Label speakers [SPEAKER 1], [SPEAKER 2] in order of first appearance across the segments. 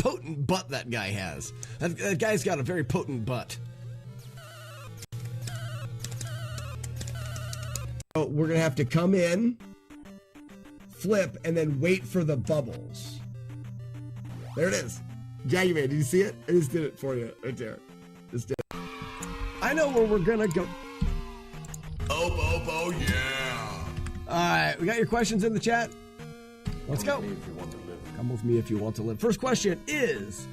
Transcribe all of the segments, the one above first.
[SPEAKER 1] potent butt that guy has. That guy's got a very potent butt. So we're going to have to come in, flip, and then wait for the bubbles. There it is. Jaggy Man, did you see it? I just did it for you right there. Just did it. I know where we're going to go.
[SPEAKER 2] Oh, yeah.
[SPEAKER 1] All right, we got your questions in the chat. Let's go. Come with me if you want to live. First question is,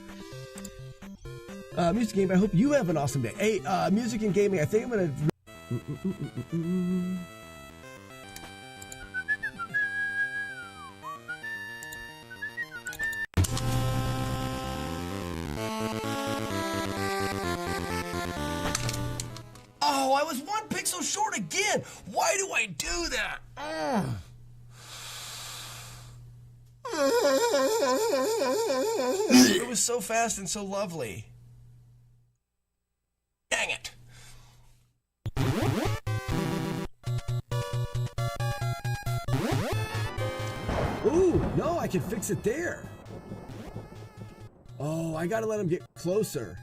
[SPEAKER 1] music game. I hope you have an awesome day. Hey, music and gaming. I think I'm gonna. Oh, I was 1 pixel short again. Why do I do that? It was so fast and so lovely. Dang it. Ooh, no, I can fix it there. Oh, I gotta let him get closer.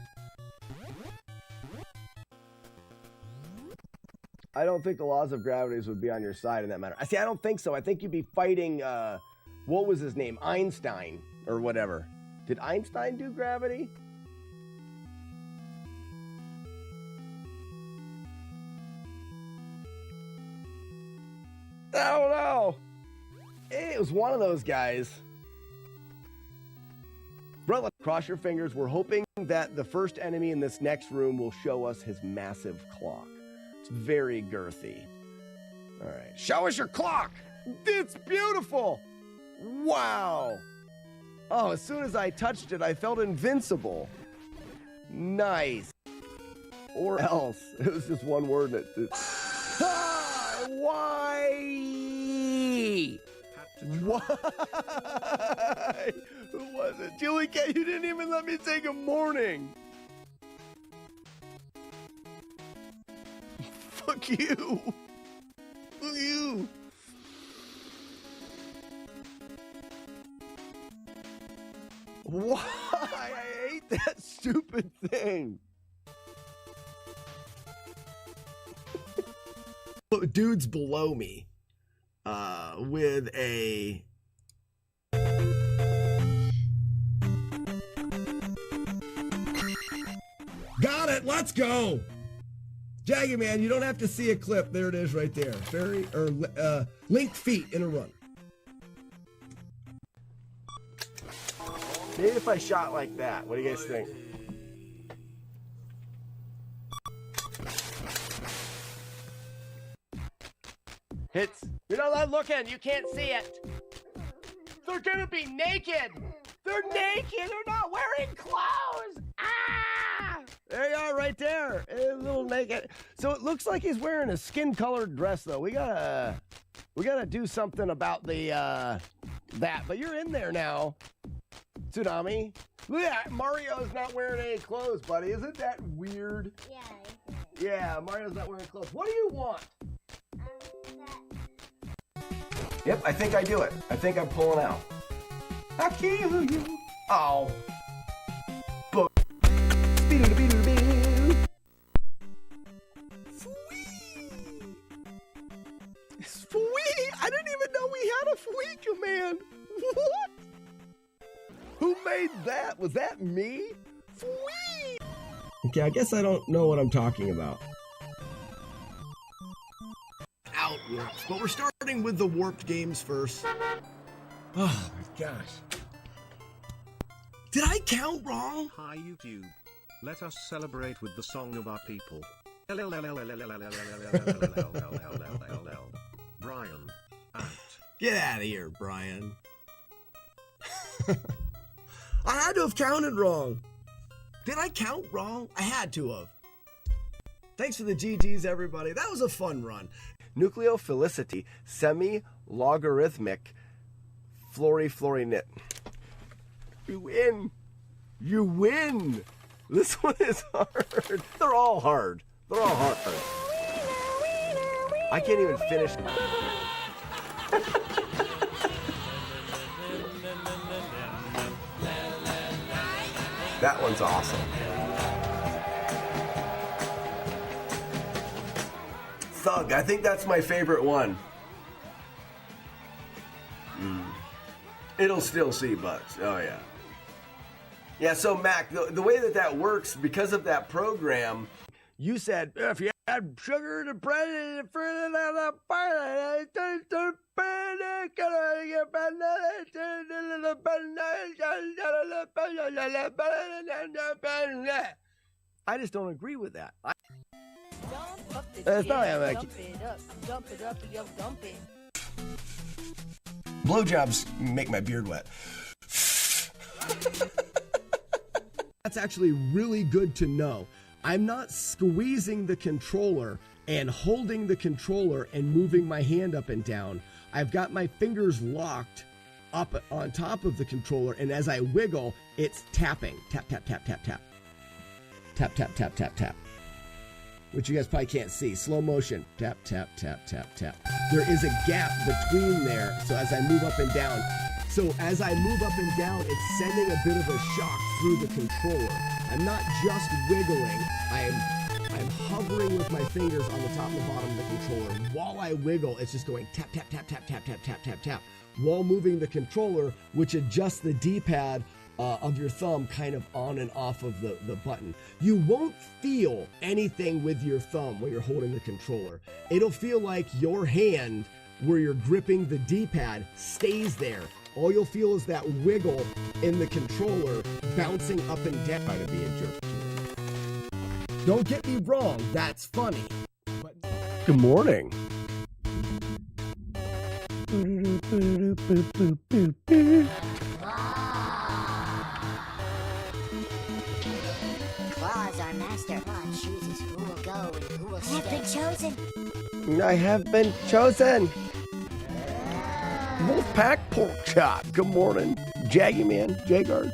[SPEAKER 1] I don't think the laws of gravity would be on your side in that matter. I see, I don't think so. I think you'd be fighting, what was his name? Einstein, or whatever. Did Einstein do gravity? I don't know. It was one of those guys. Brother, cross your fingers. We're hoping that the first enemy in this next room will show us his massive clock. It's very girthy. All right, show us your clock. It's beautiful. Wow. Oh, as soon as I touched it, I felt invincible. Nice. Or else. It was just one word. Why? Why? Who was it? Julie K, you didn't even let me say good morning. Fuck you. Fuck you. Why? I hate that stupid thing. Dude's below me with a... Got it, let's go. Jaggy Man, you don't have to see a clip. There it is right there. Link feet in a run. Maybe if I shot like that. What do you guys think? Hits. You're not looking. You can't see it. They're gonna be naked. They're naked. They're not wearing clothes. Ah! There you are, right there. A little naked. So it looks like he's wearing a skin-colored dress, though. We gotta do something about the that. But you're in there now, Tsunami. Look at that. Mario's not wearing any clothes, buddy. Isn't that weird?
[SPEAKER 3] Yeah.
[SPEAKER 1] Yeah, Mario's not wearing clothes. What do you want? Yep, I think I do it. I think I'm pulling out. I kill you. Oh. Sweet! I didn't even know we had a Fwee command. What? Who made that? Was that me? Fwee! Okay, I guess I don't know what I'm talking about. Outwarps, but we're starting with the warped games first. Oh my gosh. Did I count wrong?
[SPEAKER 4] Hi YouTube. Let us celebrate with the song of our people. Brian. Out.
[SPEAKER 1] Get out of here, Brian. I had to have counted wrong. Did I count wrong? I had to have. Thanks for the GGs, everybody. That was a fun run. Nucleophilicity, semi-logarithmic, flory-nit. You win. You win. This one is hard. They're all hard. They're all hard. I can't even finish. That one's awesome. Thug, I think that's my favorite one. It'll still see bugs. Oh, yeah. Yeah, so Mac, the way that works, because of that program, you said if you add sugar to bread in front of the I just don't agree with that. It's not like dump it up, dump it. Blowjobs make my beard wet. That's actually really good to know. I'm not squeezing the controller and holding the controller and moving my hand up and down. I've got my fingers locked up on top of the controller, and as I wiggle, it's tapping. Tap, tap, tap, tap, tap. Tap, tap, tap, tap, tap. Which you guys probably can't see. Slow motion. Tap, tap, tap, tap, tap. There is a gap between there, so as I move up and down. So as I move up and down, it's sending a bit of a shock through the controller. I'm not just wiggling. I'm hovering with my fingers on the top and the bottom of the controller. While I wiggle, it's just going tap, tap, tap, tap, tap, tap, tap, tap, tap. While moving the controller, which adjusts the D-pad of your thumb kind of on and off of the button. You won't feel anything with your thumb when you're holding the controller. It'll feel like your hand, where you're gripping the D-pad, stays there. All you'll feel is that wiggle in the controller bouncing up and down. Try to be a jerk to it. Don't get me wrong, that's funny. But good morning.
[SPEAKER 2] Claus, our master. Claus chooses who will go and who will stay. I have been chosen.
[SPEAKER 1] I have been chosen. Wolfpack Pork Chop. Good morning. Jaggy Man. Jagard.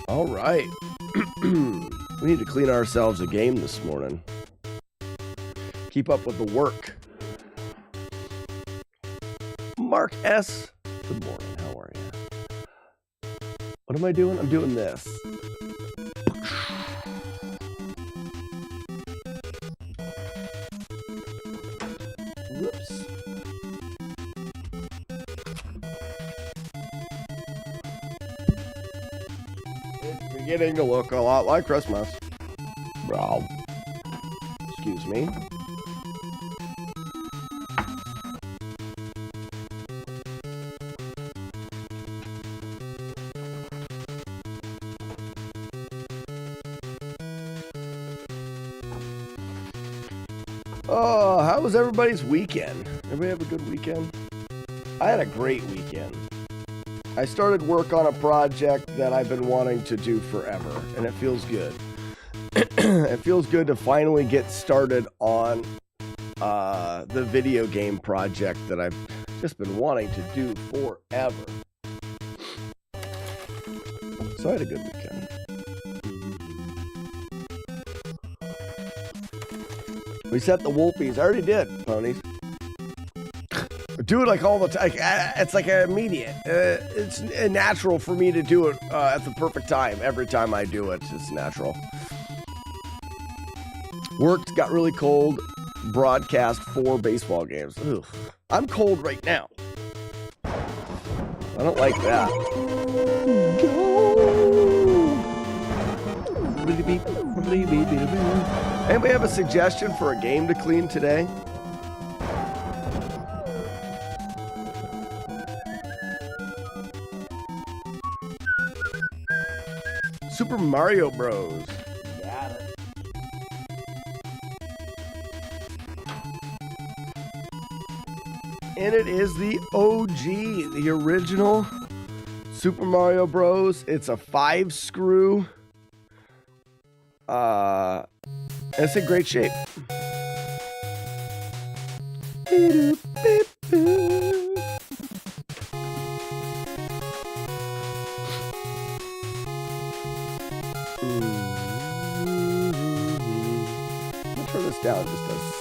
[SPEAKER 1] All right. We need to clean ourselves a game this morning. Keep up with the work. Mark S. Good morning. How are you? What am I doing? I'm doing this. Whoops. It's beginning to look a lot like Christmas. Bro. Excuse me. Oh, how was everybody's weekend? Everybody have a good weekend? I had a great weekend. I started work on a project that I've been wanting to do forever, and it feels good. It feels good to finally get started on the video game project that I've just been wanting to do forever. So I had a good weekend. We set the Wolfies. I already did, ponies. Do it like all the time. It's like immediate. It's natural for me to do it at the perfect time. Every time I do it, it's natural. Worked, got really cold. Broadcast 4 baseball games. Ugh. I'm cold right now. I don't like that. Anybody have a suggestion for a game to clean today? Super Mario Bros. Got it. And it is the OG, the original Super Mario Bros. It's a 5-screw. It's in great shape. I'll turn this down just a smidge.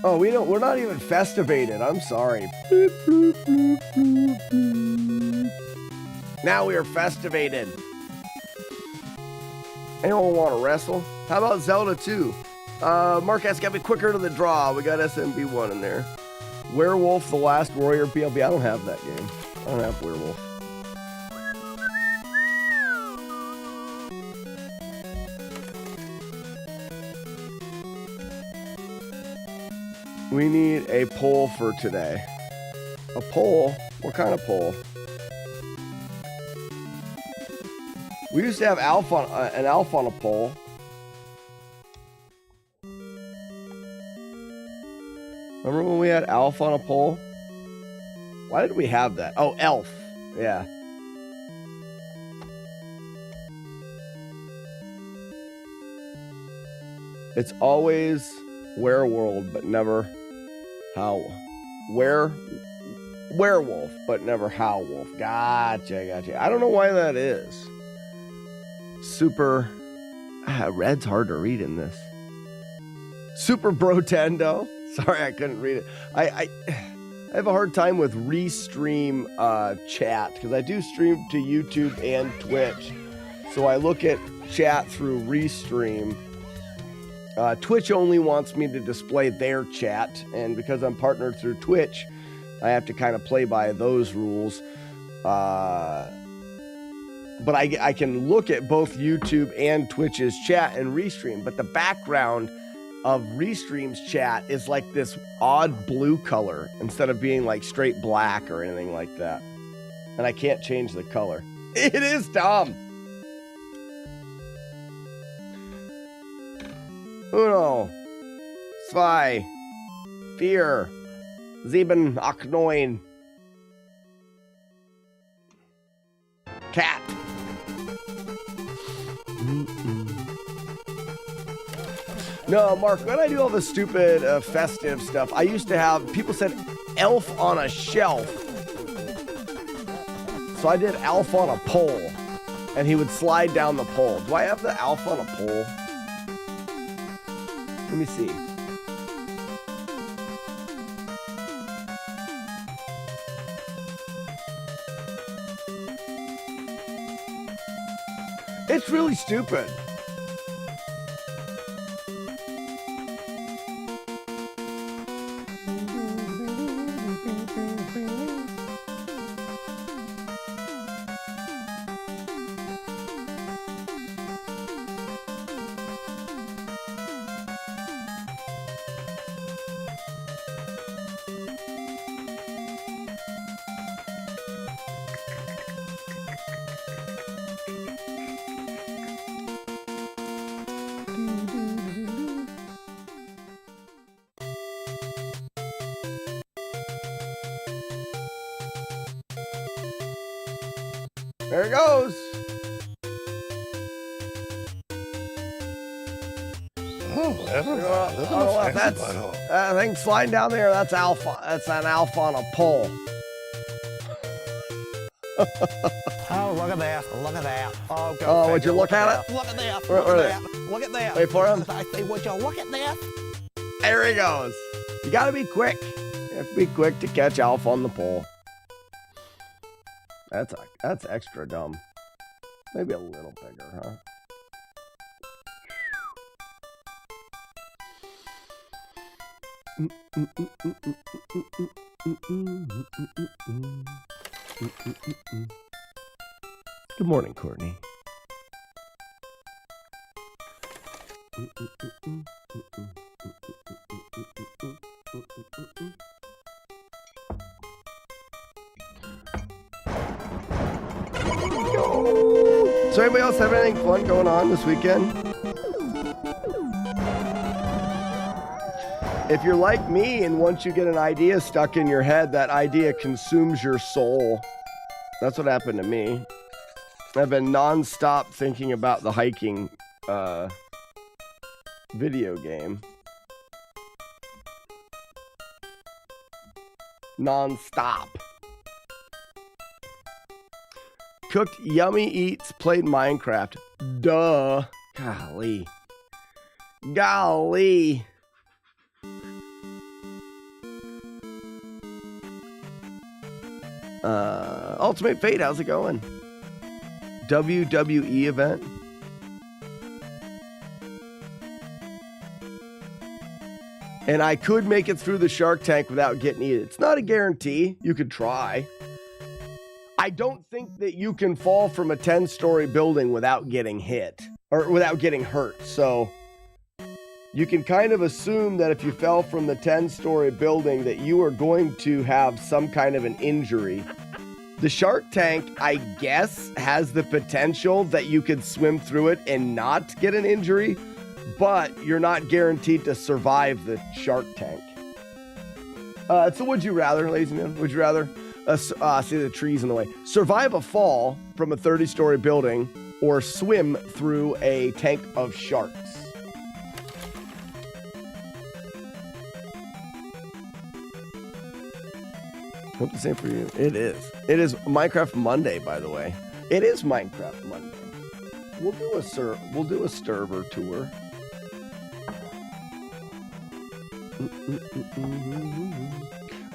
[SPEAKER 1] Oh, we're not even festivated. I'm sorry. Now we are festivated. Anyone want to wrestle? How about Zelda 2? Mark has got to be quicker to the draw. We got SMB1 in there. Werewolf, The Last Warrior, BLB. I don't have that game. I don't have Werewolf. We need a poll for today. A poll? What kind of poll? We used to have an Alf on a poll. Remember when we had Alf on a poll? Why did we have that? Oh, Elf. Yeah. It's always Werewolf, but never Werewolf, but never Howlwolf. Gotcha. I don't know why that is. Super. Red's hard to read in this. Super Brotendo. Sorry, I couldn't read it. I have a hard time with restream chat because I do stream to YouTube and Twitch. So I look at chat through restream. Twitch only wants me to display their chat, and because I'm partnered through Twitch, I have to kind of play by those rules. But I can look at both YouTube and Twitch's chat and restream, but the background of Restream's chat is like this odd blue color instead of being like straight black or anything like that. And I can't change the color. It is Tom. Uno, zwei, vier, sieben, acht, neun. Cat. No, Mark, when I do all the stupid festive stuff, I used to have, people said elf on a shelf. So I did elf on a pole, and he would slide down the pole. Do I have the elf on a pole? Let me see. It's really stupid. There it goes. That thing sliding down there. That's alpha. That's an alpha on a pole.
[SPEAKER 3] Oh, look at that. Look at that. Oh, go
[SPEAKER 1] oh would you look at it?
[SPEAKER 3] Look at that.
[SPEAKER 1] Where
[SPEAKER 3] Look at that. Look at that.
[SPEAKER 1] Wait for him.
[SPEAKER 3] I say, would you look at that?
[SPEAKER 1] There he goes. You gotta be quick. You have to be quick to catch alpha on the pole. That's extra dumb. Maybe a little bigger, huh? Good morning, Courtney. So anybody else have anything fun going on this weekend? If you're like me and once you get an idea stuck in your head, that idea consumes your soul. That's what happened to me. I've been non-stop thinking about the hiking video game. Non-stop. Cooked yummy eats, played Minecraft. Duh. Golly. Golly. Ultimate Fate, how's it going? WWE event. And I could make it through the Shark Tank without getting eaten. It's not a guarantee. You could try. I don't think that you can fall from a 10-story building without getting hit or without getting hurt. So you can kind of assume that if you fell from the 10-story building that you are going to have some kind of an injury. The Shark Tank, I guess, has the potential that you could swim through it and not get an injury, but you're not guaranteed to survive the Shark Tank. So would you rather, ladies and gentlemen, would you rather, see the trees in the way, survive a fall from a 30-story building or swim through a tank of sharks? Hope the same for you. It is. It is Minecraft Monday, by the way. It is Minecraft Monday. We'll do a server tour.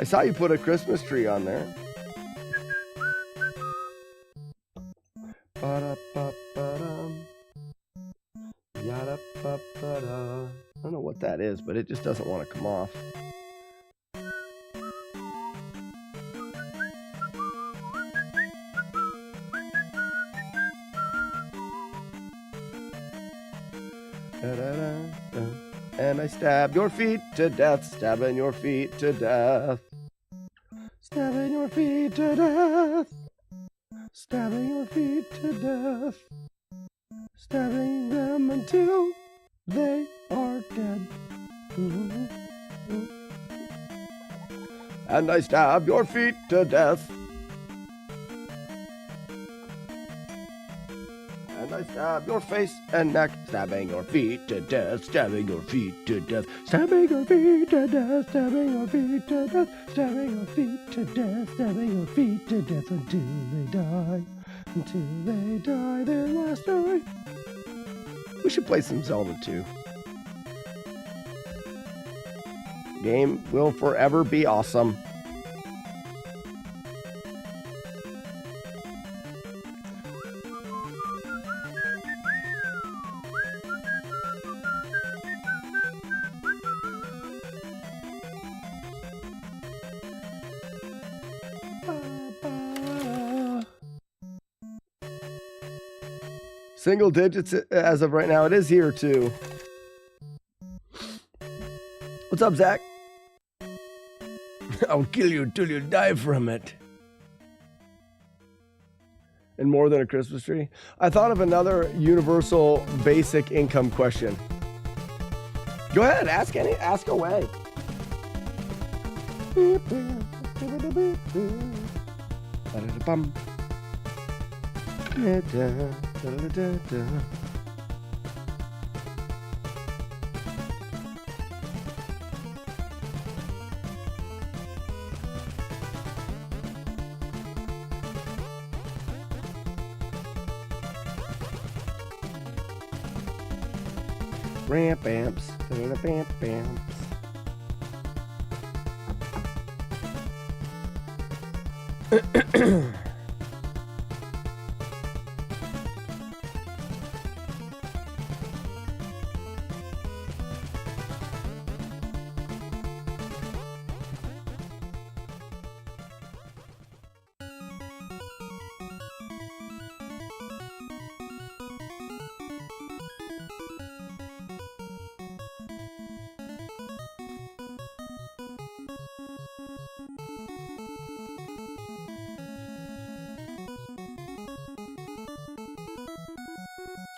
[SPEAKER 1] I saw you put a Christmas tree on there. I don't know what that is, but it just doesn't want to come off. And I stab your feet to death, stabbing your feet to death. Stabbing your feet to death. Stabbing your feet to death. Stabbing them until they are dead. And I stab your feet to death. And I stab your face and neck, stabbing your feet to death, stabbing your feet to death, stabbing your feet to death, stabbing your feet to death, stabbing your feet to death, stabbing your feet to death until they die their last die. We should play some Zelda 2. Game will forever be awesome. Single digits as of right now. It is here too. What's up, Zach? I'll kill you till you die from it. And more than a Christmas tree. I thought of another universal basic income question. Go ahead, ask away. Ramp amps, bamp amps.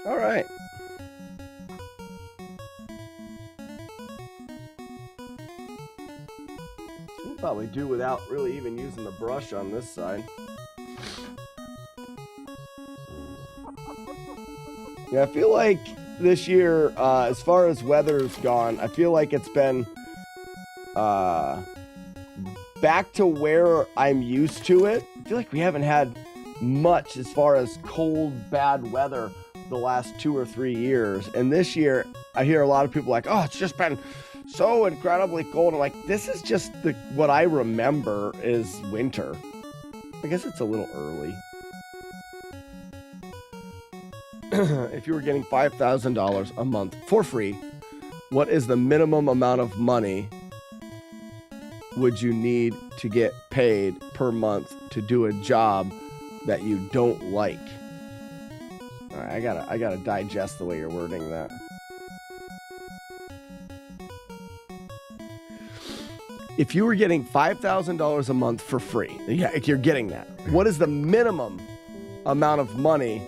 [SPEAKER 1] All right. You can probably do without really even using the brush on this side. Yeah, I feel like this year, as far as weather's gone, I feel like it's been back to where I'm used to it. I feel like we haven't had much as far as cold, bad weather the last 2 or 3 years. And this year, I hear a lot of people like, oh, it's just been so incredibly cold. I'm like, this is just what I remember is winter. I guess it's a little early. If you were getting $5,000 a month for free, what is the minimum amount of money would you need to get paid per month to do a job that you don't like? All right, I gotta digest the way you're wording that. If you were getting $5,000 a month for free, yeah, if you're getting that, what is the minimum amount of money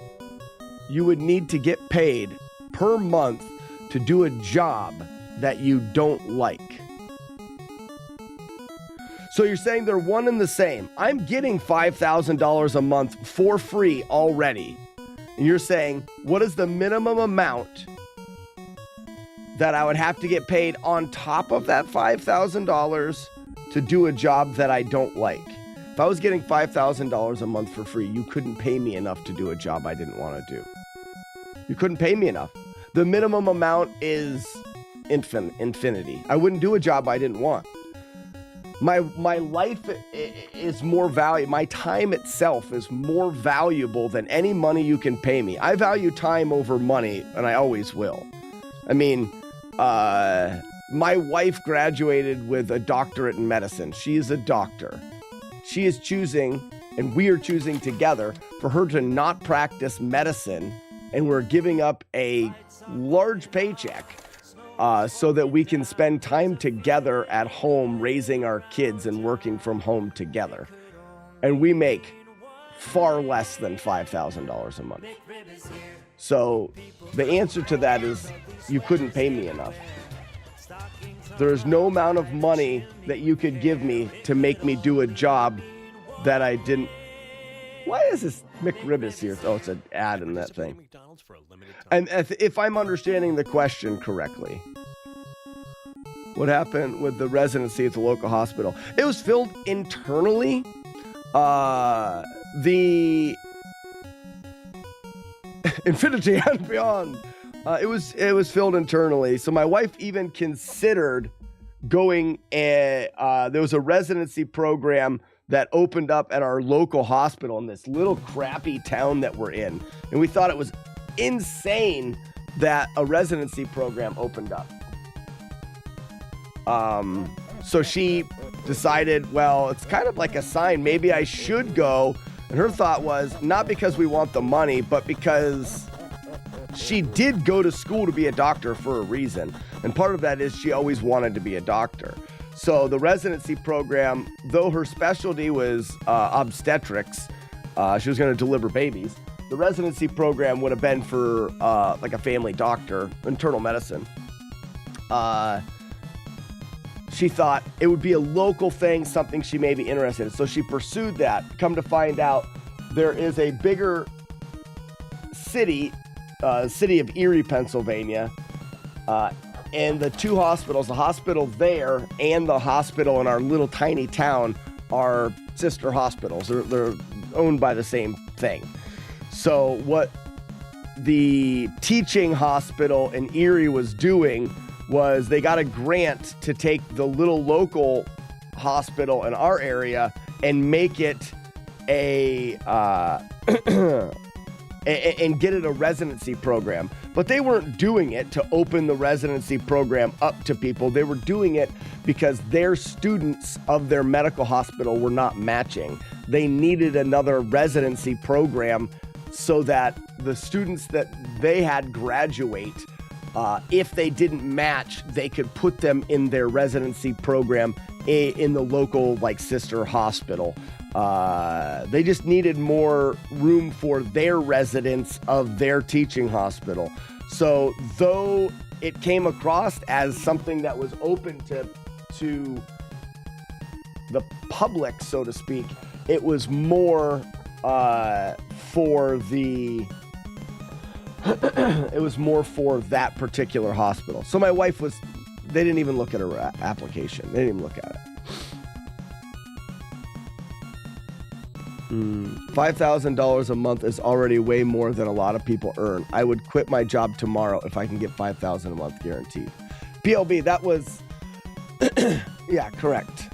[SPEAKER 1] you would need to get paid per month to do a job that you don't like? So you're saying they're one and the same. I'm getting $5,000 a month for free already. And you're saying, what is the minimum amount that I would have to get paid on top of that $5,000 to do a job that I don't like? If I was getting $5,000 a month for free, you couldn't pay me enough to do a job I didn't want to do. You couldn't pay me enough. The minimum amount is infinity. I wouldn't do a job I didn't want. My life is more valuable. My time itself is more valuable than any money you can pay me. I value time over money, and I always will. I mean, my wife graduated with a doctorate in medicine. She is a doctor. She is choosing, and we are choosing together, for her to not practice medicine, and we're giving up a large paycheck so that we can spend time together at home raising our kids and working from home together. And we make far less than $5,000 a month. So the answer to that is you couldn't pay me enough. There's no amount of money that you could give me to make me do a job that I didn't. Why is this McRibis here? Oh, it's an ad in that thing. And if I'm understanding the question correctly, what happened with the residency at the local hospital? It was filled internally. The Infinity and Beyond. It was filled internally. So my wife even considered going. There was a residency program that opened up at our local hospital in this little crappy town that we're in, and we thought it was insane that a residency program opened up. So she decided, well, it's kind of like a sign. Maybe I should go. And her thought was not because we want the money, but because she did go to school to be a doctor for a reason. And part of that is she always wanted to be a doctor. So the residency program, though her specialty was obstetrics, she was going to deliver babies. The residency program would have been for like a family doctor, internal medicine. She thought it would be a local thing, something she may be interested in. So she pursued that. Come to find out, there is a bigger city of Erie, Pennsylvania, and the two hospitals, the hospital there and the hospital in our little tiny town, are sister hospitals. They're owned by the same thing. So what the teaching hospital in Erie was doing was they got a grant to take the little local hospital in our area and make it and get it a residency program. But they weren't doing it to open the residency program up to people. They were doing it because their students of their medical hospital were not matching. They needed another residency program so that the students that they had graduate, if they didn't match, they could put them in their residency program in the local like sister hospital. They just needed more room for their residents of their teaching hospital. So though it came across as something that was open to the public, so to speak, it was more for the it was more for that particular hospital. So my wife they didn't even look at her application. They didn't even look at it. $5,000 a month is already way more than a lot of people earn. I would quit my job tomorrow if I can get $5,000 a month guaranteed. PLB, that was, yeah, correct.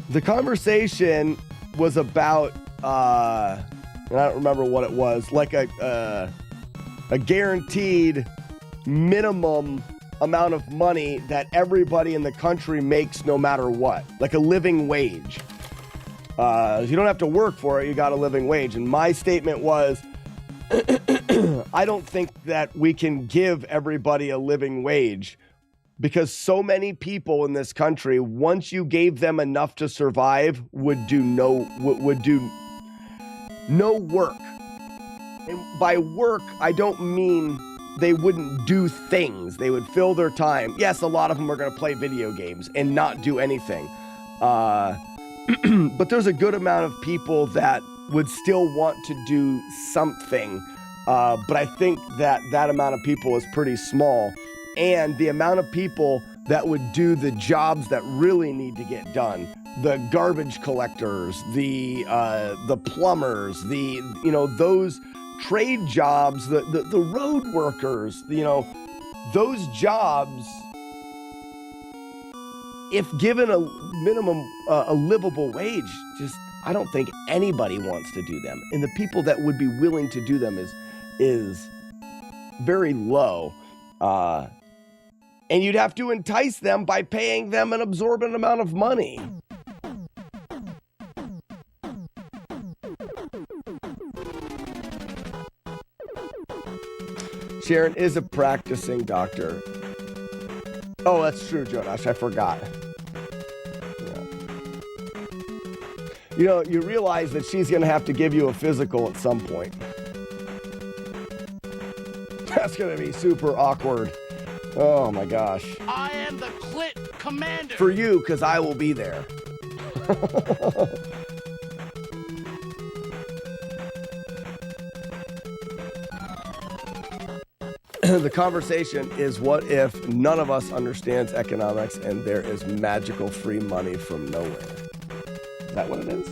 [SPEAKER 1] The conversation was about, and I don't remember what it was, like a guaranteed minimum amount of money that everybody in the country makes no matter what, like a living wage. You don't have to work for it, you got a living wage. And my statement was, I don't think that we can give everybody a living wage because so many people in this country, once you gave them enough to survive, would do no work. And by work, I don't mean they wouldn't do things. They would fill their time. Yes, a lot of them are going to play video games and not do anything. But there's a good amount of people that would still want to do something. But I think that amount of people is pretty small. And the amount of people that would do the jobs that really need to get done, the garbage collectors, the plumbers, those trade jobs, the road workers, those jobs, if given a minimum, a livable wage, I don't think anybody wants to do them. And the people that would be willing to do them is very low. And you'd have to entice them by paying them an absorbent amount of money. Sharon is a practicing doctor. Oh, that's true, Jonash. I forgot. Yeah. You realize that she's going to have to give you a physical at some point. That's going to be super awkward. Oh, my gosh.
[SPEAKER 5] I am the Clit Commander.
[SPEAKER 1] For you, because I will be there. The conversation is, what if none of us understands economics and there is magical free money from nowhere? Is that what it is?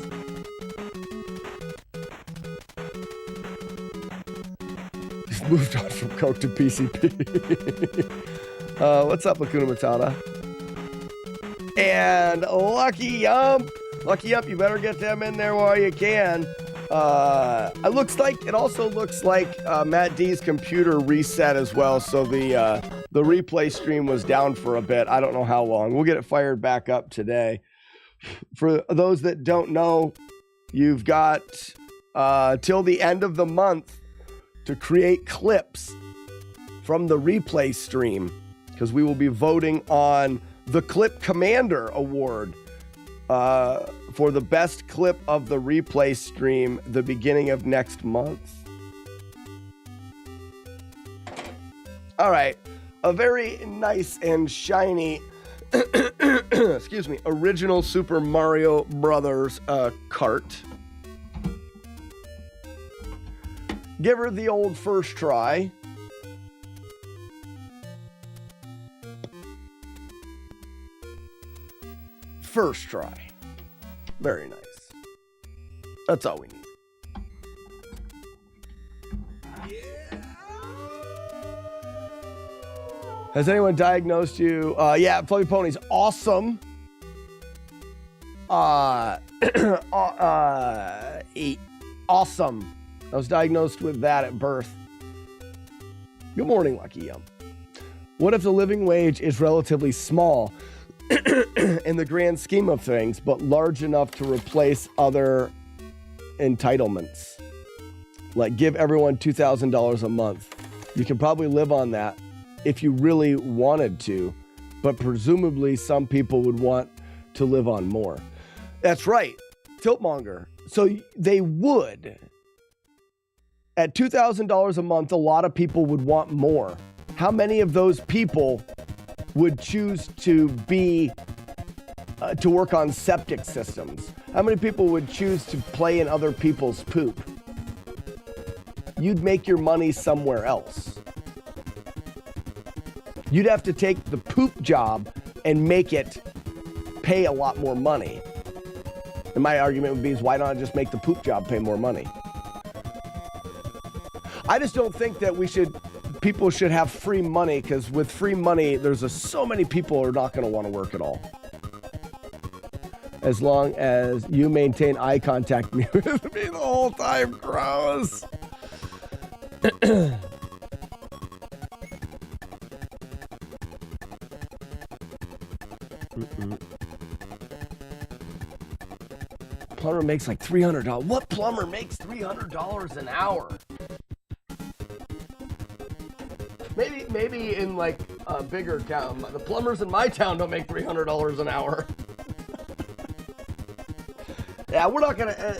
[SPEAKER 1] He's moved on from Coke to PCP. What's up, Lacuna Matata? And Lucky Yump. Lucky Yump, you better get them in there while you can. It also looks like Matt D's computer reset as well, so the replay stream was down for a bit. I don't know how long. We'll get it fired back up today. For those that don't know, you've got till the end of the month to create clips from the replay stream, because we will be voting on the Clip Commander Award for the best clip of the replay stream the beginning of next month. All right, a very nice and shiny excuse me, original Super Mario Brothers cart. Give her the old first try. First try. Very nice. That's all we need. Has anyone diagnosed you? Yeah, Fluffy Pony's awesome. Awesome. I was diagnosed with that at birth. Good morning, Lucky Yum. What if the living wage is relatively small in the grand scheme of things, but large enough to replace other entitlements? Like give everyone $2,000 a month. You can probably live on that if you really wanted to, but presumably some people would want to live on more. That's right, Tiltmonger. So they would. At $2,000 a month, a lot of people would want more. How many of those people would choose to be to work on septic systems? How many people would choose to play in other people's poop? You'd make your money somewhere else. You'd have to take the poop job and make it pay a lot more money. And my argument would be is why not just make the poop job pay more money? I just don't think that people should have free money, because with free money, there's so many people are not going to want to work at all. As long as you maintain eye contact with me the whole time, gross. Plumber makes like $300. What plumber makes $300 an hour? Maybe in like a bigger town. The plumbers in my town don't make $300 an hour. Yeah, we're not gonna.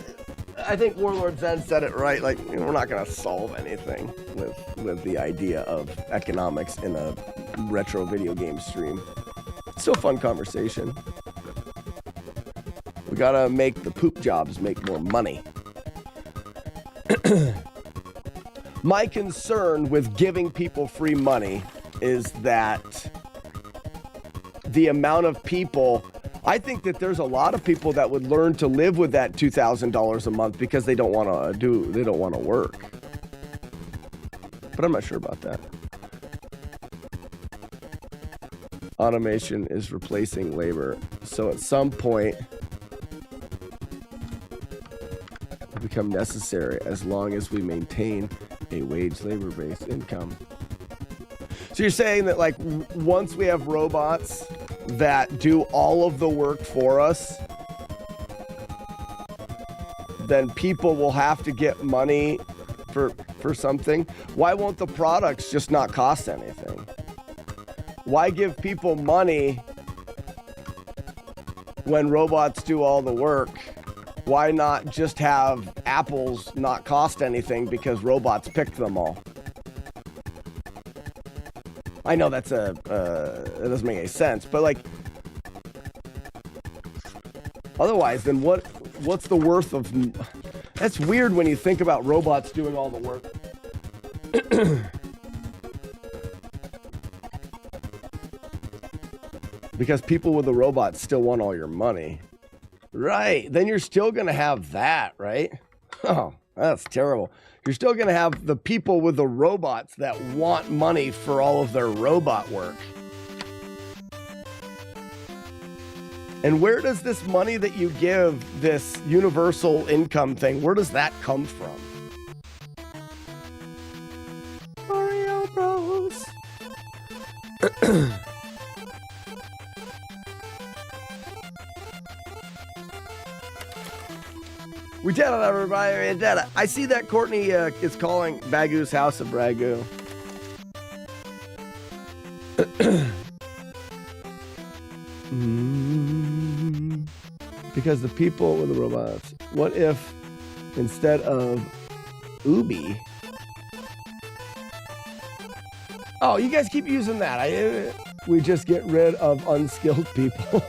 [SPEAKER 1] I think Warlord Zen said it right. Like, we're not gonna solve anything with the idea of economics in a retro video game stream. It's still a fun conversation. We gotta make the poop jobs make more money. My concern with giving people free money is that the amount of people, I think that there's a lot of people that would learn to live with that $2,000 a month because they don't want to work. But I'm not sure about that. Automation is replacing labor. So at some point, it become necessary as long as we maintain a wage labor-based income. So you're saying that, like, once we have robots that do all of the work for us, then people will have to get money for something? Why won't the products just not cost anything? Why give people money when robots do all the work? Why not just have apples not cost anything because robots pick them all? I know that's it doesn't make any sense, but like, otherwise, then what's the worth of? That's weird when you think about robots doing all the work. Because people with the robots still want all your money. Right, then you're still gonna have that, right? Oh, that's terrible. You're still gonna have the people with the robots that want money for all of their robot work. And where does this money that you give, this universal income thing, where does that come from? Mario Bros. We did it, everybody. We did it. I see that Courtney is calling Bagu's house a Bragu. Because the people with the robots. What if instead of Ubi? Oh, you guys keep using that. We just get rid of unskilled people.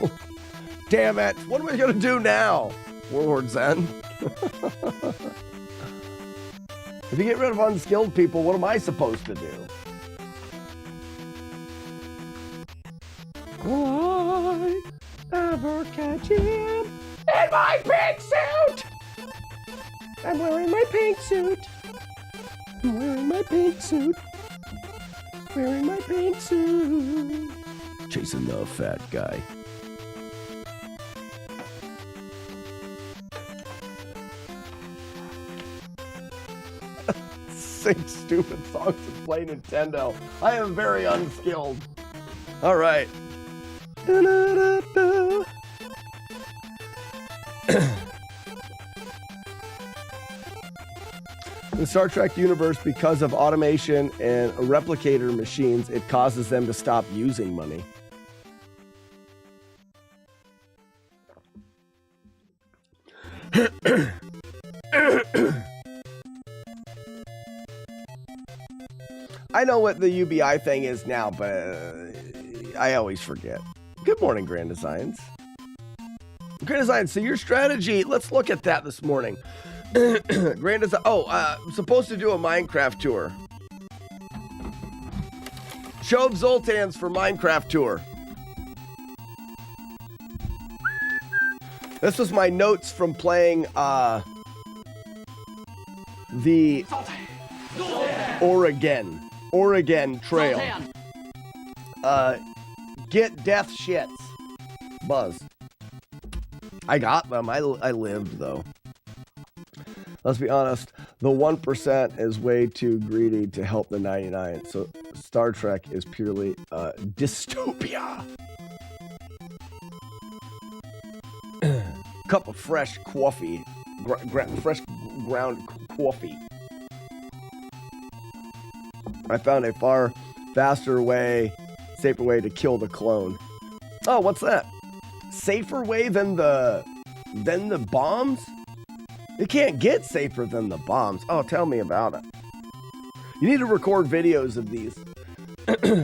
[SPEAKER 1] Damn it. What am I going to do now? Warlord Zen. If you get rid of unskilled people, what am I supposed to do? Will I ever catch him in my pink suit? I'm wearing my pink suit. I'm wearing my pink suit. Wearing my pink suit. Chasing the fat guy. Sing stupid songs and play Nintendo. I am very unskilled. All right. In the Star Trek universe, because of automation and replicator machines, it causes them to stop using money. I know what the UBI thing is now, but I always forget. Good morning, Grand Designs. Grand Designs, so your strategy, let's look at that this morning. Grand Design, I'm supposed to do a Minecraft tour. Show of Zoltan's for Minecraft tour. This was my notes from playing the Oregon Trail. Get death shits. Buzz. I got them. I lived, though. Let's be honest. The 1% is way too greedy to help the 99. So Star Trek is purely dystopia. Cup of fresh coffee. Fresh ground coffee. I found a far faster way, safer way to kill the clone. Oh, what's that? Safer way than the bombs? It can't get safer than the bombs. Oh, tell me about it. You need to record videos of these.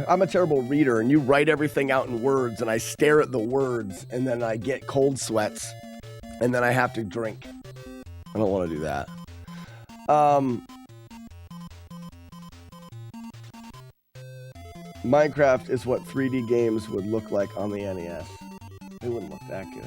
[SPEAKER 1] I'm a terrible reader, and you write everything out in words, and I stare at the words, and then I get cold sweats, and then I have to drink. I don't want to do that. Minecraft is what 3D games would look like on the NES. It wouldn't look that good.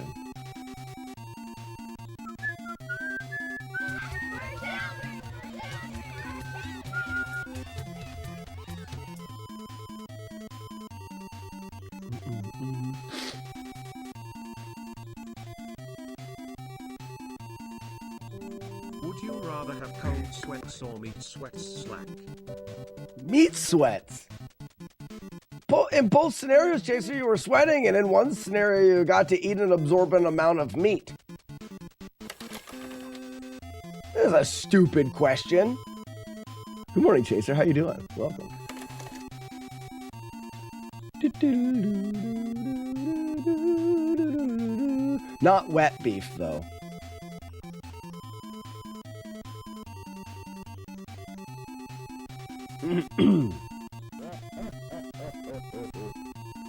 [SPEAKER 4] Would you rather have cold sweats or meat sweats, Slack?
[SPEAKER 1] Meat sweats? In both scenarios, Chaser, you were sweating, and in one scenario, you got to eat an absorbent amount of meat. This is a stupid question. Good morning, Chaser. How you doing? Welcome. Not wet beef, though.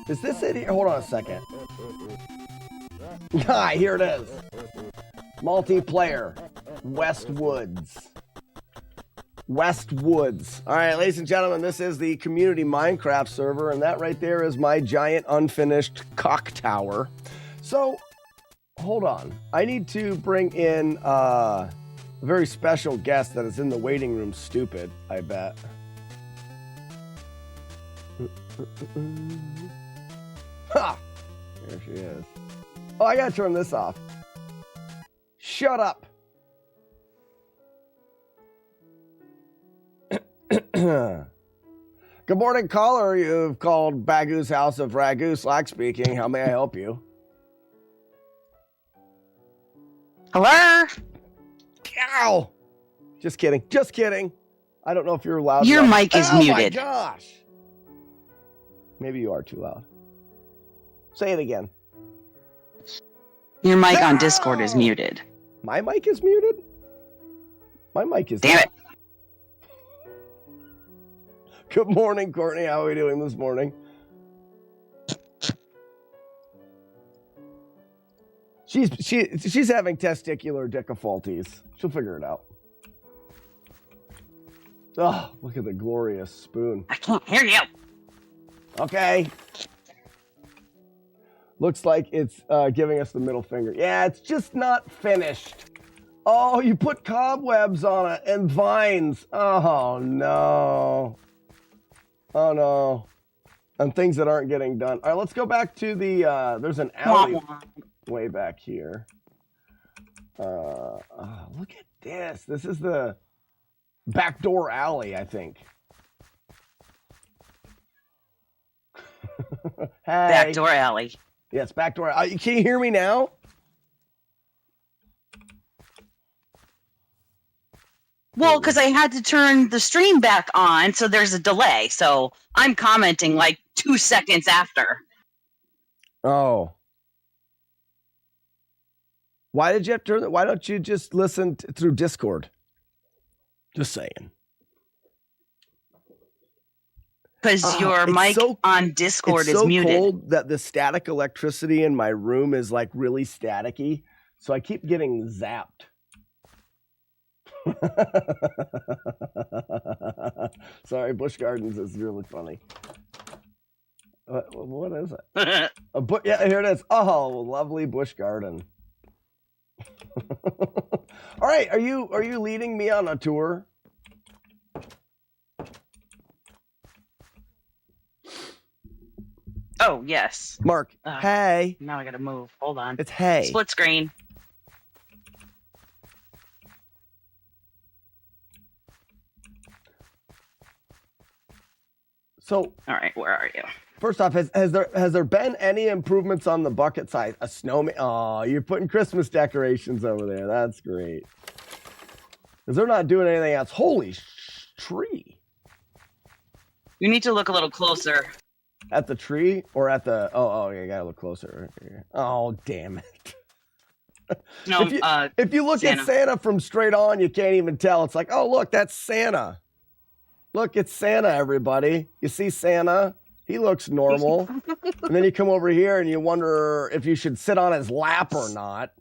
[SPEAKER 1] Is this it here? Hold on a second. Ah, here it is. Multiplayer. Westwoods. All right, ladies and gentlemen, this is the community Minecraft server, and that right there is my giant unfinished cock tower. So, hold on. I need to bring in a very special guest that is in the waiting room, stupid, I bet. Ha! There she is. Oh, I gotta turn this off. Shut up. Good morning, caller. You've called Bagoo's House of Ragu. Slack speaking. How may I help you?
[SPEAKER 6] Hello?
[SPEAKER 1] Ow! Just kidding. Just kidding. I don't know if you're loud
[SPEAKER 6] Your
[SPEAKER 1] enough.
[SPEAKER 6] mic is
[SPEAKER 1] Oh
[SPEAKER 6] muted.
[SPEAKER 1] my gosh. Maybe you are too loud. Say it again.
[SPEAKER 6] Your mic on Discord is muted.
[SPEAKER 1] My mic is muted? My mic is
[SPEAKER 6] Damn
[SPEAKER 1] not.
[SPEAKER 6] it.
[SPEAKER 1] Good morning, Courtney. How are we doing this morning? She's having testicular difficulties. She'll figure it out. Oh, look at the glorious spoon.
[SPEAKER 6] I can't hear you.
[SPEAKER 1] Okay. Looks like it's giving us the middle finger. Yeah, it's just not finished. Oh, you put cobwebs on it and vines. Oh, no. Oh, no. And things that aren't getting done. All right, let's go back to the, there's an alley way back here. Oh, look at this. This is the backdoor alley, I think. Hey.
[SPEAKER 6] Backdoor alley.
[SPEAKER 1] Yes, backdoor. Can you hear me now?
[SPEAKER 6] Well, because I had to turn the stream back on, so there's a delay. So I'm commenting like 2 seconds after.
[SPEAKER 1] Oh. Why did you have to turn? Why don't you just listen through Discord? Just saying.
[SPEAKER 6] Because your mic on Discord is muted.
[SPEAKER 1] It's so cold that the static electricity in my room is like really staticky, so I keep getting zapped. Sorry, Busch Gardens is really funny. What is it? Yeah, here it is. Oh, lovely Busch Garden. All right, are you leading me on a tour?
[SPEAKER 6] Oh, yes.
[SPEAKER 1] Mark, hey.
[SPEAKER 6] Now I gotta move. Hold on.
[SPEAKER 1] It's hey.
[SPEAKER 6] Split screen.
[SPEAKER 1] So,
[SPEAKER 6] all right, where are you?
[SPEAKER 1] First off, has there been any improvements on the bucket size? A snowman? Oh, you're putting Christmas decorations over there. That's great. Because they're not doing anything else. Holy tree!
[SPEAKER 6] You need to look a little closer.
[SPEAKER 1] At the tree or at the? Oh, you gotta look closer. Oh, damn it!
[SPEAKER 6] No,
[SPEAKER 1] if you look
[SPEAKER 6] Santa.
[SPEAKER 1] at Santa from straight on, you can't even tell. It's like, oh, look, that's Santa. Look, it's Santa, everybody. You see Santa? He looks normal. And then you come over here and you wonder if you should sit on his lap or not.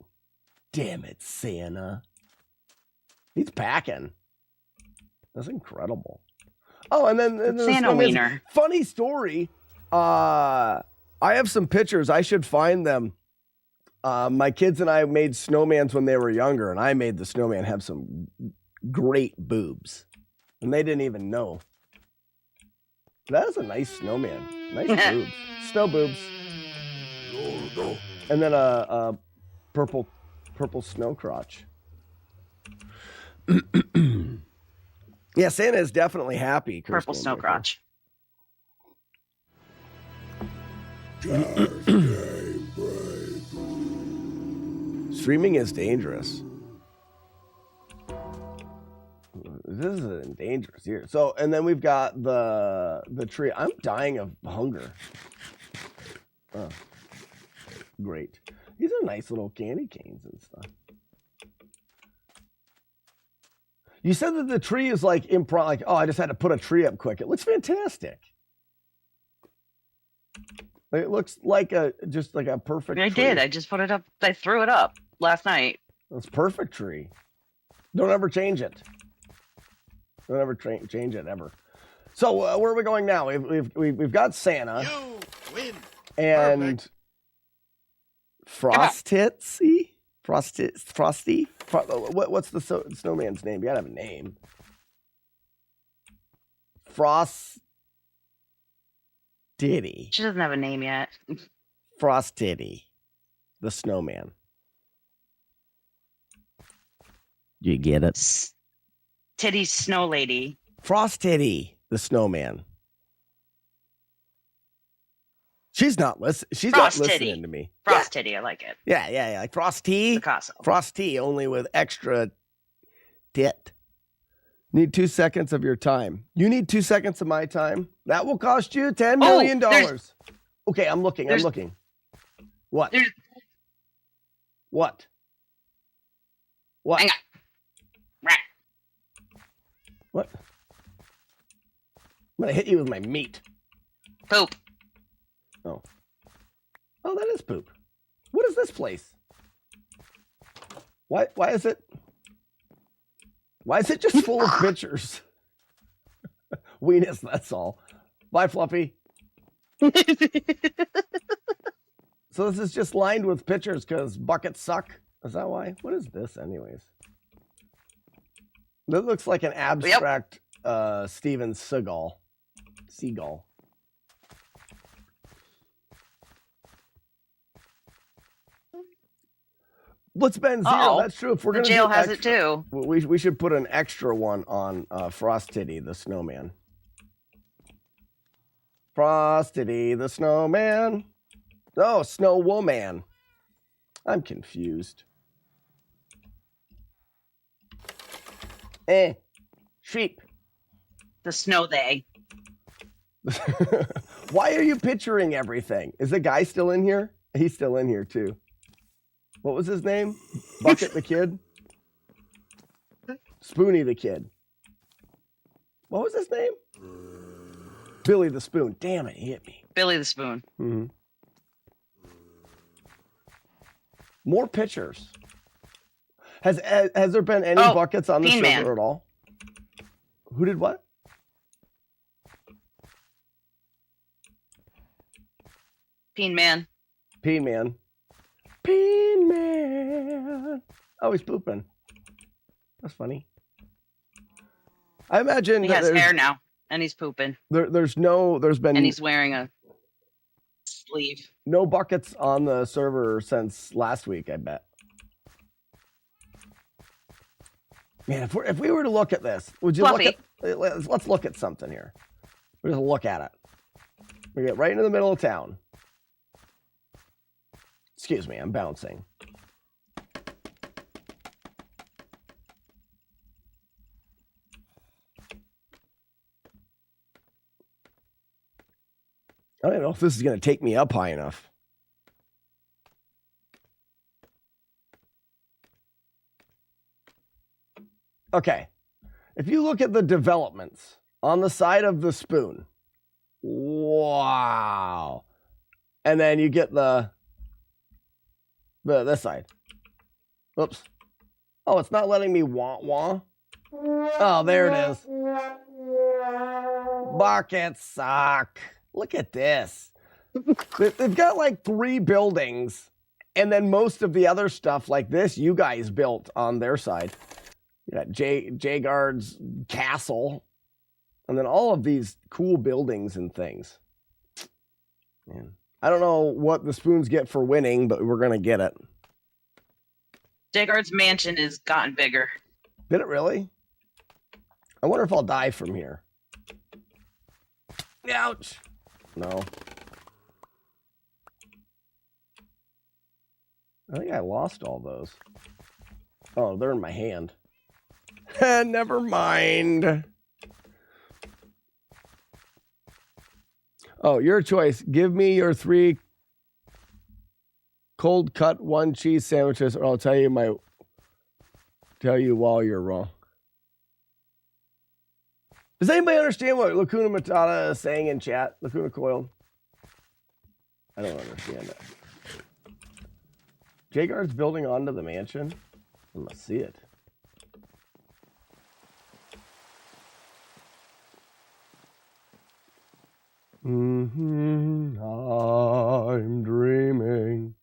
[SPEAKER 1] Damn it, Santa. He's packing. That's incredible. Oh, and then
[SPEAKER 6] Santa wiener.
[SPEAKER 1] Funny story. I have some pictures. I should find them. My kids and I made snowmans when they were younger, and I made the snowman have some great boobs. And they didn't even know. That is a nice snowman. Nice boobs. Snow boobs. And then a purple snow crotch. Yeah, Santa is definitely happy.
[SPEAKER 6] Purple snow crotch.
[SPEAKER 1] Streaming is dangerous. This is a dangerous year. So, and then we've got the tree. I'm dying of hunger. Oh, great. These are nice little candy canes and stuff. You said that the tree is like improv. Like, oh, I just had to put a tree up quick. It looks fantastic. It looks like just like a perfect
[SPEAKER 6] I
[SPEAKER 1] tree.
[SPEAKER 6] did. I just put it up. I threw it up last night.
[SPEAKER 1] That's perfect tree. Don't ever change it. Don't ever change it ever. So where are we going now? We've got Santa.
[SPEAKER 5] You win.
[SPEAKER 1] And Frostitsy? Frosty? What's the snowman's name? You gotta have a name. Frostitty.
[SPEAKER 6] She doesn't have a name yet.
[SPEAKER 1] Frostitty. The snowman. You get it?
[SPEAKER 6] Titty Snow Lady.
[SPEAKER 1] Frostitty, the snowman. She's not listening to me.
[SPEAKER 6] Frost Titty, I like it.
[SPEAKER 1] Yeah. Like Frosty.
[SPEAKER 6] Picasso.
[SPEAKER 1] Frosty, only with extra tit. Need 2 seconds of your time. You need 2 seconds of my time? That will cost you $10 million. Okay, I'm looking. What? What?
[SPEAKER 6] Hang on. Right.
[SPEAKER 1] What? I'm gonna hit you with my meat.
[SPEAKER 6] Poop.
[SPEAKER 1] Oh, that is poop. What is this place? Why is it just full of pictures? Weenus, that's all. Bye, Fluffy. So this is just lined with pictures because buckets suck? Is that why? What is this anyways? That looks like an abstract Steven Seagal. What's been zero? That's true. If we're gonna
[SPEAKER 6] jail
[SPEAKER 1] do
[SPEAKER 6] has
[SPEAKER 1] extra,
[SPEAKER 6] it too.
[SPEAKER 1] We should put an extra one on Frostitty the snowman. Frostitty the snowman. Oh, Snow Woman. I'm confused. Sheep.
[SPEAKER 6] The snow they.
[SPEAKER 1] Why are you picturing everything? Is the guy still in here? He's still in here too. What was his name? Bucket the kid? Spoony the kid. What was his name? Billy the Spoon. Damn it, he hit me.
[SPEAKER 6] Billy the Spoon.
[SPEAKER 1] Mm-hmm. More pictures. Has there been any buckets on the server at all? Who did what?
[SPEAKER 6] Peen Man.
[SPEAKER 1] Peen Man. Peen Man. Oh, he's pooping. That's funny. I imagine
[SPEAKER 6] He
[SPEAKER 1] that
[SPEAKER 6] has hair now, and he's pooping,
[SPEAKER 1] there's
[SPEAKER 6] and
[SPEAKER 1] been
[SPEAKER 6] he's wearing a sleeve.
[SPEAKER 1] no buckets on the server since last week, I bet. Man, if we were to look at this, would you
[SPEAKER 6] Fluffy.
[SPEAKER 1] look at let's look at something here. We'll just look at it. We get right into the middle of town. Excuse me, I'm bouncing. I don't know if this is going to take me up high enough. Okay. If you look at the developments on the side of the spoon, wow. And then you get this side. Oops. Oh, it's not letting me wah. Oh, there it is. Buckets suck. Look at this. They've got like 3 buildings, and then most of the other stuff like this you guys built on their side. You got Jagard's castle, and then all of these cool buildings and things. Man, I don't know what the spoons get for winning, but we're going to get it.
[SPEAKER 6] Jagard's mansion has gotten bigger.
[SPEAKER 1] Did it really? I wonder if I'll die from here. Ouch. No. I think I lost all those. Oh, they're in my hand. Never mind. Oh, your choice. Give me your 3 cold cut 1 cheese sandwiches, or I'll tell you while you're wrong. Does anybody understand what Lacuna Matata is saying in chat? Lacuna Coiled? I don't understand it. Jagard's building onto the mansion? I must see it. I'm dreaming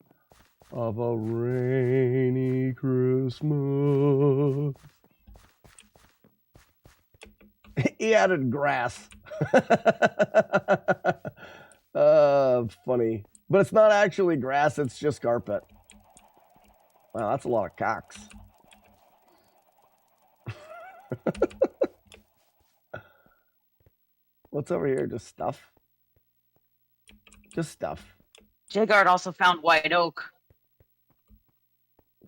[SPEAKER 1] of a rainy Christmas. He added grass. Funny. But it's not actually grass, it's just carpet. Wow, that's a lot of cocks. What's over here? Just stuff? Just stuff.
[SPEAKER 6] Jagard also found white oak.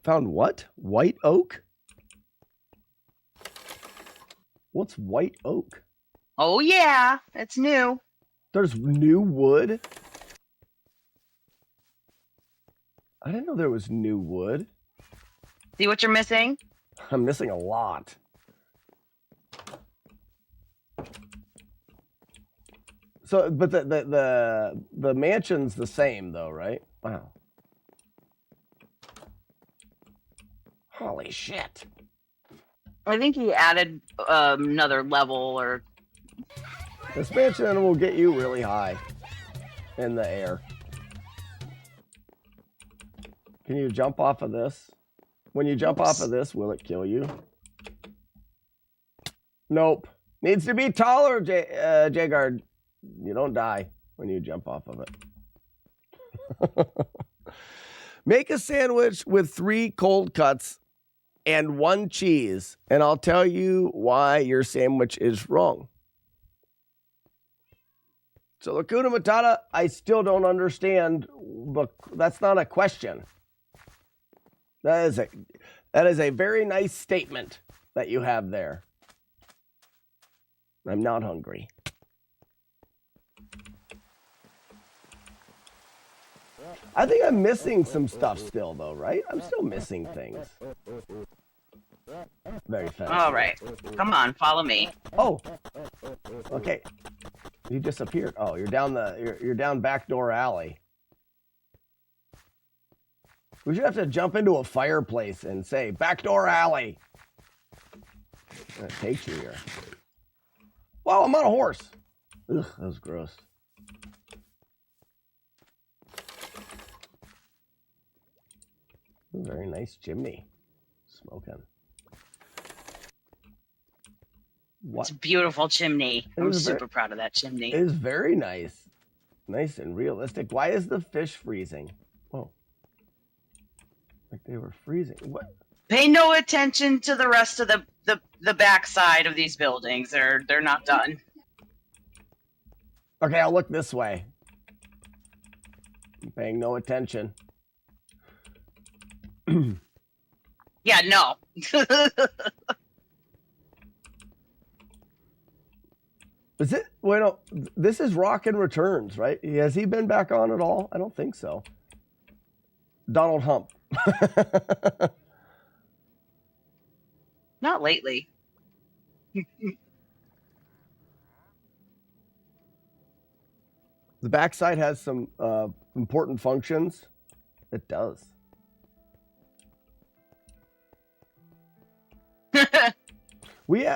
[SPEAKER 1] Found what? White oak? What's white oak?
[SPEAKER 6] Oh yeah, it's new.
[SPEAKER 1] There's new wood? I didn't know there was new wood.
[SPEAKER 6] See what you're missing?
[SPEAKER 1] I'm missing a lot. So, but the mansion's the same though, right? Wow. Holy shit.
[SPEAKER 6] I think he added another level or...
[SPEAKER 1] This mansion will get you really high in the air. Can you jump off of this? When you jump off of this, will it kill you? Nope. Needs to be taller, Jagard. You don't die when you jump off of it. Make a sandwich with 3 cold cuts and 1 cheese, and I'll tell you why your sandwich is wrong. So, Lacuna Matata, I still don't understand, but that's not a question. That is a very nice statement that you have there. I'm not hungry. I think I'm missing some stuff still, though, right? I'm still missing things. Very fast.
[SPEAKER 6] All right. Come on, follow me.
[SPEAKER 1] Oh. Okay. You disappeared. Oh, you're down backdoor alley. We should have to jump into a fireplace and say, backdoor alley. It takes you here. Wow, I'm on a horse. Ugh, that was gross. Ooh, very nice chimney. Smoking.
[SPEAKER 6] It's a beautiful chimney. I'm super proud of that chimney.
[SPEAKER 1] It is very nice. Nice and realistic. Why is the fish freezing? Whoa. Like they were freezing. What?
[SPEAKER 6] Pay no attention to the rest of the backside of these buildings. They're not done.
[SPEAKER 1] Okay, I'll look this way. I'm paying no attention.
[SPEAKER 6] Yeah, no.
[SPEAKER 1] Is it? Wait, no. This is Rockin' Returns, right? Has he been back on at all? I don't think so. Donald Hump.
[SPEAKER 6] Not lately.
[SPEAKER 1] The backside has some important functions. It does.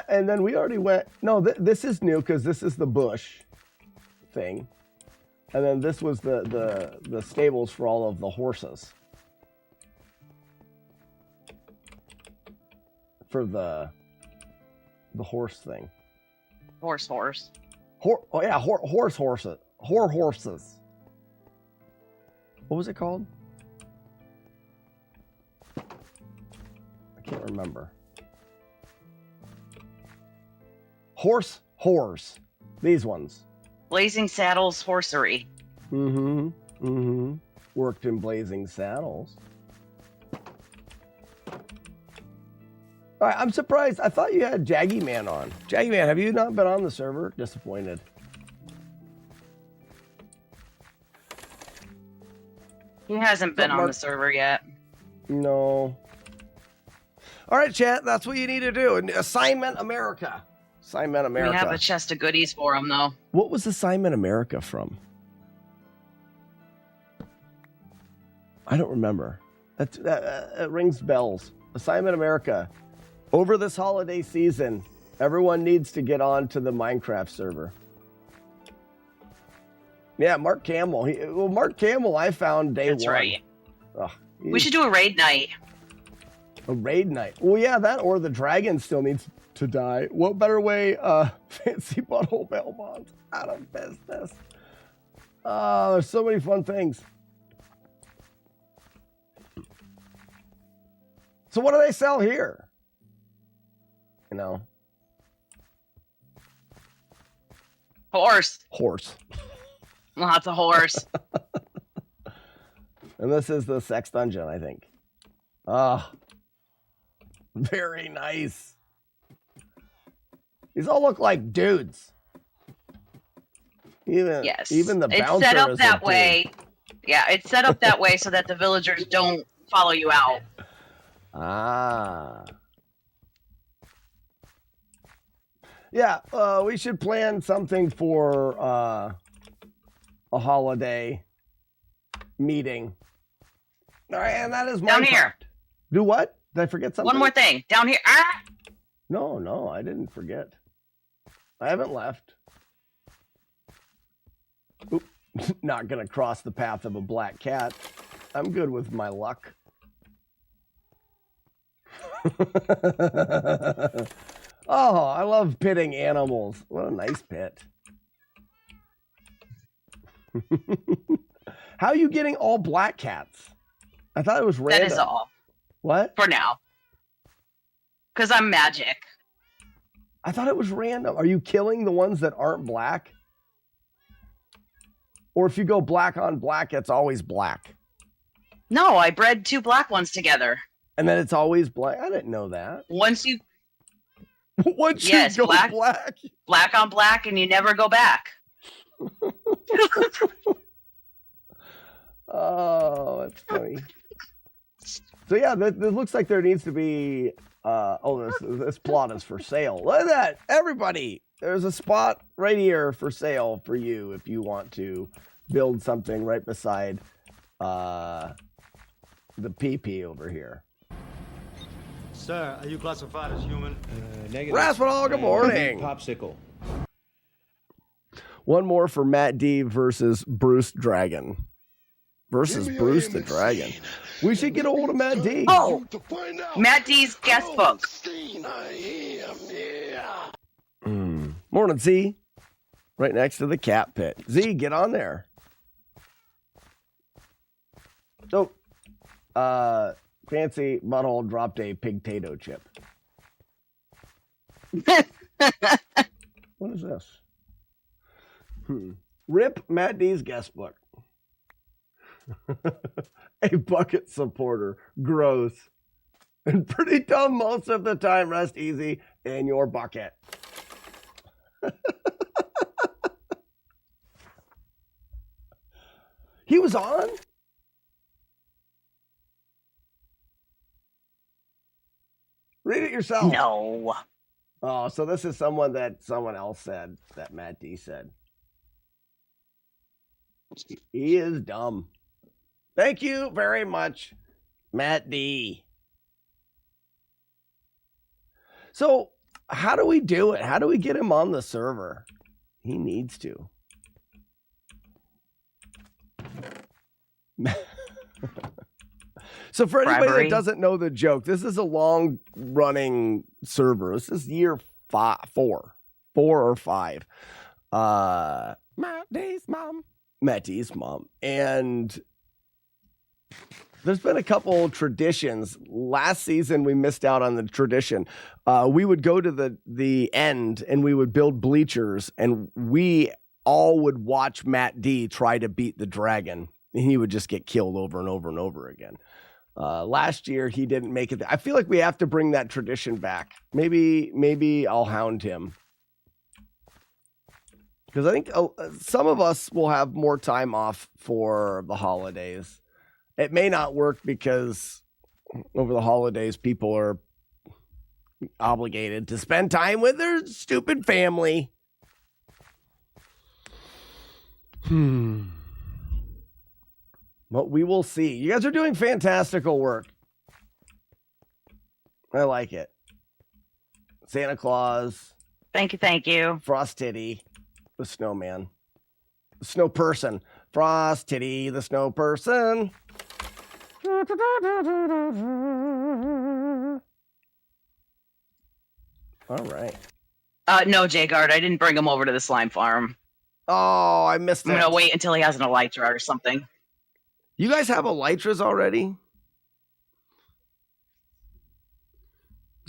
[SPEAKER 1] And then we already went. No, this is new because this is the bush thing, and then this was the stables for all of the horses. For the horse thing.
[SPEAKER 6] Horse.
[SPEAKER 1] Oh yeah, horses. Horses. What was it called? I can't remember. Horse. These ones.
[SPEAKER 6] Blazing Saddles Horsery.
[SPEAKER 1] Worked in Blazing Saddles. All right, I'm surprised. I thought you had Jaggy Man on. Jaggy Man, have you not been on the server? Disappointed.
[SPEAKER 6] He hasn't been on the server yet.
[SPEAKER 1] No. All right, chat. That's what you need to do. Assignment America. Assignment America.
[SPEAKER 6] We have a chest of goodies for him, though.
[SPEAKER 1] What was Assignment America from? I don't remember. That rings bells. Assignment America. Over this holiday season, everyone needs to get on to the Minecraft server. Yeah, Mark Campbell. Mark Campbell, I found day one.
[SPEAKER 6] That's right.
[SPEAKER 1] Ugh,
[SPEAKER 6] we should do a raid night.
[SPEAKER 1] A raid night. Well, yeah, that or the dragon still needs to die. What better way? Fancy butthole Belmont out of business. There's so many fun things. So what do they sell here? You know,
[SPEAKER 6] Horse. Lots of horse.
[SPEAKER 1] And this is the sex dungeon, I think. Very nice. These all look like dudes. Even the bouncer
[SPEAKER 6] it's set up
[SPEAKER 1] is
[SPEAKER 6] that
[SPEAKER 1] a
[SPEAKER 6] way.
[SPEAKER 1] dude.
[SPEAKER 6] Yeah, it's set up that way so that the villagers don't follow you out.
[SPEAKER 1] Yeah, we should plan something for a holiday meeting. All right, and that is Minecraft.
[SPEAKER 6] Down here.
[SPEAKER 1] Do what? Did I forget something?
[SPEAKER 6] One more thing. Down here. Ah!
[SPEAKER 1] No, I didn't forget. I haven't left. Oop. Not gonna cross the path of a black cat. I'm good with my luck. Oh, I love pitting animals. What a nice pit. How are you getting all black cats? I thought it was random.
[SPEAKER 6] That is all.
[SPEAKER 1] What?
[SPEAKER 6] For now. Because I'm magic.
[SPEAKER 1] I thought it was random. Are you killing the ones that aren't black? Or if you go black on black, it's always black.
[SPEAKER 6] No, I bred 2 black ones together.
[SPEAKER 1] And then it's always black? I didn't know that.
[SPEAKER 6] Once you
[SPEAKER 1] Once you go black.
[SPEAKER 6] Black on black, and you never go back.
[SPEAKER 1] Oh, that's funny. So yeah, this looks like there needs to be. This plot is for sale. Look at that, everybody! There's a spot right here for sale for you if you want to build something right beside the PP over here.
[SPEAKER 3] Sir, are you classified as human?
[SPEAKER 7] Negative.
[SPEAKER 1] Raspinall, good morning.
[SPEAKER 7] Popsicle.
[SPEAKER 1] One more for Matt D versus Bruce Dragon. Versus Bruce the Dragon. We should get a hold of Matt D.
[SPEAKER 6] Oh, Matt D's guest book.
[SPEAKER 1] Morning, Z. Right next to the cat pit. Z, get on there. So, Fancy Butthole dropped a pig-tato chip. What is this? Rip Matt D's guest book. A bucket supporter. Gross. And pretty dumb most of the time. Rest easy in your bucket. He was on? Read it yourself.
[SPEAKER 6] No.
[SPEAKER 1] Oh, so this is someone that someone else said, that Matt D said. He is dumb. Thank you very much, Matt D. So, how do we do it? How do we get him on the server? He needs to. So for anybody that doesn't know the joke, this is a long-running server. This is year 4 or 5. Matt D's mom. And there's been a couple traditions. Last season, we missed out on the tradition. We would go to the end, and we would build bleachers, and we all would watch Matt D try to beat the dragon, and he would just get killed over and over and over again. Last year, he didn't make it. I feel like we have to bring that tradition back. Maybe I'll hound him. Because I think some of us will have more time off for the holidays. It may not work because over the holidays, people are obligated to spend time with their stupid family. But we will see. You guys are doing fantastical work. I like it. Santa Claus.
[SPEAKER 6] Thank you.
[SPEAKER 1] Frost Titty, the snowman. The snow person. Frost Titty, the snow person. All right.
[SPEAKER 6] No, Jagard, I didn't bring him over to the slime farm.
[SPEAKER 1] Oh, I missed it.
[SPEAKER 6] I'm going to wait until he has an elytra or something.
[SPEAKER 1] You guys have elytras already? You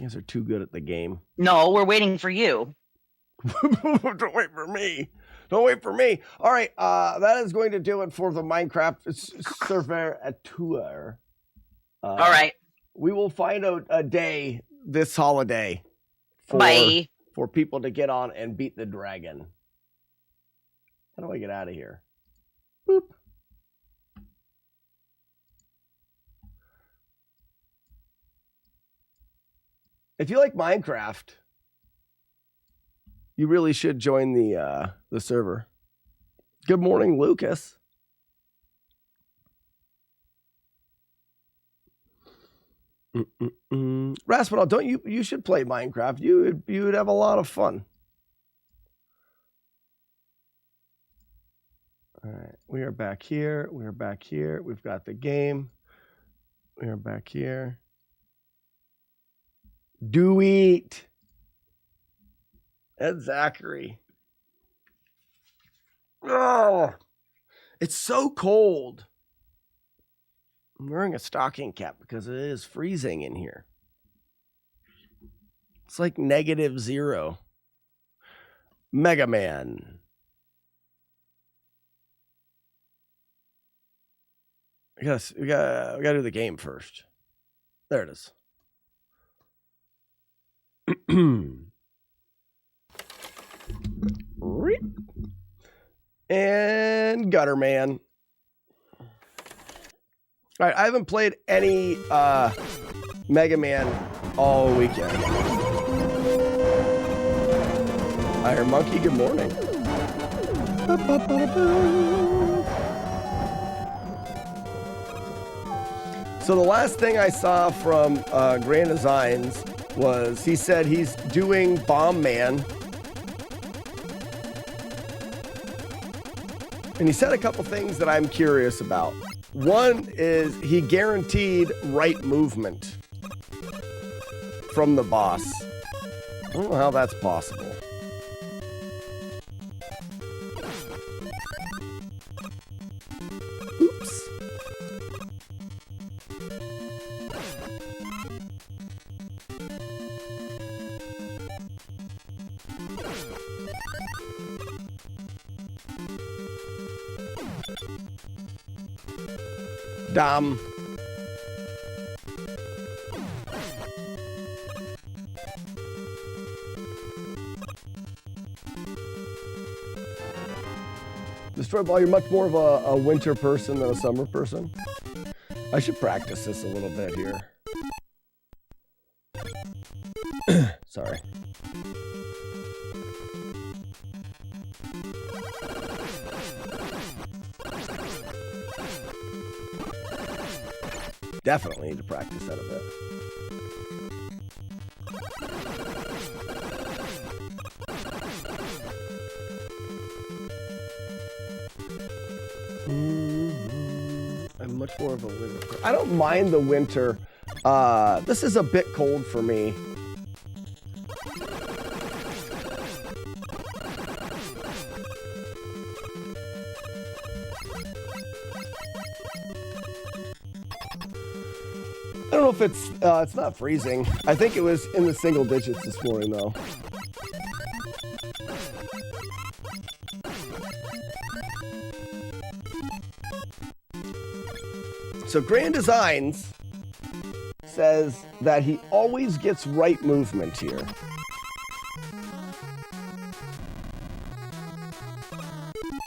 [SPEAKER 1] guys are too good at the game.
[SPEAKER 6] No, we're waiting for you.
[SPEAKER 1] Don't wait for me. Don't wait for me. All right, that is going to do it for the Minecraft server tour.
[SPEAKER 6] All right.
[SPEAKER 1] We will find out a day this holiday for people to get on and beat the dragon. How do I get out of here? Boop. If you like Minecraft, you really should join the server. Good morning, Lucas. Raspadal, don't you should play Minecraft. You would have a lot of fun. All right, we are back here. We are back here. We've got the game. We are back here. Do eat. Ed Zachary. Oh, it's so cold. I'm wearing a stocking cap because it is freezing in here. It's like -0. Mega Man. We gotta do the game first. There it is. And Gutter Man. All right, I haven't played any Mega Man all weekend. Iron Monkey, good morning. So the last thing I saw from Grand Designs was he said he's doing Bomb Man. And he said a couple things that I'm curious about. One is he guaranteed right movement from the boss. I don't know how that's possible. Dumb. Destroy Ball, you're much more of a winter person than a summer person. I should practice this a little bit here. Sorry. Definitely need to practice that a bit. I'm much more of a winter. I don't mind the winter. This is a bit cold for me. I don't know if it's not freezing. I think it was in the single digits this morning though. So Grand Designs says that he always gets right movement here.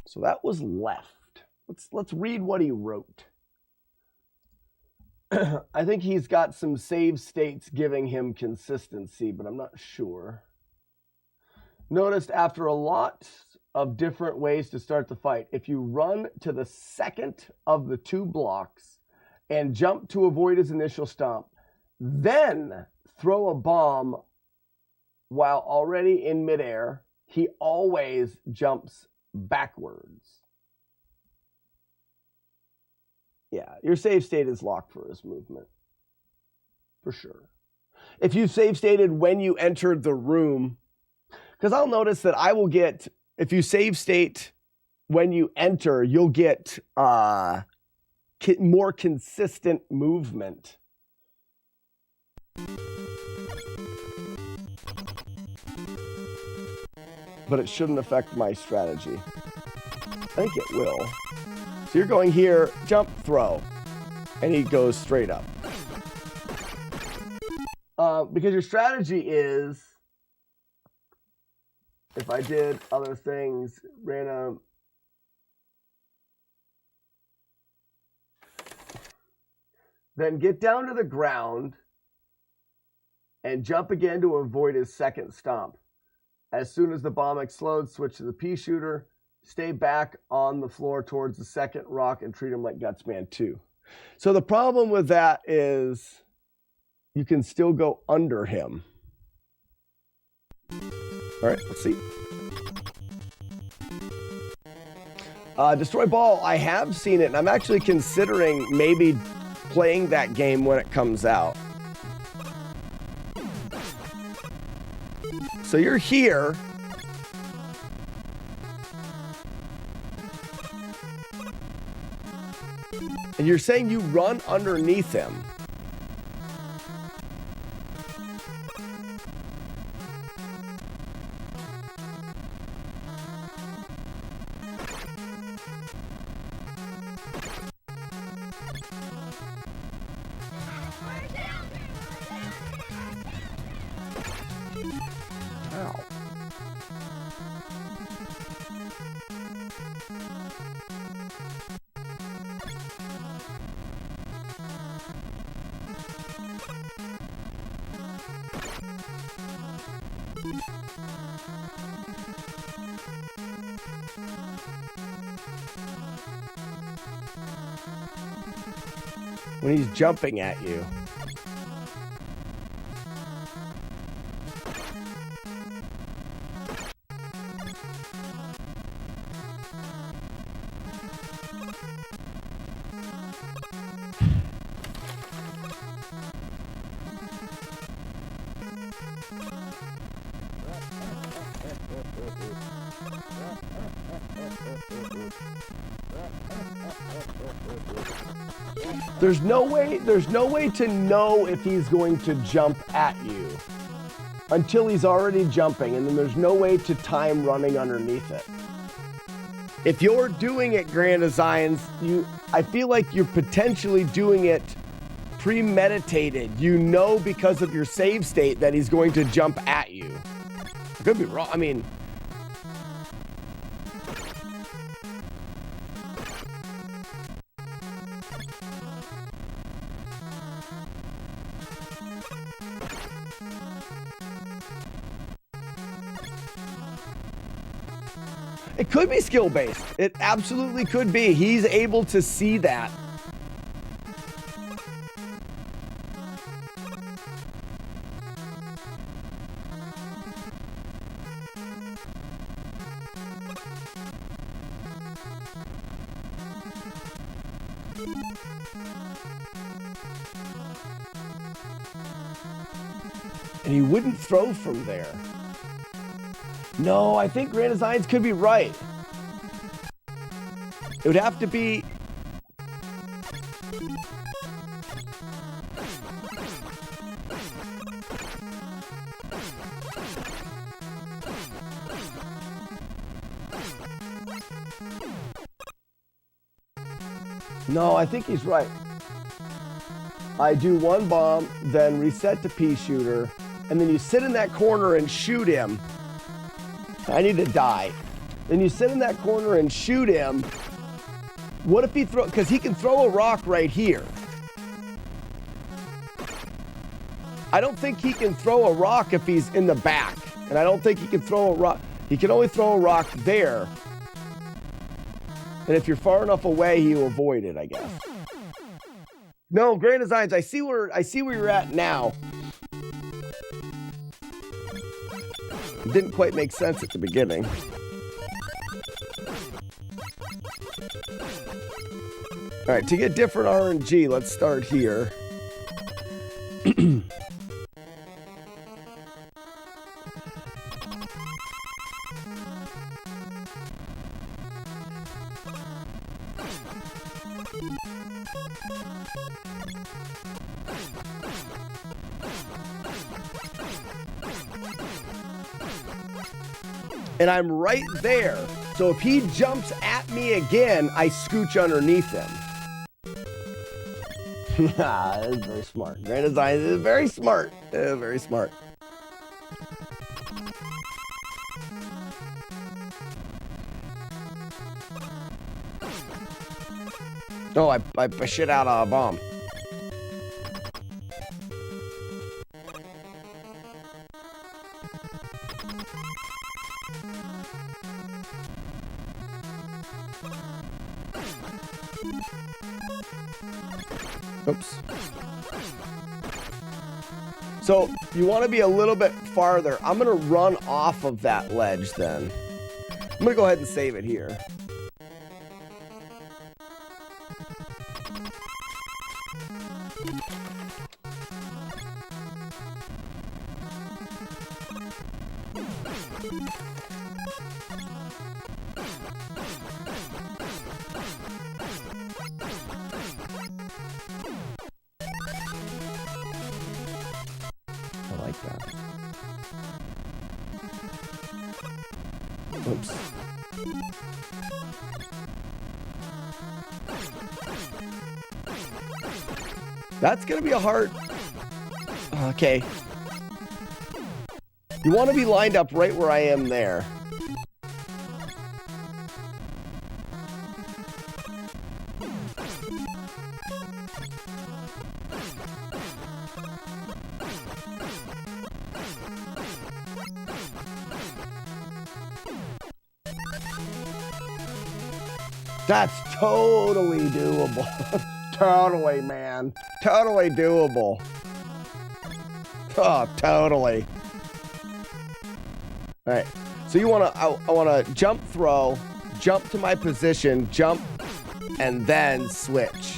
[SPEAKER 1] So that was left. Let's read what he wrote. I think he's got some save states giving him consistency, but I'm not sure. Noticed after a lot of different ways to start the fight, if you run to the second of the two blocks and jump to avoid his initial stomp, then throw a bomb while already in midair, he always jumps backwards. Yeah, your save state is locked for his movement. For sure. If you save stated when you entered the room, because I'll notice that I will get, if you save state when you enter, you'll get more consistent movement. But it shouldn't affect my strategy. I think it will. So you're going here, jump, throw, and he goes straight up. Because your strategy is, if I did other things, random, then get down to the ground and jump again to avoid his second stomp. As soon as the bomb explodes, switch to the pea shooter. Stay back on the floor towards the second rock and treat him like Gutsman 2. So the problem with that is you can still go under him. All right, let's see. Destroy Ball, I have seen it, and I'm actually considering maybe playing that game when it comes out. So you're here. And you're saying you run underneath him. Ow. When he's jumping at you. There's no way to know if he's going to jump at you until he's already jumping, and then there's no way to time running underneath it. If you're doing it, Grand Designs, I feel like you're potentially doing it premeditated. You know because of your save state that he's going to jump at you. I could be wrong. I mean... It could be skill-based. It absolutely could be. He's able to see that. And he wouldn't throw from there. No, I think Grand Designs could be right. It would have to be... No, I think he's right. I do one bomb, then reset to pea shooter, and then you sit in that corner and shoot him. I need to die. Then you sit in that corner and shoot him. What if he throw? Because he can throw a rock right here. I don't think he can throw a rock if he's in the back. And I don't think he can throw a rock. He can only throw a rock there. And if you're far enough away, he'll avoid it, I guess. No, Grand Designs, I see where you're at now. It didn't quite make sense at the beginning. All right, to get different RNG, let's start here. And I'm right there. So if he jumps at me again, I scooch underneath him. That is very smart. Grand Design is very smart. Very smart. Oh, I shit out a bomb. Oops. So you want to be a little bit farther. I'm going to run off of that ledge then. I'm going to go ahead and save it here. Oops. That's gonna be a hard... Okay. You want to be lined up right where I am there. That's totally doable. Totally, man. Totally doable. Oh, totally. All right. So you want to, I want to jump, throw, jump to my position, jump, and then switch.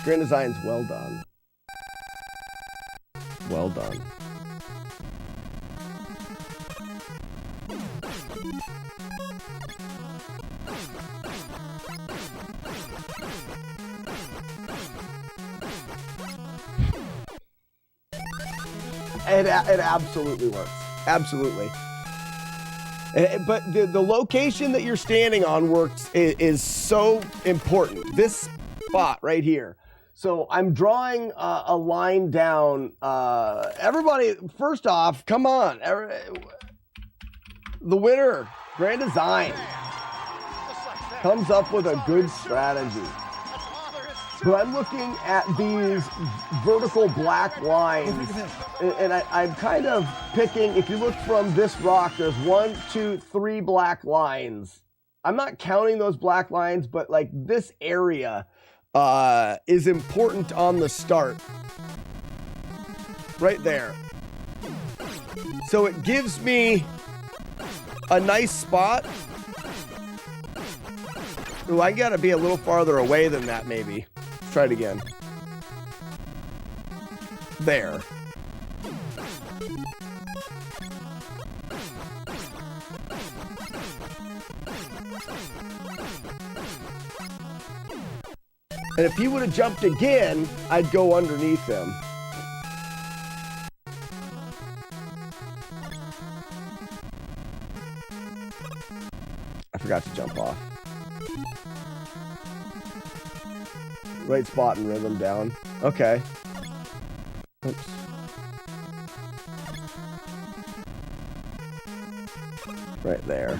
[SPEAKER 1] Grand Design's well done. Well done. It absolutely works. Absolutely. But the location that you're standing on is so important. This spot right here. So I'm drawing a line down. Everybody, first off, come on. The winner, Grand Design, comes up with a good strategy. But I'm looking at these vertical black lines, and I'm kind of picking, if you look from this rock, there's 1, 2, 3 black lines. I'm not counting those black lines, but like this area is important on the start. Right there. So it gives me a nice spot. Ooh, I gotta be a little farther away than that, maybe. Let's try it again. There. And if he would have jumped again, I'd go underneath him. I forgot to jump off. Right spot and rhythm down. Okay. Oops. Right there.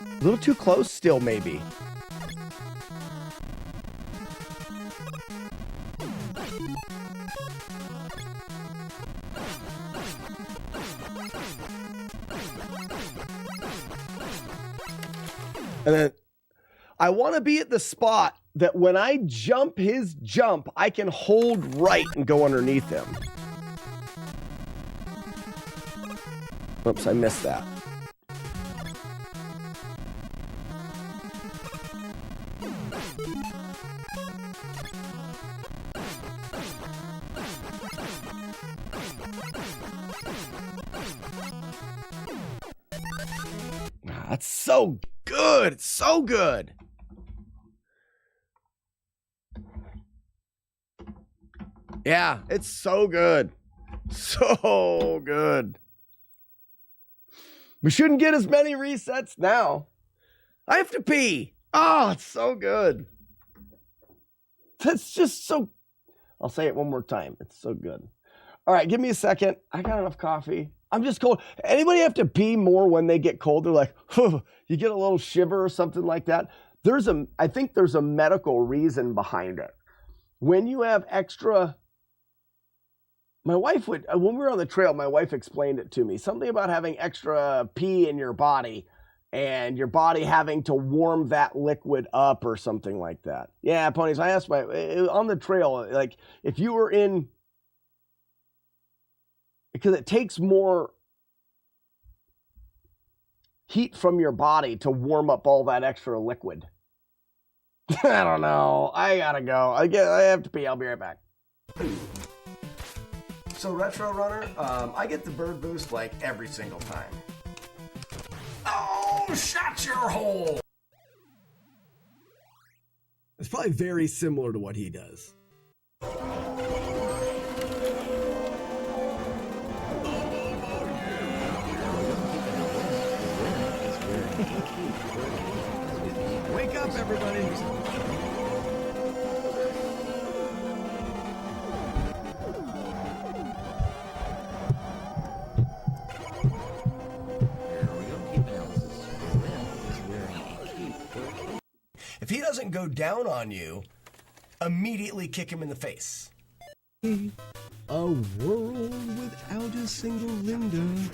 [SPEAKER 1] A little too close still, maybe. And then I want to be at the spot that when I jump his jump, I can hold right and go underneath him. Oops, I missed that. That's so good. It's so good. Yeah, it's so good. So good. We shouldn't get as many resets now. I have to pee. Oh, it's so good. That's just so... I'll say it one more time. It's so good. All right, give me a second. I got enough coffee. I'm just cold. Anybody have to pee more when they get cold? They're like, you get a little shiver or something like that. I think there's a medical reason behind it. When you have extra, my wife would, when we were on the trail, my wife explained it to me. Something about having extra pee in your body and your body having to warm that liquid up or something like that. Yeah, ponies. I asked on the trail, like if you were in, because it takes more heat from your body to warm up all that extra liquid. I don't know. I gotta go. I have to pee. I'll be right back. So Retro Runner, I get the bird boost like every single time. Oh, shut your hole! It's probably very similar to what he does. Wake up, everybody. If he doesn't go down on you, immediately kick him in the face. A world without a single Linda.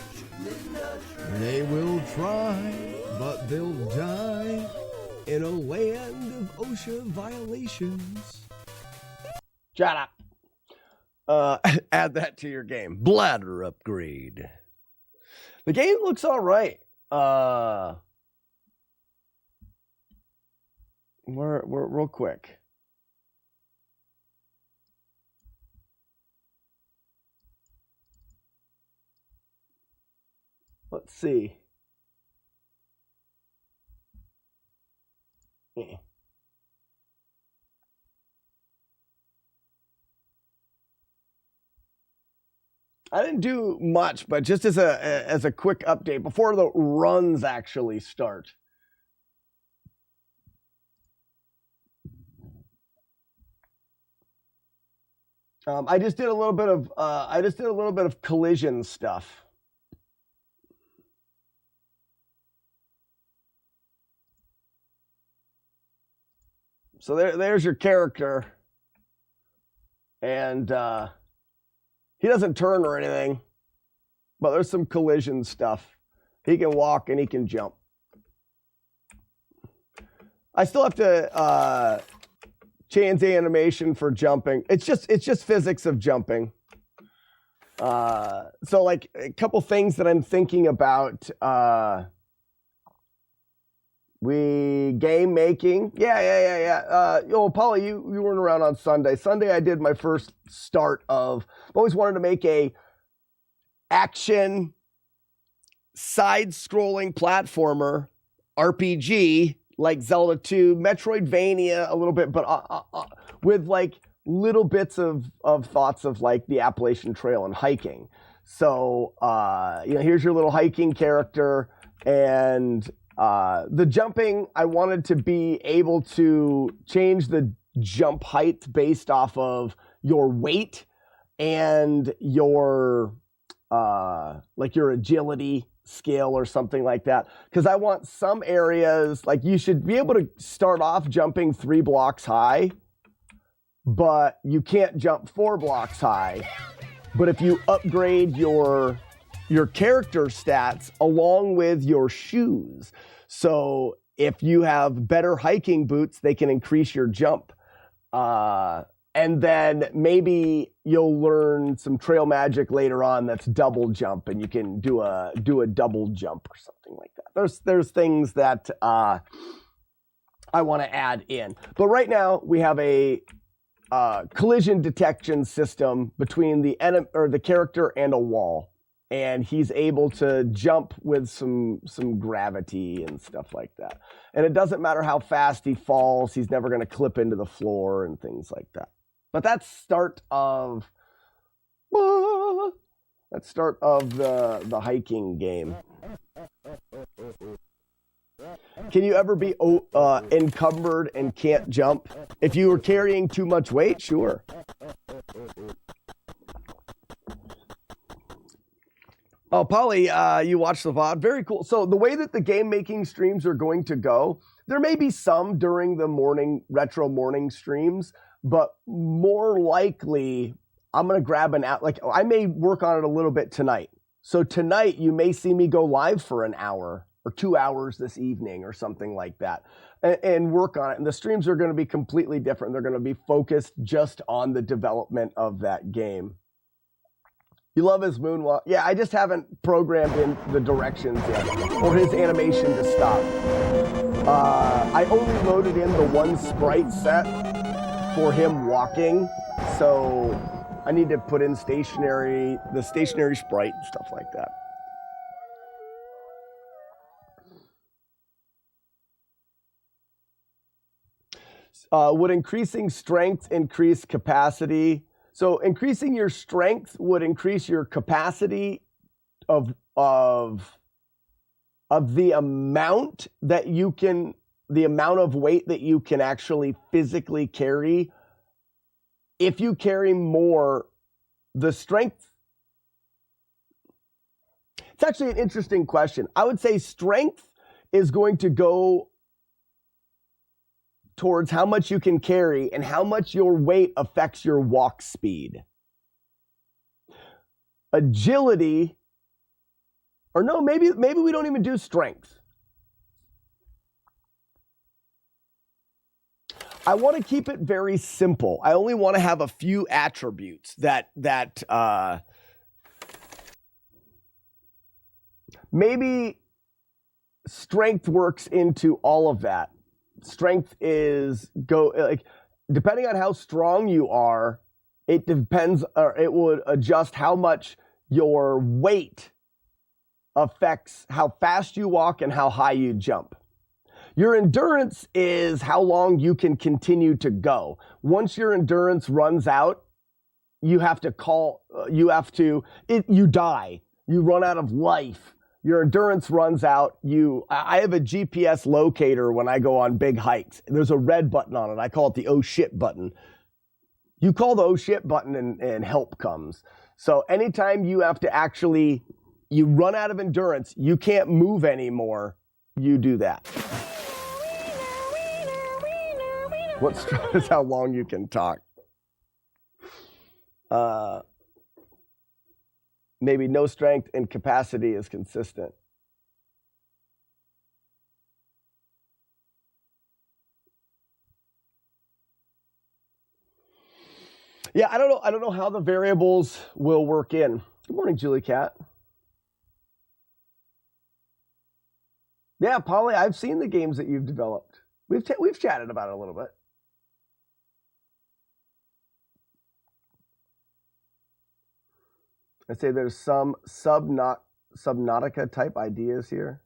[SPEAKER 1] They will try, but they'll die in a land of OSHA violations. Shut up. Add that to your game. Bladder upgrade. The game looks all right. We're real quick. Let's see. I didn't do much, but just as a quick update before the runs actually start. I just did a little bit of collision stuff. So there's your character, and he doesn't turn or anything, but there's some collision stuff. He can walk and he can jump. I still have to change the animation for jumping. It's just physics of jumping. So like a couple things that I'm thinking about. Game making. Yeah. Polly, you weren't around on Sunday. Sunday I did my first start of, I've always wanted to make a action side-scrolling platformer RPG like Zelda 2, Metroidvania a little bit, but with like little bits of thoughts of like the Appalachian Trail and hiking. So, here's your little hiking character, and the jumping, I wanted to be able to change the jump height based off of your weight and your your agility scale or something like that. Because I want some areas, like you should be able to start off jumping 3 blocks high, but you can't jump 4 blocks high. But if you upgrade your character stats along with your shoes, so if you have better hiking boots, they can increase your jump. And then maybe you'll learn some trail magic later on that's double jump, and you can do a double jump or something like that. There's things that I want to add in. But right now we have a collision detection system between the character and a wall. And he's able to jump with some gravity and stuff like that. And it doesn't matter how fast he falls, he's never going to clip into the floor and things like that. But that's start of the hiking game. Can you ever be encumbered and can't jump? If you were carrying too much weight, sure. Oh, Polly, you watched the VOD. Very cool. So the way that the game making streams are going to go, there may be some during the retro morning streams, but more likely I'm going to grab I may work on it a little bit tonight. So tonight you may see me go live for an hour or 2 hours this evening or something like that and work on it. And the streams are going to be completely different. They're going to be focused just on the development of that game. You love his moonwalk. Yeah, I just haven't programmed in the directions yet, or his animation to stop. I only loaded in the one sprite set for him walking, so I need to put in the stationary sprite and stuff like that. Would increasing strength increase capacity? So increasing your strength would increase your capacity of the amount of weight that you can actually physically carry. If you carry more, the strength. It's actually an interesting question. I would say strength is going to go towards how much you can carry and how much your weight affects your walk speed. Agility, or no, maybe we don't even do strength. I want to keep it very simple. I only want to have a few attributes that maybe strength works into all of that. Strength is depending on how strong you are, it depends, or it would adjust how much your weight affects how fast you walk and how high you jump. Your endurance is how long you can continue to go. Once your endurance runs out, you have to you die. You run out of life. Your endurance runs out. I have a GPS locator when I go on big hikes. There's a red button on it. I call it the oh shit button. You call the oh shit button and help comes. So anytime you have to you run out of endurance, you can't move anymore, you do that. Is how long you can talk. Maybe no strength and capacity is consistent. Yeah, I don't know how the variables will work in. Good morning, Julie Cat. Yeah, Polly, I've seen the games that you've developed. We've chatted about it a little bit. I say there's some Subnautica type ideas here.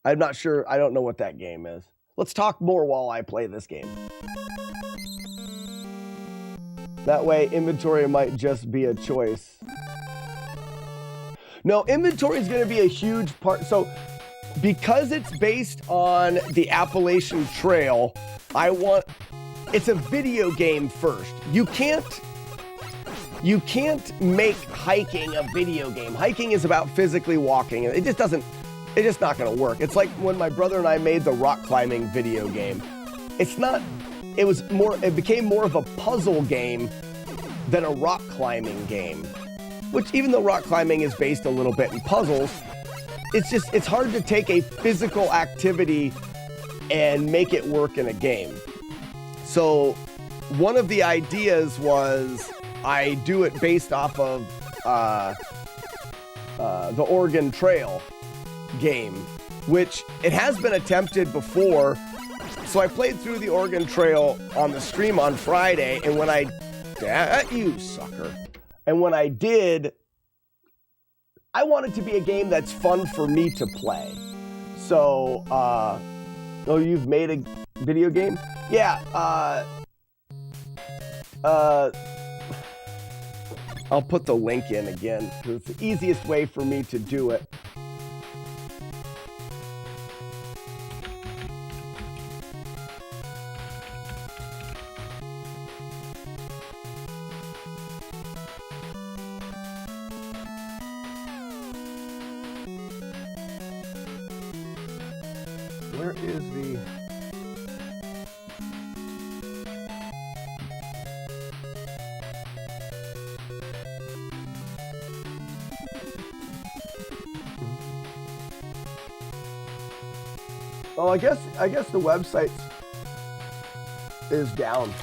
[SPEAKER 1] I'm not sure. I don't know what that game is. Let's talk more while I play this game. That way, inventory might just be a choice. No, inventory is going to be a huge part. So, because it's based on the Appalachian Trail, it's a video game first. You can't make hiking a video game. Hiking is about physically walking. It's just not going to work. It's like when my brother and I made the rock climbing video game. It became more of a puzzle game than a rock climbing game. Which, even though rock climbing is based a little bit in puzzles, it's hard to take a physical activity and make it work in a game. So one of the ideas was I do it based off of the Oregon Trail game, which it has been attempted before. So I played through the Oregon Trail on the stream on Friday, and when I did, I want it to be a game that's fun for me to play. So, you've made a video game? Yeah, I'll put the link in again, because it's the easiest way for me to do it. Where is the... Oh, I guess the website is down.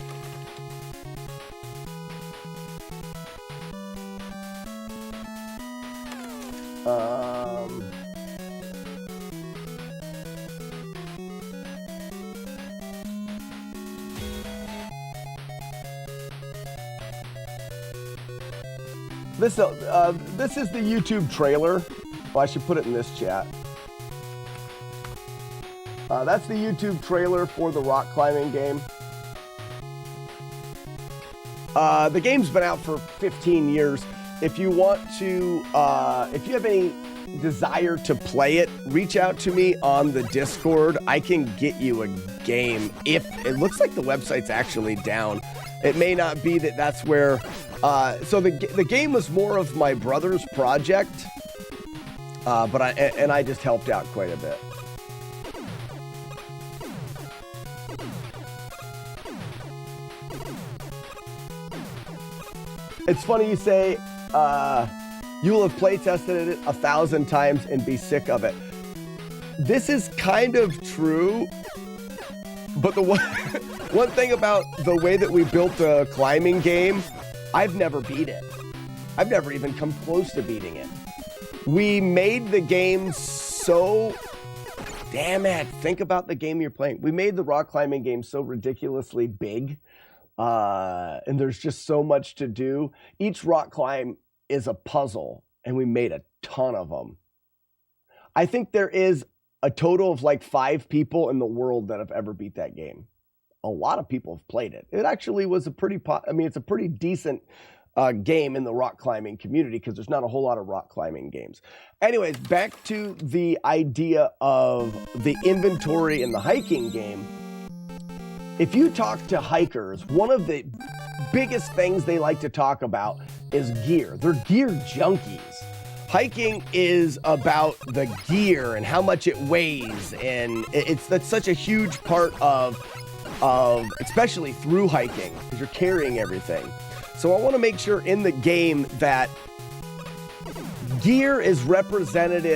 [SPEAKER 1] This is the YouTube trailer. Well, I should put it in this chat. That's the YouTube trailer for the rock climbing game. The game's been out for 15 years. If you want to, if you have any desire to play it, reach out to me on the Discord. I can get you a game. If it looks like the website's actually down, it may not be that's where. So the game was more of my brother's project, but I just helped out quite a bit. It's funny you say you will have play tested it 1,000 times and be sick of it. This is kind of true, but the one thing about the way that we built the climbing game, I've never beat it. I've never even come close to beating it. We made the game so... Damn it, think about the game you're playing. We made the rock climbing game so ridiculously big. And there's just so much to do. Each rock climb is a puzzle, and we made a ton of them. I think there is a total of like 5 people in the world that have ever beat that game. A lot of people have played it. It actually was a pretty, it's a pretty decent game in the rock climbing community because there's not a whole lot of rock climbing games. Anyways, back to the idea of the inventory in the hiking game. If you talk to hikers, one of the biggest things they like to talk about is gear. They're gear junkies. Hiking is about the gear and how much it weighs, and that's such a huge part of especially through hiking because you're carrying everything. So I want to make sure in the game that gear is represented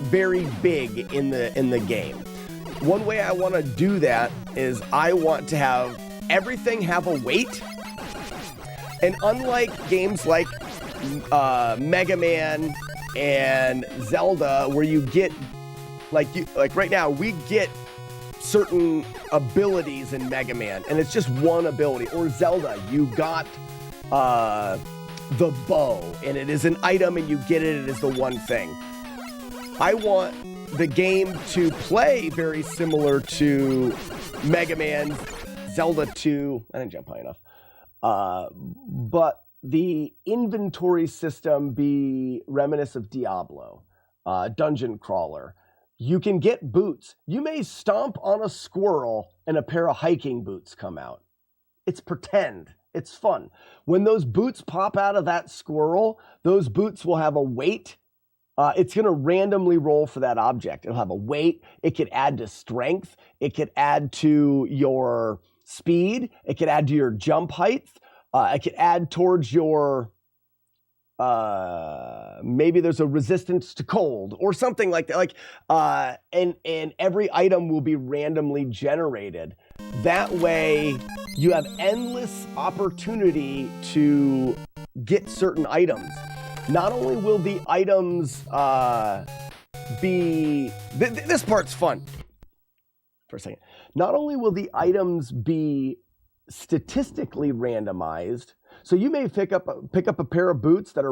[SPEAKER 1] very big in the game. One way I want to do that is I want to have everything have a weight. And unlike games like Mega Man and Zelda, where you get like right now we get certain abilities in Mega Man, and it's just one ability. Or Zelda, you got the bow, and it is an item, and you get it. It is the one thing. I want the game to play very similar to Mega Man, Zelda 2. I didn't jump high enough. But the inventory system be reminiscent of Diablo, dungeon crawler. You can get boots. You may stomp on a squirrel and a pair of hiking boots come out. It's pretend. It's fun. When those boots pop out of that squirrel, those boots will have a weight. It's going to randomly roll for that object. It'll have a weight. It could add to strength. It could add to your speed. It could add to your jump height. It could add towards your, maybe there's a resistance to cold or something like that. And every item will be randomly generated. That way you have endless opportunity to get certain items. Not only will the items be... this part's fun. For a second. Not only will the items be statistically randomized, so you may pick up a pair of boots that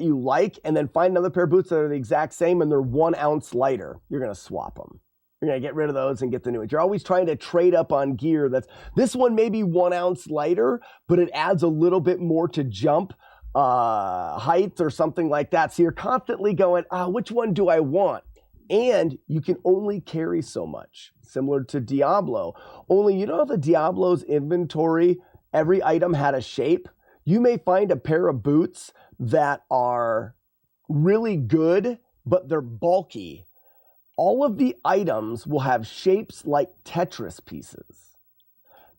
[SPEAKER 1] you like, and then find another pair of boots that are the exact same and they're 1 ounce lighter. You're going to swap them. You're going to get rid of those and get the new ones. You're always trying to trade up on gear. This one may be 1 ounce lighter, but it adds a little bit more to jump height or something like that. So you're constantly going, which one do I want? And you can only carry so much, similar to Diablo. Only, the Diablo's inventory, every item had a shape. You may find a pair of boots that are really good, but they're bulky. All of the items will have shapes like Tetris pieces.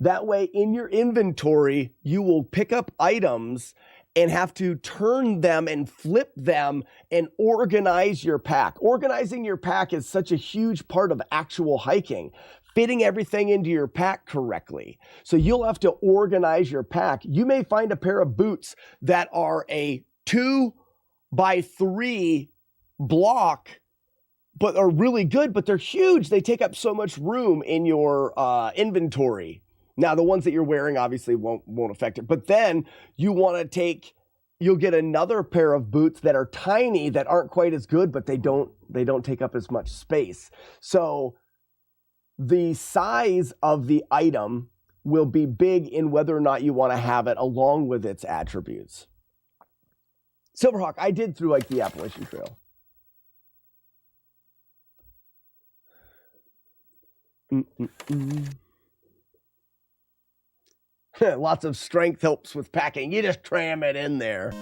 [SPEAKER 1] That way, in your inventory, you will pick up items and have to turn them and flip them and organize your pack. Organizing your pack is such a huge part of actual hiking. Fitting everything into your pack correctly. So you'll have to organize your pack. You may find a pair of boots that are a 2x3 block, but are really good, but they're huge. They take up so much room in your inventory. Now, the ones that you're wearing obviously won't affect it. But then you'll get another pair of boots that are tiny, that aren't quite as good, but they don't take up as much space. So the size of the item will be big in whether or not you want to have it along with its attributes. Silverhawk, I did through like the Appalachian Trail. Lots of strength helps with packing. You just cram it in there.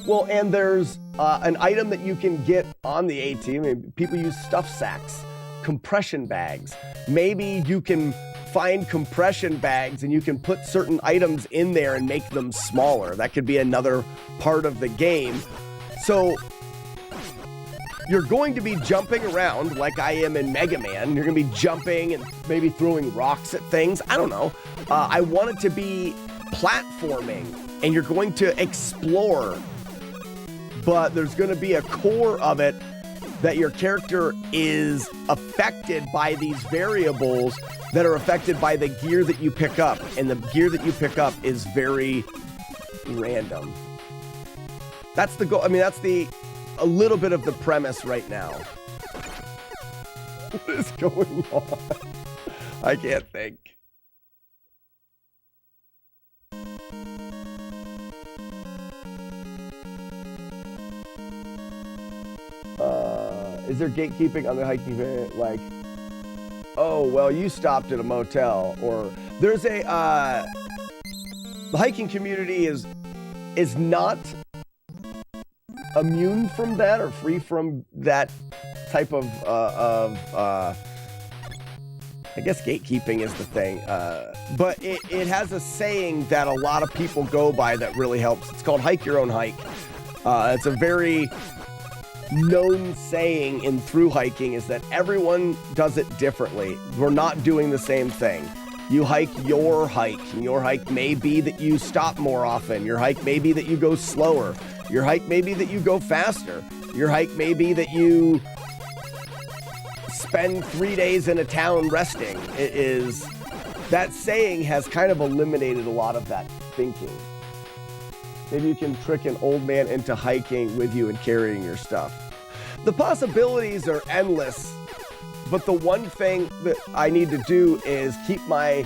[SPEAKER 1] Well, and there's an item that you can get on the AT. I mean, people use stuff sacks, compression bags. Maybe you can find compression bags and you can put certain items in there and make them smaller. That could be another part of the game. So you're going to be jumping around like I am in Mega Man. You're going to be jumping and maybe throwing rocks at things. I don't know. I want it to be platforming, and you're going to explore. But there's going to be a core of it that your character is affected by these variables that are affected by the gear that you pick up. And the gear that you pick up is very random. That's the goal. I mean, that's the a little bit of the premise right now. What is going on? I can't think. Is there gatekeeping on the hiking variant? Like, oh, well, you stopped at a motel, or there's a, the hiking community is not immune from that or free from that type of I guess gatekeeping is the thing, but it has a saying that a lot of people go by that really helps. It's called hike your own hike. It's a very known saying in through hiking is that everyone does it differently. We're not doing the same thing. You hike your hike, and your hike may be that you stop more often. Your hike may be that you go slower. Your hike may be that you go faster. Your hike may be that you spend 3 days in a town resting. It is, that saying has kind of eliminated a lot of that thinking. Maybe you can trick an old man into hiking with you and carrying your stuff. The possibilities are endless, but the one thing that I need to do is I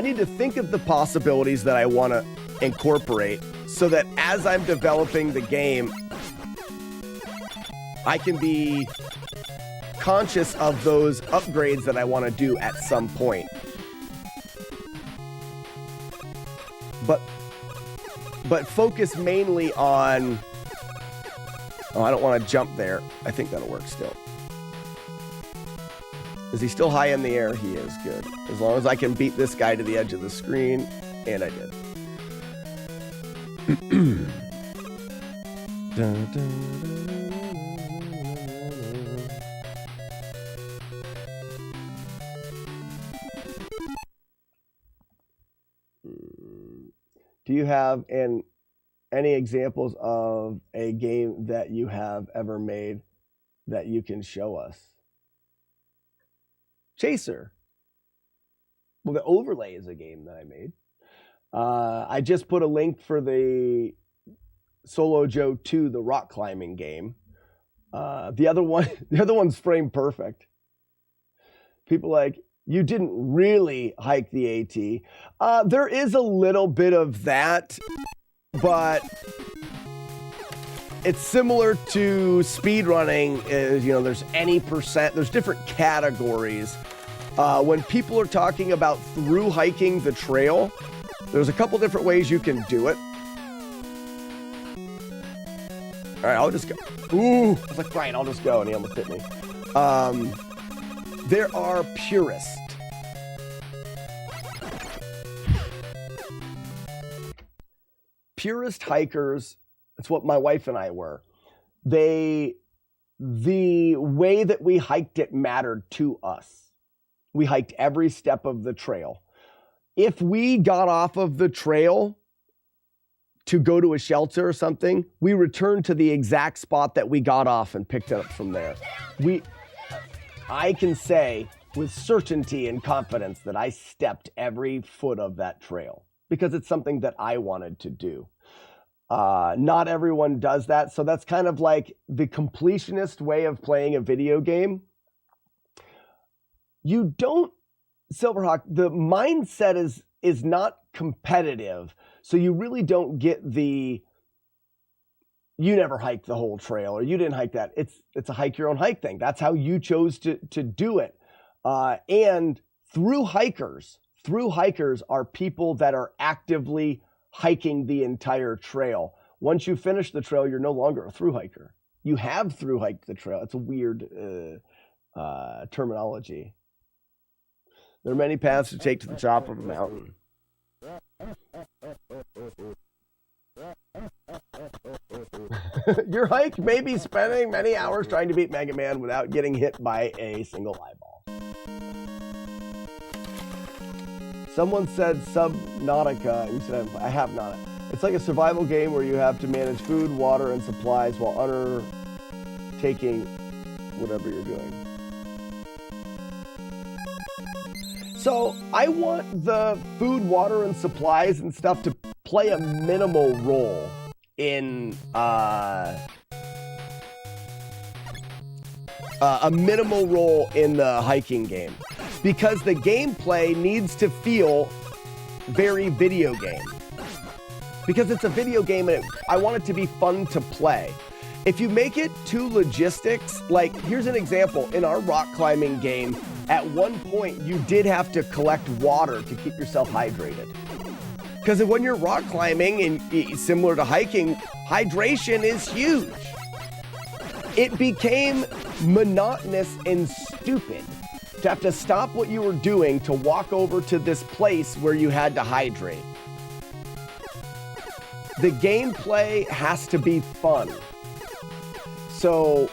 [SPEAKER 1] need to think of the possibilities that I want to incorporate so that as I'm developing the game, I can be conscious of those upgrades that I want to do at some point. But focus mainly on... Oh, I don't want to jump there. I think that'll work still. Is he still high in the air? He is. Good. As long as I can beat this guy to the edge of the screen. And I did. Dun, dun, dun. Do you have any examples of a game that you have ever made that you can show us? Chaser. Well, the Overlay is a game that I made. I just put a link for the Solo Joe 2, the rock climbing game. The other one's frame perfect. People like, you didn't really hike the AT. There is a little bit of that, but it's similar to speedrunning. There's any percent, there's different categories. When people are talking about through hiking the trail, there's a couple different ways you can do it. All right, I'll just go. Ooh, I was like, right, I'll just go, and he almost hit me. There are purists. Purist hikers, that's what my wife and I were. The way that we hiked it mattered to us. We hiked every step of the trail. If we got off of the trail to go to a shelter or something, we returned to the exact spot that we got off and picked it up from there. I can say with certainty and confidence that I stepped every foot of that trail because it's something that I wanted to do. Not everyone does that, so that's kind of like the completionist way of playing a video game. You don't, Silverhawk, the mindset is not competitive, so you really don't get the, you never hiked the whole trail, or you didn't hike that. It's a hike your own hike thing. That's how you chose to do it. And through hikers are people that are actively hiking the entire trail. Once you finish the trail, you're no longer a through hiker. You have through hiked the trail. It's a weird terminology. There are many paths to take to the top of a mountain. Your hike may be spending many hours trying to beat Mega Man without getting hit by a single eyeball. Someone said Subnautica. You said I have not. It's like a survival game where you have to manage food, water, and supplies while undertaking whatever you're doing. So I want the food, water, and supplies and stuff to play a minimal role in a minimal role in the hiking game because the gameplay needs to feel very video game. Because it's a video game and I want it to be fun to play. If you make it too logistics, like here's an example. In our rock climbing game, at one point you did have to collect water to keep yourself hydrated. Because when you're rock climbing and similar to hiking, hydration is huge. It became monotonous and stupid to have to stop what you were doing to walk over to this place where you had to hydrate. The gameplay has to be fun. So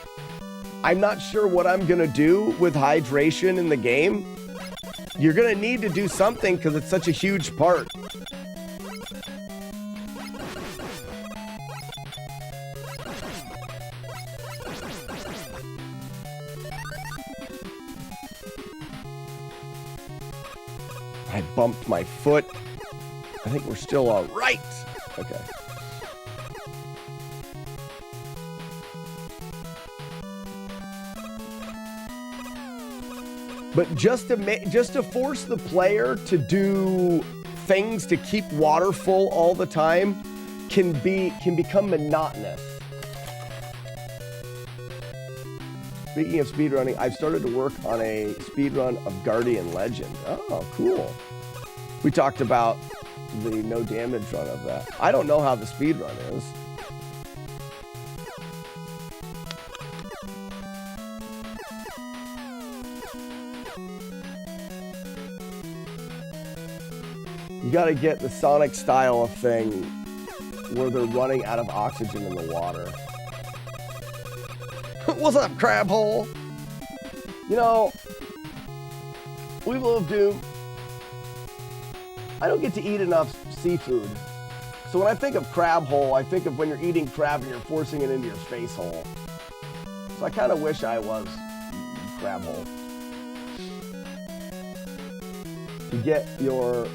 [SPEAKER 1] I'm not sure what I'm gonna do with hydration in the game. You're gonna need to do something because it's such a huge part. I bumped my foot. I think we're still all right. Okay. But just to force the player to do things to keep water full all the time can become monotonous. Speaking of speedrunning, I've started to work on a speedrun of Guardian Legend. Oh, cool. We talked about the no damage run of that. I don't know how the speedrun is. You gotta get the Sonic style of thing where they're running out of oxygen in the water. What's up, crab hole? You know, we love Doom. I don't get to eat enough seafood. So when I think of crab hole, I think of when you're eating crab and you're forcing it into your face hole. So I kind of wish I was crab hole. To get your...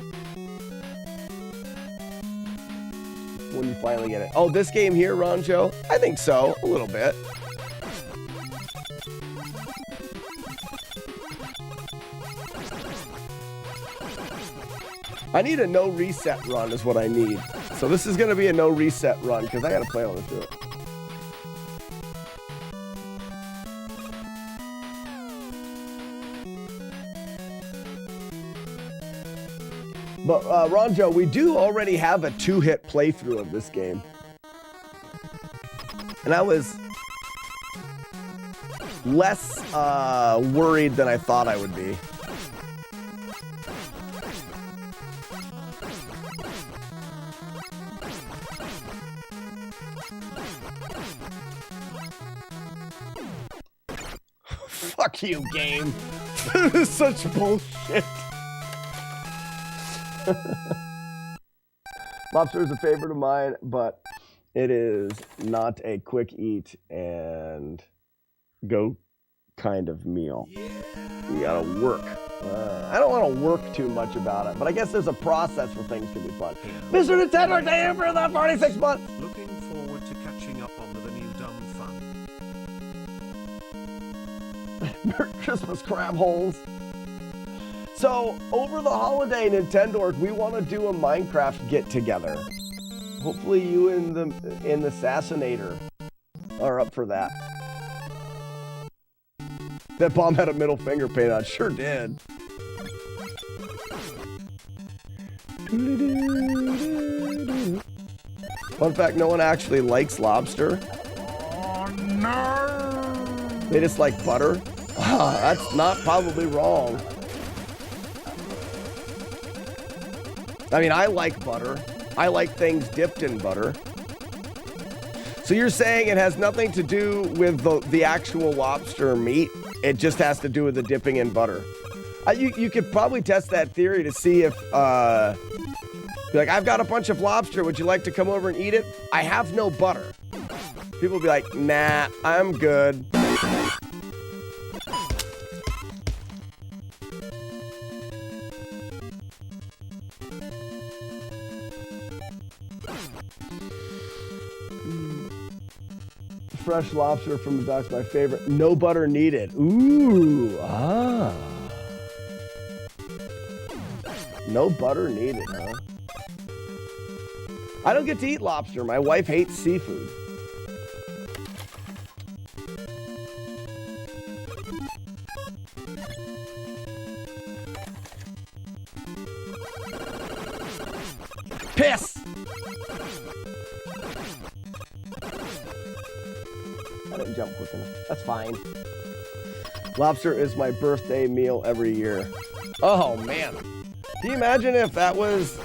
[SPEAKER 1] when you finally get it. Oh, this game here, Ronjo? I think so, a little bit. I need a no reset run is what I need. So this is going to be a no reset run because I got to play all this through it. But Ronjo, we do already have a 2-hit playthrough of this game. And I was less worried than I thought I would be. Fuck you, game. This is such bullshit. Lobster is a favorite of mine, but it is not a quick eat and go kind of meal. You gotta work. I don't want to work too much about it, but I guess there's a process where things can be fun. Mr. Nintendo, thank you for the 46 months.
[SPEAKER 4] Looking forward to catching up on the new dumb fun.
[SPEAKER 1] Christmas crab holes. So, over the holiday, Nintendo, we want to do a Minecraft get-together. Hopefully you and the Assassinator are up for that. That bomb had a middle finger painted on. Sure did. Fun fact, no one actually likes lobster.
[SPEAKER 5] Oh, no!
[SPEAKER 1] They just like butter. That's not probably wrong. I mean, I like butter. I like things dipped in butter. So you're saying it has nothing to do with the actual lobster meat? It just has to do with the dipping in butter. You could probably test that theory to see if, be like, I've got a bunch of lobster. Would you like to come over and eat it? I have no butter. People will be like, nah, I'm good. fresh lobster from the dock's my favorite. No butter needed. Ooh, ah. No butter needed, huh? I don't get to eat lobster. My wife hates seafood. Piss! I didn't jump quick enough. That's fine. Lobster is my birthday meal every year. Oh, man. Can you imagine if that was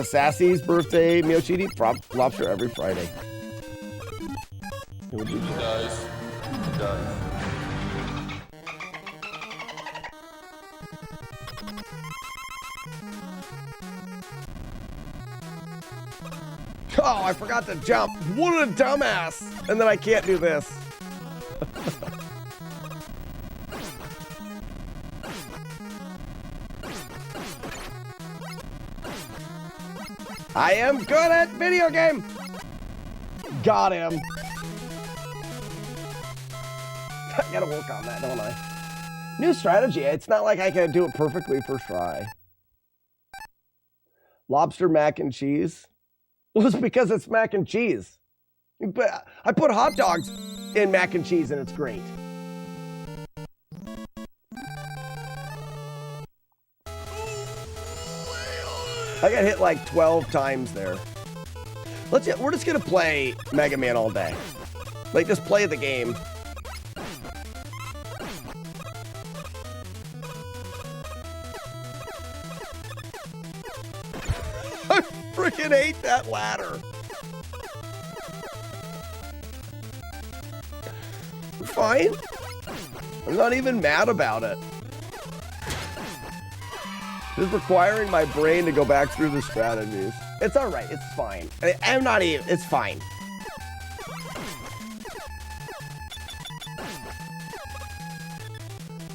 [SPEAKER 1] Sassy's birthday meal? She'd eat lobster every Friday. It would be
[SPEAKER 7] He does. He does.
[SPEAKER 1] Oh, I forgot to jump. What a dumbass. And then I can't do this. I am good at video game. Got him. I gotta work on that, don't I? New strategy. It's not like I can do it perfectly first try. Lobster mac and cheese. Well, it's because it's mac and cheese. I put hot dogs in mac and cheese and it's great. I got hit like 12 times there. We're just gonna play Mega Man all day. Like, just play the game. I freaking hate that ladder. Fine. I'm not even mad about it. Just requiring my brain to go back through the strategies. It's all right. It's fine. I'm not even. It's fine.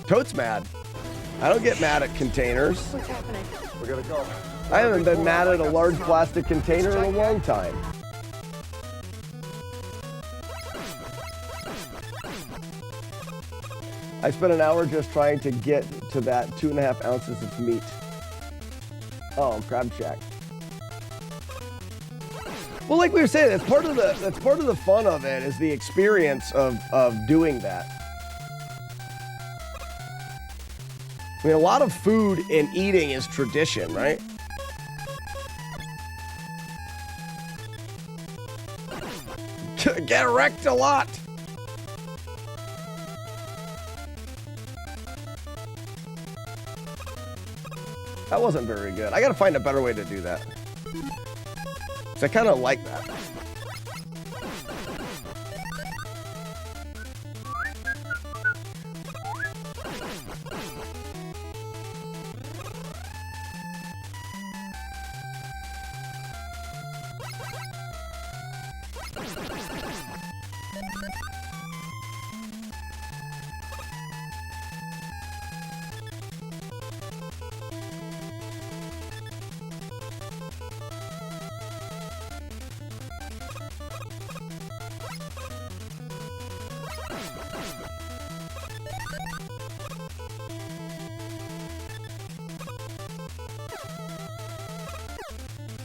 [SPEAKER 1] Toad's mad. I don't get mad at containers.
[SPEAKER 2] What's happening?
[SPEAKER 7] We're gonna go.
[SPEAKER 1] I haven't been mad at a large plastic container in a long time. I spent an hour just trying to get to that 2.5 ounces of meat. Oh, Crab Shack. Well, like we were saying, that's part of the fun of it, is the experience of doing that. I mean, a lot of food and eating is tradition, right? Get wrecked a lot. That wasn't very good. I gotta find a better way to do that. 'Cause I kind of like that.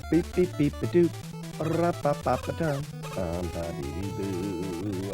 [SPEAKER 1] Beep beep beep a doop, rap pa pa pa dum, ba dee dee boo.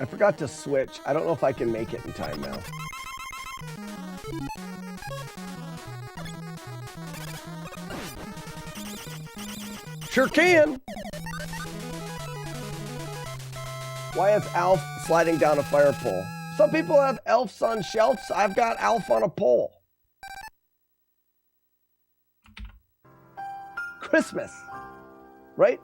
[SPEAKER 1] I forgot to switch. I don't know if I can make it in time now. Sure can. Why is Alf sliding down a fire pole? Some people have elves on shelves. I've got Alf on a pole. Christmas, right?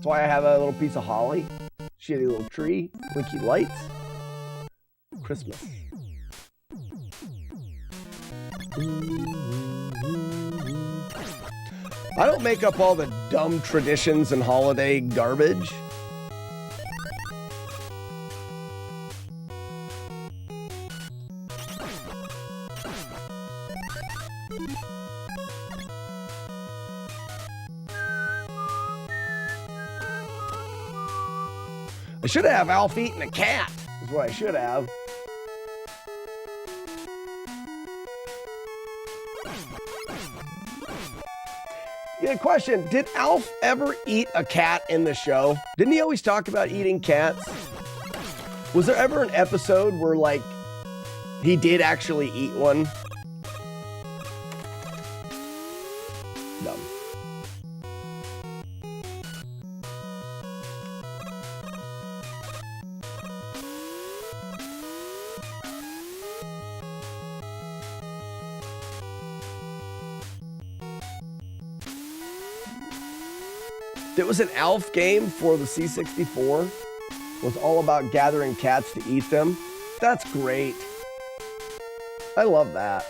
[SPEAKER 1] That's why I have a little piece of holly. Shitty little tree. Winky lights. Christmas. I don't make up all the dumb traditions and holiday garbage. I should have Alf eating a cat, is what I should have. Yeah, question. Did Alf ever eat a cat in the show? Didn't he always talk about eating cats? Was there ever an episode where, like, he did actually eat one? Dumb. There was an Alf game for the C64. It was all about gathering cats to eat them. That's great. I love that.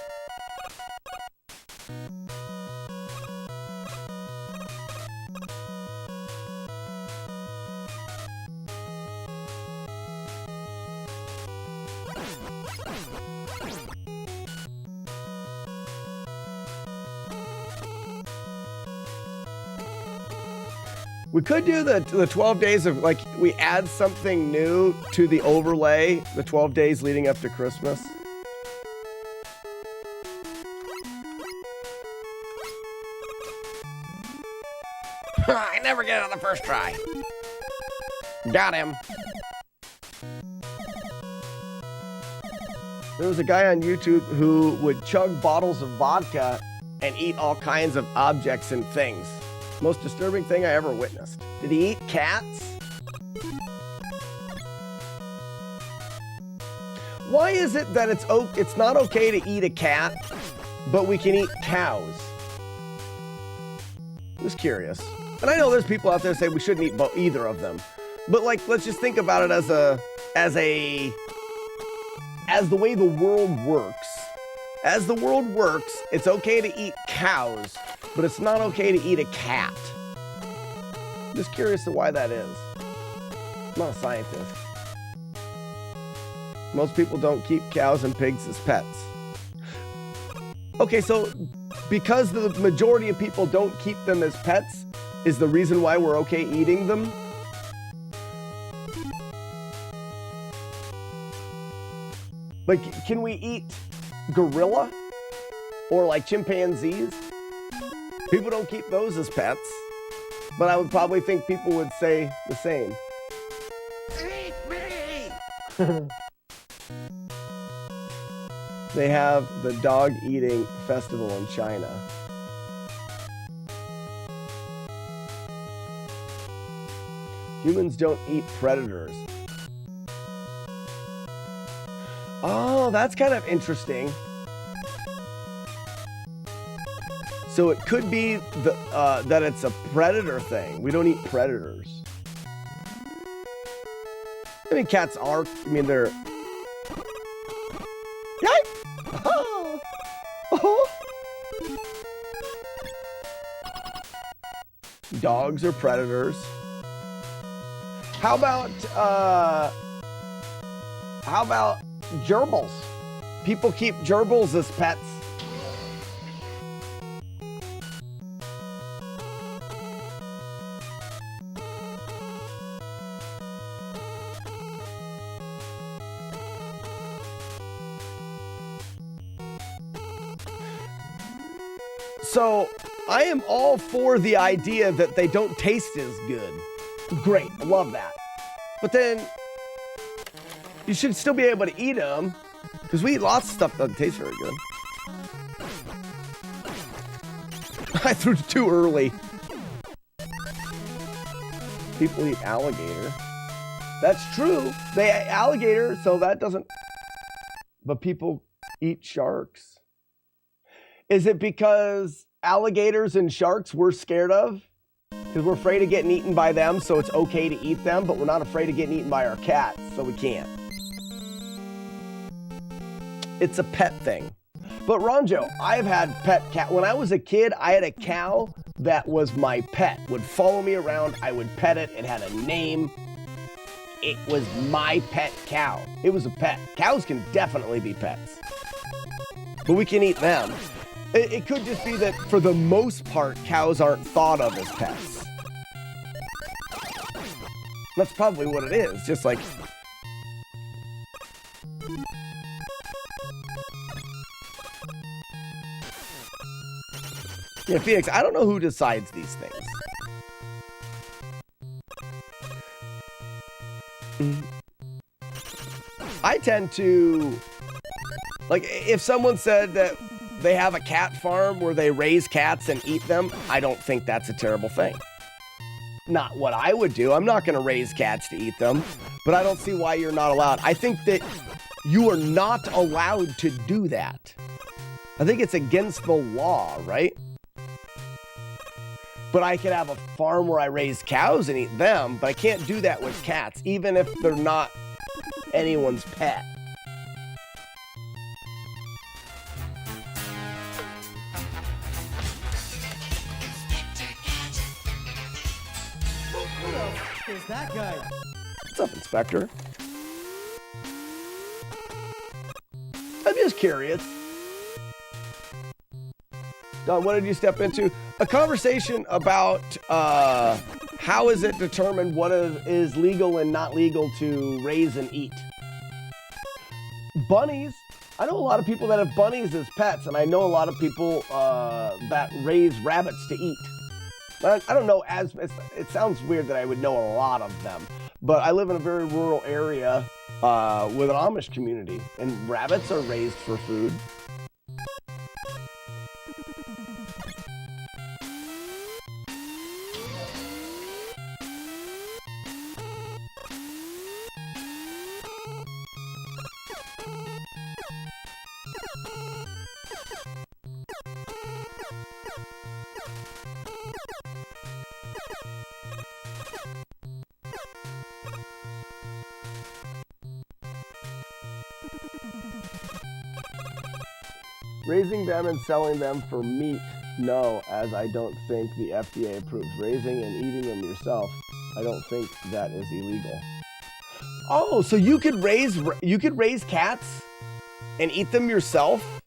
[SPEAKER 1] We could do the 12 days of, like, we add something new to the overlay, the 12 days leading up to Christmas. I never get it on the first try. Got him. There was a guy on YouTube who would chug bottles of vodka and eat all kinds of objects and things. Most disturbing thing I ever witnessed. Did he eat cats? Why is it that it's not okay to eat a cat, but we can eat cows? Just curious. And I know there's people out there that say we shouldn't eat either of them. But, like, let's just think about it as the way the world works. As the world works, it's okay to eat cows, but it's not okay to eat a cat. Just curious to why that is. I'm not a scientist. Most people don't keep cows and pigs as pets. Okay, so because the majority of people don't keep them as pets is the reason why we're okay eating them? Like, can we eat gorilla? Or like chimpanzees? People don't keep those as pets. But I would probably think people would say the same. Eat me! They have the dog eating festival in China. Humans don't eat predators. Oh, that's kind of interesting. So it could be that it's a predator thing. We don't eat predators. I mean, cats are, they're... Oh. Oh. Dogs are predators. How about gerbils? People keep gerbils as pets. So, I am all for the idea that they don't taste as good. Great, I love that. But then, you should still be able to eat them, because we eat lots of stuff that doesn't taste very good. I threw it too early. People eat alligator. That's true. They eat alligator, so that doesn't... But people eat sharks. Is it because alligators and sharks we're scared of? Because we're afraid of getting eaten by them, so it's okay to eat them, but we're not afraid of getting eaten by our cats, so we can't. It's a pet thing. But Ronjo, I've had pet cat. When I was a kid, I had a cow that was my pet. Would follow me around. I would pet it. It had a name. It was my pet cow. It was a pet. Cows can definitely be pets. But we can eat them. It could just be that for the most part, cows aren't thought of as pets. That's probably what it is. Just like... Yeah, Phoenix, I don't know who decides these things. I tend to... Like, if someone said that they have a cat farm where they raise cats and eat them, I don't think that's a terrible thing. Not what I would do. I'm not going to raise cats to eat them, but I don't see why you're not allowed. I think that you are not allowed to do that. I think it's against the law, right? But I could have a farm where I raise cows and eat them, but I can't do that with cats, even if they're not anyone's pet.
[SPEAKER 3] Who is that guy?
[SPEAKER 1] What's up, Inspector? I'm just curious. Don, what did you step into? A conversation about how is it determined what is legal and not legal to raise and eat. Bunnies. I know a lot of people that have bunnies as pets, and I know a lot of people that raise rabbits to eat. I don't know, it sounds weird that I would know a lot of them, but I live in a very rural area with an Amish community, and rabbits are raised for food. Raising them and selling them for meat, no, as I don't think the FDA approves. Raising and eating them yourself, I don't think that is illegal. Oh, so you could raise cats and eat them yourself?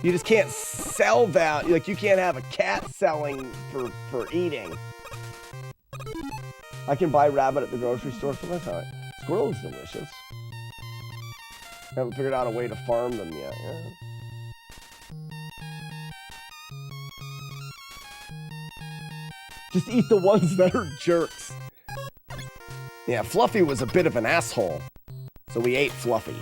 [SPEAKER 1] You just can't sell that. Like, you can't have a cat selling for eating. I can buy rabbit at the grocery store, so that's all right. Squirrel is delicious. Haven't figured out a way to farm them yet. Yeah. Just eat the ones that are jerks. Yeah, Fluffy was a bit of an asshole, so we ate Fluffy.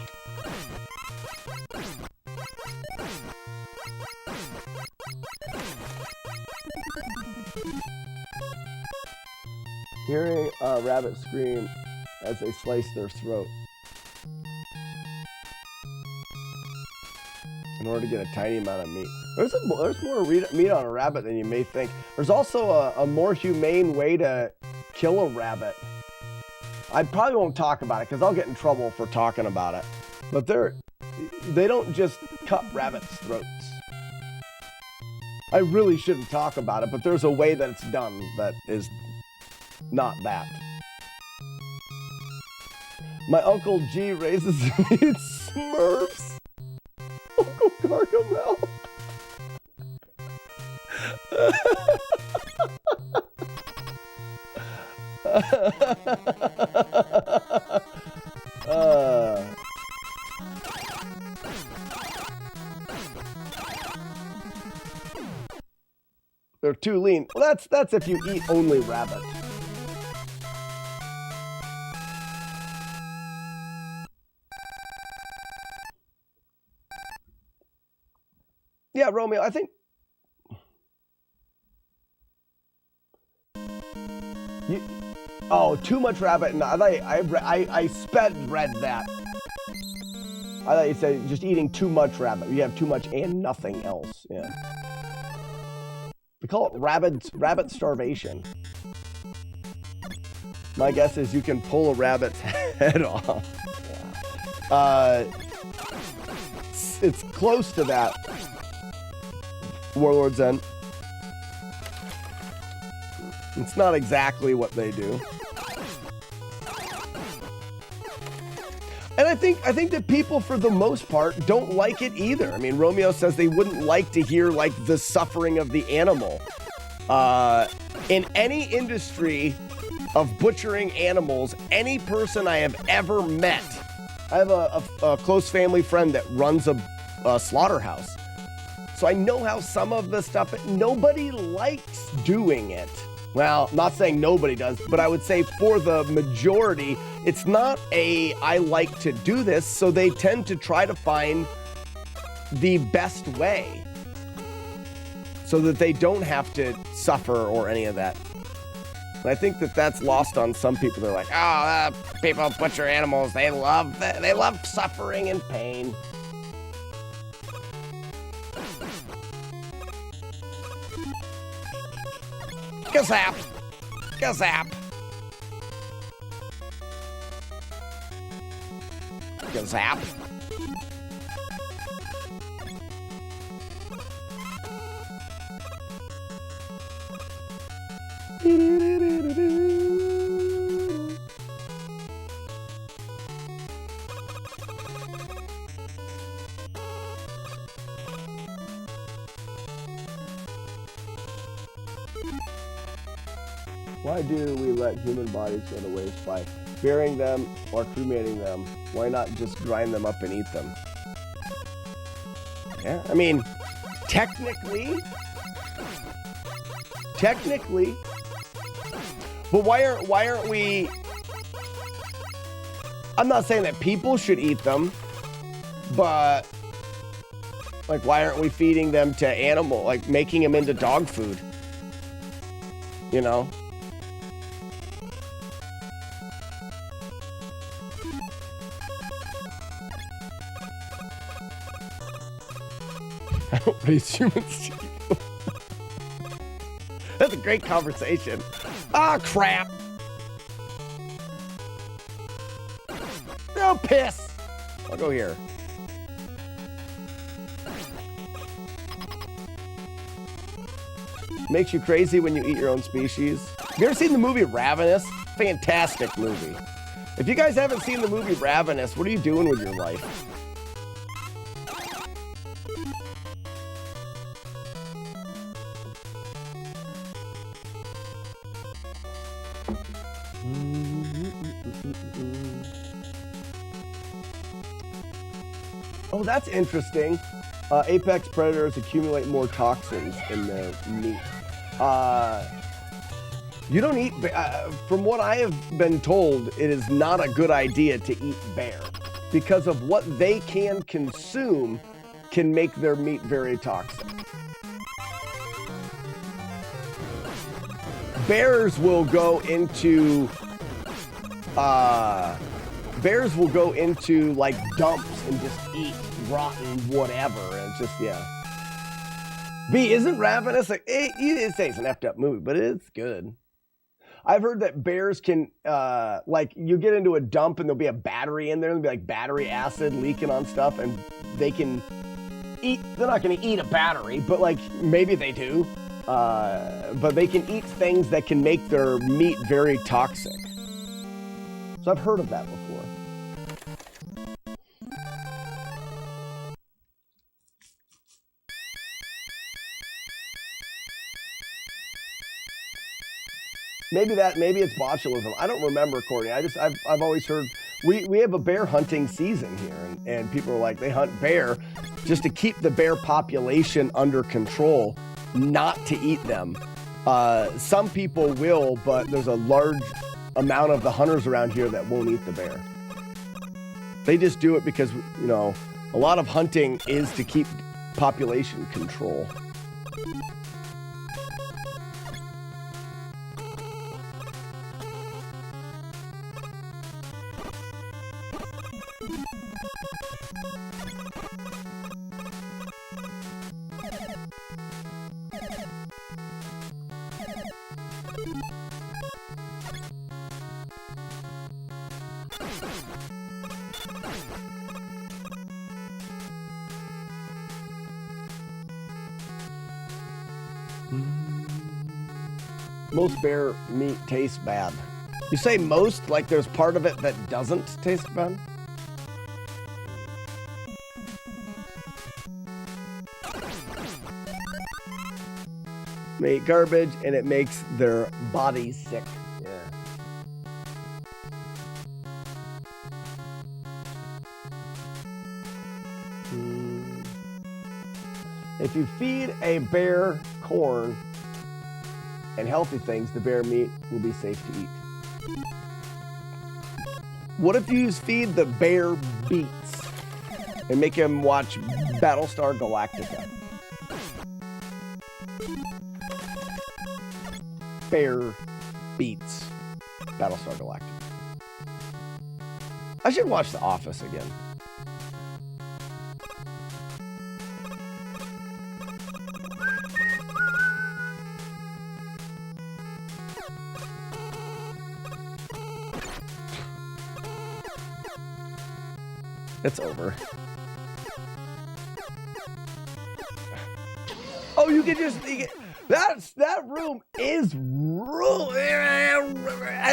[SPEAKER 1] Hearing a rabbit scream as they slice their throat. In order to get a tiny amount of meat. There's more meat on a rabbit than you may think. There's also a more humane way to kill a rabbit. I probably won't talk about it because I'll get in trouble for talking about it. But they don't just cut rabbits' throats. I really shouldn't talk about it, but there's a way that it's done that is not that. My Uncle G raises Smurfs. Uncle Gargamel. They're too lean. Well, that's if you eat only rabbit. Yeah, Romeo, I think too much rabbit. No, I read that. I thought you said just eating too much rabbit. You have too much and nothing else. Yeah. We call it rabbit starvation. My guess is you can pull a rabbit's head off. It's close to that. Warlord's End. It's not exactly what they do. And I think that people, for the most part, don't like it either. I mean, Romeo says they wouldn't like to hear, like, the suffering of the animal. In any industry of butchering animals, any person I have ever met, I have a close family friend that runs a slaughterhouse. So I know how some of the stuff, nobody likes doing it. Well, not saying nobody does, but I would say for the majority, it's not I like to do this, so they tend to try to find the best way so that they don't have to suffer or any of that. And I think that that's lost on some people. They're like, oh, people butcher animals. They love suffering and pain. Gazap! Gazap! Gazap! Why do we let human bodies go to waste by burying them or cremating them? Why not just grind them up and eat them? Yeah, I mean, technically, but why aren't we? I'm not saying that people should eat them, but like, why aren't we feeding them to animal, like making them into dog food? You know? I don't raise humans. That's a great conversation. Ah, crap. No, piss. I'll go here. Makes you crazy when you eat your own species. Have you ever seen the movie Ravenous? Fantastic movie. If you guys haven't seen the movie Ravenous, what are you doing with your life? Oh, that's interesting. Apex predators accumulate more toxins in their meat. You don't eat, from what I have been told, it is not a good idea to eat bear because of what they can consume can make their meat very toxic. Bears will go into like dumps and just eat rotten whatever, and it's just, yeah. B, isn't Ravenous like, you didn't say it's an effed up movie, but it's good. I've heard that bears can, like, you get into a dump and there'll be a battery in there, and there'll be like battery acid leaking on stuff, and they can eat, they're not going to eat a battery, but like, maybe they do. But they can eat things that can make their meat very toxic. So I've heard of that before. Maybe it's botulism. I don't remember, Courtney. I've always heard we have a bear hunting season here, and people are like, they hunt bear just to keep the bear population under control, not to eat them. Some people will, but there's a large amount of the hunters around here that won't eat the bear. They just do it because, you know, a lot of hunting is to keep population control. Most bear meat tastes bad. You say most, like there's part of it that doesn't taste bad? They eat garbage and it makes their bodies sick. Yeah. If you feed a bear corn and healthy things, the bear meat will be safe to eat. What if you feed the bear beets and make him watch Battlestar Galactica? Bear beets Battlestar Galactica. I should watch The Office again. It's over. Oh, you can just... that room is... I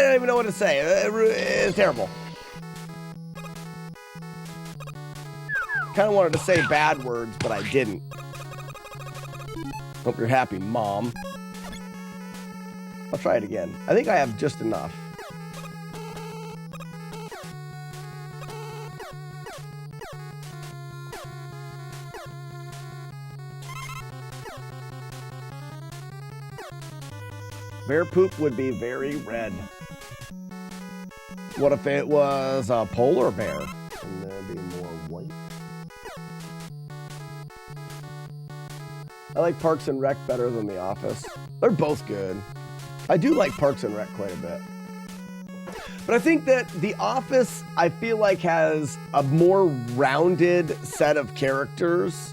[SPEAKER 1] don't even know what to say. It's terrible. Kind of wanted to say bad words, but I didn't. Hope you're happy, Mom. I'll try it again. I think I have just enough. Bear poop would be very red. What if it was a polar bear? And there'd be more white. I like Parks and Rec better than The Office. They're both good. I do like Parks and Rec quite a bit. But I think that The Office, I feel like, has a more rounded set of characters.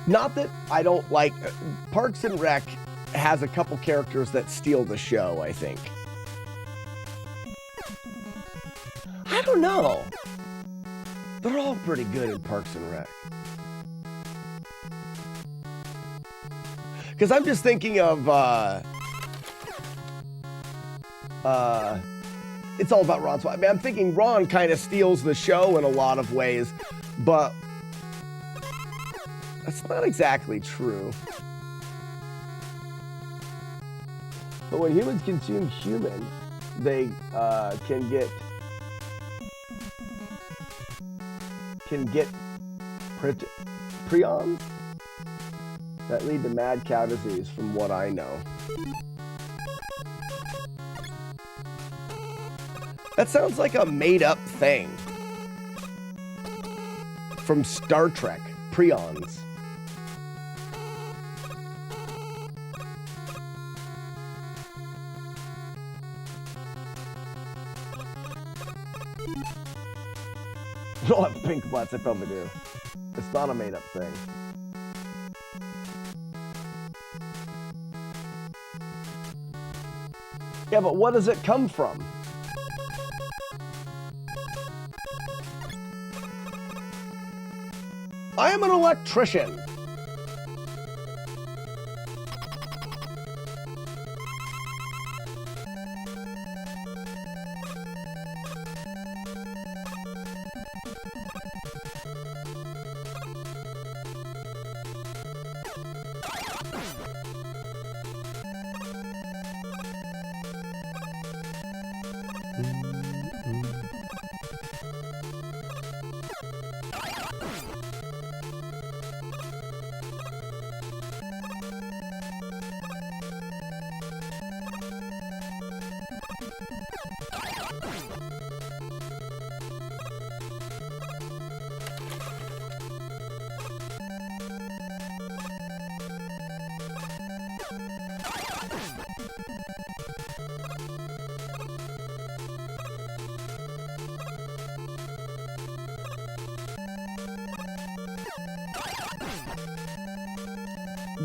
[SPEAKER 1] Not that I don't like... Parks and Rec has a couple characters that steal the show, I think. I don't know. They're all pretty good in Parks and Rec. Because I'm just thinking of, It's All About Ron Swanson. I mean, I'm thinking Ron kind of steals the show in a lot of ways, but that's not exactly true. But when humans consume humans, they can get prions that lead to mad cow disease, from what I know. That sounds like a made-up thing from Star Trek, prions. I don't have pink butts, I probably do. It's not a made-up thing. Yeah, but what does it come from? I am an electrician.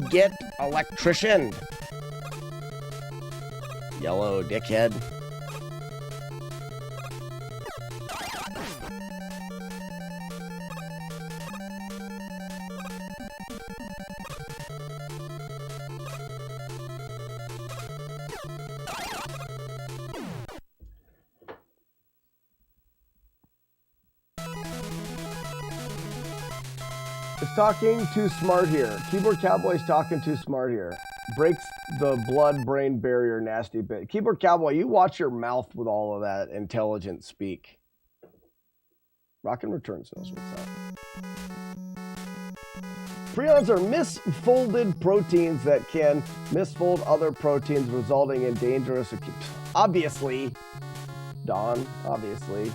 [SPEAKER 1] Get electrician. Yellow dickhead. It's talking too smart here. Keyboard Cowboy's talking too smart here. Breaks the blood-brain barrier nasty bit. Keyboard Cowboy, you watch your mouth with all of that intelligent speak. Rockin' Returns knows what's up. Prions are misfolded proteins that can misfold other proteins, resulting in dangerous... Obviously. Don, obviously.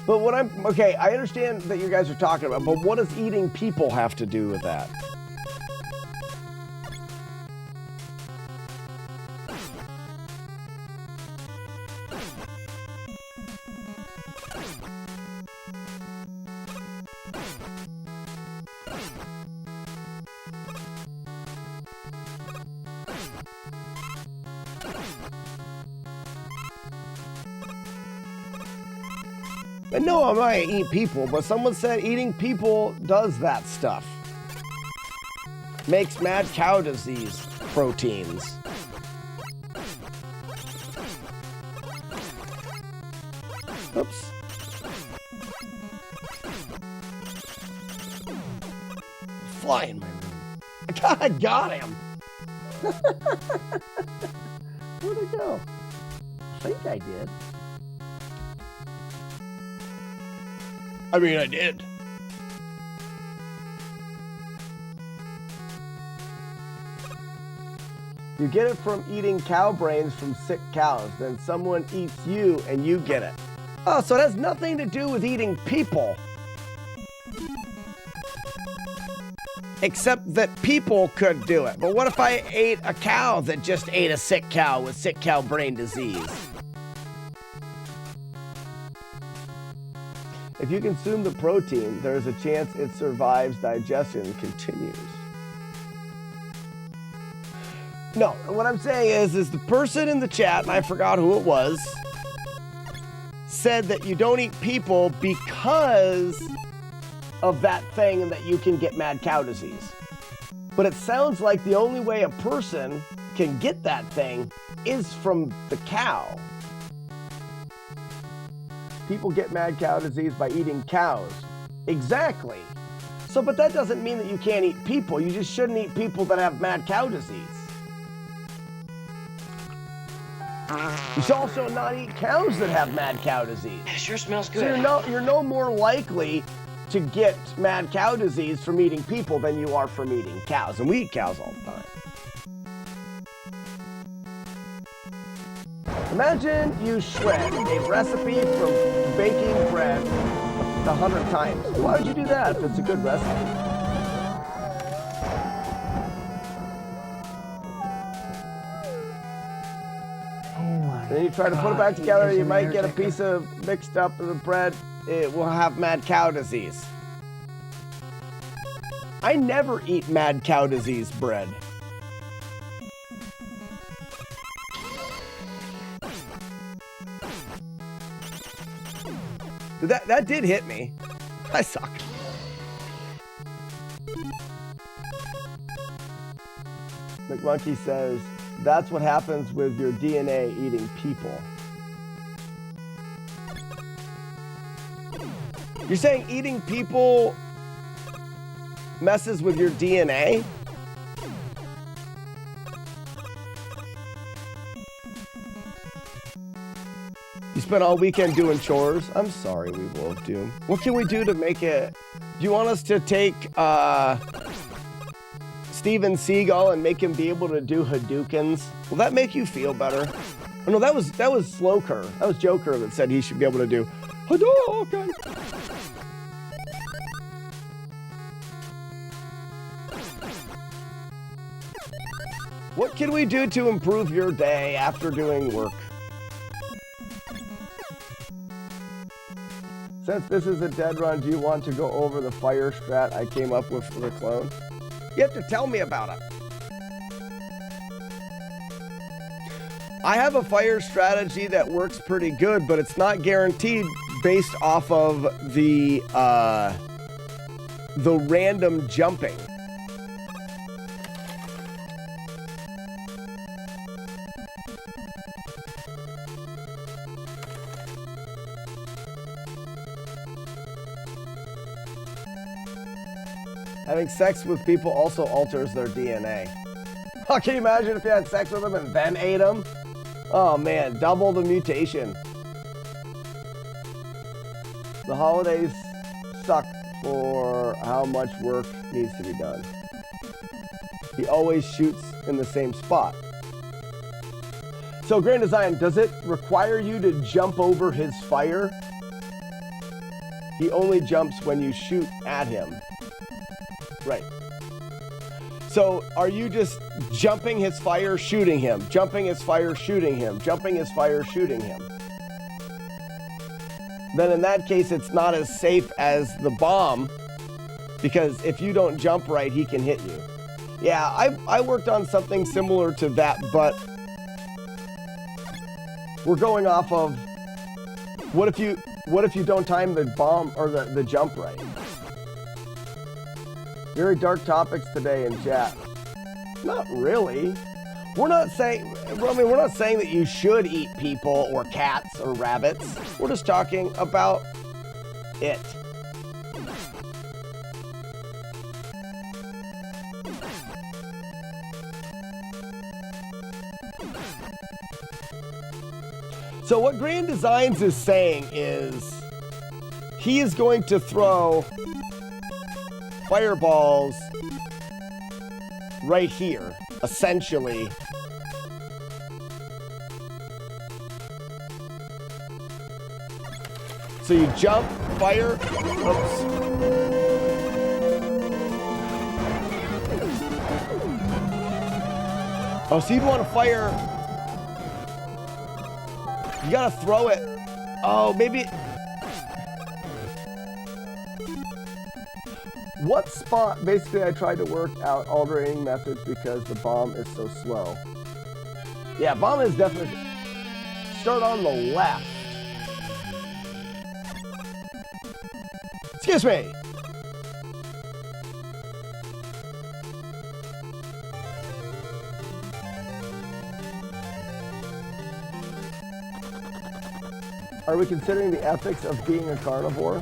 [SPEAKER 1] But what I'm... Okay, I understand that you guys are talking about, but what does eating people have to do with that? And no, I'm not gonna eat people, but someone said eating people does that stuff. Makes mad cow disease proteins. Oops. Fly in my room. I got him. Where'd it go? I think I did. I mean, I did. You get it from eating cow brains from sick cows. Then someone eats you and you get it. Oh, so it has nothing to do with eating people. Except that people could do it. But what if I ate a cow that just ate a sick cow with sick cow brain disease? If you consume the protein, there's a chance it survives digestion and continues. No, what I'm saying is the person in the chat, and I forgot who it was, said that you don't eat people because of that thing and that you can get mad cow disease. But it sounds like the only way a person can get that thing is from the cow. People get mad cow disease by eating cows. Exactly. So, but that doesn't mean that you can't eat people. You just shouldn't eat people that have mad cow disease. You should also not eat cows that have mad cow disease.
[SPEAKER 8] It sure smells good.
[SPEAKER 1] So you're no more likely to get mad cow disease from eating people than you are from eating cows. And we eat cows all the time. Imagine you shred a recipe from baking bread 100 times. Why would you do that if it's a good recipe? Then you try to put it back together, you might get a piece of mixed up in the bread. It will have mad cow disease. I never eat mad cow disease bread. That did hit me. I suck. McMonkey says, that's what happens with your DNA eating people. You're saying eating people messes with your DNA? You spent all weekend doing chores? I'm sorry, we will have Doom. What can we do to make it... Do you want us to take Steven Seagal and make him be able to do Hadoukens? Will that make you feel better? Oh, no, that was Slowker. That was Joker that said he should be able to do Hadouken. What can we do to improve your day after doing work? Since this is a dead run, do you want to go over the fire strat I came up with for the clone? You have to tell me about it. I have a fire strategy that works pretty good, but it's not guaranteed based off of the random jumping. Having sex with people also alters their DNA. Oh, can you imagine if you had sex with them and then ate them? Oh man, double the mutation. The holidays suck for how much work needs to be done. He always shoots in the same spot. So Grand Design, does it require you to jump over his fire? He only jumps when you shoot at him. Right. So are you just jumping his fire, shooting him, jumping his fire, shooting him, jumping his fire, shooting him? Then in that case, it's not as safe as the bomb, because if you don't jump right, he can hit you. Yeah, I worked on something similar to that, but we're going off of what if you don't time the bomb or the jump right? Very dark topics today in chat. Not really. We're not saying that you should eat people or cats or rabbits. We're just talking about it. So what Grand Designs is saying is he is going to throw fireballs right here, essentially. So you jump, fire, oops. Oh, so you'd want to fire. You gotta throw it. Oh, maybe. What spot? Basically, I tried to work out altering methods because the bomb is so slow. Yeah, bomb is definitely. Start on the left. Excuse me. Are we considering the ethics of being a carnivore?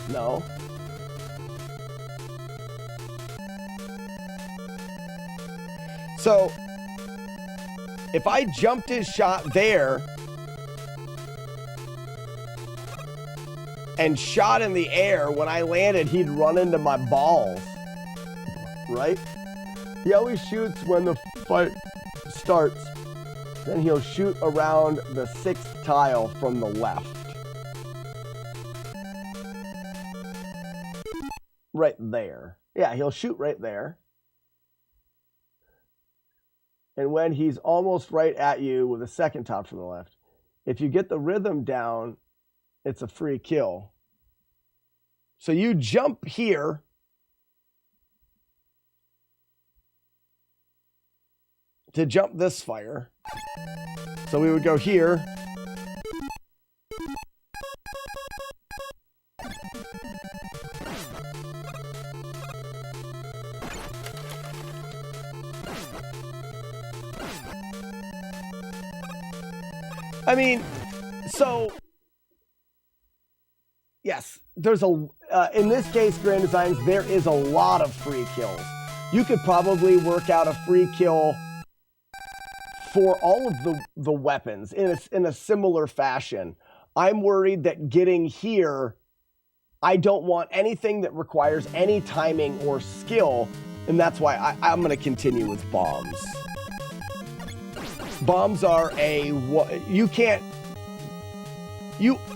[SPEAKER 1] No. So, if I jumped his shot there and shot in the air, when I landed, he'd run into my balls. Right? He always shoots when the fight starts. Then he'll shoot around the 6th tile from the left. Right there. Yeah, he'll shoot right there. And when he's almost right at you with the 2nd top from the left, if you get the rhythm down, it's a free kill. So you jump here. To jump this fire. So we would go here. I mean, so yes, there's a in this case, Grand Designs, there is a lot of free kills. You could probably work out a free kill for all of the weapons in a similar fashion. I'm worried that getting here, I don't want anything that requires any timing or skill, and that's why I'm going to continue with bombs. Bombs are you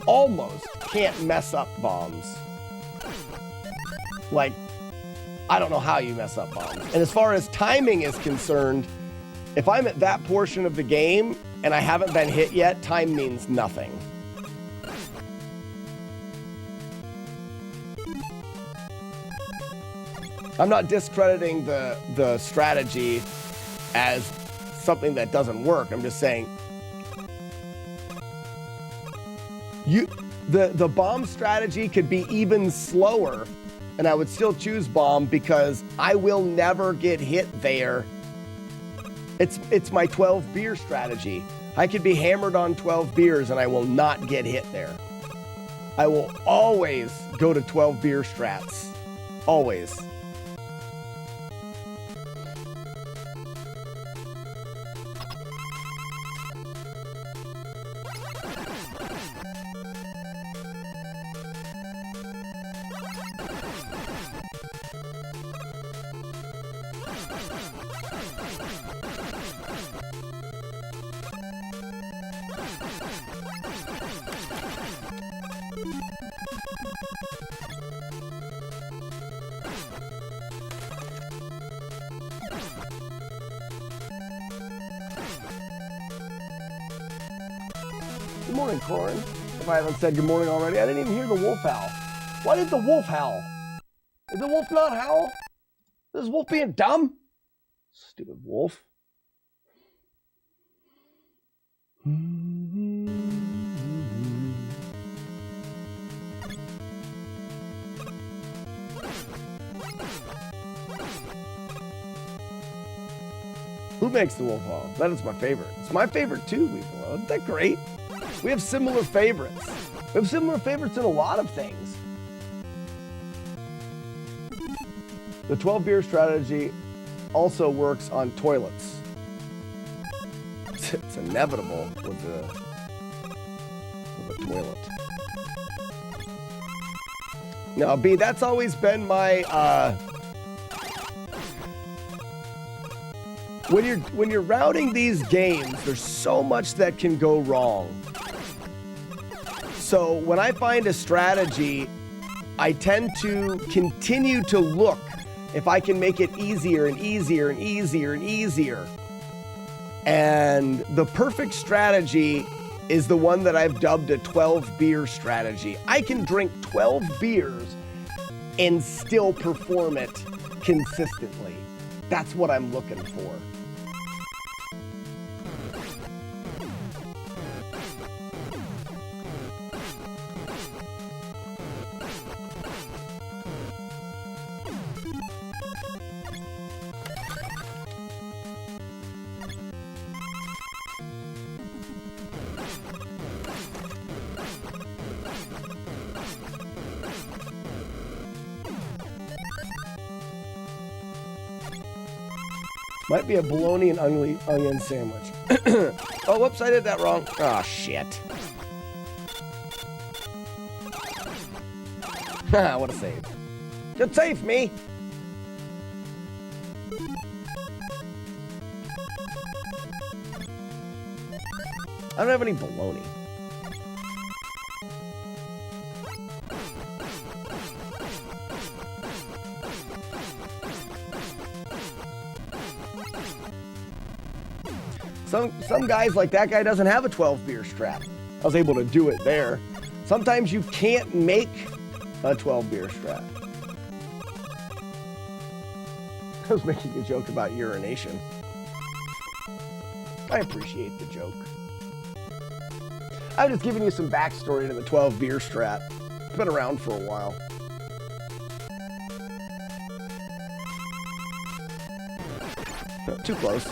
[SPEAKER 1] almost can't mess up bombs. Like, I don't know how you mess up bombs. And as far as timing is concerned, if I'm at that portion of the game and I haven't been hit yet, time means nothing. I'm not discrediting the strategy as something that doesn't work. I'm just saying the bomb strategy could be even slower, and I would still choose bomb because I will never get hit there. It's my 12 beer strategy. I could be hammered on 12 beers and I will not get hit there. I will always go to 12 beer strats. Always. Good morning, Corin. If I haven't said good morning already, I didn't even hear the wolf howl. Why did the wolf howl? Did the wolf not howl? Is wolf being dumb? Stupid wolf. Who makes the wolf howl? That is my favorite. It's my favorite too, people. Isn't that great? We have similar favorites. We have similar favorites in a lot of things. The 12 beer strategy also works on toilets. It's inevitable with a toilet. Now, B, that's always been my when you're routing these games, there's so much that can go wrong. So when I find a strategy, I tend to continue to look if I can make it easier and easier and easier and easier. And the perfect strategy is the one that I've dubbed a 12 beer strategy. I can drink 12 beers and still perform it consistently. That's what I'm looking for. Might be a bologna and onion sandwich. Oh, whoops, I did that wrong. Oh, shit. What a save. Good save, me. I don't have any bologna. Some guys, like that guy, doesn't have a 12 beer strap. I was able to do it there. Sometimes you can't make a 12 beer strap. I was making a joke about urination. I appreciate the joke. I'm just giving you some backstory to the 12 beer strap. It's been around for a while. Too close.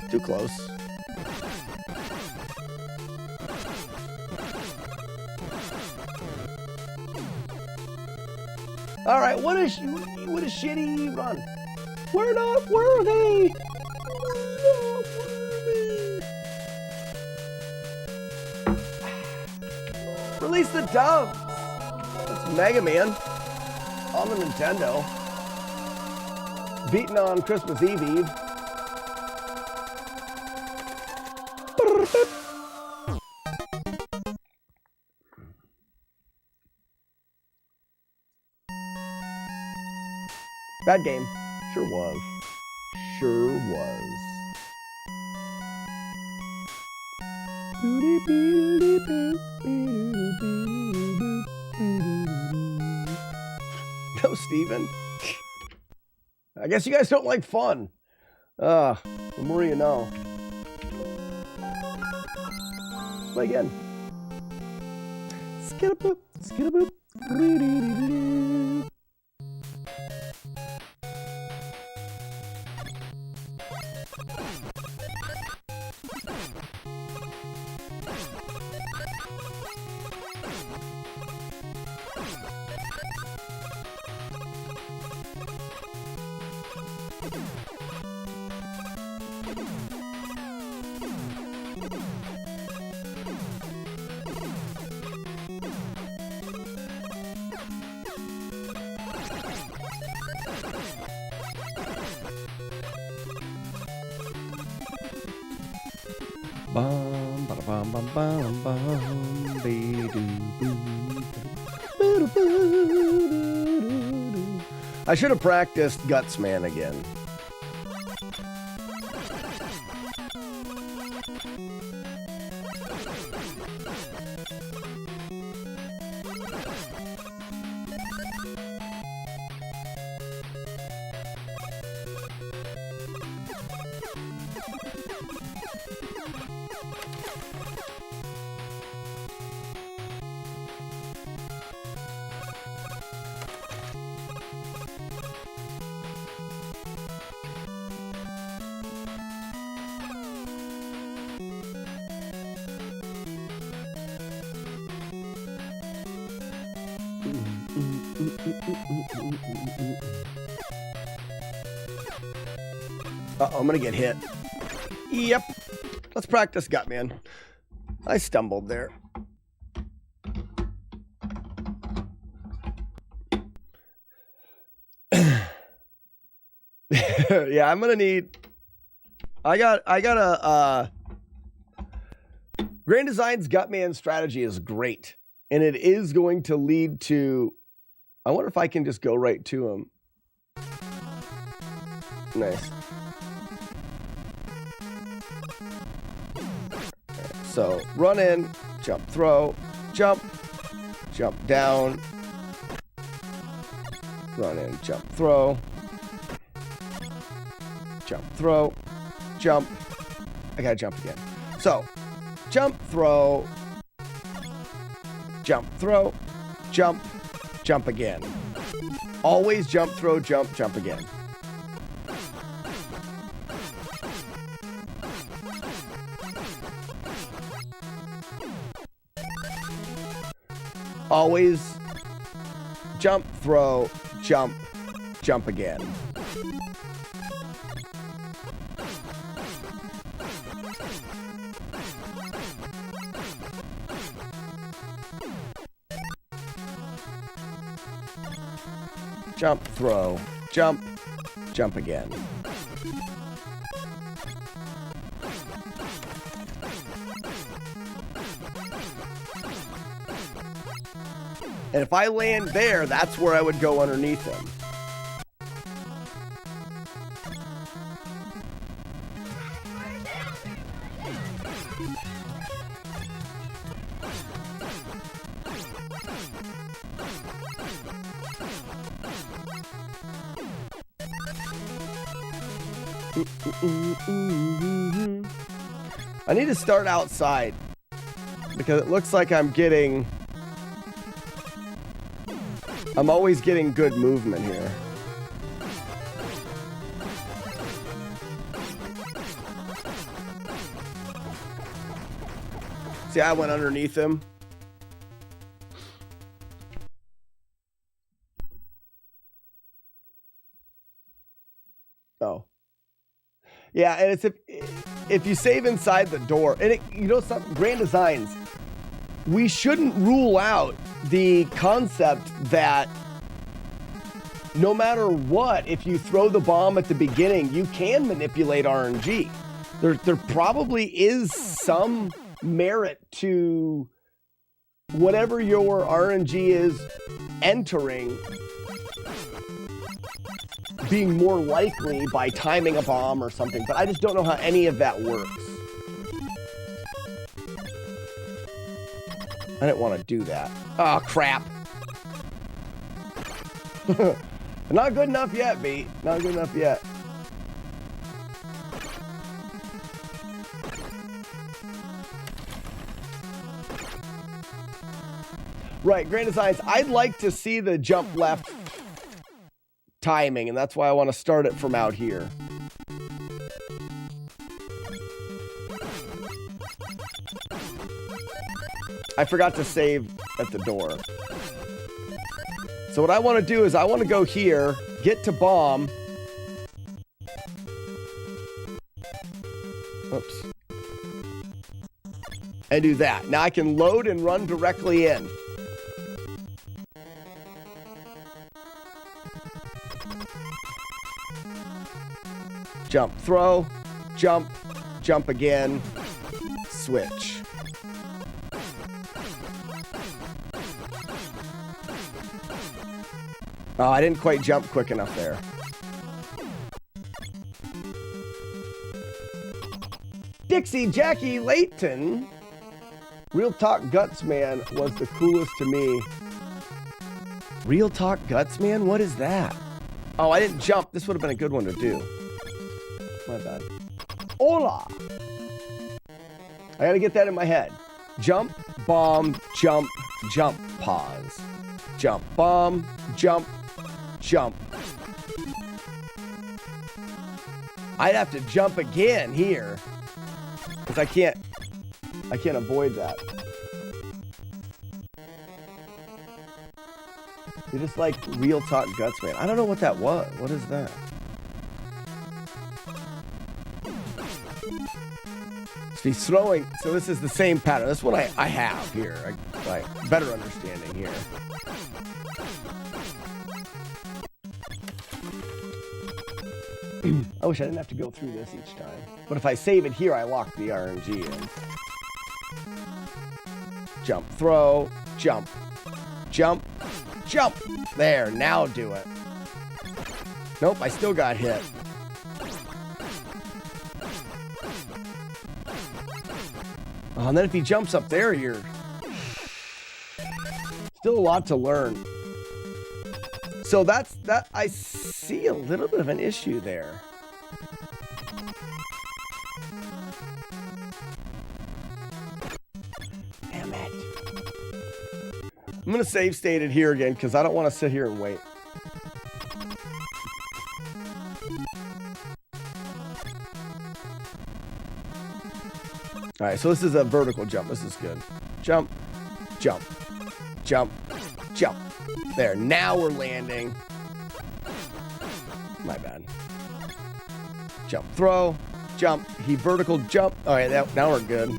[SPEAKER 1] Too close. All right, what a shitty run. We're not worthy. Release the dubs. That's Mega Man on the Nintendo. Beaten on Christmas Eve. Bad game. Sure was. Sure was. No, Steven. I guess you guys don't like fun. The more you know. Play again. Skitaboop, skitaboop. Bum, bada, bum, bum, bum, bum, be-doo-boo. I should have practiced Gutsman again. Uh-oh, I'm gonna get hit. Yep. Let's practice Gutman. I stumbled there. Yeah, I'm gonna need... I got a... Grand Design's Gutman strategy is great. And it is going to lead to... I wonder if I can just go right to him. Nice. So, run in, jump, throw, jump down, run in, jump, throw, jump. I gotta jump again. So, jump, throw, jump, jump again. Always jump, throw, jump again. Always jump, throw, jump again. Jump, throw, jump again. And if I land there, that's where I would go underneath him. I need to start outside because it looks like I'm always getting good movement here. See, I went underneath him. Oh. Yeah, and it's if you save inside the door, and you know something, Grand Designs, we shouldn't rule out the concept that no matter what, if you throw the bomb at the beginning, you can manipulate RNG. There probably is some merit to whatever your RNG is entering being more likely by timing a bomb or something, but I just don't know how any of that works. I didn't want to do that. Oh, crap. Not good enough yet, B. Not good enough yet. Right, Grand Designs, I'd like to see the jump left timing, and that's why I want to start it from out here. I forgot to save at the door. So what I want to do is I want to go here, get to bomb. Oops. And do that. Now I can load and run directly in. Jump, throw, jump again. switch. Oh, I didn't quite jump quick enough there. Dixie Jackie Layton. Real Talk Guts Man was the coolest to me. Real Talk Guts Man? What is that? Oh, I didn't jump. This would have been a good one to do. My bad. Hola! I gotta get that in my head. Jump, bomb, jump, jump, pause. Jump, bomb, jump, jump. I'd have to jump again here. Because I can't avoid that. You're just like Real Talk Guts Man. I don't know what that was. What is that? So he's throwing. So this is the same pattern. That's what I have here. I better understanding here. I wish I didn't have to go through this each time. But if I save it here, I lock the RNG in. Jump, throw, jump, jump, jump. There, now do it. Nope, I still got hit. Oh, and then if he jumps up there, you're still a lot to learn. So that's that. I see a little bit of an issue there. Damn it. I'm going to save state it here again because I don't want to sit here and wait. All right, so this is a vertical jump. This is good. Jump, jump, jump, jump. There, now we're landing. My bad. Jump, throw, jump. He vertical jump. All right, now we're good.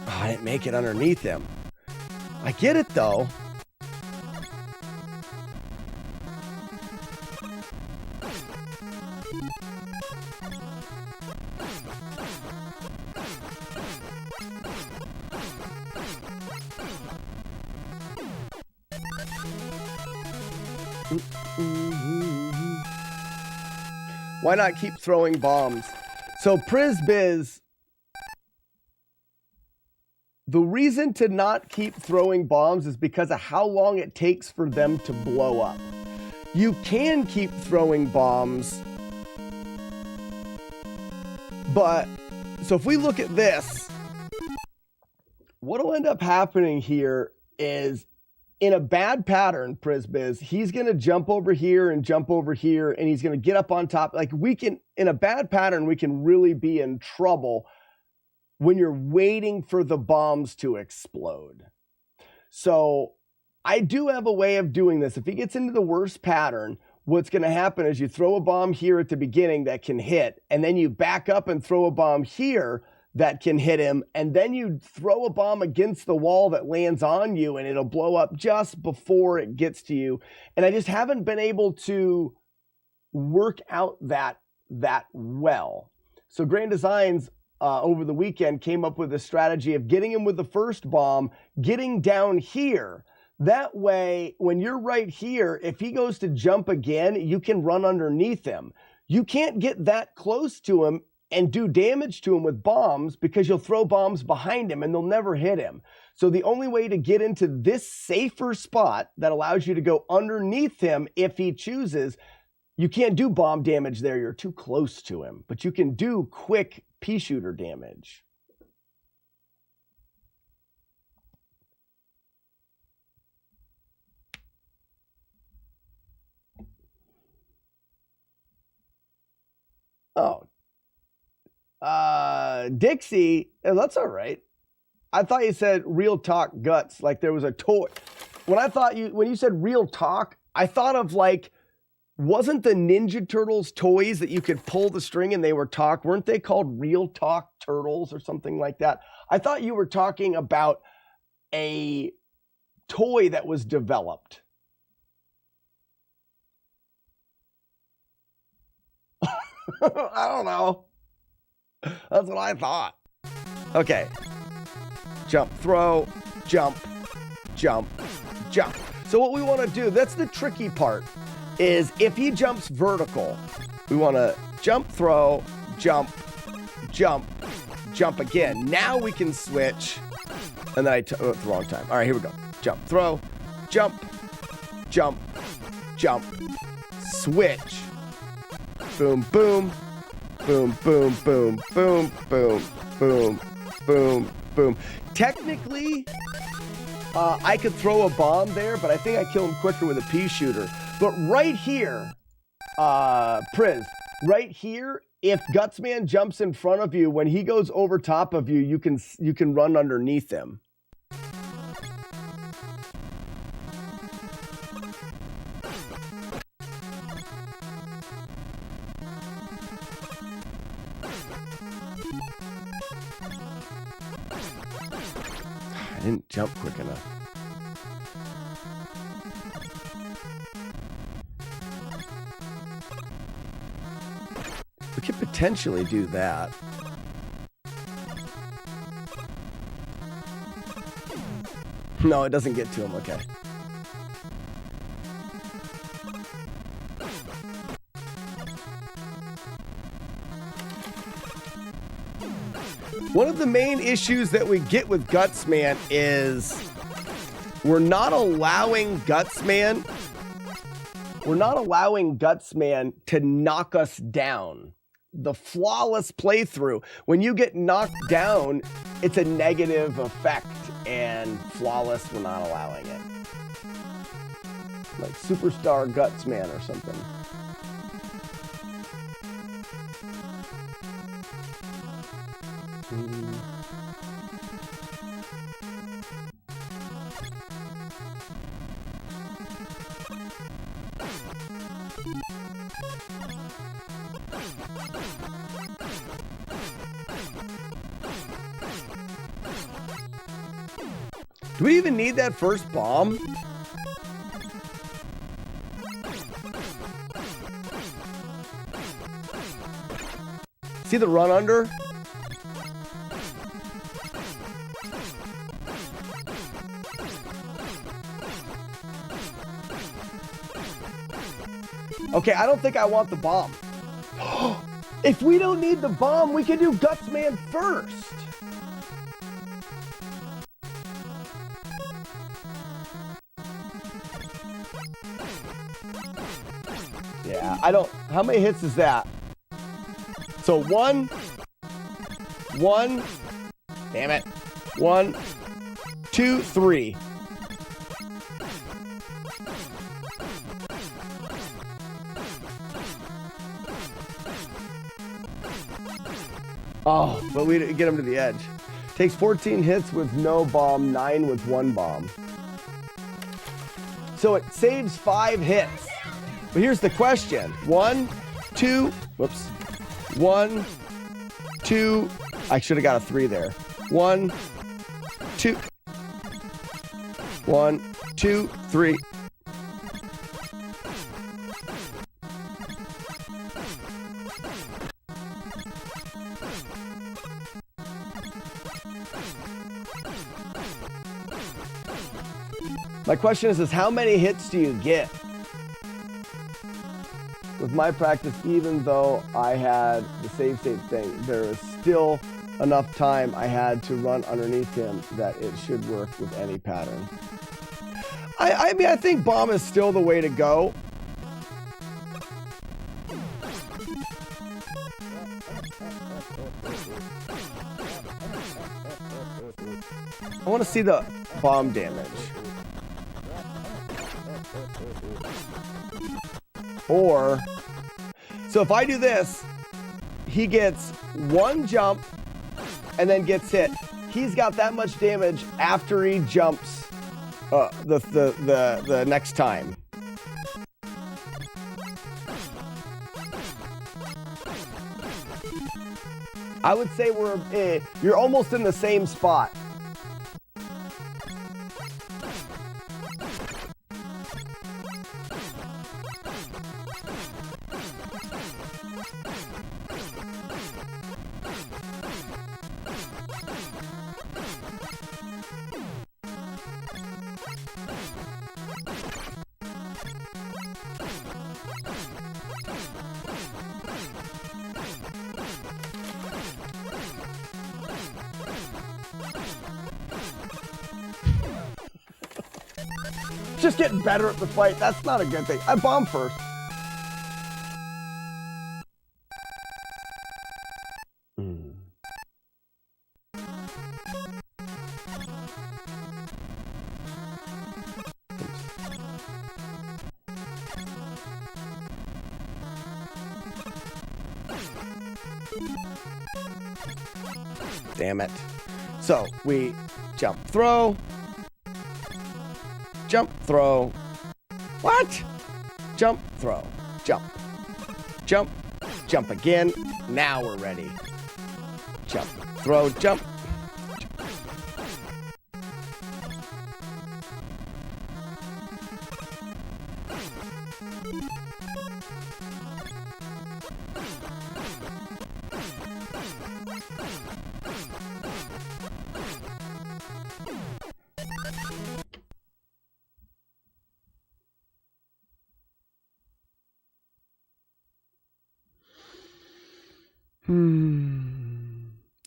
[SPEAKER 1] I didn't make it underneath him. I get it though. Why not keep throwing bombs? So PrizBiz, the reason to not keep throwing bombs is because of how long it takes for them to blow up. You can keep throwing bombs, but so if we look at this, what will end up happening here is in a bad pattern, PrizBiz, he's going to jump over here and jump over here, and he's going to get up on top. Like we can, in a bad pattern, we can really be in trouble when you're waiting for the bombs to explode. So I do have a way of doing this. If he gets into the worst pattern, what's going to happen is you throw a bomb here at the beginning that can hit, and then you back up and throw a bomb here that can hit him, and then you throw a bomb against the wall that lands on you, and it'll blow up just before it gets to you. And I just haven't been able to work out that well. So Grand Designs over the weekend came up with a strategy of getting him with the first bomb, getting down here. That way, when you're right here, if he goes to jump again, you can run underneath him. You can't get that close to him and do damage to him with bombs because you'll throw bombs behind him and they'll never hit him. So the only way to get into this safer spot that allows you to go underneath him if he chooses, you can't do bomb damage there. You're too close to him, but you can do quick pea shooter damage. Oh, Dixie, that's all right. I thought you said Real Talk Guts, like there was a toy. When you said Real Talk, I thought of like wasn't the Ninja Turtles toys that you could pull the string and they were weren't they called Real Talk Turtles or something like that? I thought you were talking about a toy that was developed. I don't know. That's what I thought. Okay. Jump, throw, jump, jump, jump. So what we want to do, that's the tricky part, is if he jumps vertical, we want to jump, throw, jump, jump, jump again. Now we can switch. And then at the wrong time. All right, here we go. Jump, throw, jump, jump, jump, switch. Boom, boom, boom, boom, boom, boom, boom, boom, boom, boom. Technically, I could throw a bomb there, but I think I kill him quicker with a pea shooter. But right here, Priz, right here, if Gutsman jumps in front of you, when he goes over top of you, you can run underneath him. I didn't jump quick enough. We could potentially do that. No, it doesn't get to him. Okay. One of the main issues that we get with Gutsman is we're not allowing Gutsman to knock us down. The flawless playthrough, when you get knocked down, it's a negative effect, and flawless, we're not allowing it. Like Superstar Gutsman or something. Do we even need that first bomb? See the run under? Okay, I don't think I want the bomb. If we don't need the bomb, we can do Gutsman first. Yeah, I don't... How many hits is that? So one... Damn it. 1, 2, 3. Oh, but we didn't get him to the edge. Takes 14 hits with no bomb, 9 with 1 bomb. So it saves 5 hits. But here's the question. 1, 2, whoops. 1, 2, I should have got a 3 there. 1, 2. 1, 2, 3. My question is how many hits do you get? With my practice, even though I had the save state thing, there is still enough time I had to run underneath him that it should work with any pattern. I mean, I think bomb is still the way to go. I want to see the bomb damage. Or, so if I do this, he gets 1 jump and then gets hit. He's got that much damage after he jumps the next time. I would say you're almost in the same spot. Just getting better at the fight. That's not a good thing. I bomb first. Damn it. So we jump, throw. Jump, throw. What? Jump, throw. Jump. Jump. Jump again. Now we're ready. Jump, throw, jump.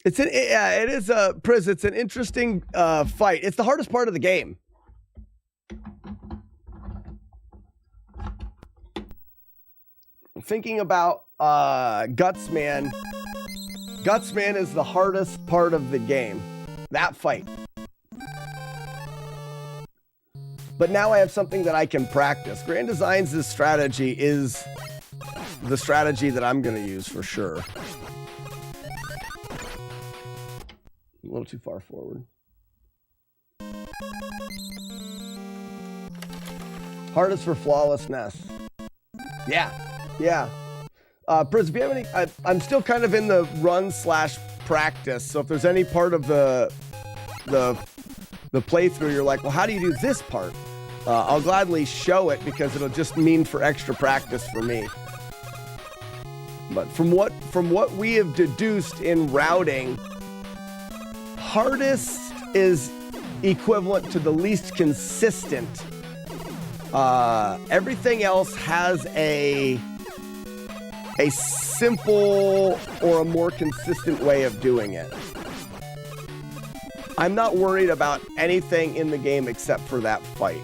[SPEAKER 1] It is Priz. It's an interesting fight. It's the hardest part of the game. Thinking about Gutsman. Gutsman is the hardest part of the game. That fight. But now I have something that I can practice. Grand Designs' strategy is the strategy that I'm going to use for sure. A little too far forward. Hardest for FlawlessNES. Yeah. Priz, if you have any, I'm still kind of in the run/practice. So if there's any part of the playthrough you're like, well, how do you do this part? I'll gladly show it because it'll just mean for extra practice for me. But from what we have deduced in routing, hardest is equivalent to the least consistent. Everything else has a simple or a more consistent way of doing it. I'm not worried about anything in the game except for that fight.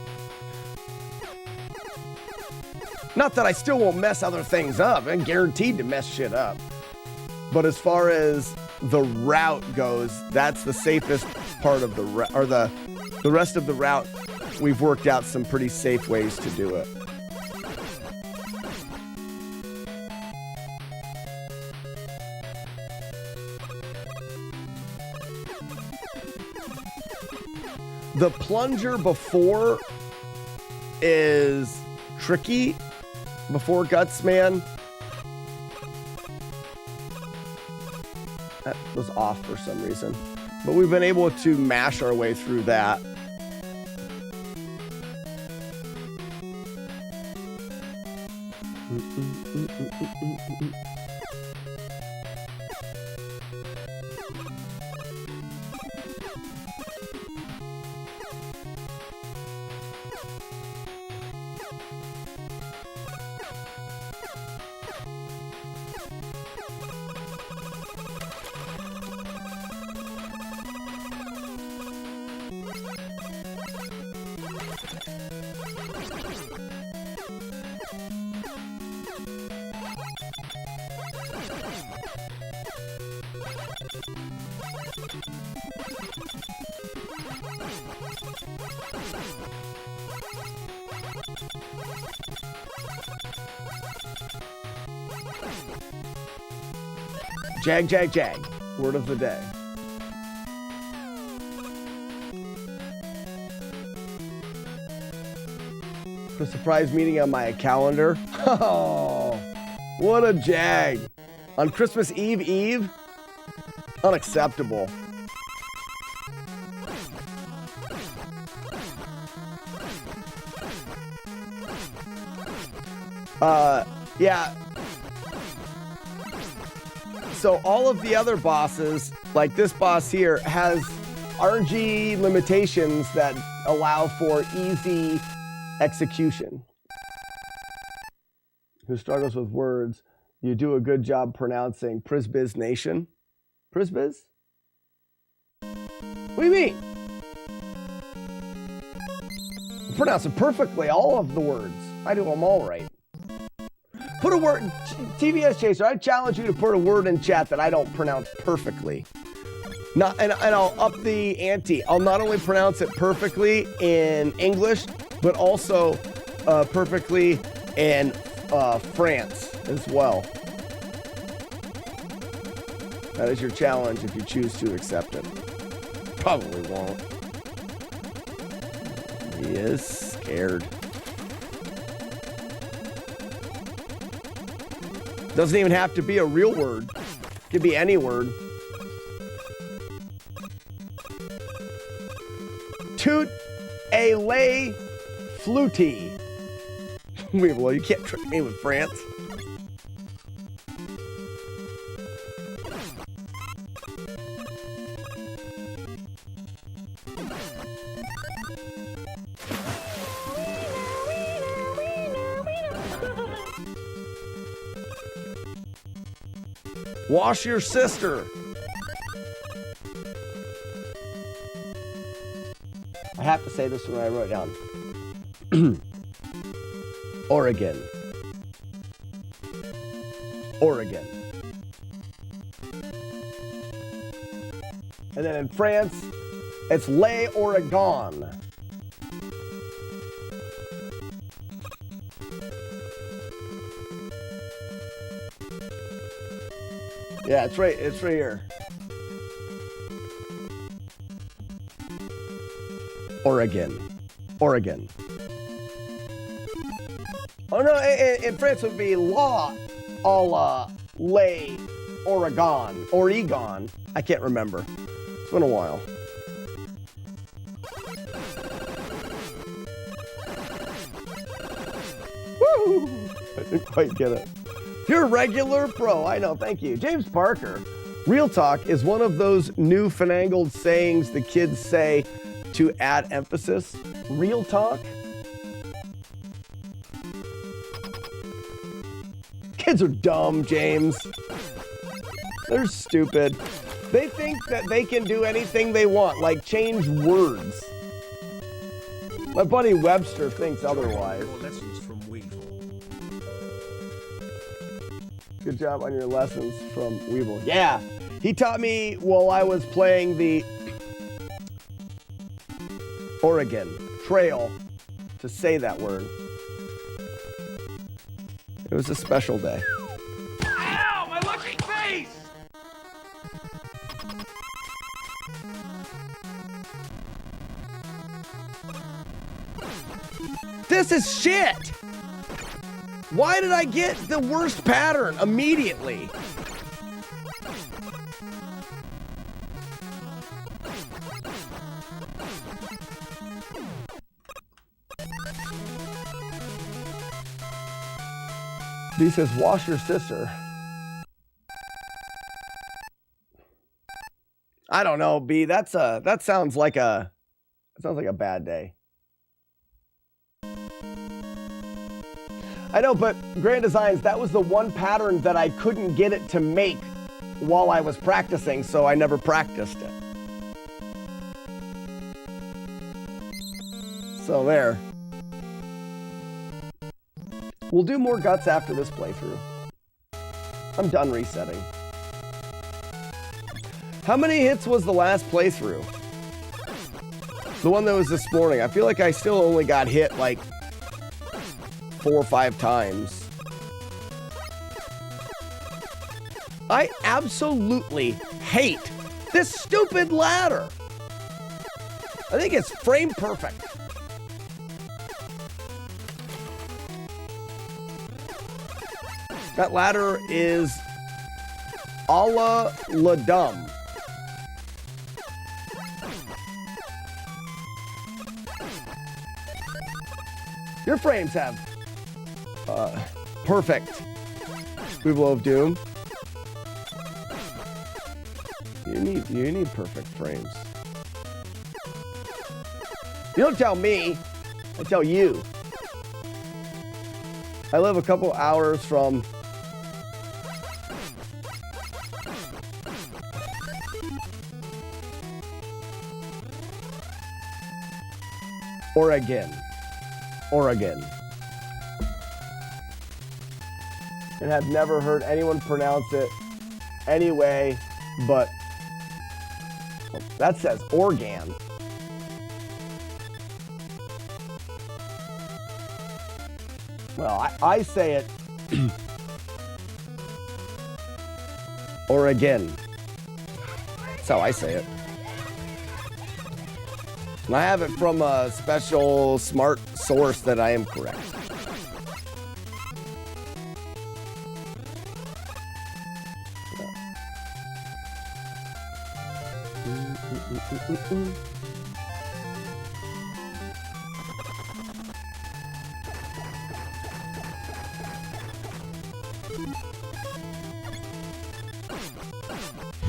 [SPEAKER 1] Not that I still won't mess other things up. I'm guaranteed to mess shit up. But as far as the route goes, that's the safest part of the rest of the route. We've worked out some pretty safe ways to do it. The plunger before is tricky. Before Gutsman. That was off for some reason. But we've been able to mash our way through that. Jag, jag, jag. Word of the day. A surprise meeting on my calendar. Oh, what a jag. On Christmas Eve. Unacceptable. Yeah. So all of the other bosses, like this boss here, has RNG limitations that allow for easy execution. Who struggles with words? You do a good job pronouncing Prisbiz Nation. Prisbiz? What do you mean? I pronounce it perfectly, all of the words. I do them all right. Put a word, TVS Chaser, I challenge you to put a word in chat that I don't pronounce perfectly. And I'll up the ante. I'll not only pronounce it perfectly in English, but also perfectly in France as well. That is your challenge if you choose to accept it. Probably won't. He is scared. Doesn't even have to be a real word. It could be any word. Toot a lay fluty. Well, you can't trick me with France. Wash your sister. I have to say this when I wrote it down. Oregon. Oregon. And then in France, it's Les Oregon. Yeah, it's right here. Oregon. Oregon. Oh no, in France it would be La Lay Oregon. Oregon. I can't remember. It's been a while. Woo! I didn't quite get it. You're a regular pro. I know. Thank you. James Parker. Real talk is one of those new finagled sayings the kids say to add emphasis. Real talk? Kids are dumb, James. They're stupid. They think that they can do anything they want, like change words. My buddy Webster thinks otherwise. Good job on your lessons from Weevil. Yeah, he taught me while I was playing the Oregon Trail to say that word. It was a special day.
[SPEAKER 5] Ow, my lucky face!
[SPEAKER 1] This is shit! Why did I get the worst pattern immediately? B says, wash your sister. I don't know, B. That sounds like a bad day. I know, but Grand Designs, that was the one pattern that I couldn't get it to make while I was practicing, so I never practiced it. So there. We'll do more guts after this playthrough. I'm done resetting. How many hits was the last playthrough? The one that was this morning. I feel like I still only got hit like 4 or 5 times. I absolutely hate this stupid ladder. I think it's frame perfect. That ladder is a la dumb. Your frames have perfect Weevil of Doom. You need perfect frames. You don't tell me, I tell you. I live a couple hours from Oregon. And have never heard anyone pronounce it any way but, well, that says Oregon. Well, I say it Oregon. That's how I say it. And I have it from a special smart source that I am correct.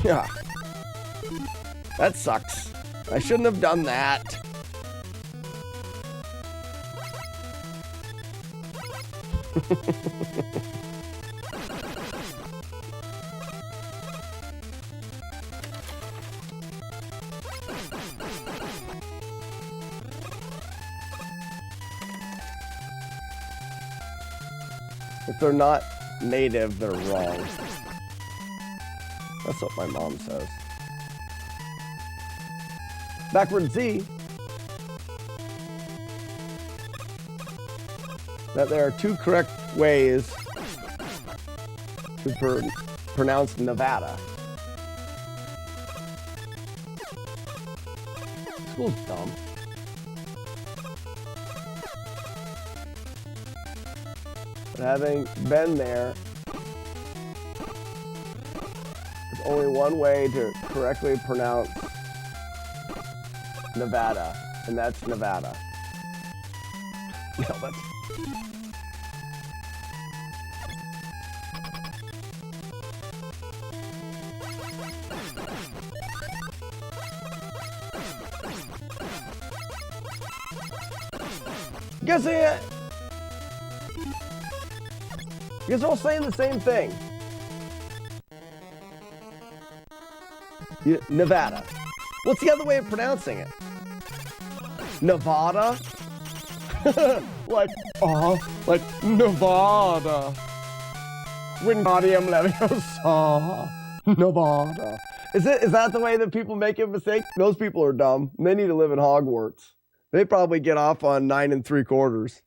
[SPEAKER 1] Yeah. That sucks. I shouldn't have done that. If they're not native, they're wrong. That's what my mom says. Backward Z. That there are two correct ways to pronounce Nevada. School's dumb. But having been there, there's only one way to correctly pronounce Nevada, and that's Nevada. No, that's... Guess they're all saying the same thing. Nevada. What's the other way of pronouncing it? Nevada? like Nevada. Wingardium Leviosa. Nevada. Is that the way that people make a mistake? Those people are dumb. They need to live in Hogwarts. They probably get off on 9 3/4.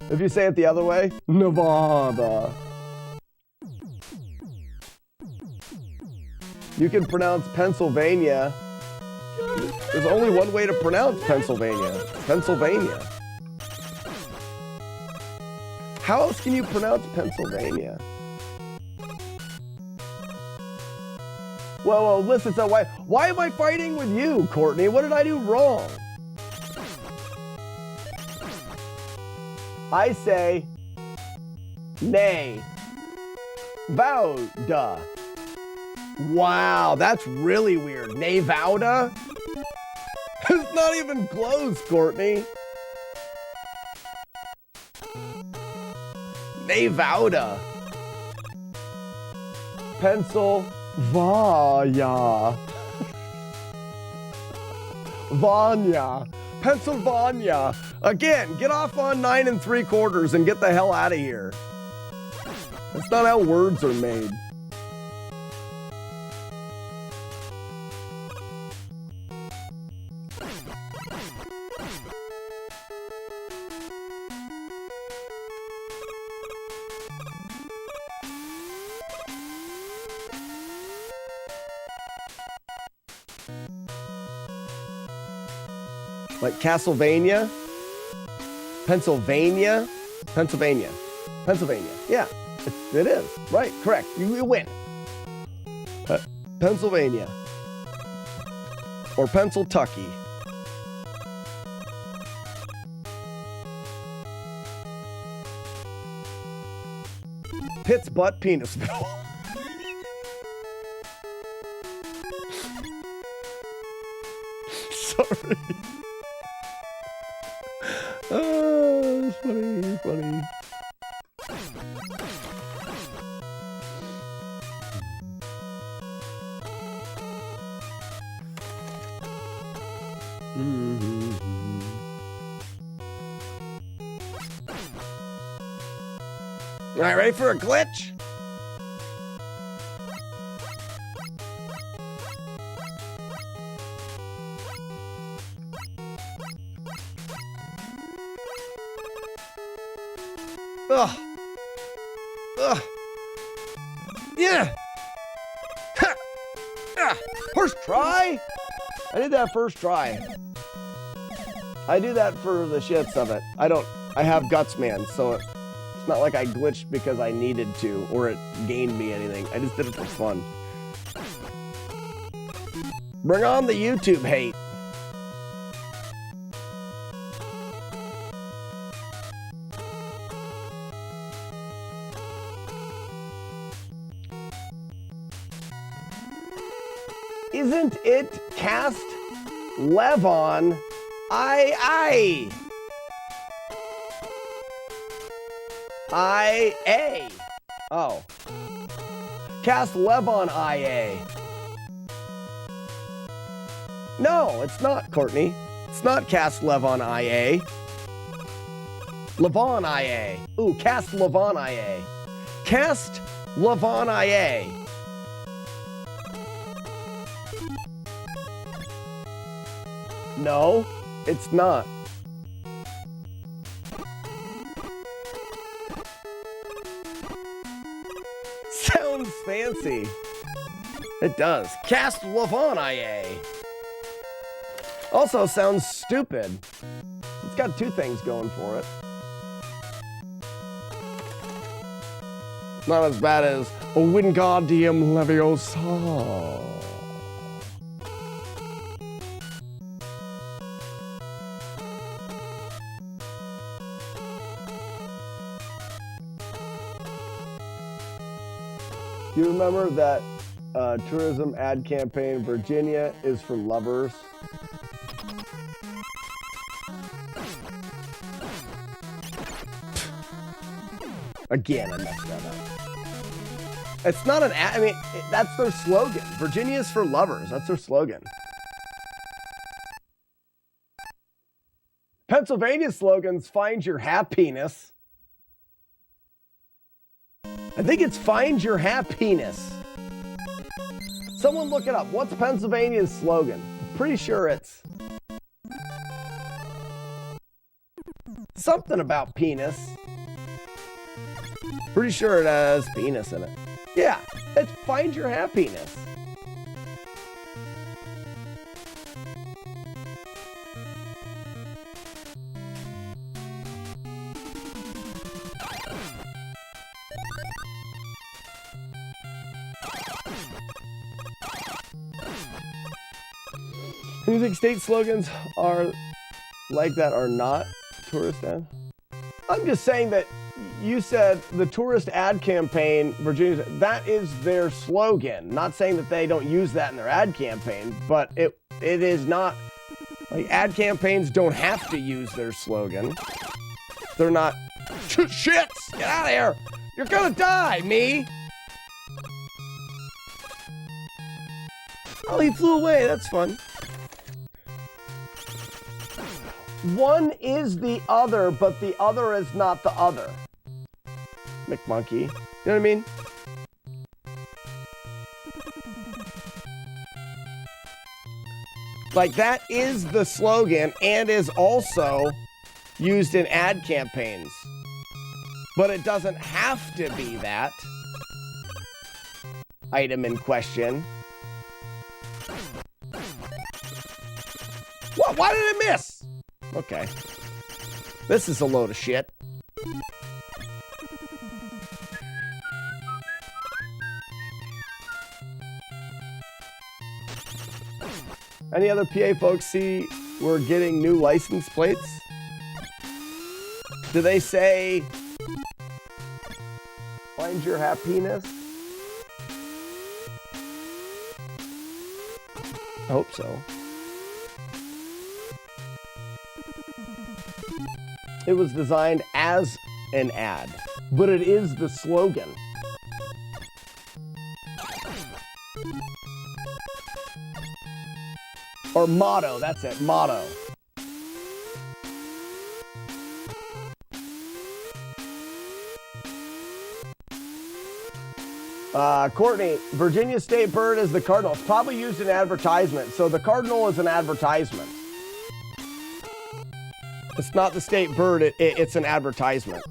[SPEAKER 1] If you say it the other way, Nevada. You can pronounce Pennsylvania. There's only one way to pronounce Pennsylvania. Pennsylvania. How else can you pronounce Pennsylvania? Well, listen, so why am I fighting with you, Courtney? What did I do wrong? I say, nay, Vauda. Wow, that's really weird. Nevada? It's not even close, Courtney. Nevada. Pennsylvania. Pennsylvania. Again, get off on 9 3/4 and get the hell out of here. That's not how words are made. Like Castlevania? Pennsylvania? Pennsylvania. Yeah, it is. Right, correct. You win. Pennsylvania. or Pencil-tucky. Pit's butt penisville. Sorry. Oh, it's funny, funny. All right, ready for a glitch? Ugh. Ugh. Yeah. Ha. Ah. First try? I did that first try. I do that for the shits of it. I have guts, man, so it's not like I glitched because I needed to or it gained me anything. I just did it for fun. Bring on the YouTube hate. Isn't it cast Levon I IA? Oh. Cast Levon IA. No, it's not, Courtney. It's not Cast Levon IA. Levon IA. Ooh, Cast Levon IA. Cast Levon IA. No, it's not. Sounds fancy. It does. Cast Levon IA. Also sounds stupid. It's got two things going for it. Not as bad as a Wingardium Leviosa. You remember that tourism ad campaign, Virginia is for lovers? Again, I messed that up. It's not an ad, I mean, that's their slogan. Virginia is for lovers, that's their slogan. Pennsylvania's slogan's find your happiness. I think it's find your happiness. Someone look it up. What's Pennsylvania's slogan? I'm pretty sure it's something about penis. Pretty sure it has penis in it. Yeah, it's find your happiness. Do you think state slogans are like that are not tourist ad? I'm just saying that you said the tourist ad campaign, Virginia, that is their slogan. Not saying that they don't use that in their ad campaign, but it is not, like, ad campaigns don't have to use their slogan. They're not, shits, get out of here. You're gonna die, me. Oh, he flew away, that's fun. One is the other, but the other is not the other. McMonkey. You know what I mean? Like, that is the slogan and is also used in ad campaigns. But it doesn't have to be that item in question. What? Why did I miss? Okay. This is a load of shit. Any other PA folks see we're getting new license plates? Do they say, find your happiness? I hope so. It was designed as an ad, but it is the slogan. Or motto, that's it, motto. Courtney, Virginia state bird is the cardinal. It's probably used in advertisement. So the cardinal is an advertisement. It's not the state bird, it's an advertisement.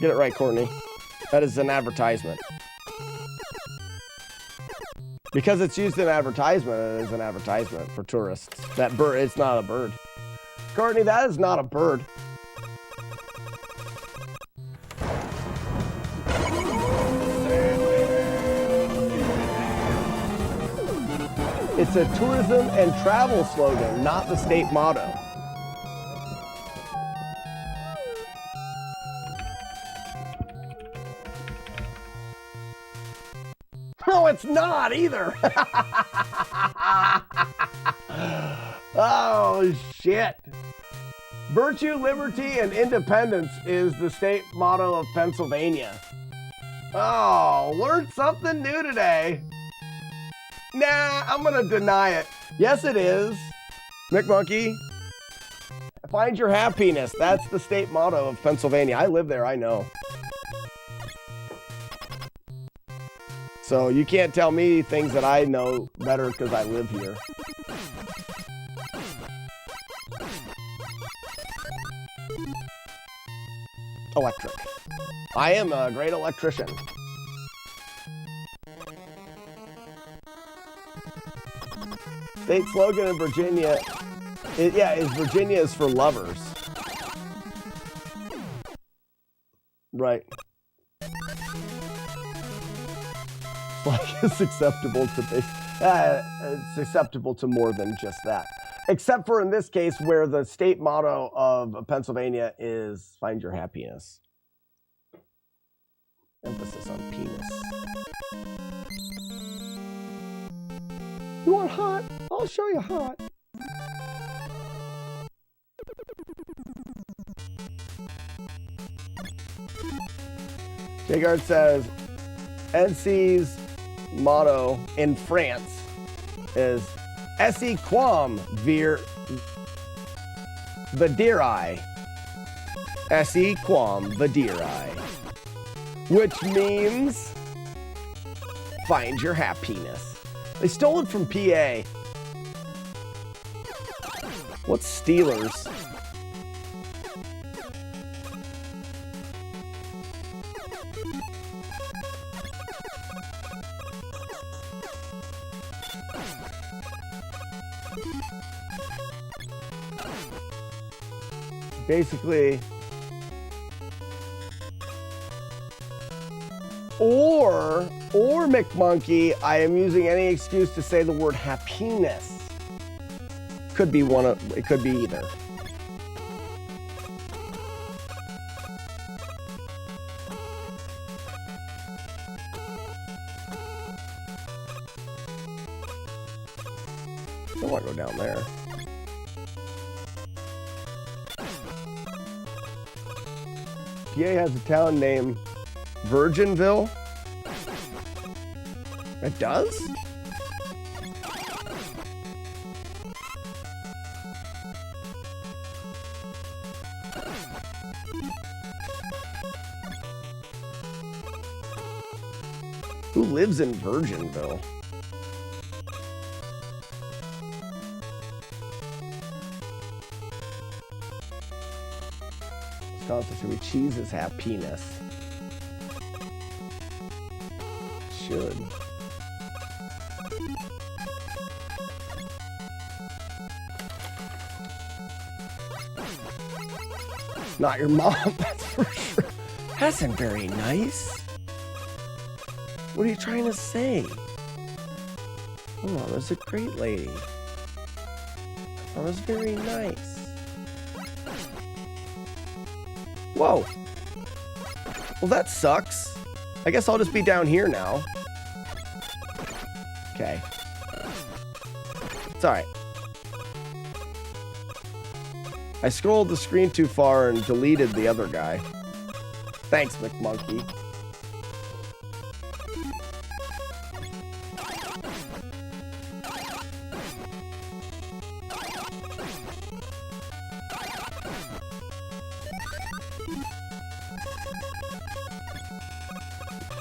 [SPEAKER 1] Get it right, Courtney. That is an advertisement. Because it's used in advertisement, it is an advertisement for tourists. That bird, it's not a bird. Courtney, that is not a bird. It's a tourism and travel slogan, not the state motto. No, it's not either. Oh, shit. Virtue, liberty, and independence is the state motto of Pennsylvania. Oh, learned something new today. Nah, I'm gonna deny it. Yes, it is. McMonkey, find your happiness. That's the state motto of Pennsylvania. I live there, I know. So you can't tell me things that I know better because I live here. Electric. I am a great electrician. State slogan in Virginia, is Virginia is for lovers. Right. Like it's acceptable to this. It's acceptable to more than just that. Except for in this case where the state motto of Pennsylvania is find your happiness. Emphasis on penis. You want hot? I'll show you hot. Jagard says, NC's motto in France is Esse quam vir videri. Esse quam videri. Which means find your happiness. They stole it from PA. What's Steelers? Basically, or McMonkey, I am using any excuse to say the word happiness. Could be one of, it could be either. I don't want to go down there. PA has a town named Virginville. It does? Who lives in Virginville? Wisconsin, cheese is happiness. Should. Not your mom, that's for sure. That's not very nice. What are you trying to say? Oh, that's a great lady. Oh, that's very nice. Whoa. Well, that sucks. I guess I'll just be down here now. Okay. It's alright. I scrolled the screen too far and deleted the other guy. Thanks, McMonkey.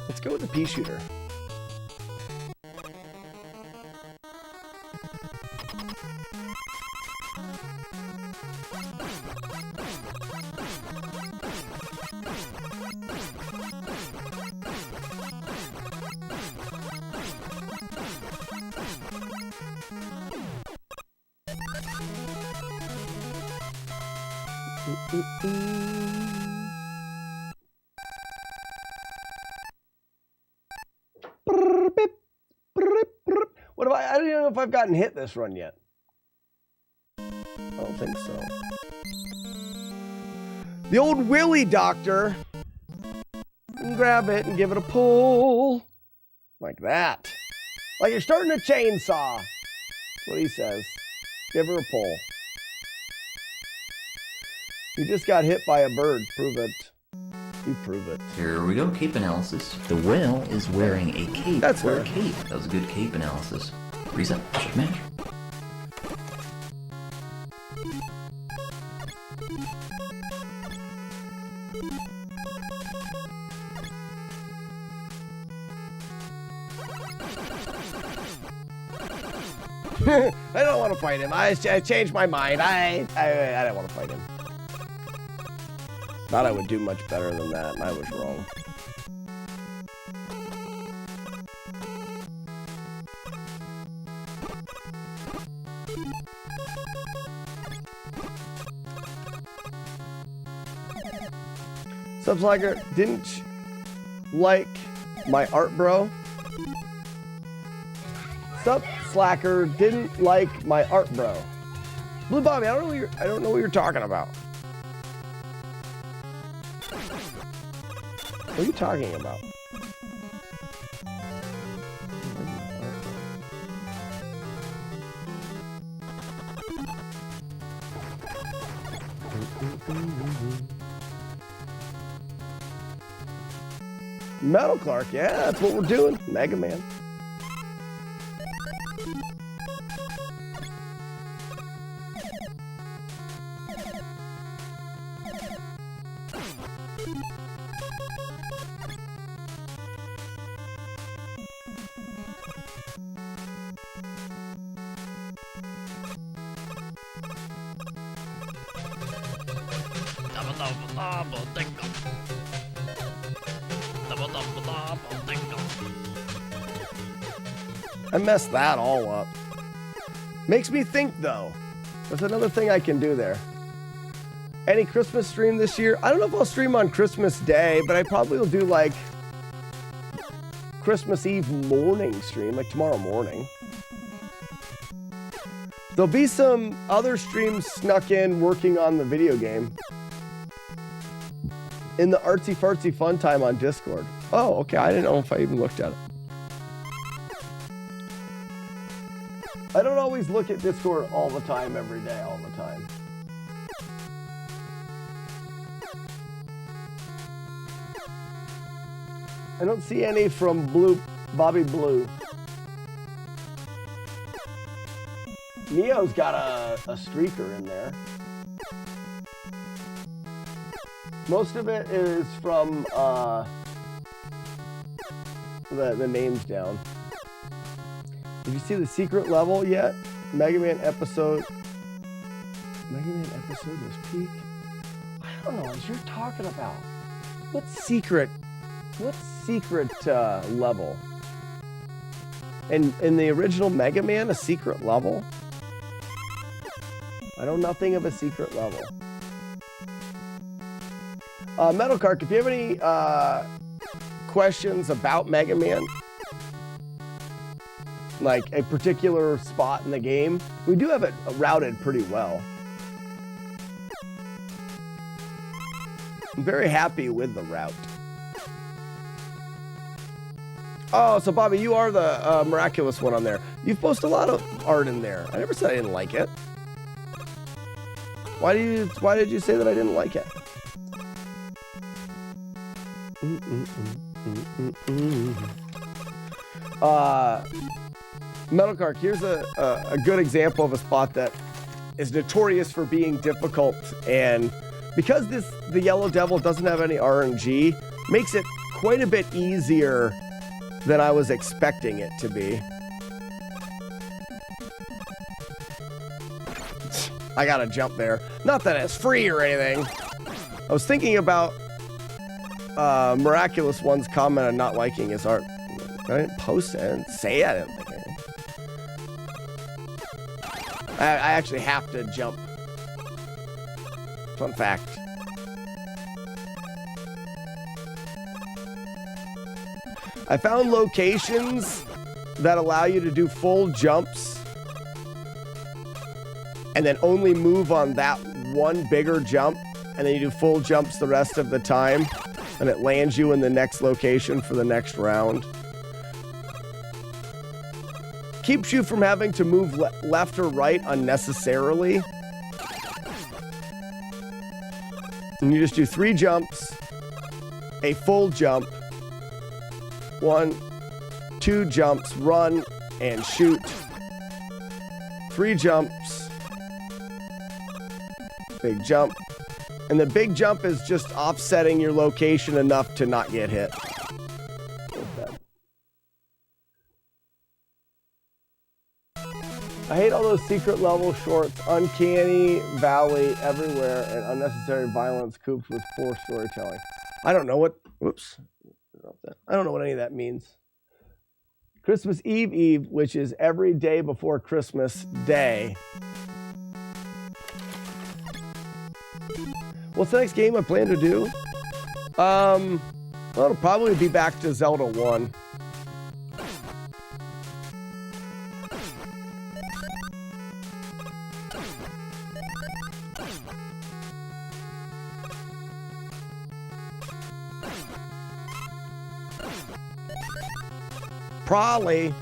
[SPEAKER 1] Let's go with the pea shooter. What have I don't even know if I've gotten hit this run yet. I don't think so. The old Willy doctor. And grab it and give it a pull. Like that. Like you're starting a chainsaw. That's what he says. Give her a pull. You just got hit by a bird. Prove it. You prove it.
[SPEAKER 8] Here we go, cape analysis. The whale is wearing a cape.
[SPEAKER 1] That's
[SPEAKER 8] Wear a
[SPEAKER 1] her.
[SPEAKER 8] cape. That was a good cape analysis. Reset. Should match.
[SPEAKER 1] I don't want to fight him. I changed my mind. I don't want to fight him. Thought I would do much better than that, and I was wrong. Subslacker, didn't like my art, bro? Slacker didn't like my art, bro. Blue Bobby, I don't know what you're talking about. What are you talking about? Metal Clark, yeah, that's what we're doing. Mega Man. I messed that all up. Makes me think, though. That's another thing I can do there. Any Christmas stream this year? I don't know if I'll stream on Christmas Day, but I probably will do, like, Christmas Eve morning stream, like tomorrow morning. There'll be some other streams snuck in working on the video game. In the artsy fartsy fun time on Discord. Oh, okay. I didn't know if I even looked at it. I don't always look at Discord all the time, every day, all the time. I don't see any from Bobby Blue. Neo's got a streaker in there. Most of it is from the names down. Did you see the secret level yet? Mega Man episode was peak. I don't know what you're talking about. What secret level? In the original Mega Man, a secret level? I know nothing of a secret level. Metal Clark, if you have any questions about Mega Man, like a particular spot in the game. We do have it routed pretty well. I'm very happy with the route. Oh, so Bobby, you are the miraculous one on there. You've posted a lot of art in there. I never said I didn't like it. Why did you say that I didn't like it? Metal Cark, here's a good example of a spot that is notorious for being difficult, and because the Yellow Devil doesn't have any RNG, makes it quite a bit easier than I was expecting it to be. I gotta jump there. Not that it's free or anything. I was thinking about Miraculous One's comment on not liking his art. I didn't post it. I didn't say I didn't like it. I actually have to jump. Fun fact. I found locations that allow you to do full jumps and then only move on that one bigger jump, and then you do full jumps the rest of the time, and it lands you in the next location for the next round. Keeps you from having to move left or right unnecessarily. And you just do 3 jumps, a full jump, 1, 2 jumps, run and shoot, 3 jumps, big jump, and the big jump is just offsetting your location enough to not get hit. I hate all those secret level shorts, uncanny valley everywhere, and unnecessary violence cooped with poor storytelling. I don't know what, whoops, I don't know what any of that means. Christmas Eve, which is every day before Christmas Day. What's the next game I plan to do? Well, it'll probably be back to Zelda 1. Probably.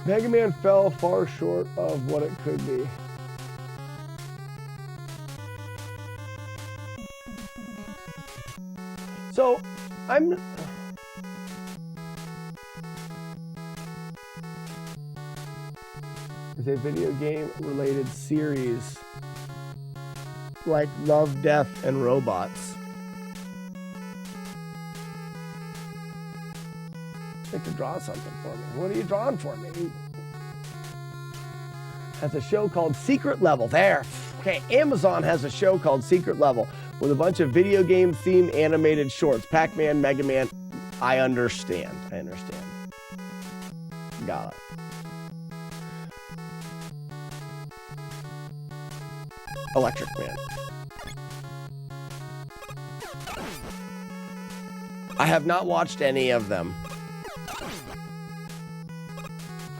[SPEAKER 1] Mega Man fell far short of what it could be. So, is a video game related series like Love, Death, and Robots. To draw something for me. What are you drawing for me? Has a show called Secret Level. There. Okay, Amazon has a show called Secret Level with a bunch of video game themed animated shorts. Pac-Man, Mega Man. I understand. Got it. Electric Man. I have not watched any of them,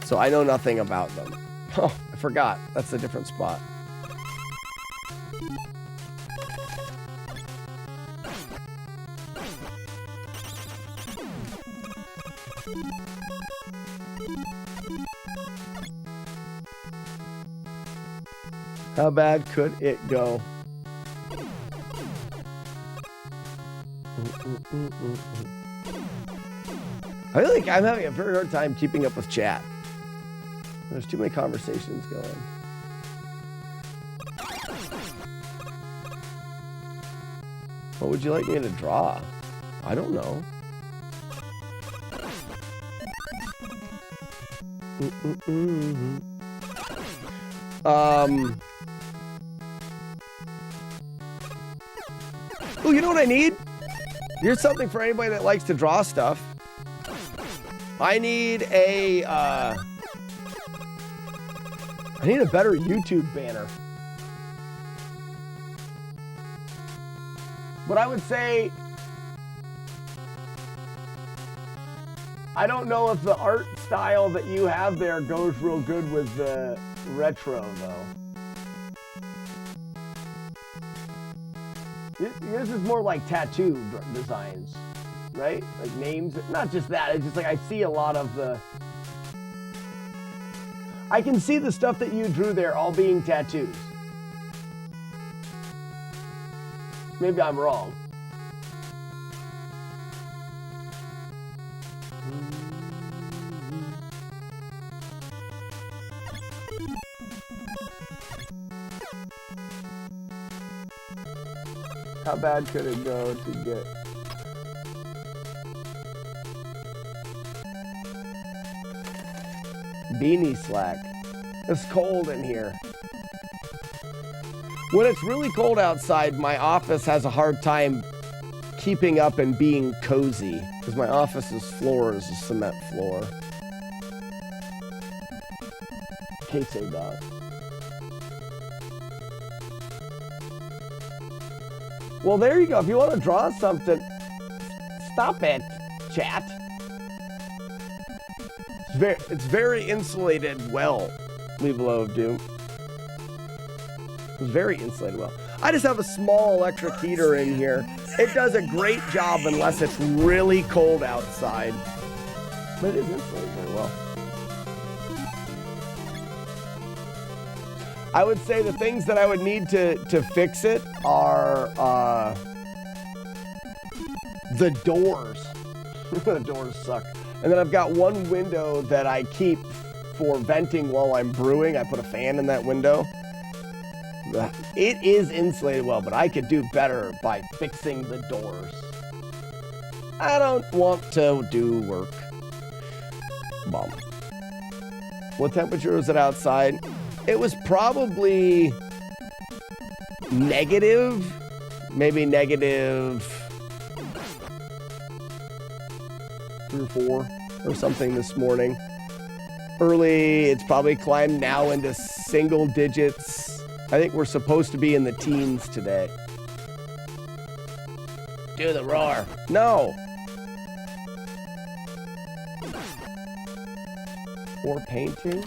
[SPEAKER 1] so I know nothing about them. Oh, I forgot. That's a different spot. How bad could it go? I feel like I'm having a very hard time keeping up with chat. There's too many conversations going. What would you like me to draw? I don't know. Oh, you know what I need? Here's something for anybody that likes to draw stuff. I need a better YouTube banner. But I would say, I don't know if the art style that you have there goes real good with the retro, though. This is more like tattoo designs, right? Like names. Not just that. It's just like I see a lot of the... I can see the stuff that you drew there all being tattoos. Maybe I'm wrong. How bad could it go to get? Beanie slack. It's cold in here. When it's really cold outside, my office has a hard time keeping up and being cozy because my office's floor is a cement floor. Can't say that. Well, there you go. If you want to draw something, stop it, chat. It's very insulated well, Leave Below of Doom. It's very insulated well. I just have a small electric heater in here. It does a great job unless it's really cold outside. But it is insulated very well. I would say the things that I would need to fix it are the doors. The doors suck. And then I've got one window that I keep for venting while I'm brewing. I put a fan in that window. It is insulated well, but I could do better by fixing the doors. I don't want to do work. Bum. What temperature is it outside? It was probably negative, maybe negative 3 or 4 or something this morning. Early, it's probably climbed now into single digits. I think we're supposed to be in the teens today. Do the roar. No. Or painting.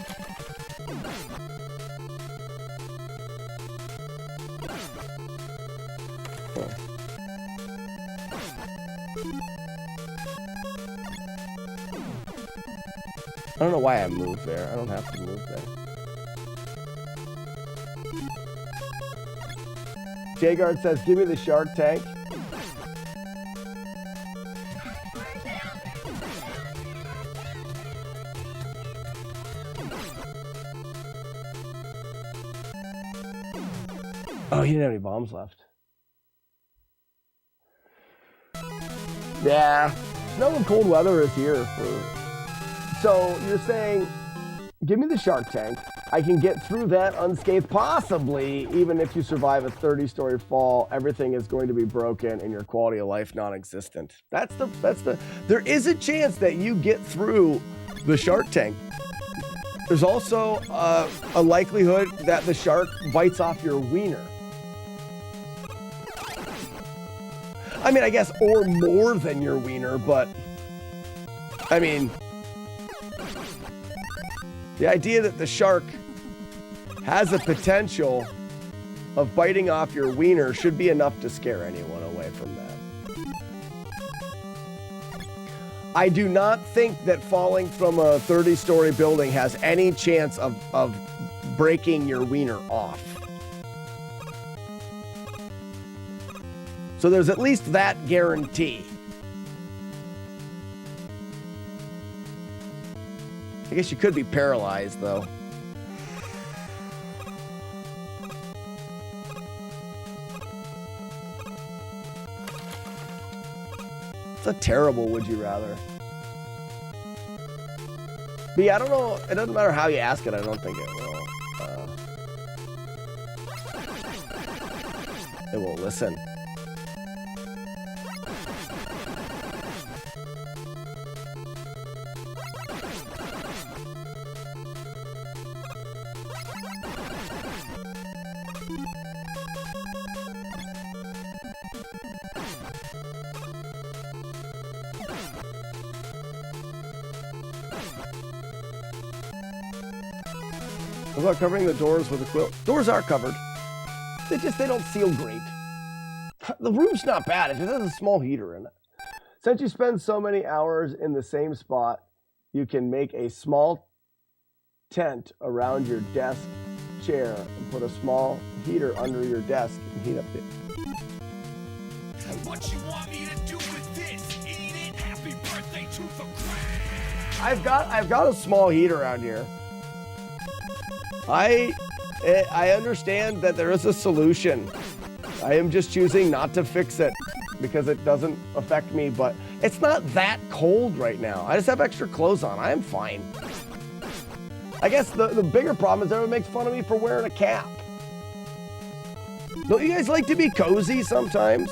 [SPEAKER 1] I don't know why I moved there. I don't have to move there. Jagard says, give me the shark tank. Oh, he didn't have any bombs left. Yeah. Snow and cold weather is here for... So you're saying, give me the shark tank. I can get through that unscathed, possibly, even if you survive a 30-story fall, everything is going to be broken and your quality of life non-existent. There is a chance that you get through the shark tank. There's also a likelihood that the shark bites off your wiener. I mean, I guess, or more than your wiener, but, I mean... The idea that the shark has a potential of biting off your wiener should be enough to scare anyone away from that. I do not think that falling from a 30-story building has any chance of breaking your wiener off. So there's at least that guarantee. I guess you could be paralyzed, though. It's a terrible would you rather. But yeah, I don't know. It doesn't matter how you ask it. I don't think it will. It won't listen. What about covering the doors with a quilt? Doors are covered. They don't seal great. The room's not bad. It just has a small heater in it. Since you spend so many hours in the same spot, you can make a small tent around your desk chair and put a small heater under your desk and heat up the...
[SPEAKER 5] What you want me to do with this? Eat it. Happy birthday to the crown.
[SPEAKER 1] I've got a small heater around here. I understand that there is a solution. I am just choosing not to fix it because it doesn't affect me, but it's not that cold right now. I just have extra clothes on. I am fine. I guess the bigger problem is everyone makes fun of me for wearing a cap. Don't you guys like to be cozy sometimes?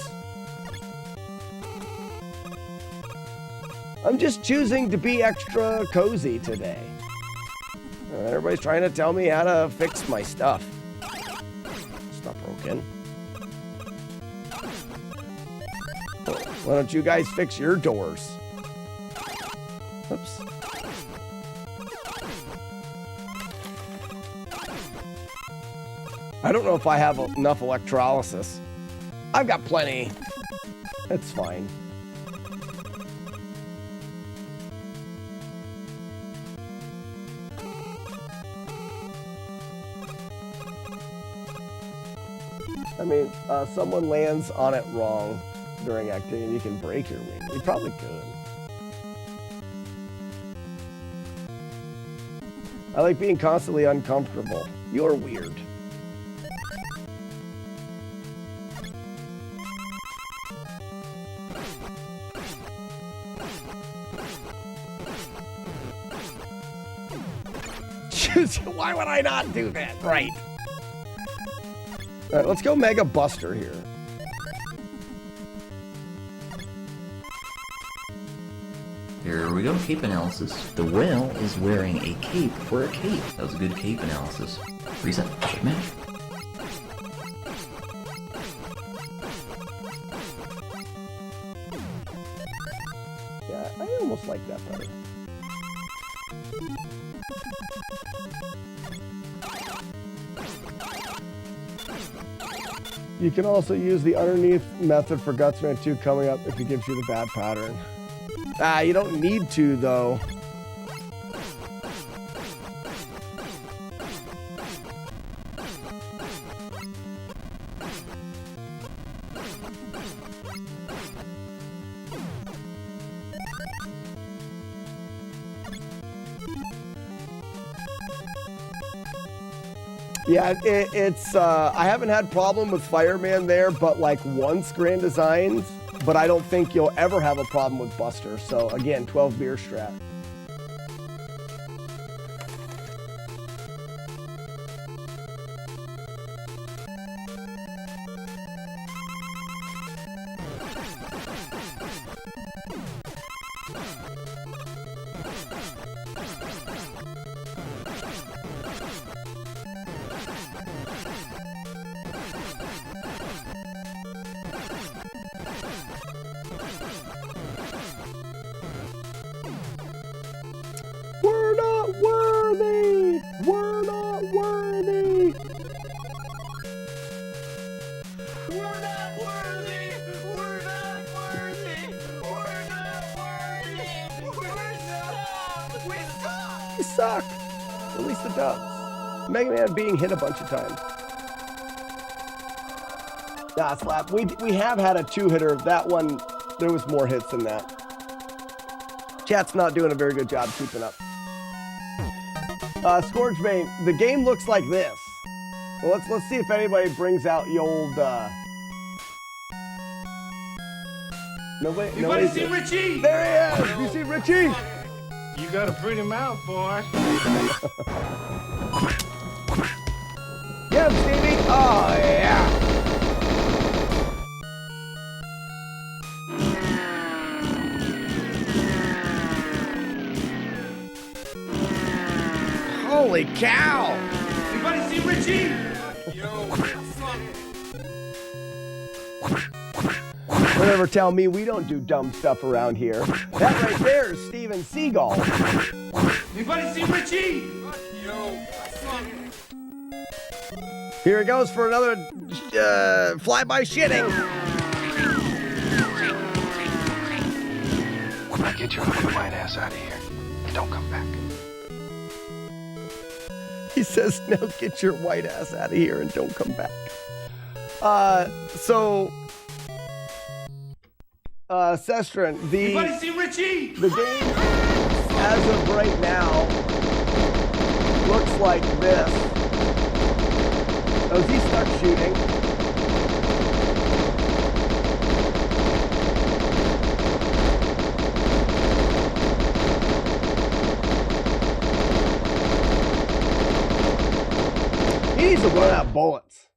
[SPEAKER 1] I'm just choosing to be extra cozy today. Everybody's trying to tell me how to fix my stuff. It's not broken. Why don't you guys fix your doors? Oops. I don't know if I have enough electrolysis. I've got plenty. It's fine. I mean, someone lands on it wrong during activity and you can break your wing. You probably could. I like being constantly uncomfortable. You're weird. Why would I not do that? Right. All right, let's go Mega Buster here.
[SPEAKER 8] Here we go, cape analysis. The whale is wearing a cape for a cape. That was a good cape analysis. Reset. Match.
[SPEAKER 1] Yeah, I almost like that better. You can also use the underneath method for Gutsman 2 coming up if it gives you the bad pattern. Ah, you don't need to, though. Yeah, it's I haven't had problem with Fireman there, but like once Grand Designs, but I don't think you'll ever have a problem with Buster. So again, 12 beer strat. We're not worthy! We're not worthy!
[SPEAKER 5] We're not worthy. We're not worthy. We're not worthy. We suck.
[SPEAKER 1] We suck! At least it does. Mega Man being hit a bunch of times. Nah, slap. We have had a 2-hitter. That one, there was more hits than that. Chat's not doing a very good job keeping up. Scourgebane, the game looks like this. Well, let's see if anybody brings out the old.
[SPEAKER 5] Anybody see Richie?
[SPEAKER 1] There he is. You see Richie?
[SPEAKER 5] You got a pretty mouth, boy.
[SPEAKER 1] Get him, Stevie. Oh yeah. Holy cow!
[SPEAKER 5] Anybody see Richie? Yo,
[SPEAKER 1] Don't ever tell me we don't do dumb stuff around here. That right there is Steven Seagal.
[SPEAKER 5] anybody see Richie? Yo,
[SPEAKER 1] Here it goes for another fly-by shitting.
[SPEAKER 9] Now get your ugly white ass out of here. And don't come back.
[SPEAKER 1] He says, "Now get your white ass out of here and don't come back." Sestrin,
[SPEAKER 5] anybody see Richie?
[SPEAKER 1] the game as of right now looks like this. Oh, is he stuck shooting? He needs to run out of bullets.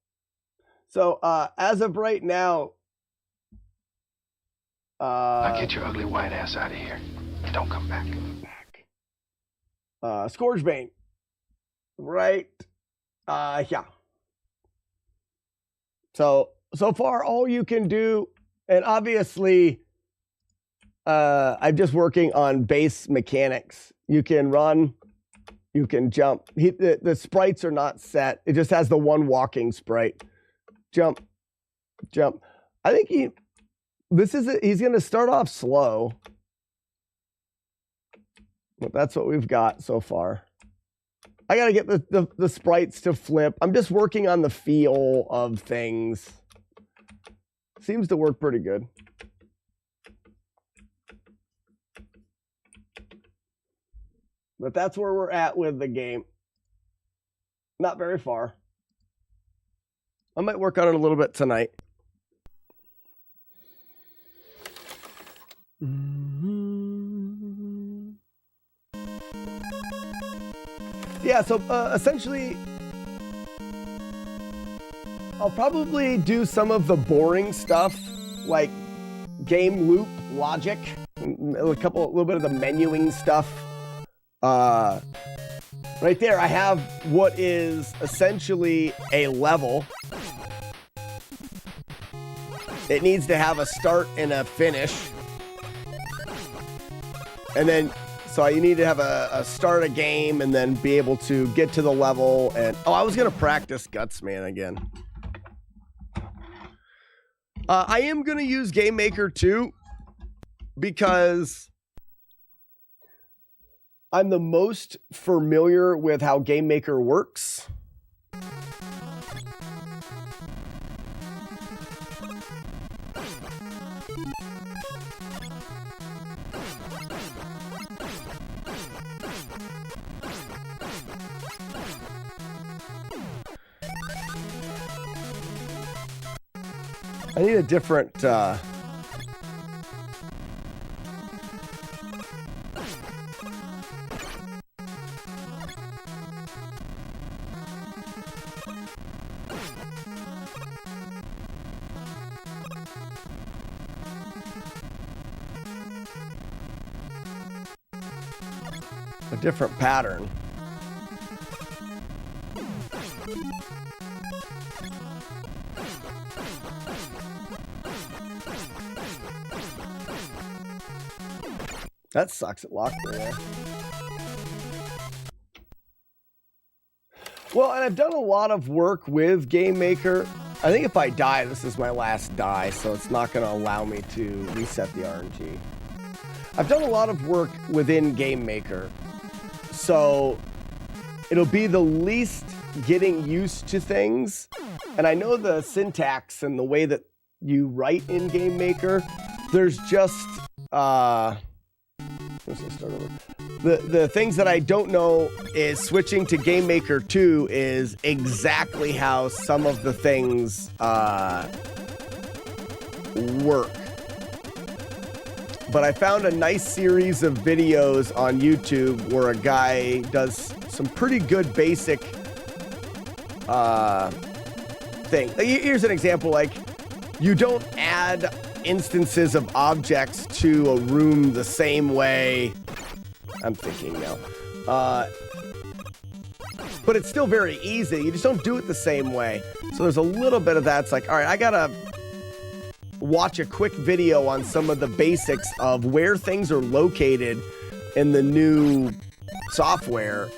[SPEAKER 1] So, as of right now,
[SPEAKER 9] Now get your ugly white ass out of here. And don't come back.
[SPEAKER 1] Scourgebane. Right. Yeah. So far, all you can do, and obviously, I'm just working on base mechanics. You can run, you can jump. The sprites are not set. It just has the one walking sprite. Jump, jump. I think he's going to start off slow. But that's what we've got so far. I got to get the sprites to flip. I'm just working on the feel of things. Seems to work pretty good. But that's where we're at with the game. Not very far. I might work on it a little bit tonight. Yeah, so essentially, I'll probably do some of the boring stuff, like game loop logic, a little bit of the menuing stuff. Right there, I have what is essentially a level. It needs to have a start and a finish. And then, so you need to have a start a game and then be able to get to the level. And oh, I was going to practice Gutsman again. I am going to use Game Maker 2 because I'm the most familiar with how Game Maker works. I need a different pattern. That sucks, it locked me there. Well, and I've done a lot of work with Game Maker. I think if I die, this is my last die, so it's not going to allow me to reset the RNG. I've done a lot of work within Game Maker, so it'll be the least getting used to things. And I know the syntax and the way that you write in Game Maker. There's just the things that I don't know is switching to Game Maker 2 is exactly how some of the things work. But I found a nice series of videos on YouTube where a guy does some pretty good basic thing. Here's an example, like you don't add instances of objects to a room the same way. I'm thinking now. but it's still very easy. You just don't do it the same way. So there's a little bit of that. It's like, all right, I gotta watch a quick video on some of the basics of where things are located in the new software.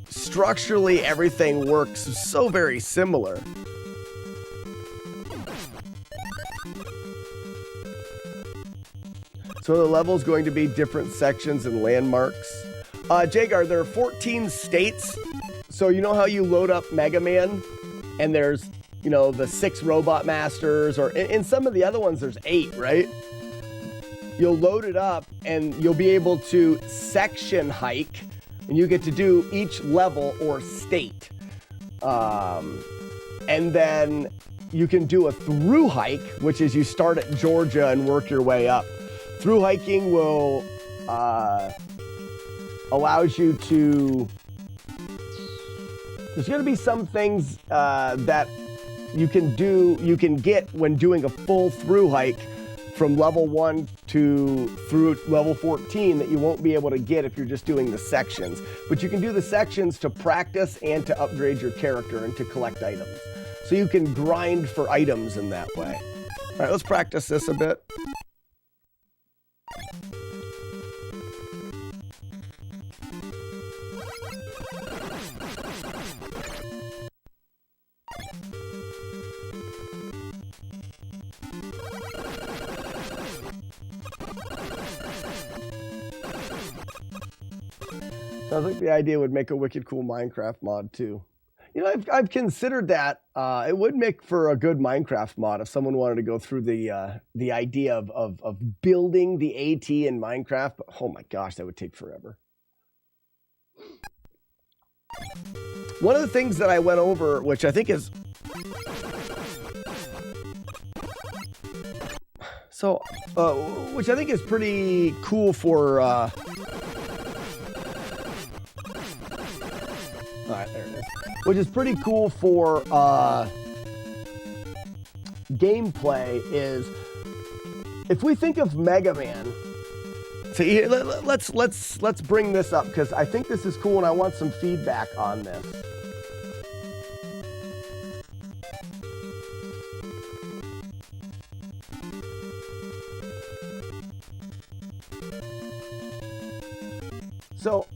[SPEAKER 1] Structurally, everything works so very similar. So the level is going to be different sections and landmarks. Jagar, there are 14 states. So you know how you load up Mega Man and there's, you know, the 6 Robot Masters, or in some of the other ones there's 8, right? You'll load it up and you'll be able to section hike, and you get to do each level or state. And then you can do a through hike, which is you start at Georgia and work your way up. Through hiking will allows you to, there's going to be some things that you can get when doing a full through hike from level 1 to through level 14 that you won't be able to get if you're just doing the sections. But you can do the sections to practice and to upgrade your character and to collect items. So you can grind for items in that way. All right, let's practice this a bit. I think the idea would make a wicked cool Minecraft mod too. You know, I've considered that. It would make for a good Minecraft mod if someone wanted to go through the idea of building the AT in Minecraft. But oh my gosh, that would take forever. One of the things that I went over, which I think is which I think is pretty cool for. All right, there it is. Which is pretty cool for gameplay is if we think of Mega Man. So here, let's bring this up because I think this is cool and I want some feedback on this. So,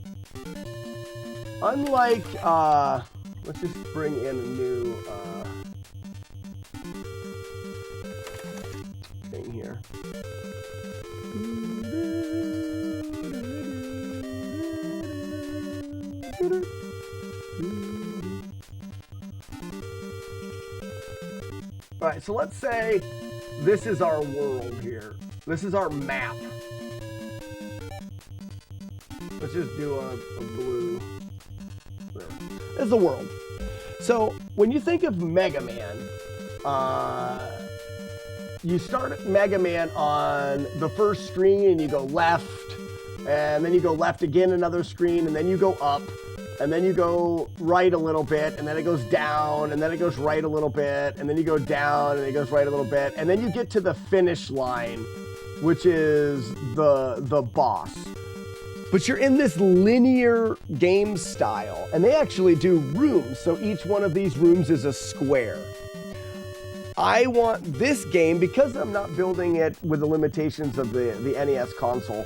[SPEAKER 1] unlike, let's just bring in a new thing here. All right, so let's say this is our world here. This is our map. Let's just do a blue. This is the world. So when you think of Mega Man, you start at Mega Man on the first screen and you go left, and then you go left again another screen, and then you go up, and then you go right a little bit, and then it goes down, and then it goes right a little bit, and then you go down, and it goes right a little bit, and then you get to the finish line, which is the boss. But you're in this linear game style, and they actually do rooms, so each one of these rooms is a square. I want this game, because I'm not building it with the limitations of the NES console,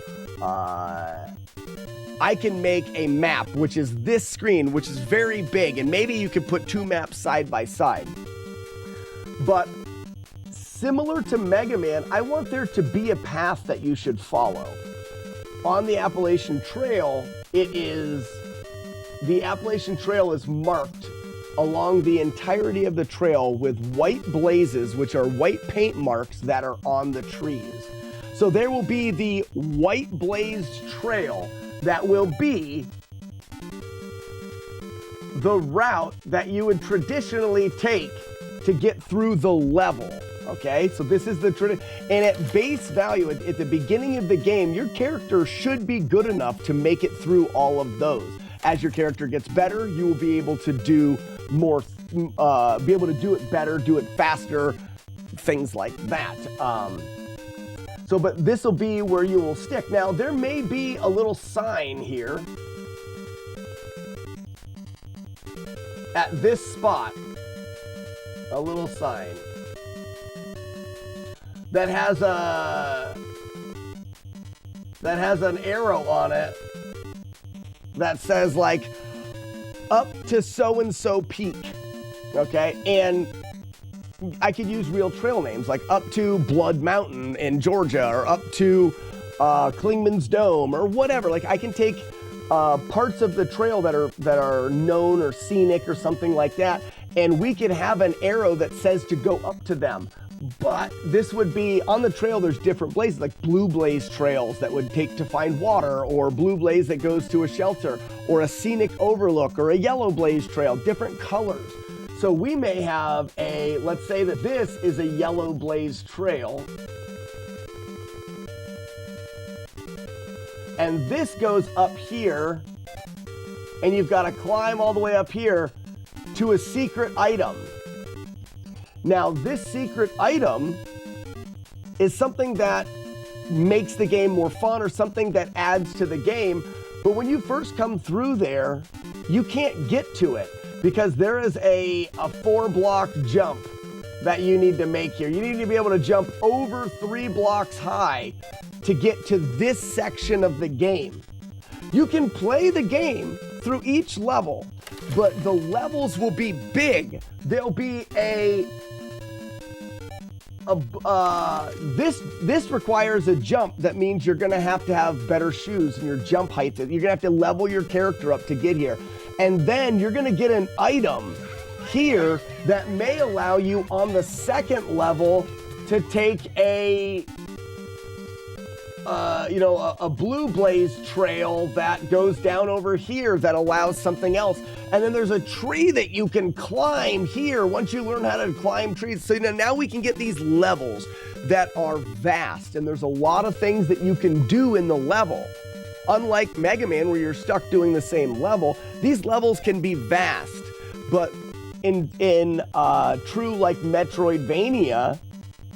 [SPEAKER 1] I can make a map, which is this screen, which is very big, and maybe you could put 2 maps side by side. But similar to Mega Man, I want there to be a path that you should follow. On the Appalachian Trail, the Appalachian Trail is marked along the entirety of the trail with white blazes, which are white paint marks that are on the trees. So there will be the white blazed trail that will be the route that you would traditionally take to get through the level. Okay, so this is the tradition, and at base value, at the beginning of the game, your character should be good enough to make it through all of those. As your character gets better, you will be able to do more, be able to do it better, do it faster, things like that. But this will be where you will stick. Now, there may be a little sign here. at this spot a little sign that has an arrow on it that says like up to so-and-so peak, okay? And I could use real trail names like up to Blood Mountain in Georgia or up to Klingman's Dome or whatever. Like I can take parts of the trail that are known or scenic or something like that, and we could have an arrow that says to go up to them. But this would be on the trail. There's different blazes, like blue blaze trails that would take to find water, or blue blaze that goes to a shelter, or a scenic overlook, or a yellow blaze trail, different colors. So we may have let's say that this is a yellow blaze trail. And this goes up here, and you've got to climb all the way up here to a secret item. Now, this secret item is something that makes the game more fun or something that adds to the game. But when you first come through there, you can't get to it because there is a 4-block jump that you need to make here. You need to be able to jump over 3 blocks high to get to this section of the game. You can play the game through each level, but the levels will be big. There'll be this requires a jump. That means you're gonna have to have better shoes and your jump height. You're gonna have to level your character up to get here. And then you're gonna get an item here that may allow you on the second level to take a blue blaze trail that goes down over here that allows something else. And then there's a tree that you can climb here once you learn how to climb trees. So now we can get these levels that are vast, and there's a lot of things that you can do in the level. Unlike Mega Man, where you're stuck doing the same level, these levels can be vast. But in true like Metroidvania,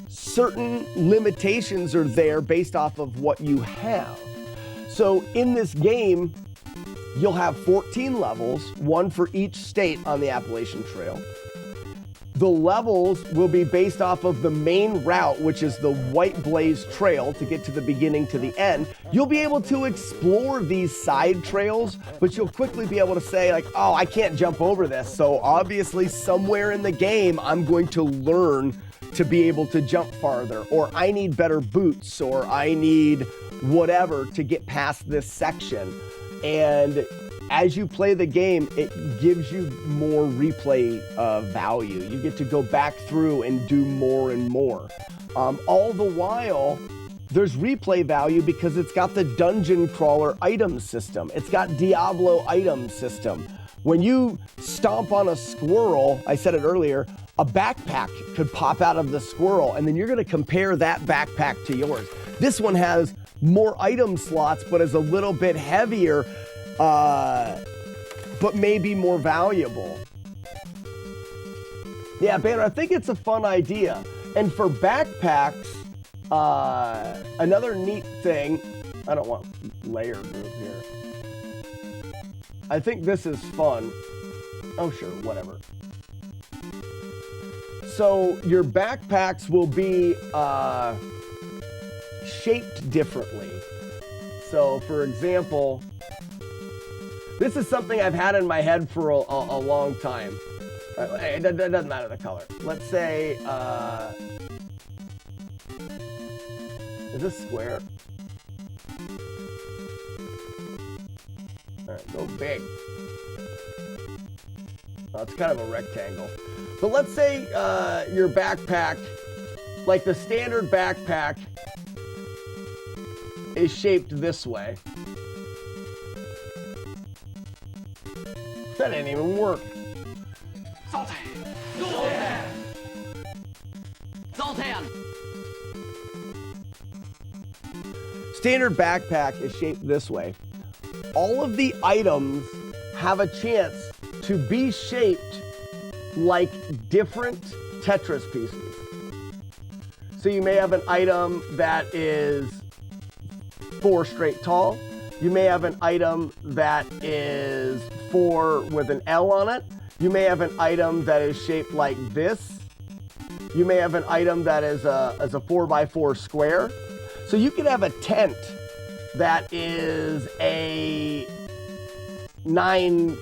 [SPEAKER 1] certain limitations are there based off of what you have. So in this game, you'll have 14 levels, one for each state on the Appalachian Trail. The levels will be based off of the main route, which is the White Blaze Trail to get to the beginning to the end. You'll be able to explore these side trails, but you'll quickly be able to say like, oh, I can't jump over this. So obviously somewhere in the game, I'm going to learn to be able to jump farther, or I need better boots, or I need whatever to get past this section. And as you play the game, it gives you more replay value. You get to go back through and do more and more. All the while, there's replay value because it's got the dungeon crawler item system. It's got Diablo item system. When you stomp on a squirrel, I said it earlier, a backpack could pop out of the squirrel, and then you're gonna compare that backpack to yours. This one has more item slots, but is a little bit heavier, but maybe more valuable. Yeah, Banner, I think it's a fun idea. And for backpacks, another neat thing, I don't want layer group here. I think this is fun. Oh, sure, whatever. So your backpacks will be shaped differently. So for example, this is something I've had in my head for a long time. It doesn't matter the color. Let's say, is this square? All right, go big. Oh, it's kind of a rectangle. But let's say your backpack, like the standard backpack, is shaped this way. That didn't even work.
[SPEAKER 5] Sultan! Sultan! Sultan!
[SPEAKER 1] Standard backpack is shaped this way. All of the items have a chance to be shaped like different Tetris pieces. So you may have an item that is 4 straight tall. You may have an item that is 4 with an L on it. You may have an item that is shaped like this. You may have an item that is a 4x4 square. So you could have a tent that is a 9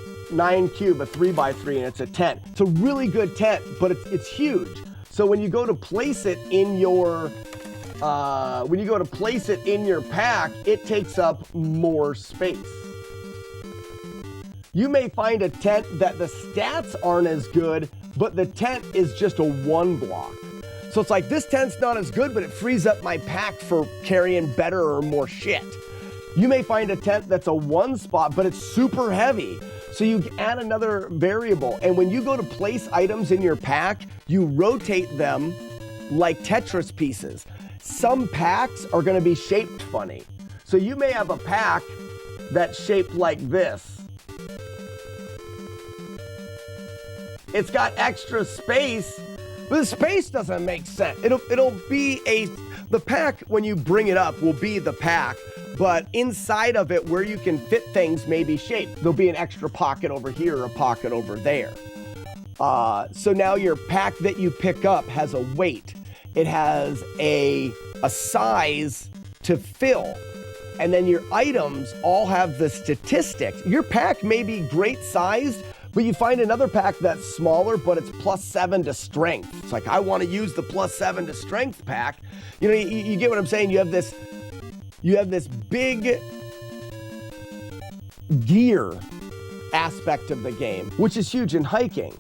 [SPEAKER 1] cube, a 3x3, and it's a tent. It's a really good tent, but it's huge. So when you go to place it in your pack, it takes up more space. You may find a tent that the stats aren't as good, but the tent is just a 1 block. So it's like, this tent's not as good, but it frees up my pack for carrying better or more shit. You may find a tent that's a 1 spot, but it's super heavy. So you add another variable. And when you go to place items in your pack, you rotate them like Tetris pieces. Some packs are gonna be shaped funny. So you may have a pack that's shaped like this. It's got extra space, but the space doesn't make sense. It'll be the pack when you bring it up will be the pack, but inside of it where you can fit things may be shaped. There'll be an extra pocket over here, or a pocket over there. So now your pack that you pick up has a weight. It has a size to fill. And then your items all have the statistics. Your pack may be great sized, but you find another pack that's smaller, but it's +7 to strength. It's like, I want to use the +7 to strength pack. You know, you get what I'm saying? You have this big gear aspect of the game, which is huge in hiking.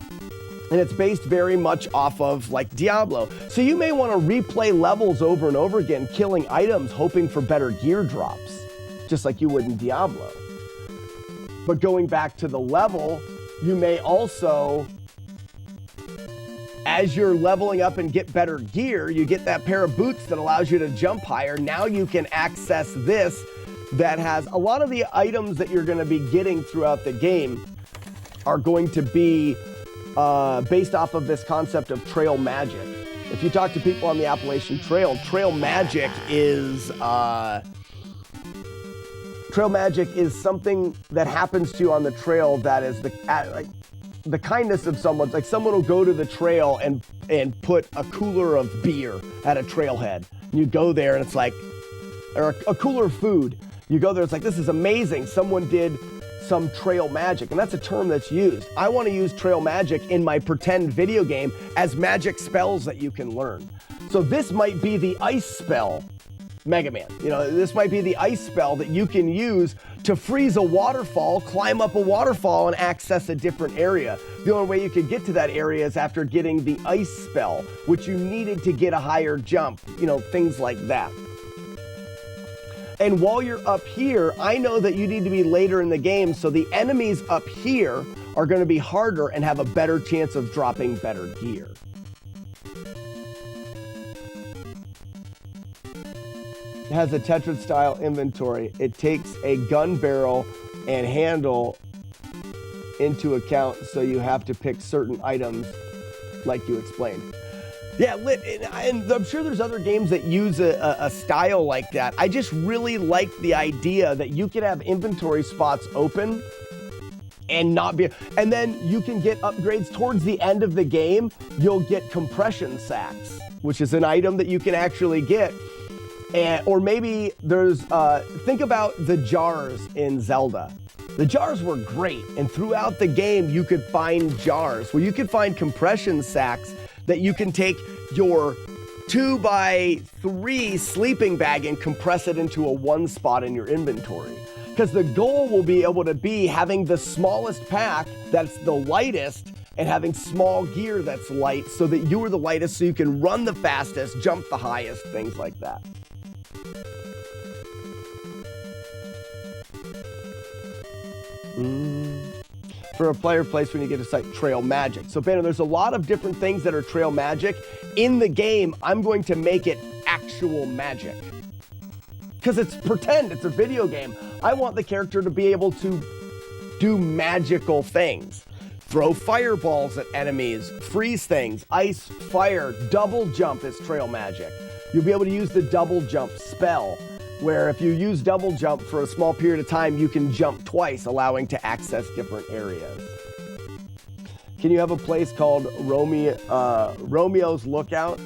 [SPEAKER 1] And it's based very much off of like Diablo. So you may want to replay levels over and over again, killing items, hoping for better gear drops, just like you would in Diablo. But going back to the level, you may also, as you're leveling up and get better gear, you get that pair of boots that allows you to jump higher. Now you can access this that has a lot of the items that you're going to be getting throughout the game are going to be based off of this concept of trail magic. If you talk to people on the Appalachian Trail, trail magic is something that happens to you on the trail that is the kindness of someone. Like, someone will go to the trail and put a cooler of beer at a trailhead. You go there and it's like, or a cooler of food. You go there, it's like, this is amazing. Someone did some trail magic, and that's a term that's used. I want to use trail magic in my pretend video game as magic spells that you can learn. So this might be the ice spell, Mega Man. You know, this might be the ice spell that you can use to freeze a waterfall, climb up a waterfall, and access a different area. The only way you could get to that area is after getting the ice spell, which you needed to get a higher jump, you know, things like that. And while you're up here, I know that you need to be later in the game, so the enemies up here are going to be harder and have a better chance of dropping better gear. It has a Tetris-style inventory. It takes a gun barrel and handle into account, so you have to pick certain items like you explained. Yeah, and I'm sure there's other games that use a style like that. I just really like the idea that you can have inventory spots open and not be, and then you can get upgrades towards the end of the game. You'll get compression sacks, which is an item that you can actually get. Or maybe there's, think about the jars in Zelda. The jars were great, and throughout the game you could find jars where you could find compression sacks that you can take your 2x3 sleeping bag and compress it into a 1 spot in your inventory. Because the goal will be able to be having the smallest pack that's the lightest and having small gear that's light so that you are the lightest, so you can run the fastest, jump the highest, things like that. For a player place when you get to cite trail magic. So Banner, there's a lot of different things that are trail magic. In the game, I'm going to make it actual magic. Because it's pretend, it's a video game. I want the character to be able to do magical things. Throw fireballs at enemies, freeze things, ice, fire, double jump is trail magic. You'll be able to use the double jump spell, where if you use double jump for a small period of time, you can jump twice, allowing to access different areas. Can you have a place called Romeo's Lookout?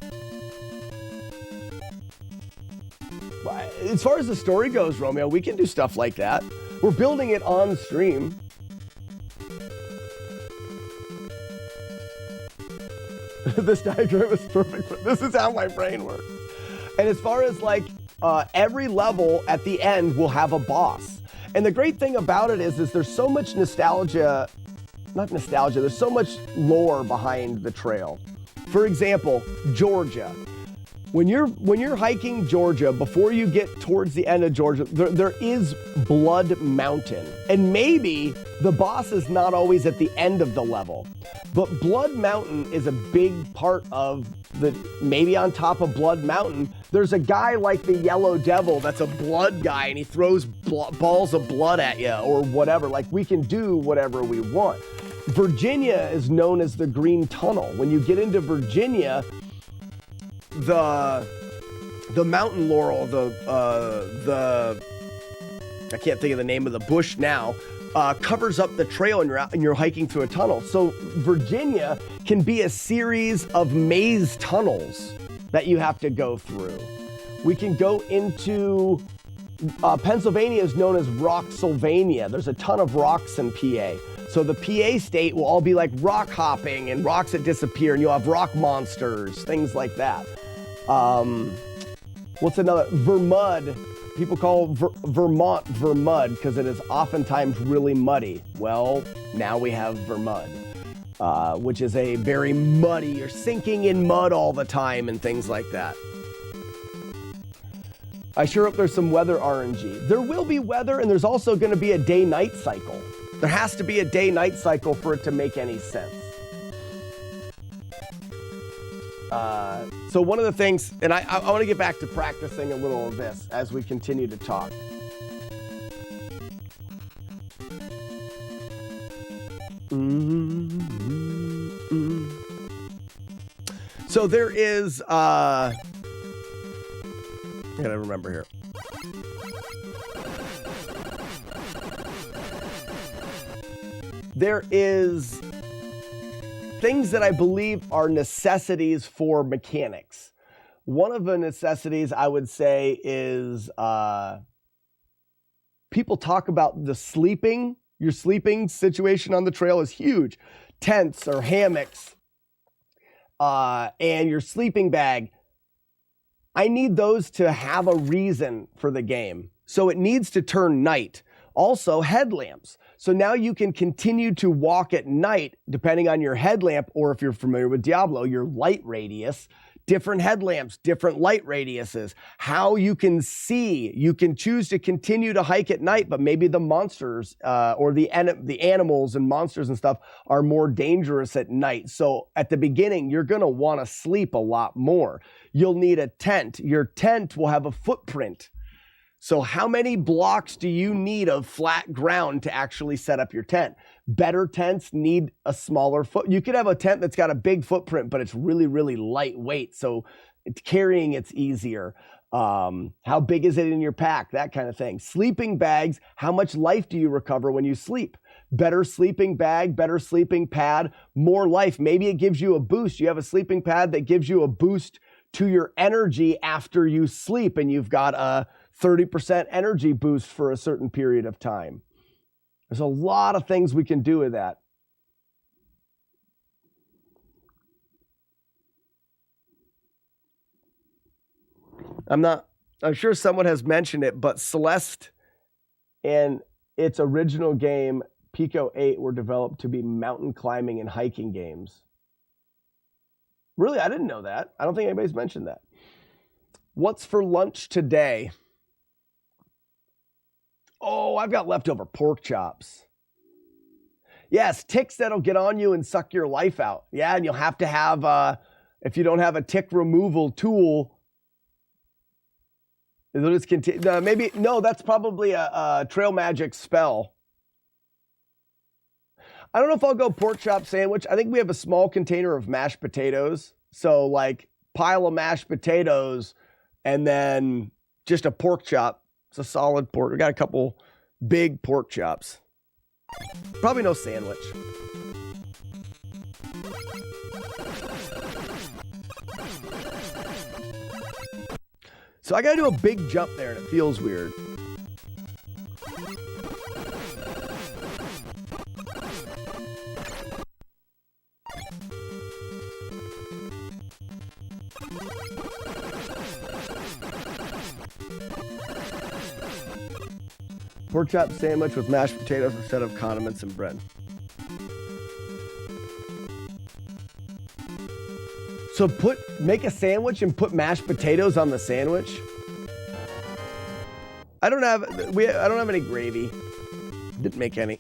[SPEAKER 1] As far as the story goes, Romeo, we can do stuff like that. We're building it on stream. This diagram is perfect, but this is how my brain works. And as far as like every level at the end will have a boss. And the great thing about it is there's so much nostalgia, not nostalgia, there's so much lore behind the trail. For example, Georgia. When you're hiking Georgia, before you get towards the end of Georgia, there is Blood Mountain. And maybe the boss is not always at the end of the level, but Blood Mountain is a big part of maybe on top of Blood Mountain, there's a guy like the Yellow Devil that's a blood guy and he throws balls of blood at you or whatever. Like we can do whatever we want. Virginia is known as the Green Tunnel. When you get into Virginia, the mountain laurel, I can't think of the name of the bush now, covers up the trail and you're hiking through a tunnel. So Virginia can be a series of maze tunnels that you have to go through. We can go into Pennsylvania is known as Rocksylvania. There's a ton of rocks in PA. So the PA state will all be like rock hopping and rocks that disappear, and you'll have rock monsters, things like that. What's another? Vermud. People call Vermont Vermud because it is oftentimes really muddy. Well, now we have Vermud, which is a very muddy, you're sinking in mud all the time and things like that. I sure hope there's some weather RNG. There will be weather, and there's also going to be a day-night cycle. There has to be a day-night cycle for it to make any sense. So one of the things, and I want to get back to practicing a little of this as we continue to talk. So there is, I gotta remember here. There is things that I believe are necessities for mechanics. One of the necessities I would say is people talk about the sleeping. Your sleeping situation on the trail is huge. Tents or hammocks and your sleeping bag. I need those to have a reason for the game. So it needs to turn night. Also, headlamps. So now you can continue to walk at night, depending on your headlamp, or if you're familiar with Diablo, your light radius, different headlamps, different light radiuses, how you can see. You can choose to continue to hike at night, but maybe the monsters or the animals and monsters and stuff are more dangerous at night. So at the beginning, you're going to want to sleep a lot more. You'll need a tent. Your tent will have a footprint. So how many blocks do you need of flat ground to actually set up your tent? Better tents need a smaller foot. You could have a tent that's got a big footprint, but it's really, really lightweight. So carrying it's easier. How big is it in your pack? That kind of thing. Sleeping bags, how much life do you recover when you sleep? Better sleeping bag, better sleeping pad, more life. Maybe it gives you a boost. You have a sleeping pad that gives you a boost to your energy after you sleep, and you've got a 30% energy boost for a certain period of time. There's a lot of things we can do with that. I'm sure someone has mentioned it, but Celeste and its original game, Pico 8, were developed to be mountain climbing and hiking games. Really, I didn't know that. I don't think anybody's mentioned that. What's for lunch today? Oh, I've got leftover pork chops. Yes, ticks that'll get on you and suck your life out. Yeah, and you'll have to have, if you don't have a tick removal tool, it'll just continue. Maybe, no, that's probably a trail magic spell. I don't know if I'll go pork chop sandwich. I think we have a small container of mashed potatoes. So like pile of mashed potatoes and then just a pork chop. It's a solid pork. We got a couple big pork chops. Probably no sandwich. So I gotta do a big jump there, and it feels weird. Pork chop sandwich with mashed potatoes instead of condiments and bread. So make a sandwich and put mashed potatoes on the sandwich. I don't have any gravy. Didn't make any.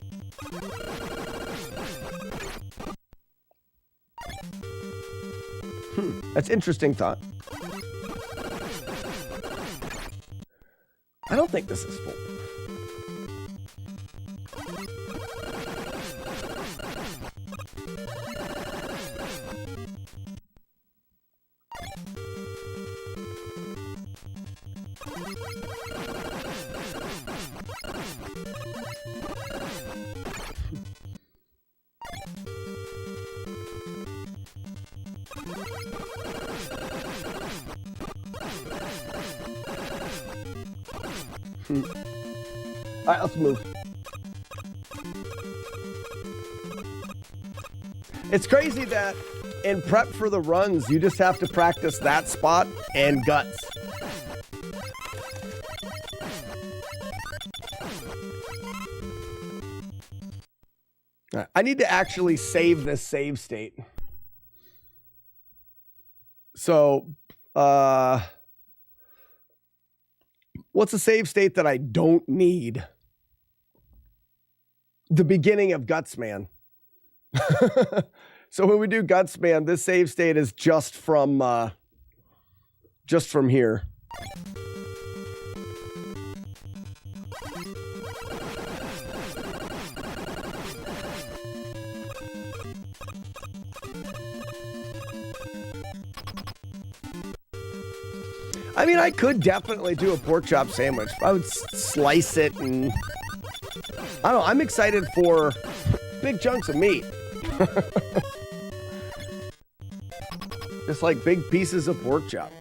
[SPEAKER 1] That's interesting thought. I don't think this is full. All right, let's move. It's crazy that in prep for the runs, you just have to practice that spot and guts. All right, I need to actually save this save state. So, what's a save state that I don't need? The beginning of Gutsman. So when we do Gutsman, this save state is just from here. I mean, I could definitely do a pork chop sandwich. I would slice it and... I don't know, I'm excited for big chunks of meat. Just like big pieces of pork chop.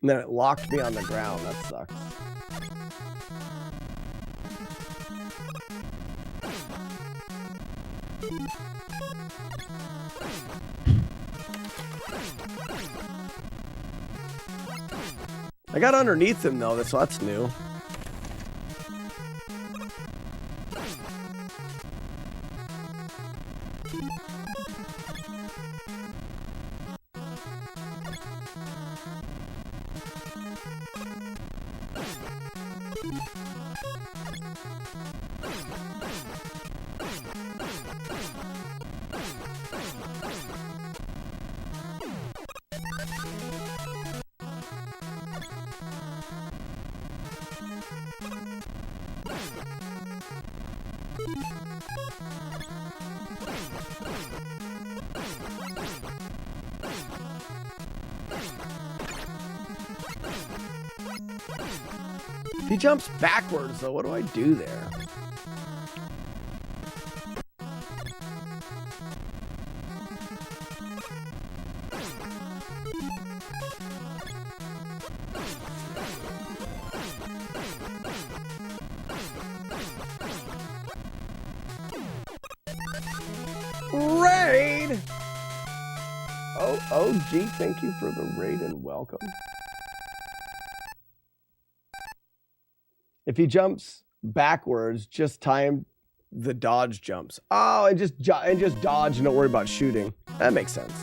[SPEAKER 1] And then it locked me on the ground. That sucks. I got underneath him though, so that's new. If he jumps backwards, though, what do I do there? Raid! Oh, gee, thank you for the raid and welcome. If he jumps backwards, just time the dodge jumps. Oh, and just dodge and don't worry about shooting. That makes sense.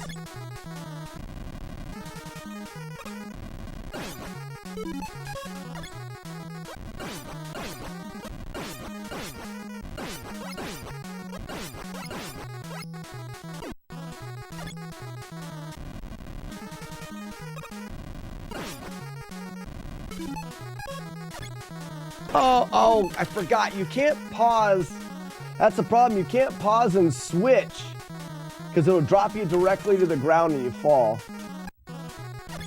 [SPEAKER 1] Oh, I forgot. You can't pause. That's the problem. You can't pause and switch because it'll drop you directly to the ground and you fall.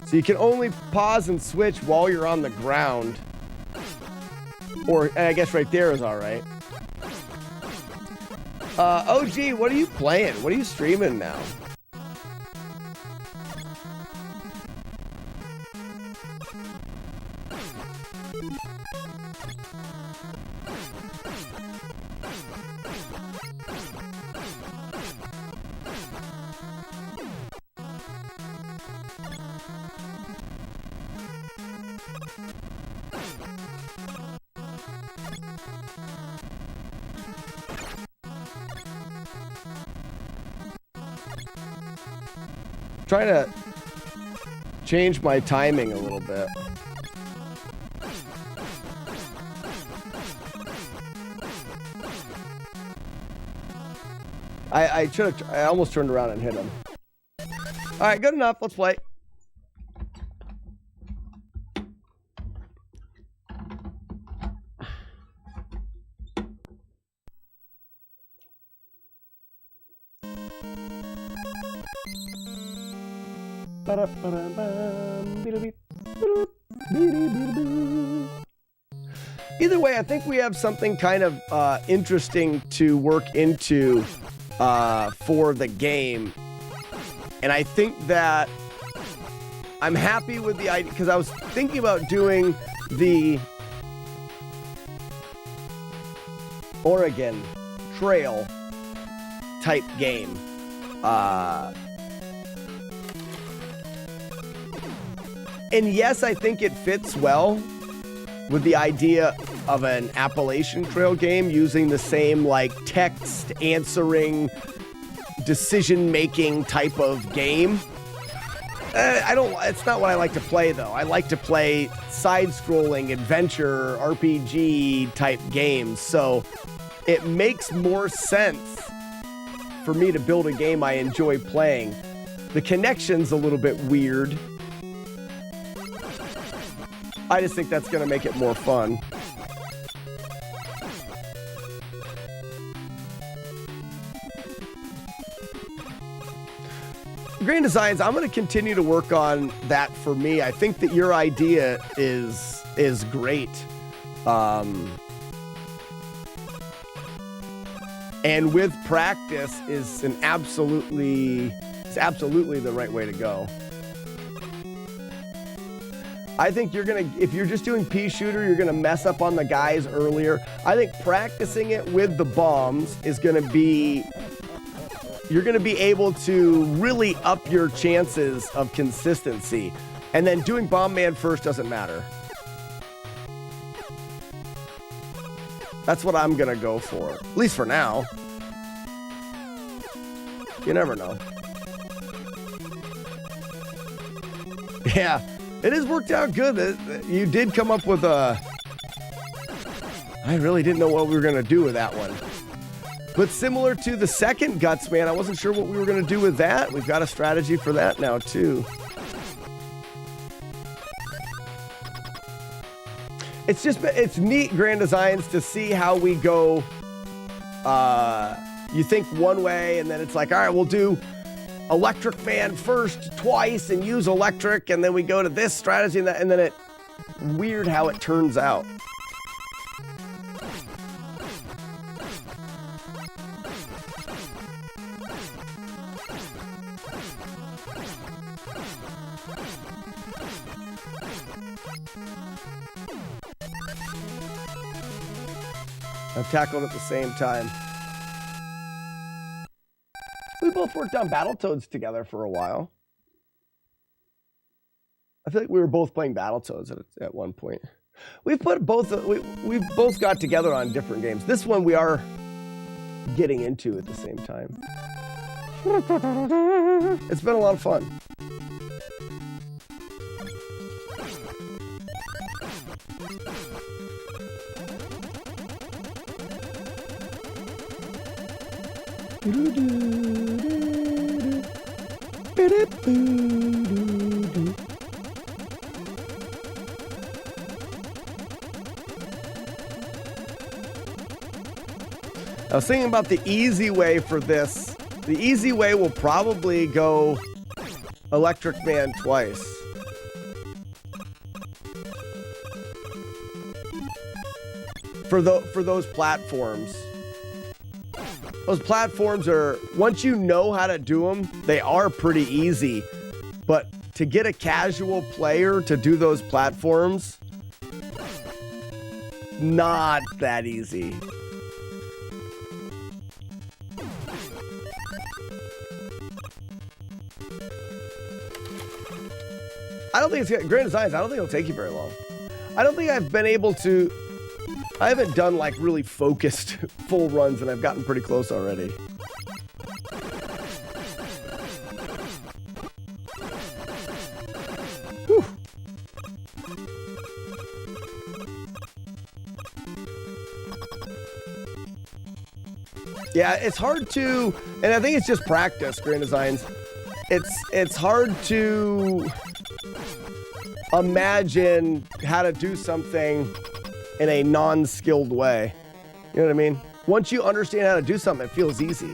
[SPEAKER 1] So you can only pause and switch while you're on the ground. Or, I guess right there is all right. OG, what are you playing? What are you streaming now? Trying to change my timing a little bit. I almost turned around and hit him. All right, good enough. Let's play. Either way, I think we have something kind of interesting to work into for the game. And I think that I'm happy with the idea because I was thinking about doing the Oregon Trail type game. And yes, I think it fits well with the idea of an Appalachian Trail game using the same like text answering decision making type of game. It's not what I like to play though. I like to play side-scrolling adventure RPG type games. So it makes more sense for me to build a game I enjoy playing. The connection's a little bit weird. I just think that's going to make it more fun. Grand Designs, I'm going to continue to work on that for me. I think that your idea is great. And with practice is absolutely the right way to go. I think if you're just doing pea shooter, you're gonna mess up on the guys earlier. I think practicing it with the bombs is gonna be, you're gonna be able to really up your chances of consistency. And then doing bomb man first doesn't matter. That's what I'm gonna go for, at least for now. You never know. Yeah. It has worked out good. You did come up with a... I really didn't know what we were going to do with that one. But similar to the second Guts, man, I wasn't sure what we were going to do with that. We've got a strategy for that now, too. It's neat, Grand Designs, to see how we go. You think one way, and then it's like, all right, we'll do Electric Man first twice and use electric, and then we go to this strategy and that, and then it weird how it turns out. I've tackled at the same time. We both worked on Battletoads together for a while. I feel like we were both playing Battletoads at one point. We've both got together on different games. This one we are getting into at the same time. It's been a lot of fun. I was thinking about the easy way for this. The easy way will probably go Electric Man twice. For those platforms. Those platforms are, once you know how to do them, they are pretty easy. But to get a casual player to do those platforms, not that easy. I don't think it's Grand Designs. I don't think it'll take you very long. I don't think I've been able to. I haven't done like really focused full runs, and I've gotten pretty close already. Whew. Yeah, it's hard to, and I think it's just practice, Grand Designs. It's hard to imagine how to do something in a non-skilled way. You know what I mean? Once you understand how to do something, it feels easy.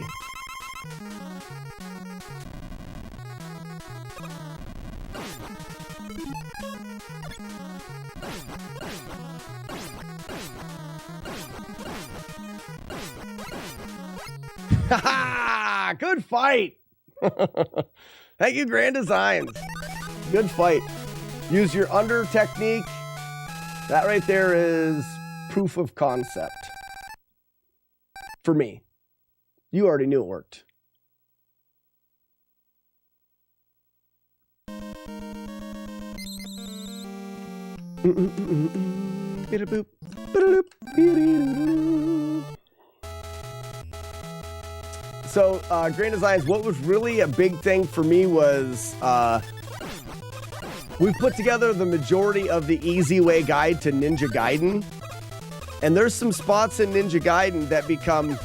[SPEAKER 1] Ha! Good fight! Thank you, Grand Designs. Good fight. Use your under technique. That right there is proof of concept. For me. You already knew it worked. So, Grand Designs, what was really a big thing for me was we put together the majority of the easy way guide to Ninja Gaiden. And there's some spots in Ninja Gaiden that become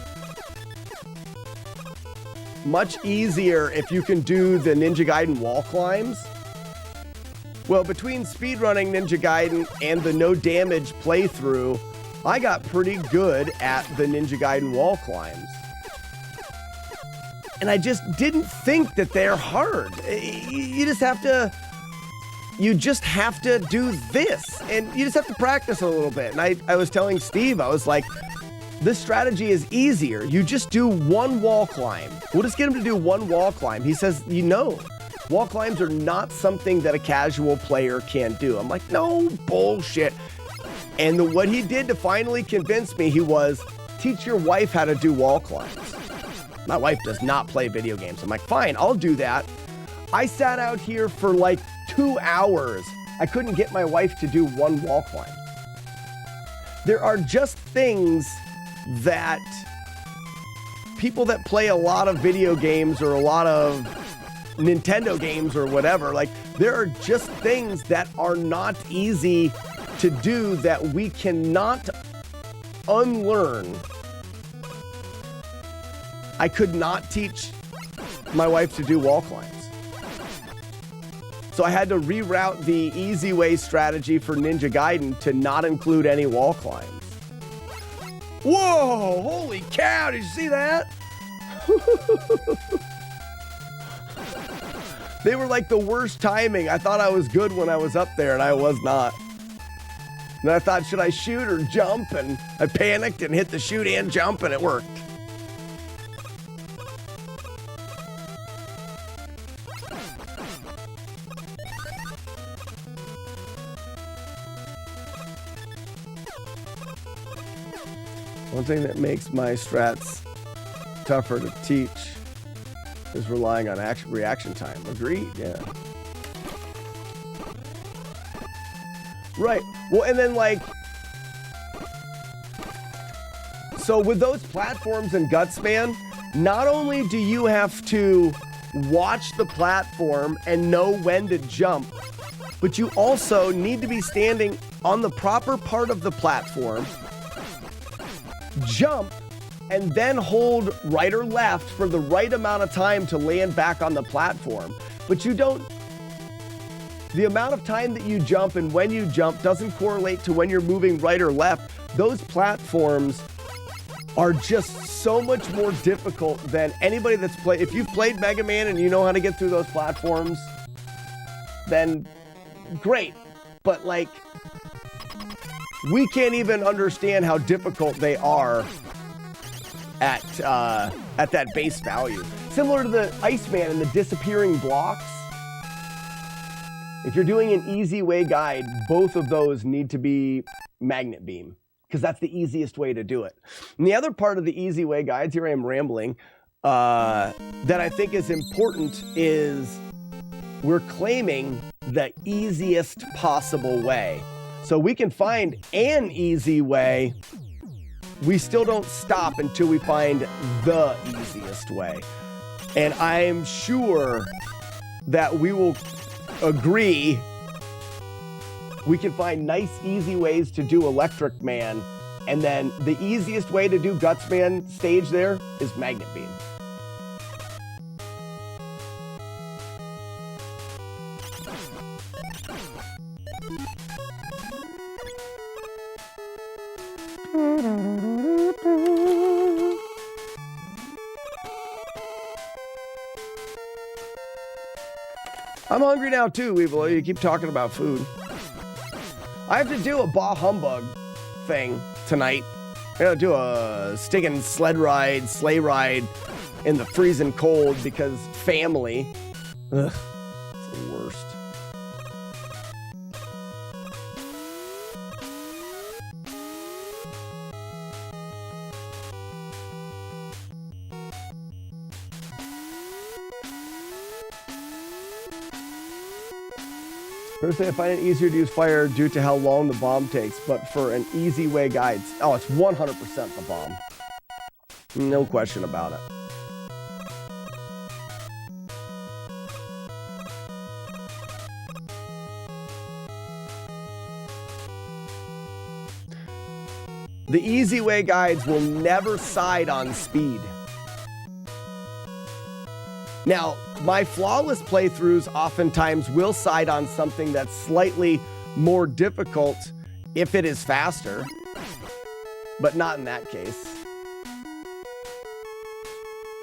[SPEAKER 1] much easier if you can do the Ninja Gaiden wall climbs. Well, between speedrunning Ninja Gaiden and the no damage playthrough, I got pretty good at the Ninja Gaiden wall climbs. And I just didn't think that they're hard. You just have to do this, and you just have to practice a little bit. And I was telling Steve, I was like, this strategy is easier. You just do one wall climb. We'll just get him to do one wall climb. He says, you know, wall climbs are not something that a casual player can do. I'm like, no bullshit. And what he did to finally convince me, he was, teach your wife how to do wall climbs. My wife does not play video games. I'm like, fine, I'll do that. I sat out here for like 2 hours. I couldn't get my wife to do one wall climb. There are just things that people that play a lot of video games or a lot of Nintendo games or whatever, like there are just things that are not easy to do that we cannot unlearn. I could not teach my wife to do wall climbs. So I had to reroute the easy way strategy for Ninja Gaiden to not include any wall climbs. Whoa, holy cow, did you see that? They were like the worst timing. I thought I was good when I was up there and I was not. And I thought, should I shoot or jump? And I panicked and hit the shoot and jump and it worked. One thing that makes my strats tougher to teach is relying on reaction time. Agreed, yeah. Right, well, and then like, so with those platforms and Guts, man, not only do you have to watch the platform and know when to jump, but you also need to be standing on the proper part of the platform, jump, and then hold right or left for the right amount of time to land back on the platform. But you don't, the amount of time that you jump and when you jump doesn't correlate to when you're moving right or left. Those platforms are just so much more difficult than anybody that's played. If you've played Mega Man and you know how to get through those platforms, then great. But like, we can't even understand how difficult they are at that base value. Similar to the Iceman and the disappearing blocks. If you're doing an easy way guide, both of those need to be magnet beam, because that's the easiest way to do it. And the other part of the easy way guides, here I am rambling, that I think is important is we're claiming the easiest possible way. So we can find an easy way. We still don't stop until we find the easiest way. And I'm sure that we will agree we can find nice, easy ways to do Electric Man. And then the easiest way to do Guts Man stage there is Magnet Beam. I'm hungry now too, Weevil. You keep talking about food. I have to do a Bah Humbug thing tonight. I gotta do a stinking sleigh ride in the freezing cold because family. Ugh, it's the worst. Personally, I find it easier to use fire due to how long the bomb takes, but for an easy way guide, oh, it's 100% the bomb. No question about it. The easy way guides will never side on speed. Now, my flawless playthroughs oftentimes will side on something that's slightly more difficult if it is faster, but not in that case.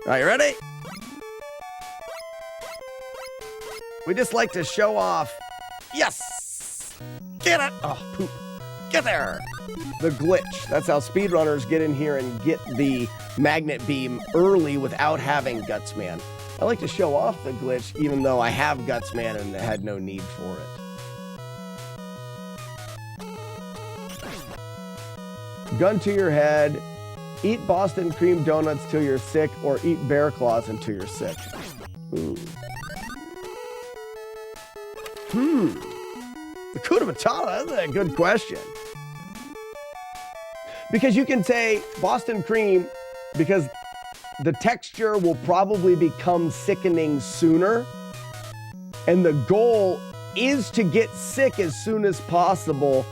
[SPEAKER 1] All right, you ready? We just like to show off. Yes! Get it! Oh, poop. Get there! The glitch. That's how speedrunners get in here and get the magnet beam early without having Gutsman. I like to show off the glitch, even though I have Gutsman and had no need for it. Gun to your head. Eat Boston cream donuts till you're sick, or eat bear claws until you're sick. Ooh. The Hakuna Matata, that's a good question. Because you can say Boston cream, because the texture will probably become sickening sooner. And the goal is to get sick as soon as possible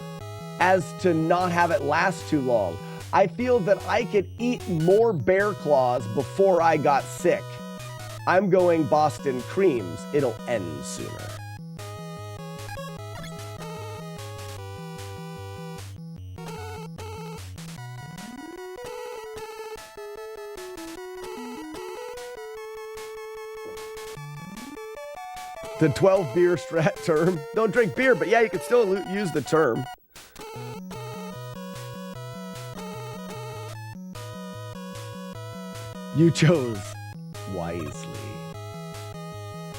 [SPEAKER 1] as to not have it last too long. I feel that I could eat more bear claws before I got sick. I'm going Boston creams. It'll end sooner. The 12 beer strat term. Don't drink beer, but yeah, you can still use the term. You chose wisely.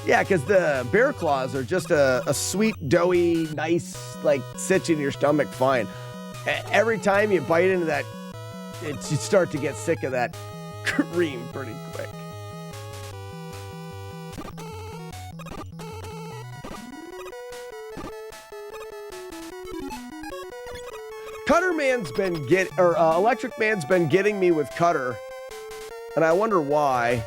[SPEAKER 1] Yeah, because the bear claws are just a sweet, doughy, nice, like, sits in your stomach fine. Every time you bite into that, you start to get sick of that cream pretty quick. Cutter Man's been Electric Man's been getting me with Cutter, and I wonder why.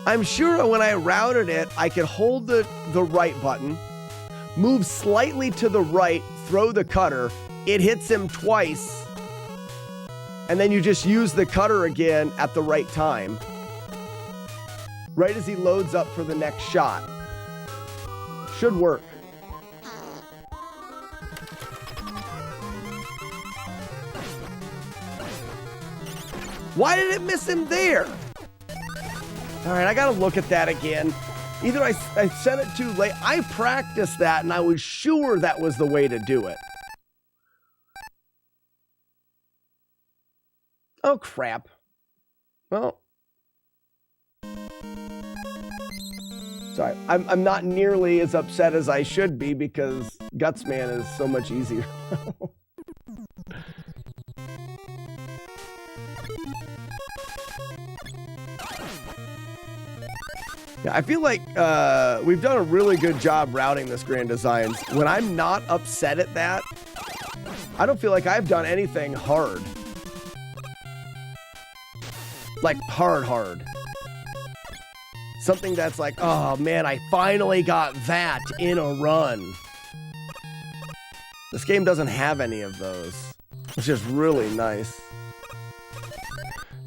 [SPEAKER 1] I'm sure when I routed it, I could hold the right button, move slightly to the right, throw the cutter, it hits him twice, and then you just use the cutter again at the right time, right as he loads up for the next shot. Should work. Why did it miss him there? All right, I gotta look at that again. Either I set it too late. I practiced that and I was sure that was the way to do it. Oh, crap. Well. Sorry, I'm not nearly as upset as I should be because Gutsman is so much easier. Yeah, I feel like we've done a really good job routing this Grand Designs. When I'm not upset at that, I don't feel like I've done anything hard. Like hard. Something that's like, oh man, I finally got that in a run. This game doesn't have any of those, which is really nice.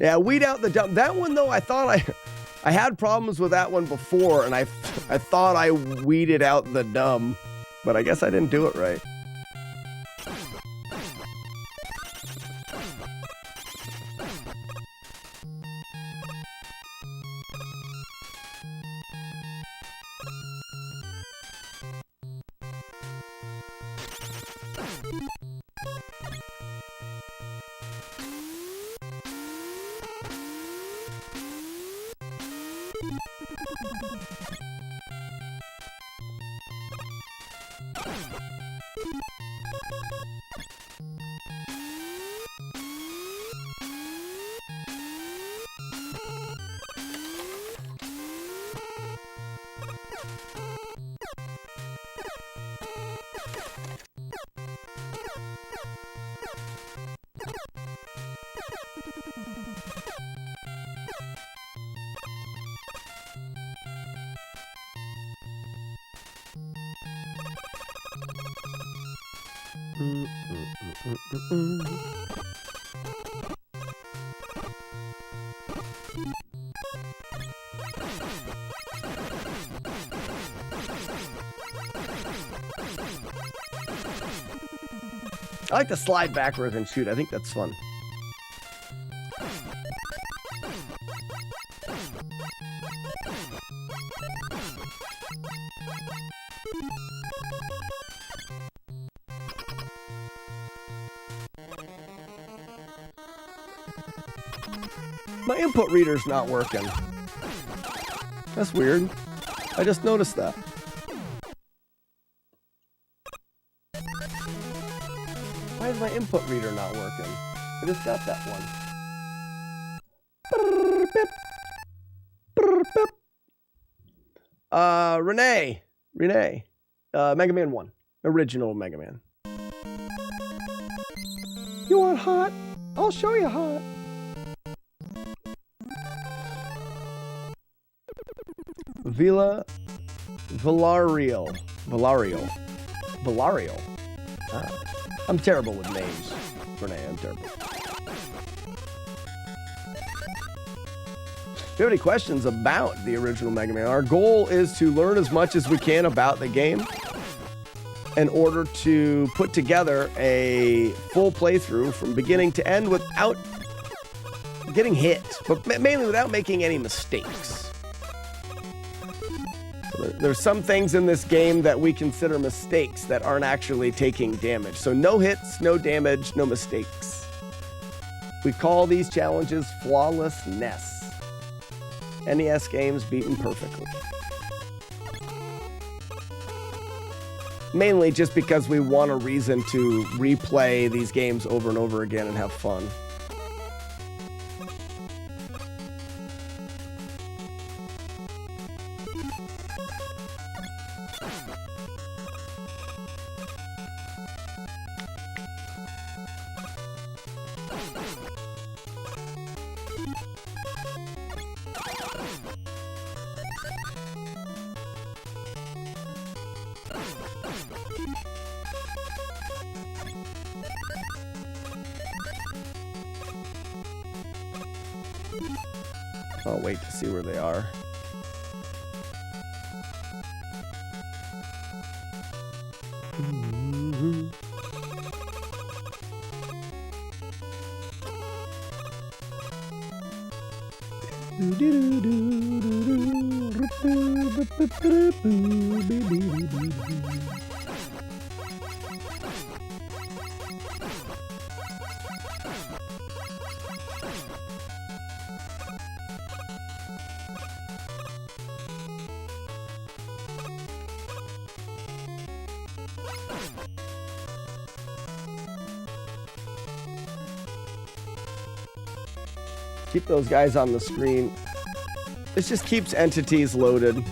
[SPEAKER 1] Yeah, weed out the dumb. That one though, I thought I had problems with that one before, and I thought I weeded out the dumb, but I guess I didn't do it right. I like to slide backwards and shoot. I think that's fun. My input reader's not working. That's weird. I just noticed that. Why is my input reader not working? I just got that one. Renee. Mega Man 1. Original Mega Man. You want hot? I'll show you hot. Villarreal. Ah, I'm terrible with names. Renee, I'm terrible. If you have any questions about the original Mega Man, our goal is to learn as much as we can about the game in order to put together a full playthrough from beginning to end without getting hit, but mainly without making any mistakes. So there's some things in this game that we consider mistakes that aren't actually taking damage. So no hits, no damage, no mistakes. We call these challenges FlawlessNES. NES games beaten perfectly. Mainly just because we want a reason to replay these games over and over again and have fun. I'll wait to see where they are. Keep those guys on the screen. This just keeps entities loaded.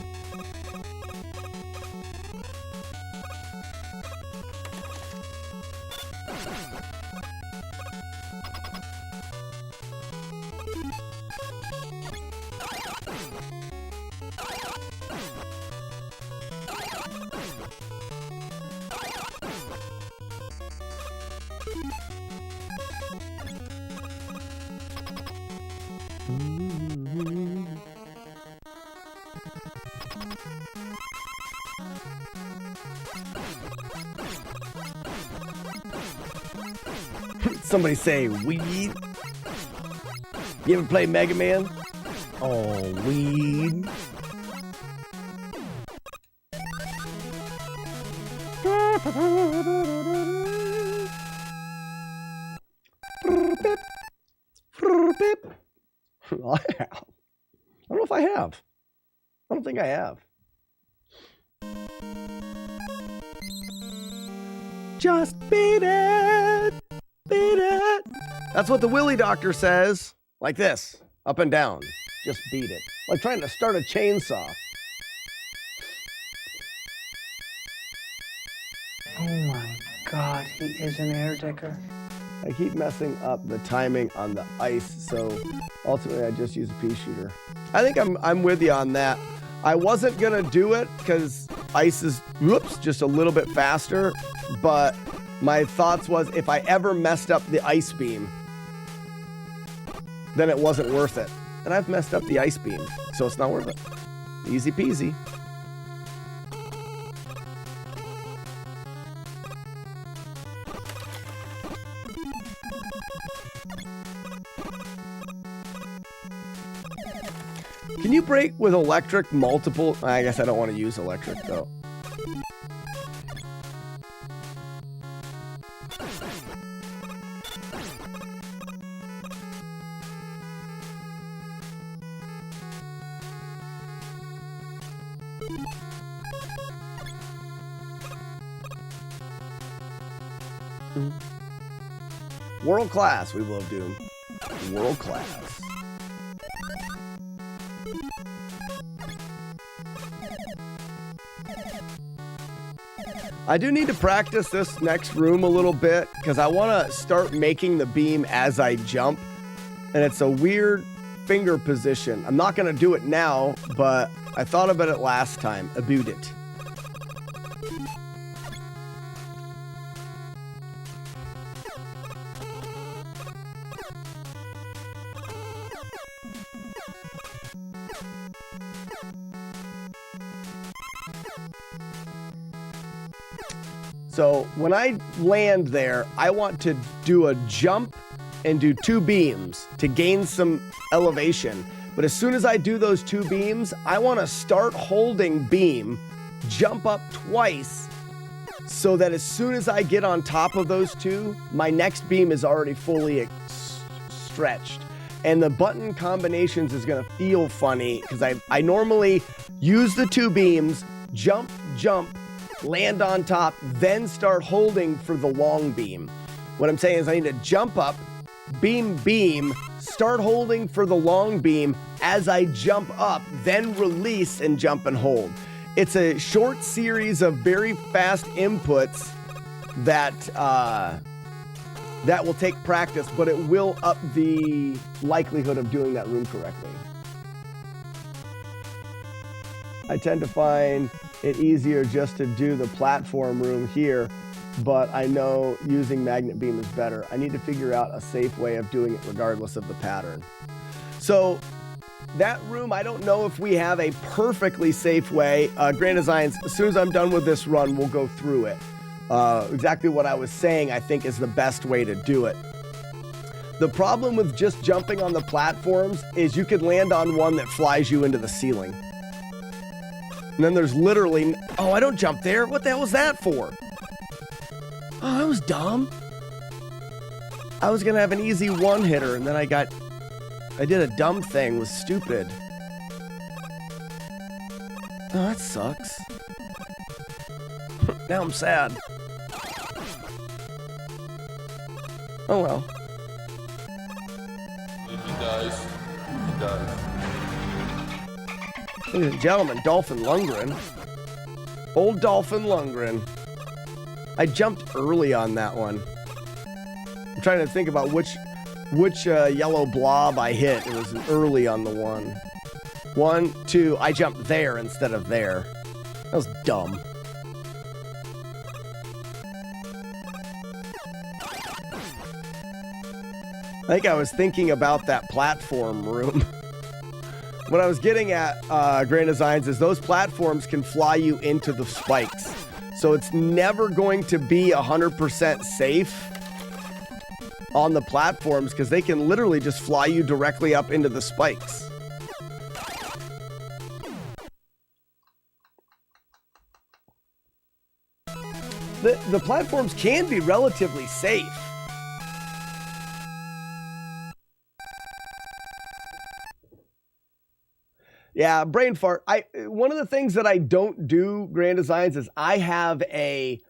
[SPEAKER 1] Somebody say weed. You ever play Mega Man? Oh, weed. I have. I don't know if I have. I don't think I have. Just beat it. Beat it. That's what the Willy Doctor says. Like this. Up and down. Just beat it. Like trying to start a chainsaw.
[SPEAKER 3] Oh my God, he is an air digger.
[SPEAKER 1] I keep messing up the timing on the ice, so ultimately I just use a pea shooter. I think I'm with you on that. I wasn't gonna do it because ice is, whoops, just a little bit faster, but my thoughts was if I ever messed up the ice beam, then it wasn't worth it. And I've messed up the ice beam, so it's not worth it. Easy peasy. Can you break with electric multiple? I guess I don't want to use electric though. World class, we love Doom. World class. I do need to practice this next room a little bit because I want to start making the beam as I jump, and it's a weird finger position. I'm not going to do it now, but I thought about it last time. About it. So when I land there, I want to do a jump and do 2 beams to gain some elevation. But as soon as I do those 2 beams, I want to start holding beam, jump up twice, so that as soon as I get on top of those 2, my next beam is already fully stretched. And the button combinations is going to feel funny because I normally use the 2 beams, jump, jump, land on top, then start holding for the long beam. What I'm saying is I need to jump up, beam, beam, start holding for the long beam as I jump up, then release and jump and hold. It's a short series of very fast inputs that will take practice, but it will up the likelihood of doing that room correctly. I tend to find it easier just to do the platform room here, but I know using magnet beam is better. I need to figure out a safe way of doing it regardless of the pattern. So that room, I don't know if we have a perfectly safe way. Grand Designs, as soon as I'm done with this run, we'll go through it. Exactly what I was saying, I think, is the best way to do it. The problem with just jumping on the platforms is you could land on one that flies you into the ceiling. And then there's literally... Oh, I don't jump there. What the hell was that for? Oh, that was dumb. I was going to have an easy one-hitter, and then I did a dumb thing. It was stupid. Oh, that sucks. Now I'm sad. Oh, well.
[SPEAKER 7] He dies. He dies.
[SPEAKER 1] Ladies and gentlemen, Dolphin Lundgren. Old Dolphin Lundgren. I jumped early on that one. I'm trying to think about which yellow blob I hit. It was early on the one. 1, 2, I jumped there instead of there. That was dumb. I think I was thinking about that platform room. What I was getting at, Grand Designs, is those platforms can fly you into the spikes. So it's never going to be 100% safe on the platforms because they can literally just fly you directly up into the spikes. The platforms can be relatively safe. Yeah, brain fart. One of the things that I don't do, Grand Designs, is I have a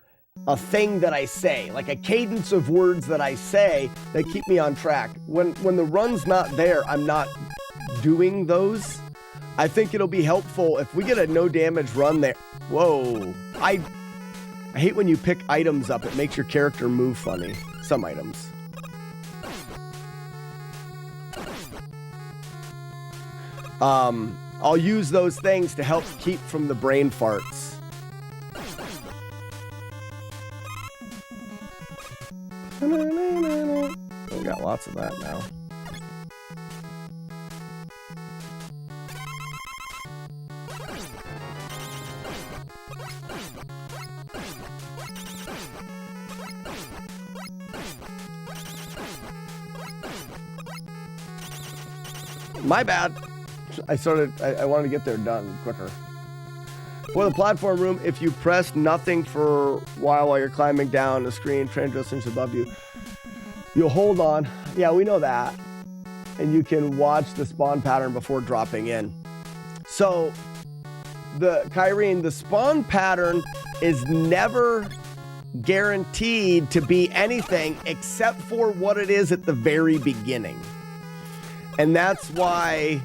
[SPEAKER 1] thing that I say, like a cadence of words that I say that keep me on track. When the run's not there, I'm not doing those. I think it'll be helpful if we get a no damage run there. Whoa. I hate when you pick items up. It makes your character move funny. Some items. I'll use those things to help keep from the brain farts. We got lots of that now. My bad. I wanted to get there done quicker. For the platform room, if you press nothing for a while you're climbing down the screen, transitions above you, you'll hold on. Yeah, we know that. And you can watch the spawn pattern before dropping in. So, Kyrene, the spawn pattern is never guaranteed to be anything except for what it is at the very beginning. And that's why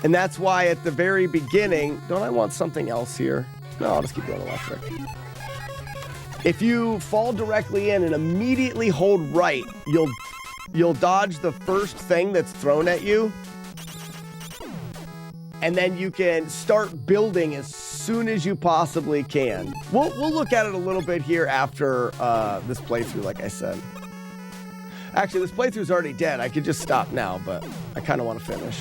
[SPEAKER 1] at the very beginning, don't I want something else here? No, I'll just keep going electric. If you fall directly in and immediately hold right, you'll dodge the first thing that's thrown at you. And then you can start building as soon as you possibly can. We'll look at it a little bit here after this playthrough, like I said. Actually, this playthrough's already dead. I could just stop now, but I kind of want to finish.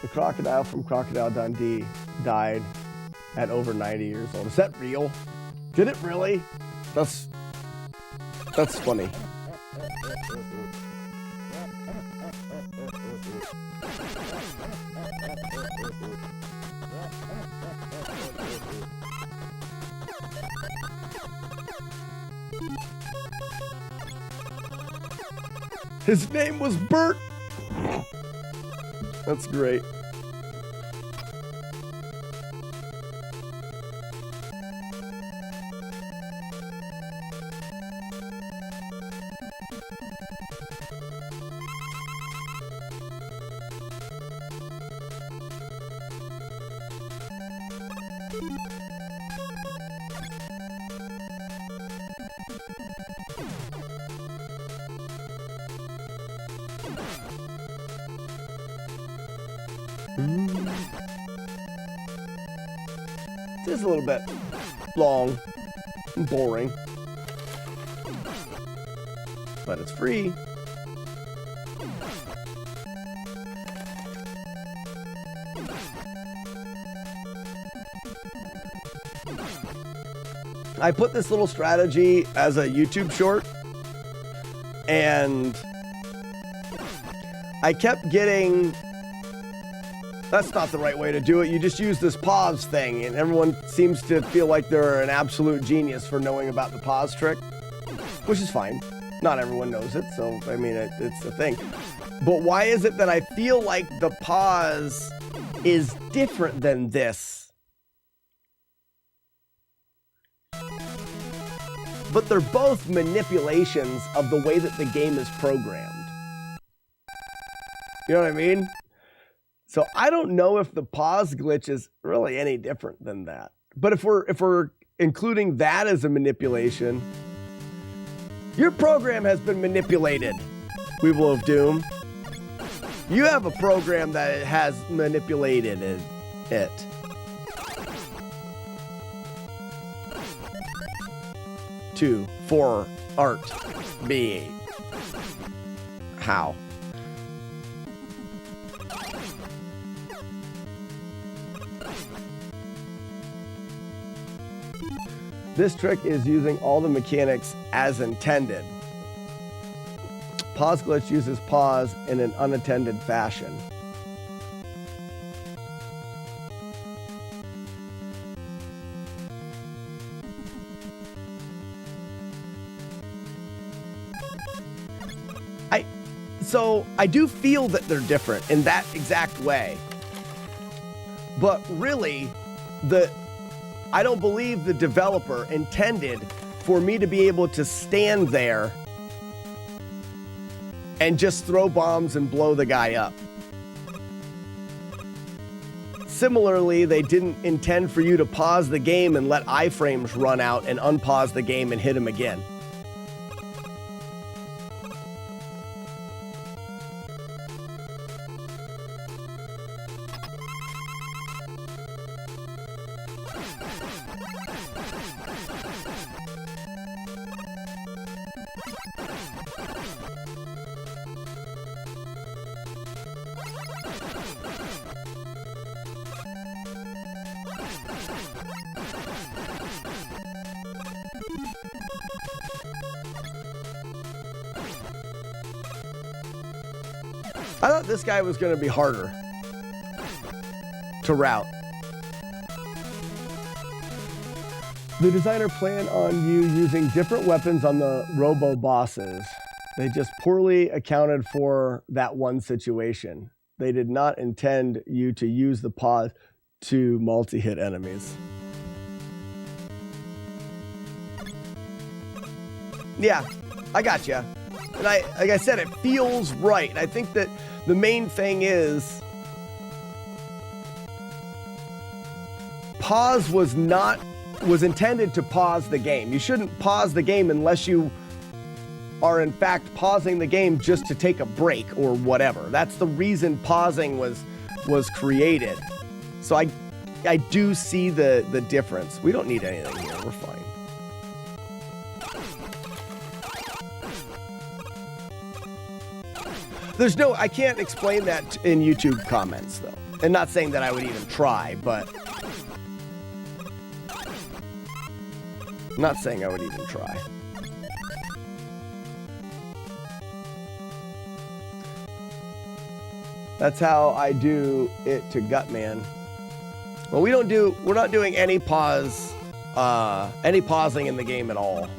[SPEAKER 1] The crocodile from Crocodile Dundee died at over 90 years old. Is that real? Did it really? That's funny. His name was Bert. That's great. Just a little bit long and boring. but it's free. I put this little strategy as a YouTube short, and I kept getting... That's not the right way to do it. You just use this pause thing, and everyone seems to feel like they're an absolute genius for knowing about the pause trick, which is fine. Not everyone knows it, so, I mean, it's a thing. But why is it that I feel like the pause is different than this? But they're both manipulations of the way that the game is programmed. You know what I mean? So I don't know if the pause glitch is really any different than that. But if we're including that as a manipulation, your program has been manipulated, Weevil of Doom. You have a program that has manipulated it. Two, for art, B. How? This trick is using all the mechanics as intended. Pause glitch uses pause in an unattended fashion. So I do feel that they're different in that exact way. But really, I don't believe the developer intended for me to be able to stand there and just throw bombs and blow the guy up. Similarly, they didn't intend for you to pause the game and let iframes run out and unpause the game and hit him again. I thought this guy was going to be harder to route. The designer planned on you using different weapons on the robo bosses. They just poorly accounted for that one situation. They did not intend you to use the pause to multi-hit enemies. Yeah, I got you. And like I said, it feels right. I think that the main thing is pause was intended to pause the game. You shouldn't pause the game unless you are in fact pausing the game just to take a break or whatever. That's the reason pausing was created. So I do see the difference. We don't need anything here. We're fine. I can't explain that in YouTube comments, though. And not saying that I would even try, but... I'm not saying I would even try. That's how I do it to Gutman. Well, we're not doing any pausing in the game at all.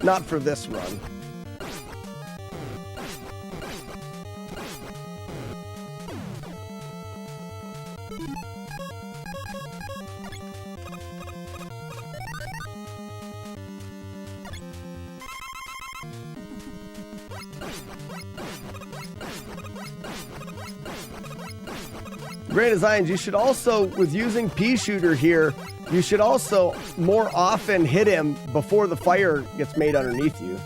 [SPEAKER 1] Not for this run. Great designs. You should also, with using Pea Shooter here, you should also more often hit him before the fire gets made underneath you.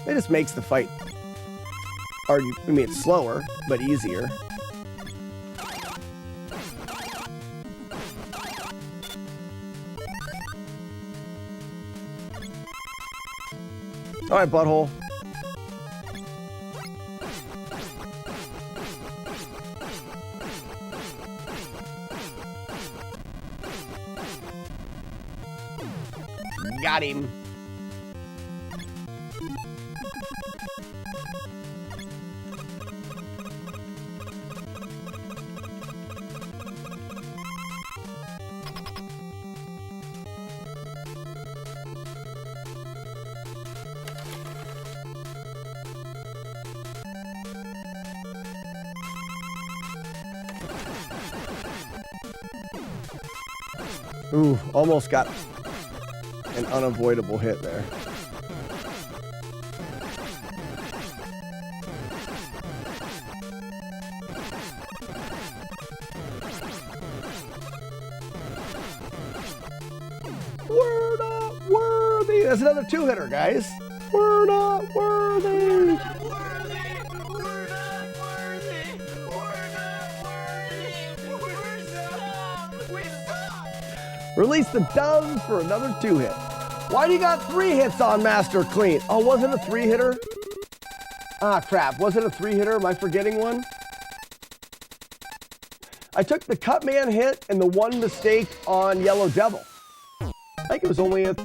[SPEAKER 1] It just makes the fight, it's slower, but easier. All right, butthole. Got him. Ooh, almost got an unavoidable hit there. We're not worthy. That's another two-hitter, guys. We're not worthy. Release the doves for another two-hit. Why do you got 3 hits on Master Clean? Oh, was it a 3-hitter? Ah, crap. Was it a 3-hitter? Am I forgetting one? I took the Cutman hit and the one mistake on Yellow Devil. I think it was only a...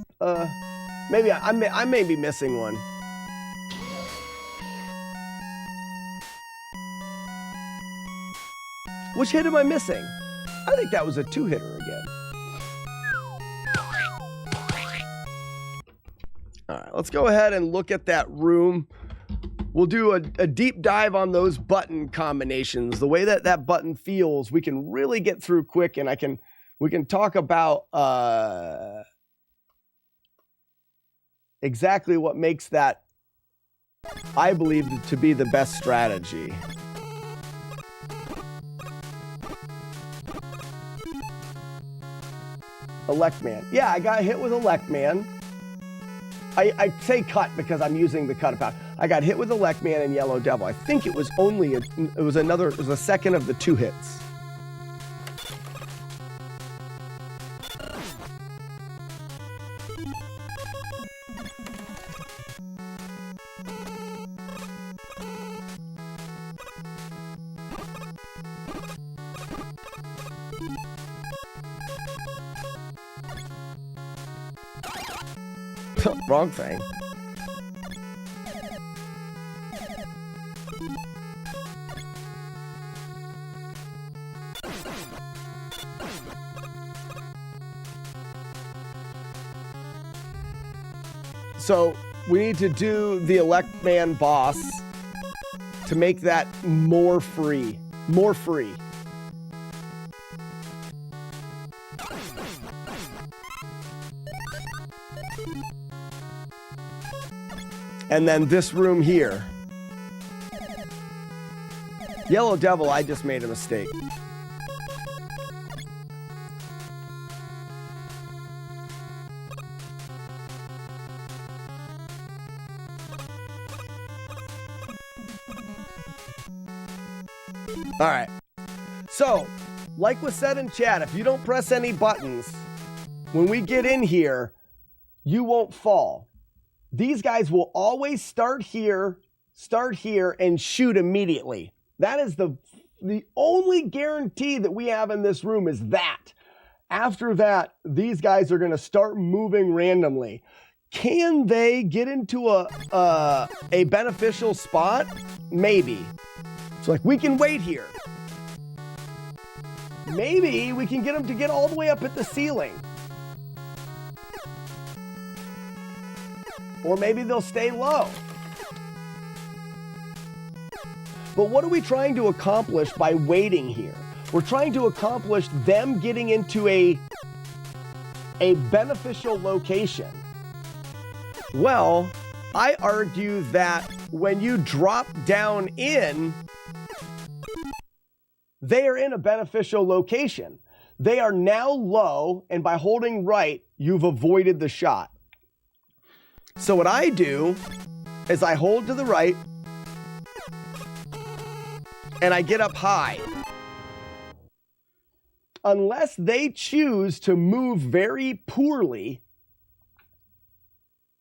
[SPEAKER 1] maybe I may be missing one. Which hit am I missing? I think that was a 2-hitter again. All right, let's go ahead and look at that room. We'll do a deep dive on those button combinations. The way that that button feels, we can really get through quick, and we can talk about exactly what makes that, I believe, to be the best strategy. Elect Man. Yeah, I got hit with Elect Man. I say cut because I'm using the cut about. I got hit with Elect Man and Yellow Devil. I think it was only it was a second of the 2 hits. Wrong thing. So we need to do the Elect Man boss to make that more free. More free. And then this room here. Yellow Devil, I just made a mistake. All right. So, like was said in chat, if you don't press any buttons, when we get in here, you won't fall. These guys will always start here, and shoot immediately. That is the only guarantee that we have in this room is that. After that, these guys are going to start moving randomly. Can they get into a beneficial spot? Maybe. So like we can wait here. Maybe we can get them to get all the way up at the ceiling. Or maybe they'll stay low. But what are we trying to accomplish by waiting here? We're trying to accomplish them getting into a beneficial location. Well, I argue that when you drop down in, they are in a beneficial location. They are now low, and by holding right, you've avoided the shot. So what I do is I hold to the right and I get up high. Unless they choose to move very poorly,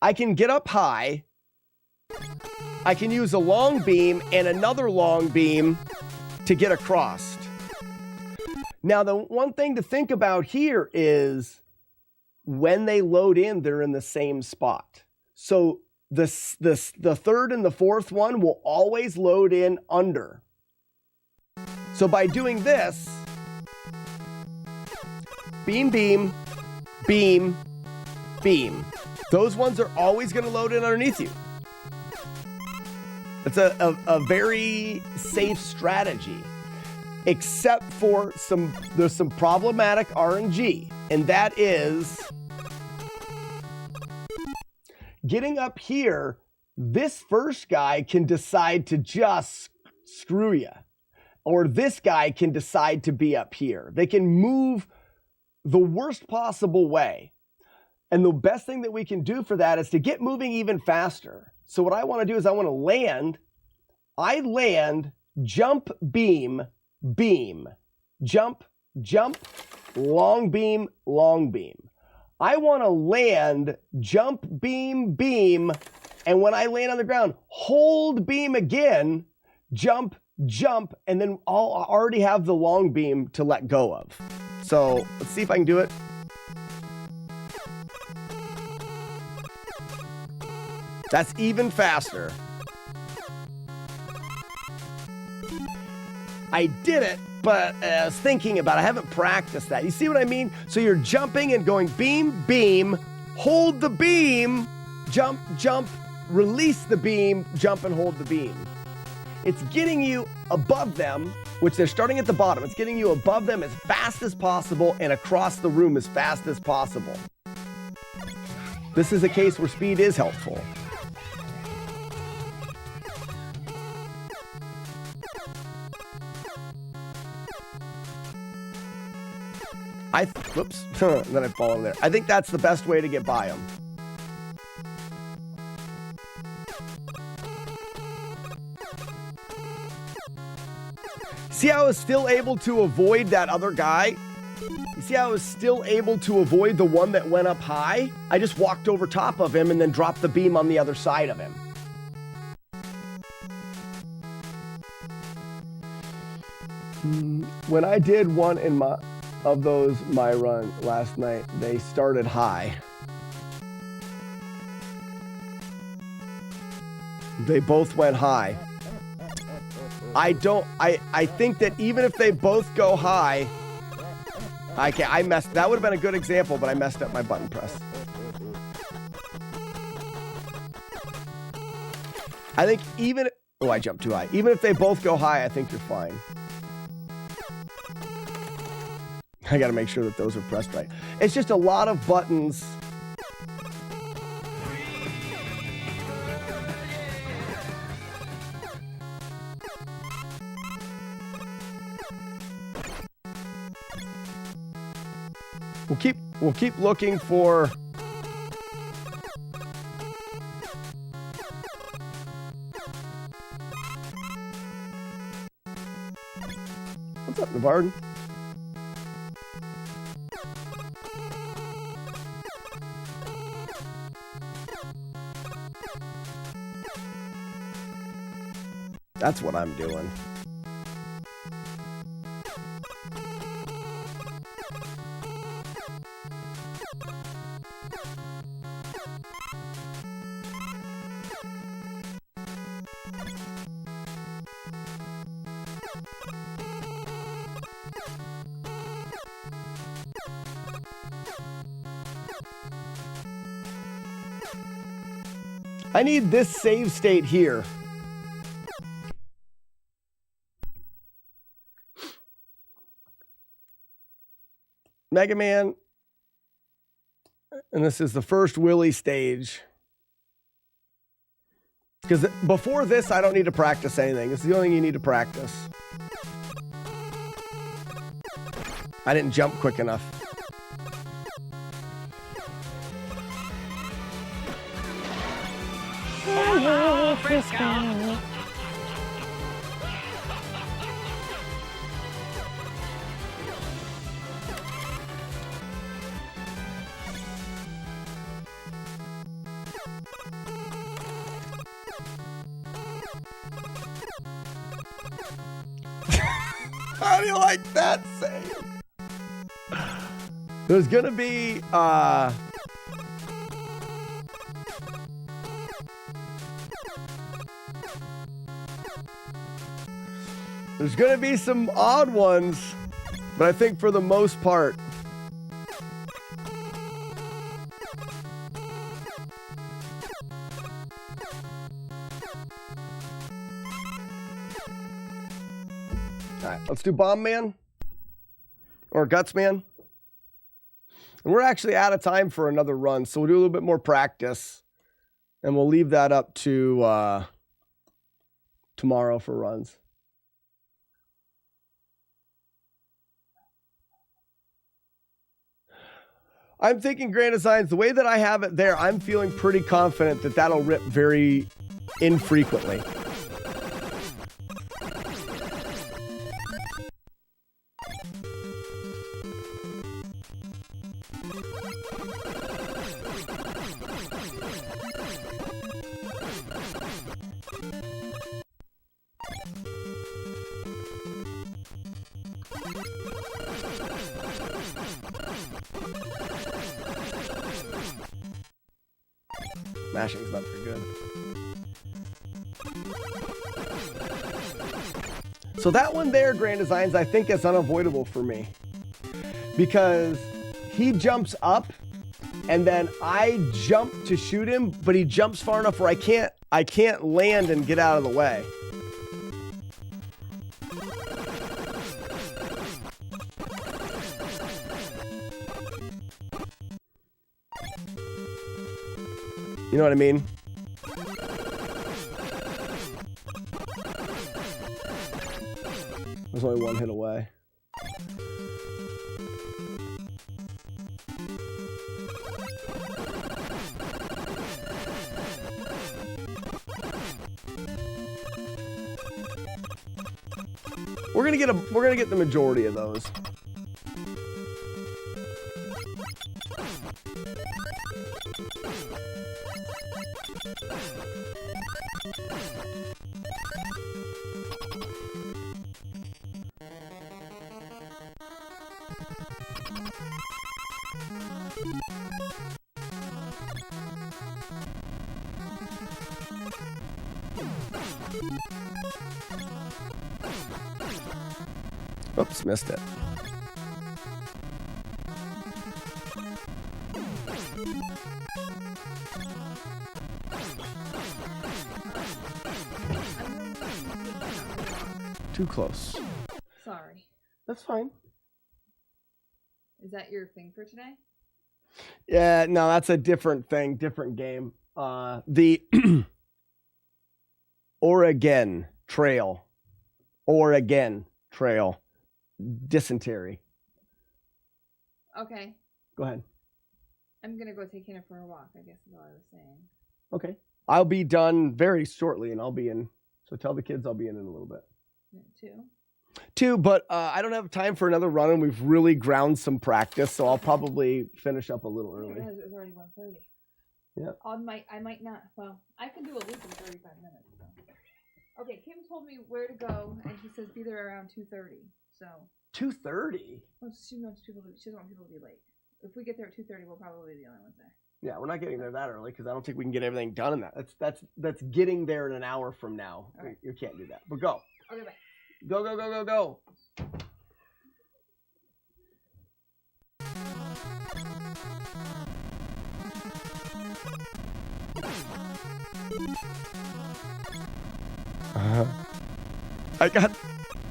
[SPEAKER 1] I can get up high I can use a long beam and another long beam to get across. Now, the one thing to think about here is when they load in, they're in the same spot. So the third and the fourth one will always load in under. So by doing this, beam, beam, beam, beam, those ones are always going to load in underneath you. It's a very safe strategy, except for there's some problematic RNG, and that is getting up here. This first guy can decide to just screw you, or this guy can decide to be up here. They can move the worst possible way. And the best thing that we can do for that is to get moving even faster. So what I want to do is I want to land. I land, jump, beam, beam, jump, jump, long beam, long beam. I want to land, jump, beam, beam, and when I land on the ground, hold beam again, jump, jump, and then I'll already have the long beam to let go of. So let's see if I can do it. That's even faster. I did it, but I was thinking about it. I haven't practiced that. You see what I mean? So you're jumping and going beam, beam, hold the beam, jump, jump, release the beam, jump and hold the beam. It's getting you above them, which they're starting at the bottom. It's getting you above them as fast as possible and across the room as fast as possible. This is a case where speed is helpful. Whoops, then I fall in there. I think that's the best way to get by them. See how I was still able to avoid that other guy? You see how I was still able to avoid the one that went up high? I just walked over top of him and then dropped the beam on the other side of him. When I did one in my run last night, they started high. They both went high. I think that even if they both go high, that would have been a good example, but I messed up my button press. I think I jumped too high. Even if they both go high, I think you're fine. I got to make sure that those are pressed right. It's just a lot of buttons. We'll keep looking for what's up, Navard? That's what I'm doing. I need this save state here. Mega Man, and this is the first Willy stage. Because before this, I don't need to practice anything. It's the only thing you need to practice. I didn't jump quick enough.
[SPEAKER 3] Hello, Frisco.
[SPEAKER 1] How do you like that saying? There's gonna be there's gonna be some odd ones, but I think for the most part, all right, let's do Bomb Man or Guts Man. And we're actually out of time for another run, so we'll do a little bit more practice, and we'll leave that up to tomorrow for runs. I'm thinking Grand Designs, the way that I have it there, I'm feeling pretty confident that that'll rip very infrequently. Mashing's not very good. So that one there, Grand Designs, I think is unavoidable for me. Because he jumps up and then I jump to shoot him, but he jumps far enough where I can't land and get out of the way. You know what I mean? There's only one hit away. We're gonna get the majority of those. Oops, missed it. Too close.
[SPEAKER 10] Sorry.
[SPEAKER 1] That's fine.
[SPEAKER 10] Is that your thing for today?
[SPEAKER 1] Yeah, no, that's a different thing, different game. The Oregon Trail. Oregon Trail. Dysentery.
[SPEAKER 10] Okay.
[SPEAKER 1] Go ahead.
[SPEAKER 10] I'm gonna go take Hannah for a walk, I guess is all I was saying.
[SPEAKER 1] Okay. I'll be done very shortly and I'll be in. So tell the kids I'll be in a little bit. Two, but I don't have time for another run and we've really ground some practice, so I'll probably finish up a little early.
[SPEAKER 10] It was already 1:30.
[SPEAKER 1] Yeah.
[SPEAKER 10] I might not. Well, I can do a loop in 35 minutes. So. Okay, Kim told me where to go, and she says be there around 2:30. So.
[SPEAKER 1] 2:30.
[SPEAKER 10] Well, she doesn't want people to be late. If we get there at 2:30, we'll probably be the only ones there.
[SPEAKER 1] Yeah, we're not getting there that early because I don't think we can get everything done in that. That's getting there in an hour from now. Right. You can't do that. But go.
[SPEAKER 10] Okay, bye.
[SPEAKER 1] Go, go, go, go, go.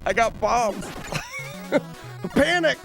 [SPEAKER 1] I got bombs. Panic.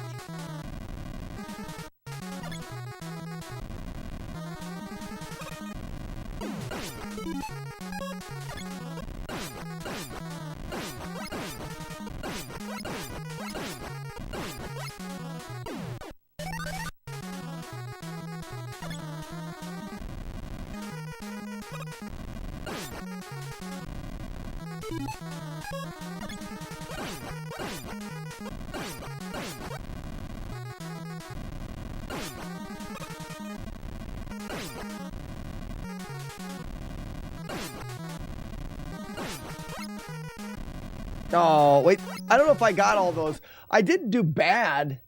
[SPEAKER 1] Oh, wait. I don't know if I got all those. I didn't do bad.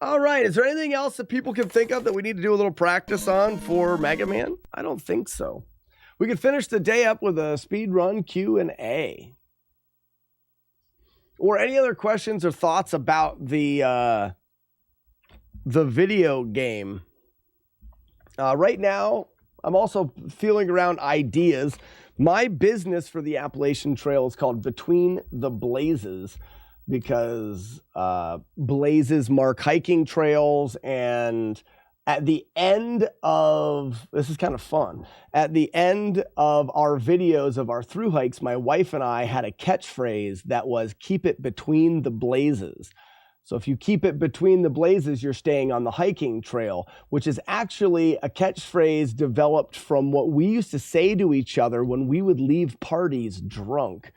[SPEAKER 1] All right, is there anything else that people can think of that we need to do a little practice on for Mega Man? I don't think so. We could finish the day up with a speed run Q&A. Or any other questions or thoughts about the video game. Right now, I'm also feeling around ideas. My business for the Appalachian Trail is called Between the Blazes, because blazes mark hiking trails, and at the end of, this is kind of fun, at the end of our videos of our thru hikes, my wife and I had a catchphrase that was, keep it between the blazes. So if you keep it between the blazes, you're staying on the hiking trail, which is actually a catchphrase developed from what we used to say to each other when we would leave parties drunk.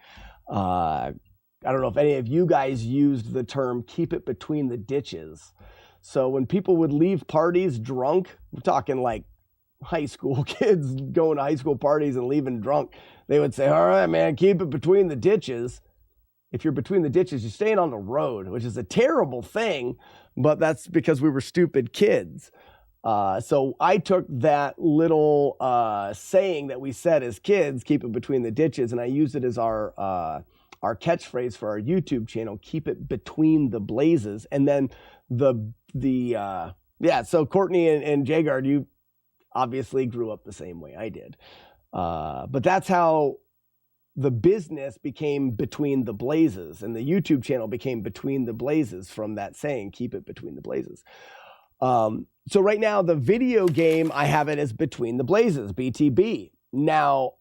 [SPEAKER 1] I don't know if any of you guys used the term keep it between the ditches. So when people would leave parties drunk, we're talking like high school kids going to high school parties and leaving drunk, they would say, all right, man, keep it between the ditches. If you're between the ditches, you're staying on the road, which is a terrible thing, but that's because we were stupid kids. So I took that little saying that we said as kids, keep it between the ditches, and I used it as our catchphrase for our YouTube channel, keep it between the blazes. And then so Courtney and Jagard, you obviously grew up the same way I did. But that's how the business became Between the Blazes, and the YouTube channel became Between the Blazes from that saying, keep it between the blazes. So right now, the video game, I have it as Between the Blazes, BTB. Now,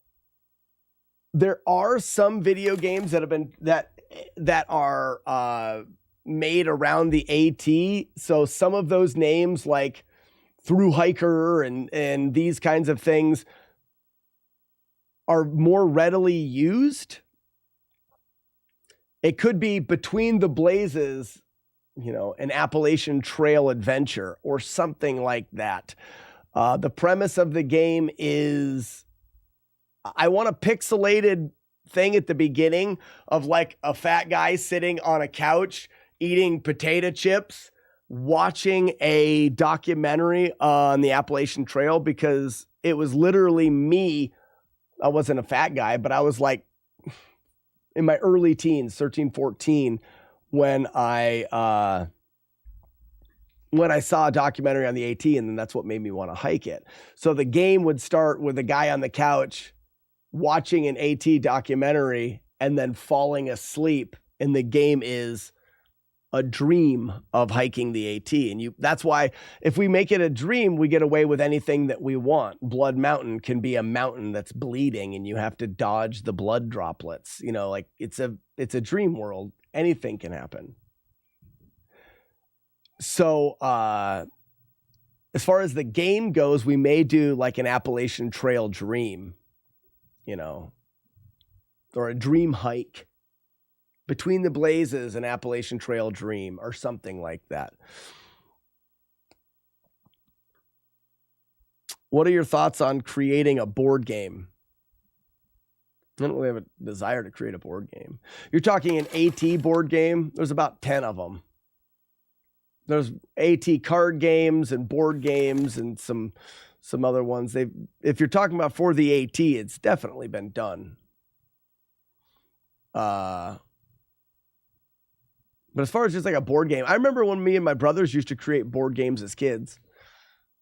[SPEAKER 1] there are some video games that have been that are made around the AT. So some of those names like Thru Hiker and these kinds of things are more readily used. It could be Between the Blazes, an Appalachian Trail adventure or something like that. The premise of the game is, I want a pixelated thing at the beginning of like a fat guy sitting on a couch eating potato chips, watching a documentary on the Appalachian Trail, because it was literally me. I wasn't a fat guy, but I was like in my early teens, 13, 14, when I saw a documentary on the AT, and then that's what made me want to hike it. So the game would start with a guy on the couch watching an AT documentary and then falling asleep, and the game is a dream of hiking the AT. And that's why if we make it a dream, we get away with anything that we want. Blood Mountain can be a mountain that's bleeding and you have to dodge the blood droplets. Like it's a dream world. Anything can happen. So as far as the game goes, we may do like an Appalachian Trail dream, or a dream hike. Between the Blazes, an Appalachian Trail dream, or something like that. What are your thoughts on creating a board game? I don't really have a desire to create a board game. You're talking an AT board game. There's about 10 of them. There's AT card games and board games and some other ones. If you're talking about for the AT, it's definitely been done. But as far as just like a board game, I remember when me and my brothers used to create board games as kids.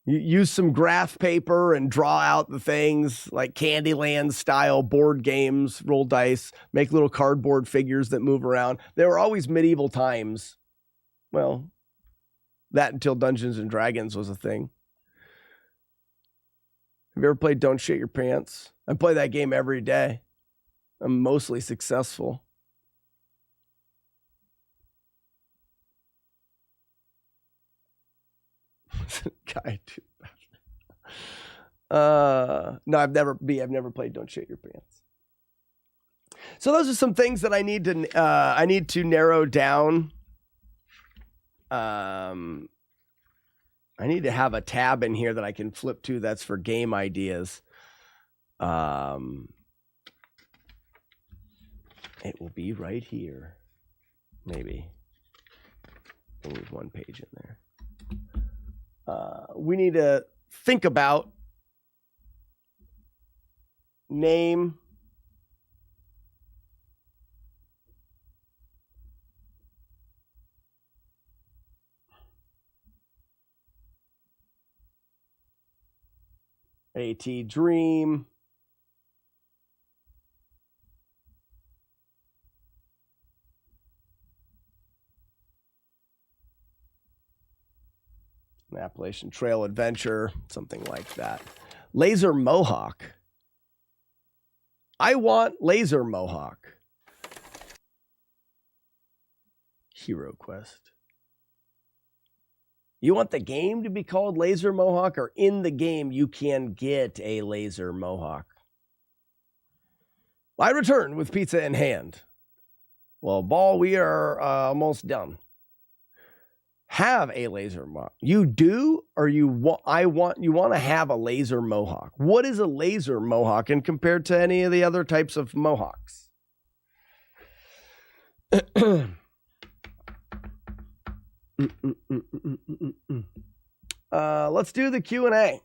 [SPEAKER 1] You use some graph paper and draw out the things like Candyland style board games, roll dice, make little cardboard figures that move around. They were always medieval times. Well, that until Dungeons and Dragons was a thing. Have you ever played Don't Shit Your Pants? I play that game every day. I'm mostly successful. Guy 2000. No, I've never played Don't Shit Your Pants. So those are some things that I need to narrow down. I need to have a tab in here that I can flip to that's for game ideas. It will be right here. Maybe. I'll leave one page in there. We need to think about name, AT Dream, an Appalachian Trail Adventure, something like that. Laser Mohawk. I want Laser Mohawk. Hero Quest. You want the game to be called Laser Mohawk, or in the game you can get a Laser Mohawk? I return with pizza in hand. Well, Ball, we are almost done. Have a Laser Mohawk. You do, or you want to have a Laser Mohawk. What is a Laser Mohawk and compared to any of the other types of Mohawks? Let's do the Q&A.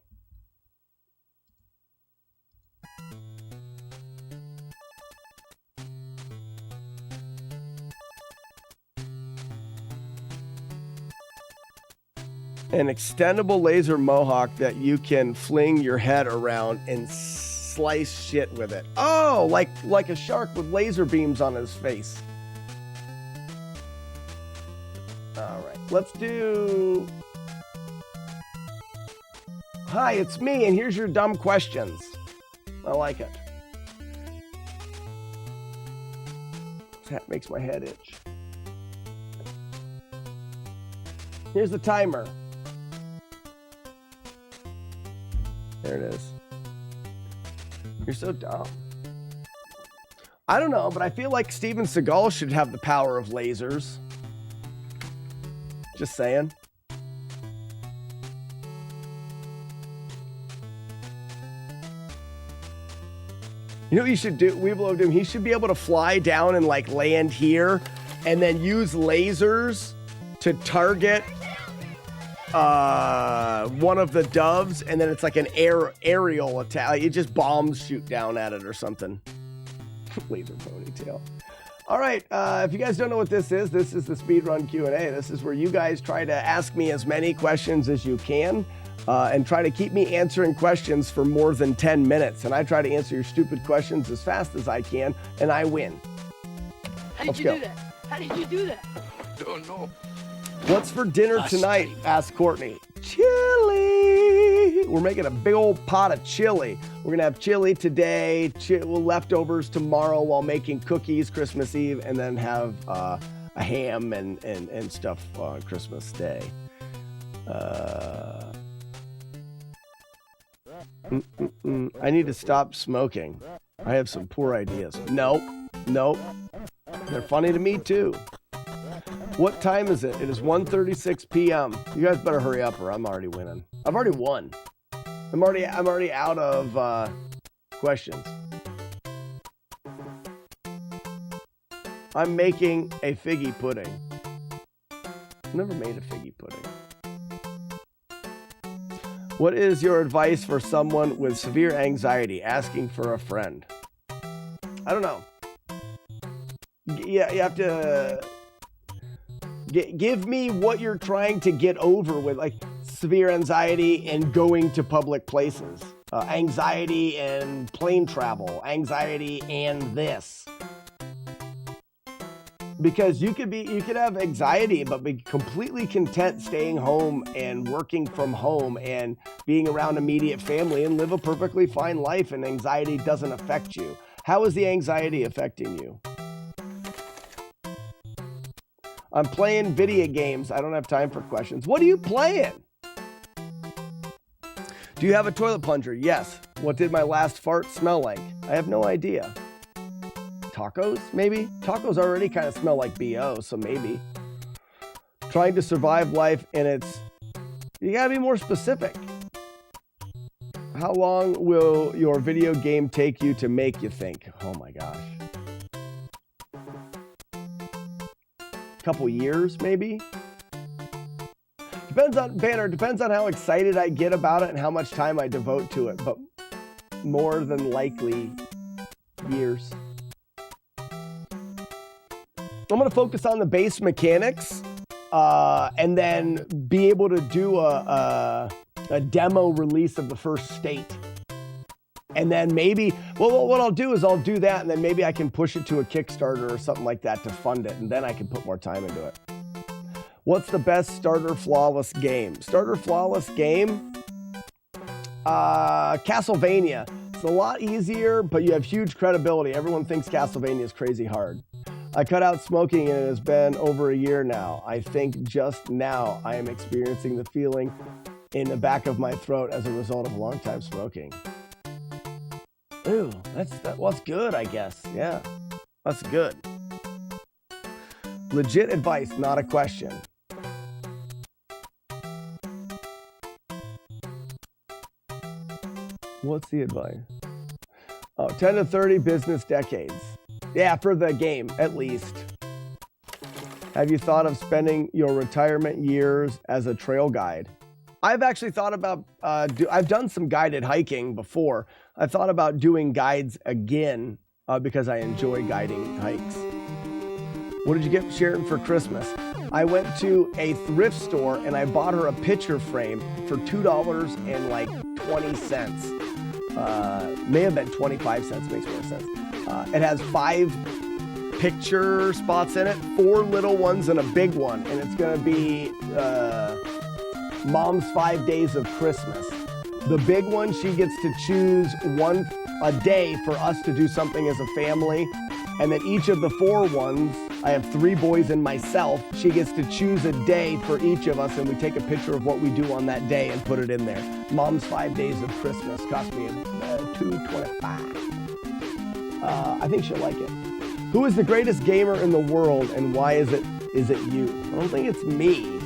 [SPEAKER 1] An extendable laser mohawk that you can fling your head around and slice shit with it. Oh, like a shark with laser beams on his face. All right, let's do... Hi, it's me, and here's your dumb questions. I like it. That makes my head itch. Here's the timer. There it is. You're so dumb. I don't know, but I feel like Steven Seagal should have the power of lasers. Just saying. You know what you should do? Weeblo Doom, he should be able to fly down and like land here and then use lasers to target one of the doves, and then it's like an aerial attack. Like it just bombs shoot down at it or something. Laser ponytail. All right, if you guys don't know what this is the Speedrun Q&A. This is where you guys try to ask me as many questions as you can and try to keep me answering questions for more than 10 minutes. And I try to answer your stupid questions as fast as I can, and I win.
[SPEAKER 11] How did you do that? How did you do that?
[SPEAKER 5] Don't know.
[SPEAKER 1] What's for dinner tonight? Asked Courtney. Chili. We're making a big old pot of chili. We're gonna have chili today, leftovers tomorrow while making cookies Christmas Eve, and then have a ham and stuff on Christmas Day. I need to stop smoking. I have some poor ideas. Nope. They're funny to me too. What time is it? It is 1:36 p.m. You guys better hurry up or I'm already winning. I've already won. I'm already out of questions. I'm making a figgy pudding. I've never made a figgy pudding. What is your advice for someone with severe anxiety asking for a friend? I don't know. Yeah, you have to give me what you're trying to get over with, like severe anxiety and going to public places, anxiety and plane travel, anxiety and this. Because you could have anxiety, but be completely content staying home and working from home and being around immediate family and live a perfectly fine life, and anxiety doesn't affect you. How is the anxiety affecting you? I'm playing video games. I don't have time for questions. What are you playing? Do you have a toilet plunger? Yes. What did my last fart smell like? I have no idea. Tacos, maybe? Tacos already kind of smell like BO, so maybe. Trying to survive life, and you gotta be more specific. How long will your video game take you to make, you think? Oh my gosh. Couple years, maybe? Depends on how excited I get about it and how much time I devote to it, but more than likely, years. I'm gonna focus on the base mechanics, and then be able to do a demo release of the first state. And then maybe, well, what I'll do is I'll do that, and then maybe I can push it to a Kickstarter or something like that to fund it, and then I can put more time into it. What's the best starter flawless game? Starter flawless game? Castlevania. It's a lot easier, but you have huge credibility. Everyone thinks Castlevania is crazy hard. I cut out smoking and it has been over a year now. I think just now I am experiencing the feeling in the back of my throat as a result of long time smoking. Ooh, that's good, I guess. Yeah, that's good. Legit advice, not a question. What's the advice? Oh, 10 to 30 business decades. Yeah, for the game, at least. Have you thought of spending your retirement years as a trail guide? I've actually thought about, I've done some guided hiking before. I thought about doing guides again because I enjoy guiding hikes. What did you get Sharon for Christmas? I went to a thrift store and I bought her a picture frame for $2.20. May have been 25 cents, makes more sense. It has 5 picture spots in it, 4 little ones and a big one, and it's gonna be Mom's 5 days of Christmas. The big one, she gets to choose one a day for us to do something as a family, and then each of the 4 ones, I have 3 boys and myself, she gets to choose a day for each of us, and we take a picture of what we do on that day and put it in there. Mom's 5 days of Christmas cost me $2.25. I think she'll like it. Who is the greatest gamer in the world, and why is it you? I don't think it's me.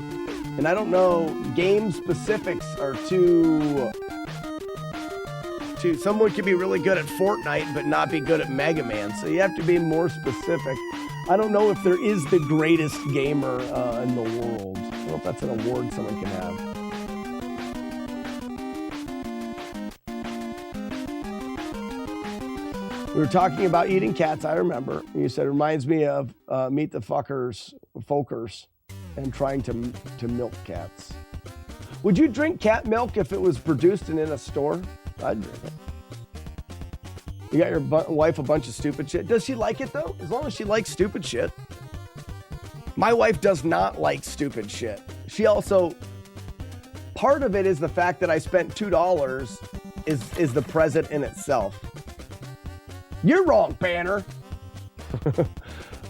[SPEAKER 1] And I don't know, game specifics are too someone could be really good at Fortnite but not be good at Mega Man, so you have to be more specific. I don't know if there is the greatest gamer in the world. I don't know if that's an award someone can have. We were talking about eating cats, I remember. You said it reminds me of Meet the Folkers and trying to milk cats. Would you drink cat milk if it was produced and in a store? I'd drink it. You got your wife a bunch of stupid shit. Does she like it though? As long as she likes stupid shit. My wife does not like stupid shit. She also, part of it is the fact that I spent $2 is the present in itself. You're wrong, Banner.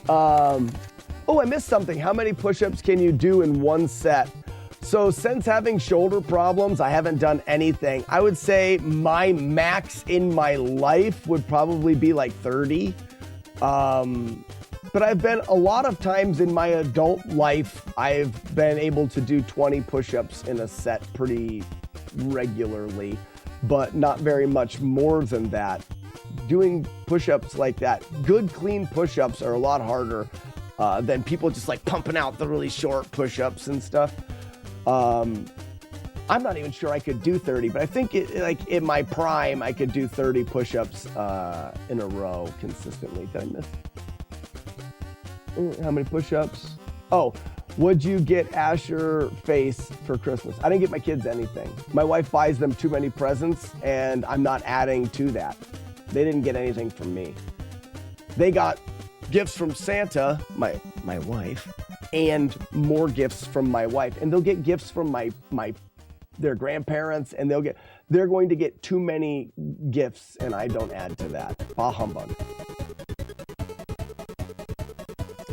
[SPEAKER 1] Oh, I missed something. How many push-ups can you do in one set? So since having shoulder problems, I haven't done anything. I would say my max in my life would probably be like 30. But I've been, a lot of times in my adult life, I've been able to do 20 push-ups in a set pretty regularly, but not very much more than that. Doing push-ups like that, good clean push-ups are a lot harder than people just like pumping out the really short push-ups and stuff. I'm not even sure I could do 30, but I think like in my prime, I could do 30 push-ups in a row consistently. Did I miss? How many push-ups? Oh, would you get Asher Face for Christmas? I didn't get my kids anything. My wife buys them too many presents, and I'm not adding to that. They didn't get anything from me. They got gifts from Santa, my wife, and more gifts from my wife. And they'll get gifts from their grandparents, and they're going to get too many gifts, and I don't add to that. Bah humbug.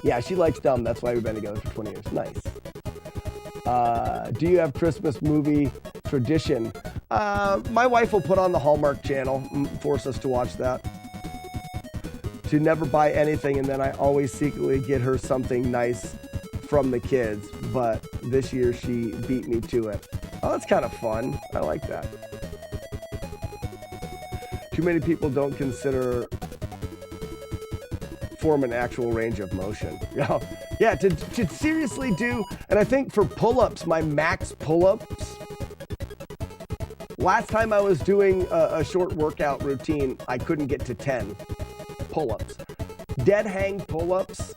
[SPEAKER 1] Yeah, she likes dumb. That's why we've been together for 20 years. Nice. Do you have Christmas movie tradition? My wife will put on the Hallmark Channel and force us to watch that. To never buy anything, and then I always secretly get her something nice from the kids. But this year she beat me to it. Oh, that's kind of fun. I like that. Too many people don't consider form an actual range of motion. Yeah, to seriously do, and I think for pull-ups, my max pull-ups, last time I was doing a short workout routine, I couldn't get to 10 pull-ups. Dead hang pull-ups,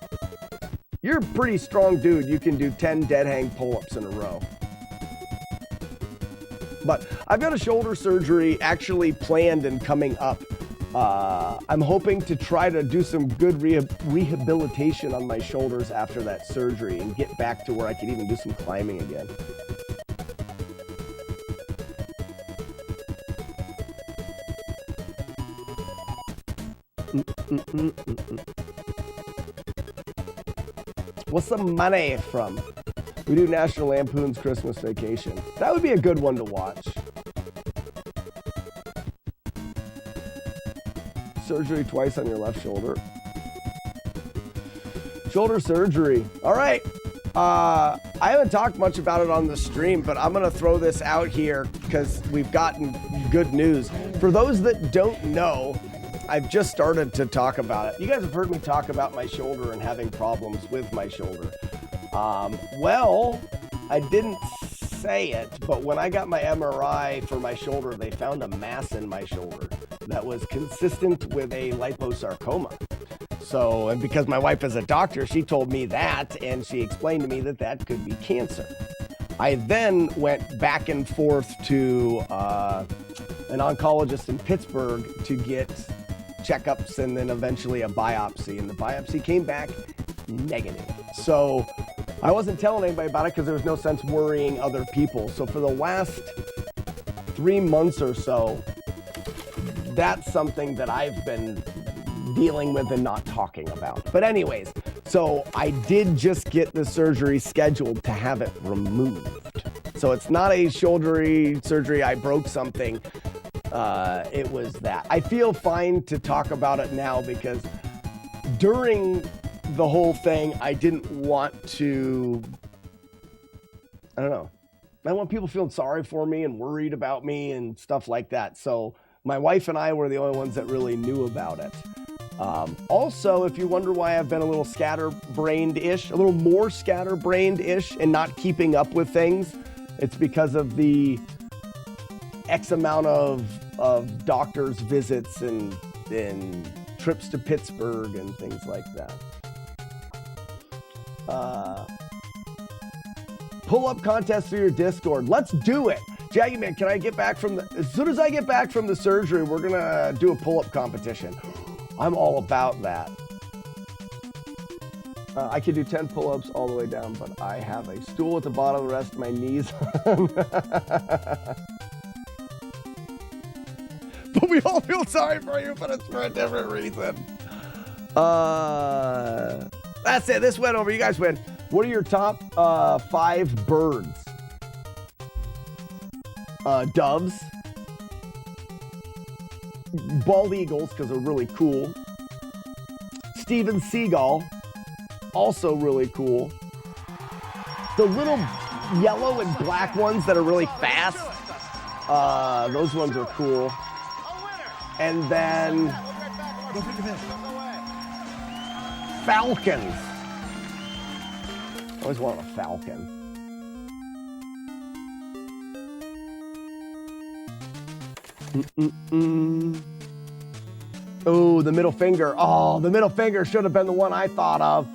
[SPEAKER 1] you're a pretty strong dude. You can do 10 dead hang pull-ups in a row. But I've got a shoulder surgery actually planned and coming up. I'm hoping to try to do some good rehabilitation on my shoulders after that surgery and get back to where I could even do some climbing again. What's the money from? We do National Lampoon's Christmas Vacation. That would be a good one to watch. Surgery twice on your left shoulder. Shoulder surgery. All right. I haven't talked much about it on the stream, but I'm going to throw this out here because we've gotten good news. For those that don't know, I've just started to talk about it. You guys have heard me talk about my shoulder and having problems with my shoulder. Well, I didn't say it, but when I got my MRI for my shoulder, they found a mass in my shoulder that was consistent with a liposarcoma. So, and because my wife is a doctor, she told me that, and she explained to me that that could be cancer. I then went back and forth to an oncologist in Pittsburgh to get checkups and then eventually a biopsy, and the biopsy came back negative. So I wasn't telling anybody about it because there was no sense worrying other people. So for the last 3 months or so, that's something that I've been dealing with and not talking about. But anyways, so I did just get the surgery scheduled to have it removed. So it's not a shoulder surgery, I broke something. It was that. I feel fine to talk about it now because during the whole thing, I didn't want to, I don't know. I want people feeling sorry for me and worried about me and stuff like that. So my wife and I were the only ones that really knew about it. Also, if you wonder why I've been a little scatterbrained-ish, a little more scatterbrained-ish and not keeping up with things, it's because of the X amount of doctor's visits and trips to Pittsburgh and things like that. Pull-up contest through your Discord. Let's do it. Jaggy Man, can I get back from as soon as I get back from the surgery, we're gonna do a pull-up competition. I'm all about that. I could do 10 pull-ups all the way down, but I have a stool at the bottom, the rest of my knees. But we all feel sorry for you, but it's for a different reason. That's it. This went over. You guys win. What are your top 5 birds? Doves. Bald eagles, because they're really cool. Steven Seagull, also really cool. The little yellow and black ones that are really fast, those ones are cool. And then falcons. I always want a falcon. Oh, the middle finger. Oh, the middle finger should have been the one I thought of.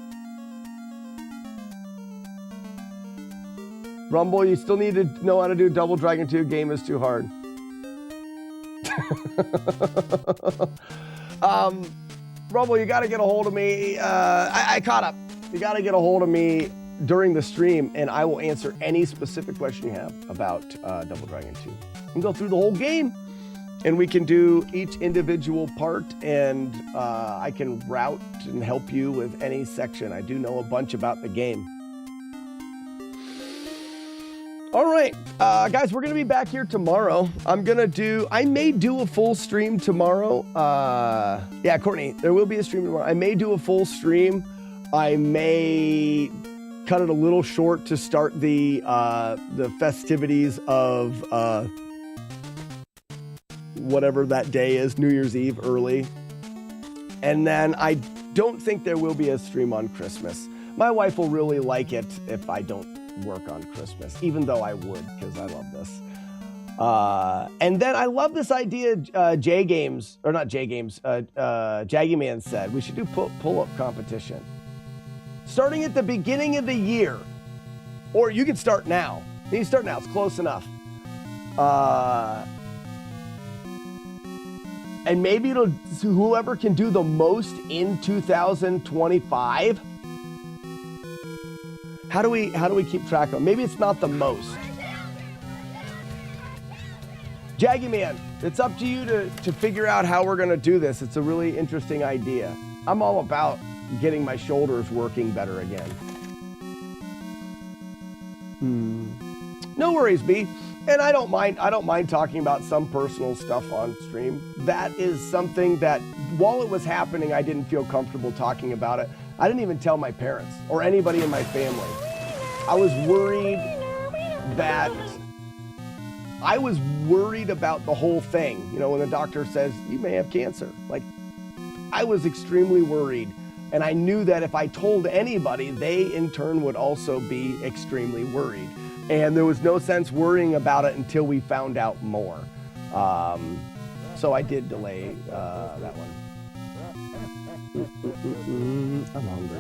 [SPEAKER 1] Rumble, you still need to know how to do Double Dragon 2. Game is too hard. Rumble, you got to get a hold of me. I caught up. You got to get a hold of me during the stream, and I will answer any specific question you have about Double Dragon 2. We can go through the whole game, and we can do each individual part, and I can route and help you with any section. I do know a bunch about the game. All right, guys, we're gonna be back here tomorrow. I may do a full stream tomorrow. Yeah, Courtney, there will be a stream tomorrow. I may do a full stream. I may cut it a little short to start the festivities of whatever that day is, New Year's Eve early. And then I don't think there will be a stream on Christmas. My wife will really like it if I don't work on Christmas, even though I would, because I love this. And then I love this idea, Jaggy Man said, we should do pull-up competition. Starting at the beginning of the year, or you can start now. You can start now, it's close enough. And maybe whoever can do the most in 2025. How do we keep track of them? Maybe it's not the most. Jaggy Man, it's up to you to figure out how we're gonna do this. It's a really interesting idea. I'm all about getting my shoulders working better again. No worries, B. And I don't mind talking about some personal stuff on stream. That is something that, while it was happening, I didn't feel comfortable talking about it. I didn't even tell my parents or anybody in my family. I was worried about the whole thing. You know, when the doctor says, you may have cancer. Like, I was extremely worried. And I knew that if I told anybody, they in turn would also be extremely worried. And there was no sense worrying about it until we found out more. So I did delay that one. I'm hungry.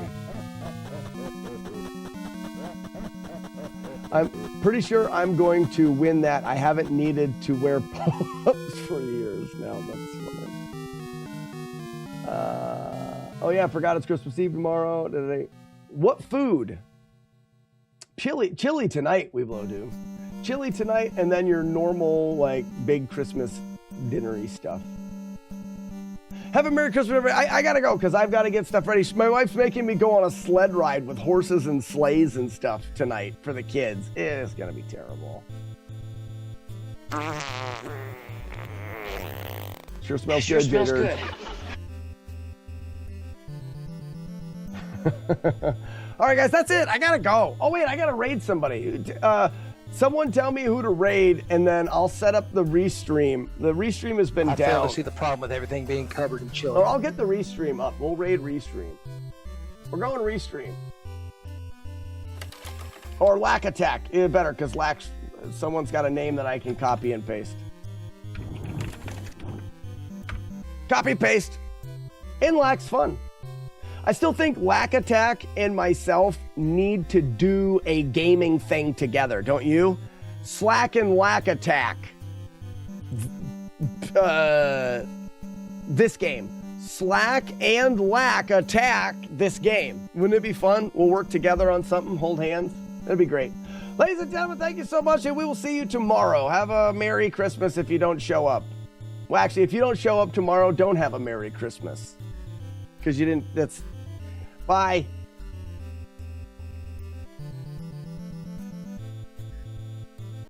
[SPEAKER 1] I'm pretty sure I'm going to win that. I haven't needed to wear pull-ups for years now. That's funny. Oh yeah, I forgot it's Christmas Eve tomorrow. What food? Chili tonight, we will do. Chili tonight, and then your normal, like, big Christmas dinner-y stuff. Have a Merry Christmas, everybody. I gotta go, because I've got to get stuff ready. My wife's making me go on a sled ride with horses and sleighs and stuff tonight for the kids. It's gonna be terrible. Sure smells good, Jader. All right, guys, that's it. I gotta go. Oh, wait, I gotta raid somebody. Someone tell me who to raid, and then I'll set up the restream. The restream has been down. I fail to see the problem with everything being covered in chili. Or I'll get the restream up. We'll raid restream. We're going restream. Or Lack Attack. Even better, because someone's got a name that I can copy and paste. Copy, paste. And Lack's fun. I still think Lack Attack and myself need to do a gaming thing together, don't you? Slack and Lack Attack. This game. Slack and Lack Attack this game. Wouldn't it be fun? We'll work together on something, hold hands. That'd be great. Ladies and gentlemen, thank you so much, and we will see you tomorrow. Have a Merry Christmas if you don't show up. Well, actually, if you don't show up tomorrow, don't have a Merry Christmas. Because you didn't, bye.